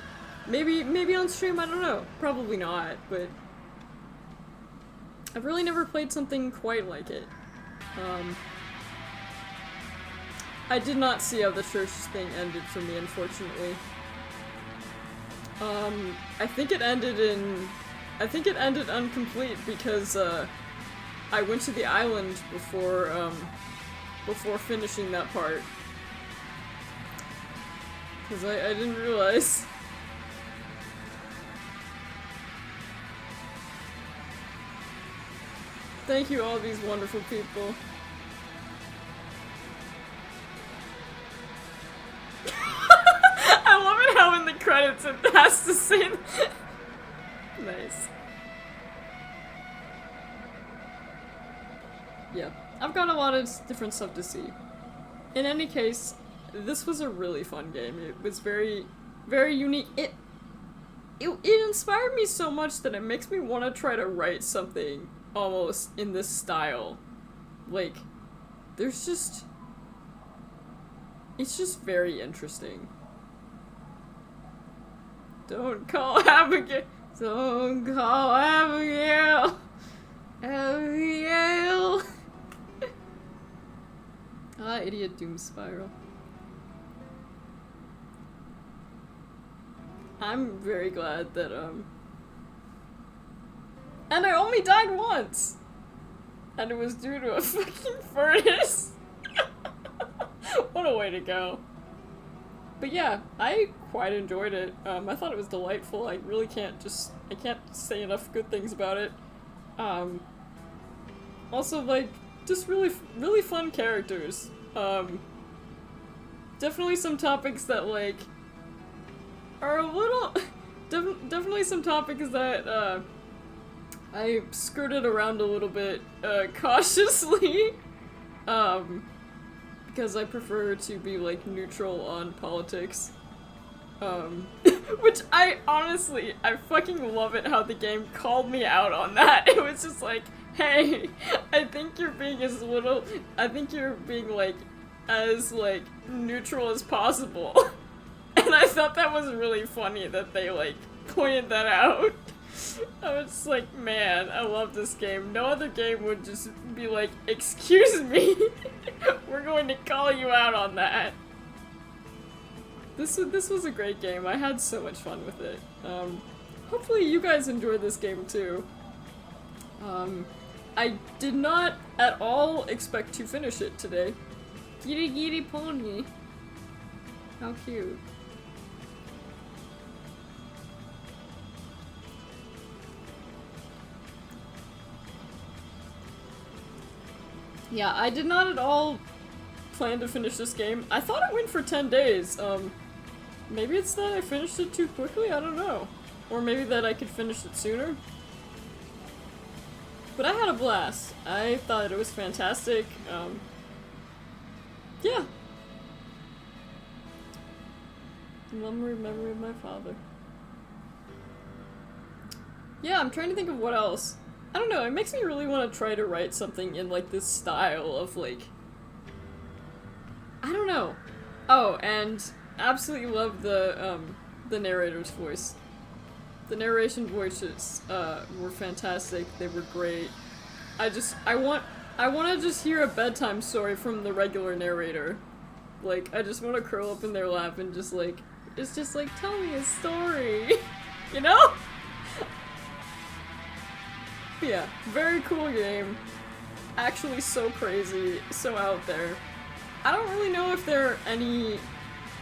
Speaker 1: Maybe on stream, I don't know. Probably not, but I've really never played something quite like it. I did not see how the church thing ended for me, unfortunately. I think it ended incomplete because, I went to the island before finishing that part. Because I didn't realize. Thank you, all these wonderful people. I love it how in the credits it has to say nice. Yeah, I've got a lot of different stuff to see. In any case, this was a really fun game. It was very, very unique. It inspired me so much that it makes me want to try to write something almost in this style. Like, there's just... It's just very interesting. Don't call Abigail! Don't call Abigail! Abigail! Idiot Doom Spiral. I'm very glad that, and I only died once! And it was due to a fucking furnace! What a way to go. But yeah, I quite enjoyed it. I thought it was delightful. I really can't say enough good things about it. Also, like, just really fun characters. Definitely some topics that, like, are a little... definitely some topics that, I skirted around a little bit, cautiously. Because I prefer to be, like, neutral on politics. Which I fucking love it how the game called me out on that. It was just like, hey, I think you're being like, as, like, neutral as possible. And I thought that was really funny that they, like, pointed that out. I was just like, man, I love this game. No other game would just be like, excuse me, we're going to call you out on that. This was a great game. I had so much fun with it. Hopefully you guys enjoyed this game too. I did not at all expect to finish it today. Giddy giddy pony. How cute. Yeah, I did not at all plan to finish this game. I thought it went for 10 days. Maybe it's that I finished it too quickly, I don't know. Or maybe that I could finish it sooner. But I had a blast. I thought it was fantastic. Yeah. Memory of my father. Yeah, I'm trying to think of what else. I don't know, it makes me really want to try to write something in like this style of like... I don't know. Oh, and absolutely love the narrator's voice. The narration voices were fantastic. They were great. I want to just hear a bedtime story from the regular narrator. Like, I just want to curl up in their lap and just like, it's just like, tell me a story, you know? Yeah, very cool game. Actually so crazy, so out there. I don't really know if there are any...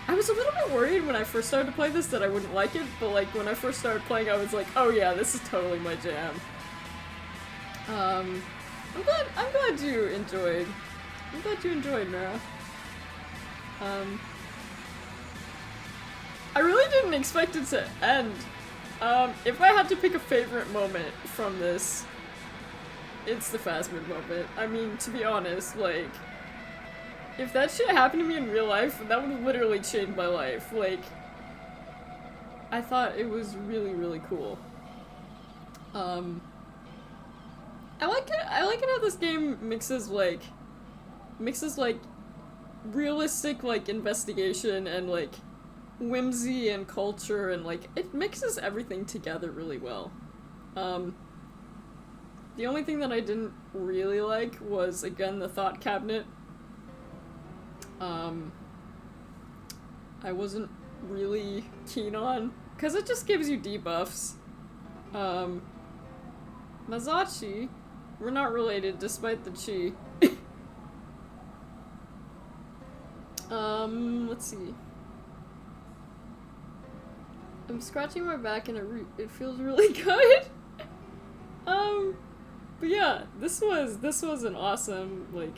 Speaker 1: I was a little bit worried when I first started to play this that I wouldn't like it, but like when I first started playing I was like, oh yeah, this is totally my jam. I'm glad you enjoyed. I'm glad you enjoyed, Mara. I really didn't expect it to end. If I had to pick a favorite moment from this, it's the Phasmid moment. I mean, to be honest, like, if that shit happened to me in real life, that would literally change my life. Like, I thought it was really, really cool. I like it how this game mixes realistic, like, investigation and, like, whimsy and culture, and, like, it mixes everything together really well. The only thing that I didn't really like was, again, the thought cabinet. I wasn't really keen on, because it just gives you debuffs. Mazachi, we're not related despite the chi. Let's see. I'm scratching my back and it feels really good. But yeah, this was an awesome, like,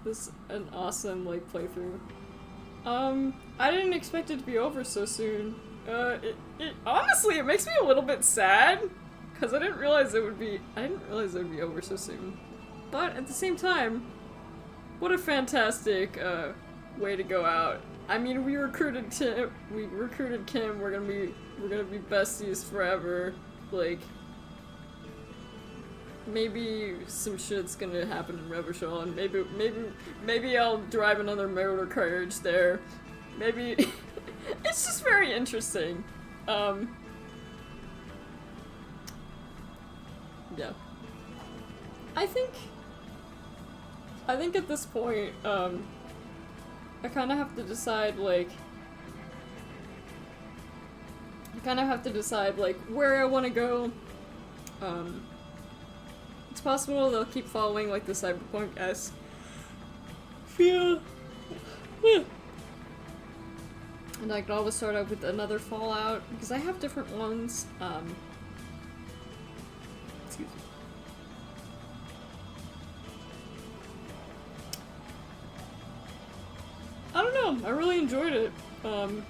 Speaker 1: playthrough. I didn't expect it to be over so soon. Honestly, it makes me a little bit sad, because I didn't realize it would be over so soon. But at the same time, what a fantastic, way to go out. I mean, we recruited Kim, we're gonna be besties forever, like, maybe some shit's gonna happen in Revachol, and maybe I'll drive another motor carriage there. Maybe it's just very interesting. Yeah. I think at this point, I kind of have to decide, like, where I want to go. It's possible they'll keep following, like, the cyberpunk-esque feel. And I could always start out with another Fallout, because I have different ones. Excuse me. I don't know, I really enjoyed it. It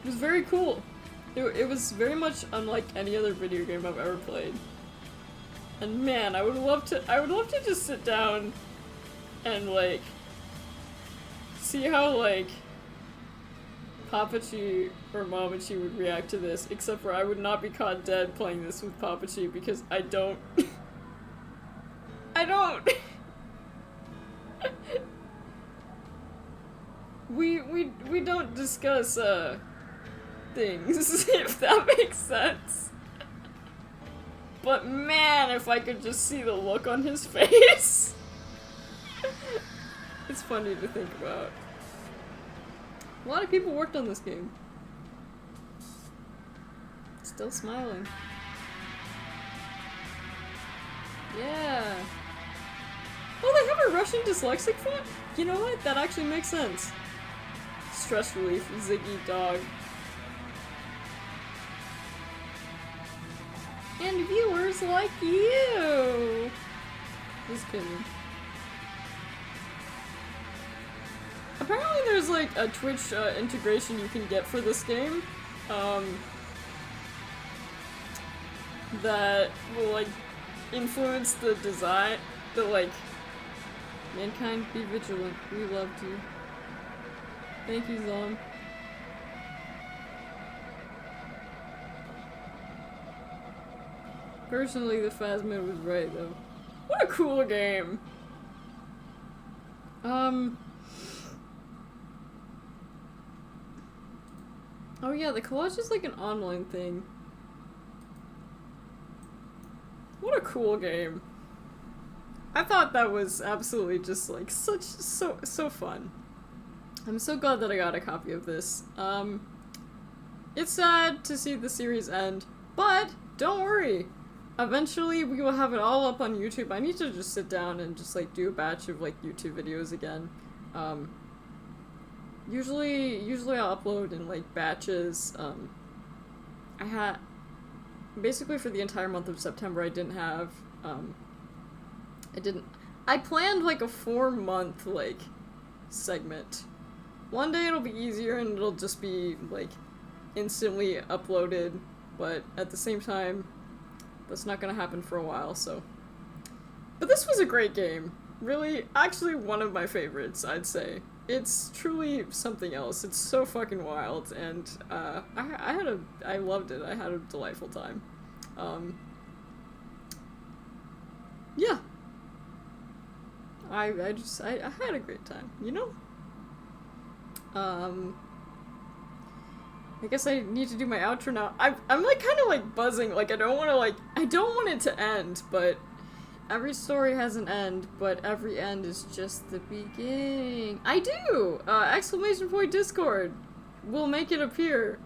Speaker 1: was very cool. It was very much unlike any other video game I've ever played. And man, I would love to just sit down and, like, see how, like, Papachi or Mamachi would react to this, except for I would not be caught dead playing this with Papachi, because I don't... We don't discuss, things, if that makes sense. But man, if I could just see the look on his face. It's funny to think about. A lot of people worked on this game. Still smiling. Yeah. Oh, they have a Russian dyslexic font? You know what? That actually makes sense. Stress relief, Ziggy dog. And viewers like you! Just kidding. Apparently there's like a Twitch integration you can get for this game. That will like influence the design, mankind be vigilant, we loved you. Thank you, Zon. Personally, the Phasmid was right though. What a cool game! Oh yeah, the collage is like an online thing. What a cool game. I thought that was absolutely just like so fun. I'm so glad that I got a copy of this. It's sad to see the series end, but don't worry. Eventually we will have it all up on YouTube. I need to just sit down and just like do a batch of like YouTube videos again. Usually I'll upload in like batches. I had basically for the entire month of September I didn't have I planned like a 4-month like segment. One day it'll be easier and it'll just be like instantly uploaded, but at the same time that's not gonna happen for a while, so. But this was a great game. Really, actually one of my favorites, I'd say. It's truly something else. It's so fucking wild, and I loved it. I had a delightful time. Yeah. I had a great time, you know? I guess I need to do my outro now. I'm like kind of like buzzing, like I don't want it to end, but every story has an end, but every end is just the beginning. I do! Exclamation point Discord will make it appear.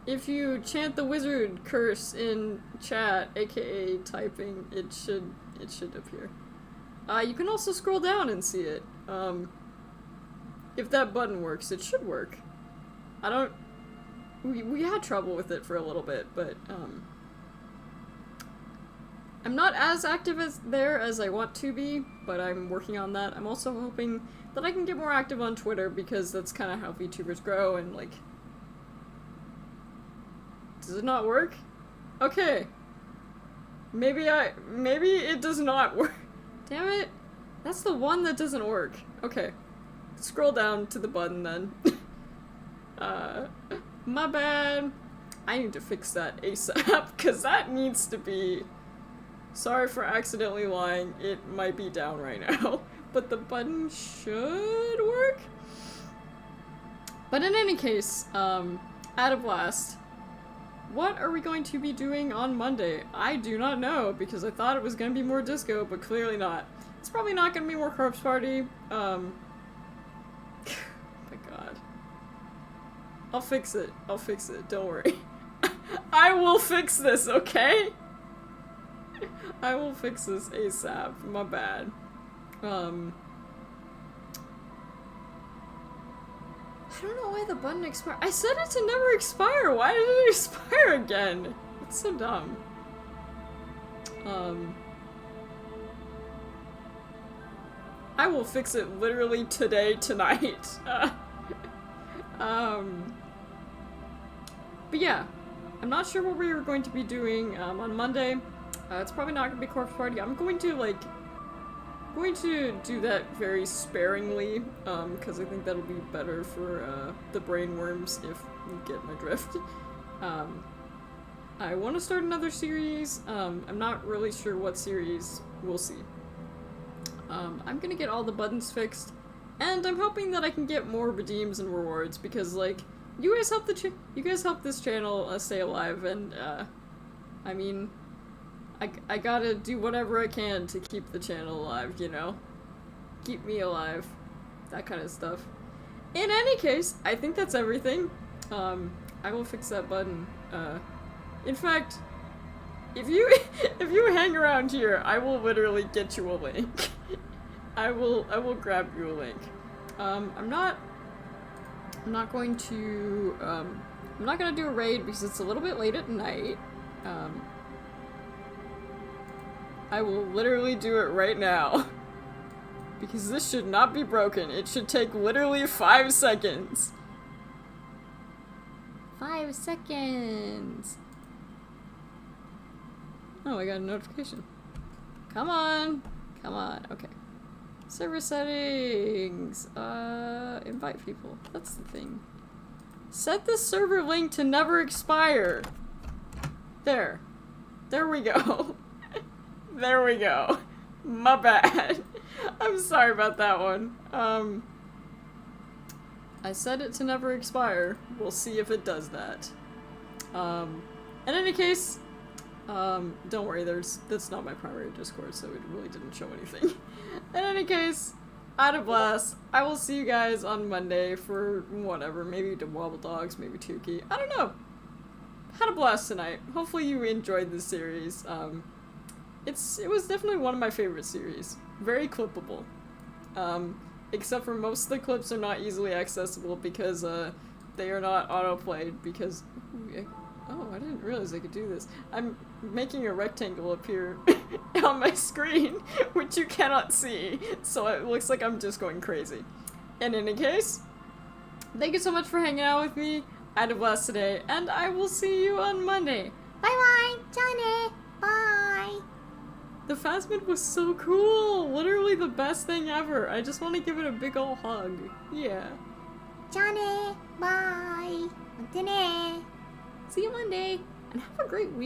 Speaker 1: If you chant the wizard curse in chat, aka typing, it should appear. You can also scroll down and see it. If that button works, it should work. We had trouble with it for a little bit, but, I'm not as active as I want to be, but I'm working on that. I'm also hoping that I can get more active on Twitter, because that's kind of how VTubers grow, and, like... Does it not work? Okay. Maybe it does not work. Damn it. That's the one that doesn't work. Okay. Scroll down to the button then. My bad. I need to fix that ASAP, because that needs to be... Sorry for accidentally lying, it might be down right now, but the button should work? But in any case, at a blast. What are we going to be doing on Monday? I do not know, because I thought it was going to be more disco, but clearly not. It's probably not going to be more Corpse Party. My god. I'll fix it, don't worry. I will fix this, okay? I will fix this ASAP, my bad. I don't know why the button expired. I said it to never expire, why did it expire again? It's so dumb. I will fix it literally today, tonight. But yeah, I'm not sure what we were going to be doing on Monday. It's probably not gonna be Corpse Party. I'm going to do that very sparingly, because I think that'll be better for the brainworms, if you get my drift. I want to start another series. I'm not really sure what series. We'll see. I'm gonna get all the buttons fixed, and I'm hoping that I can get more redeems and rewards, because like you guys help this channel stay alive, and I mean, I gotta do whatever I can to keep the channel alive, you know? Keep me alive. That kind of stuff. In any case, I think that's everything. I will fix that button. In fact, if you hang around here, I will literally get you a link. I will grab you a link. I'm not gonna do a raid because it's a little bit late at night. I will literally do it right now. Because this should not be broken. It should take literally 5 seconds. 5 seconds. Oh, I got a notification. Come on. Come on. Okay. Server settings. Invite people. That's the thing. Set the server link to never expire. There. There we go. There we go. My bad. I'm sorry about that one. I set it to never expire. We'll see if it does that. In any case, don't worry, that's not my primary Discord, so it really didn't show anything. In any case, I had a blast. I will see you guys on Monday for whatever, maybe the Wobble Dogs, maybe Tukey. I don't know. Had a blast tonight. Hopefully you enjoyed this series. It was definitely one of my favorite series. Very clippable. Except for most of the clips are not easily accessible because they are not auto-played because... Oh, I didn't realize I could do this. I'm making a rectangle appear on my screen, which you cannot see, so it looks like I'm just going crazy. In any case, thank you so much for hanging out with me. I had a blast today, and I will see you on Monday.
Speaker 8: Bye-bye, Johnny. Bye.
Speaker 1: The Phasmid was so cool! Literally the best thing ever. I just want to give it a big ol' hug. Yeah.
Speaker 8: Johnny, bye. See
Speaker 1: you Monday, and have a great week.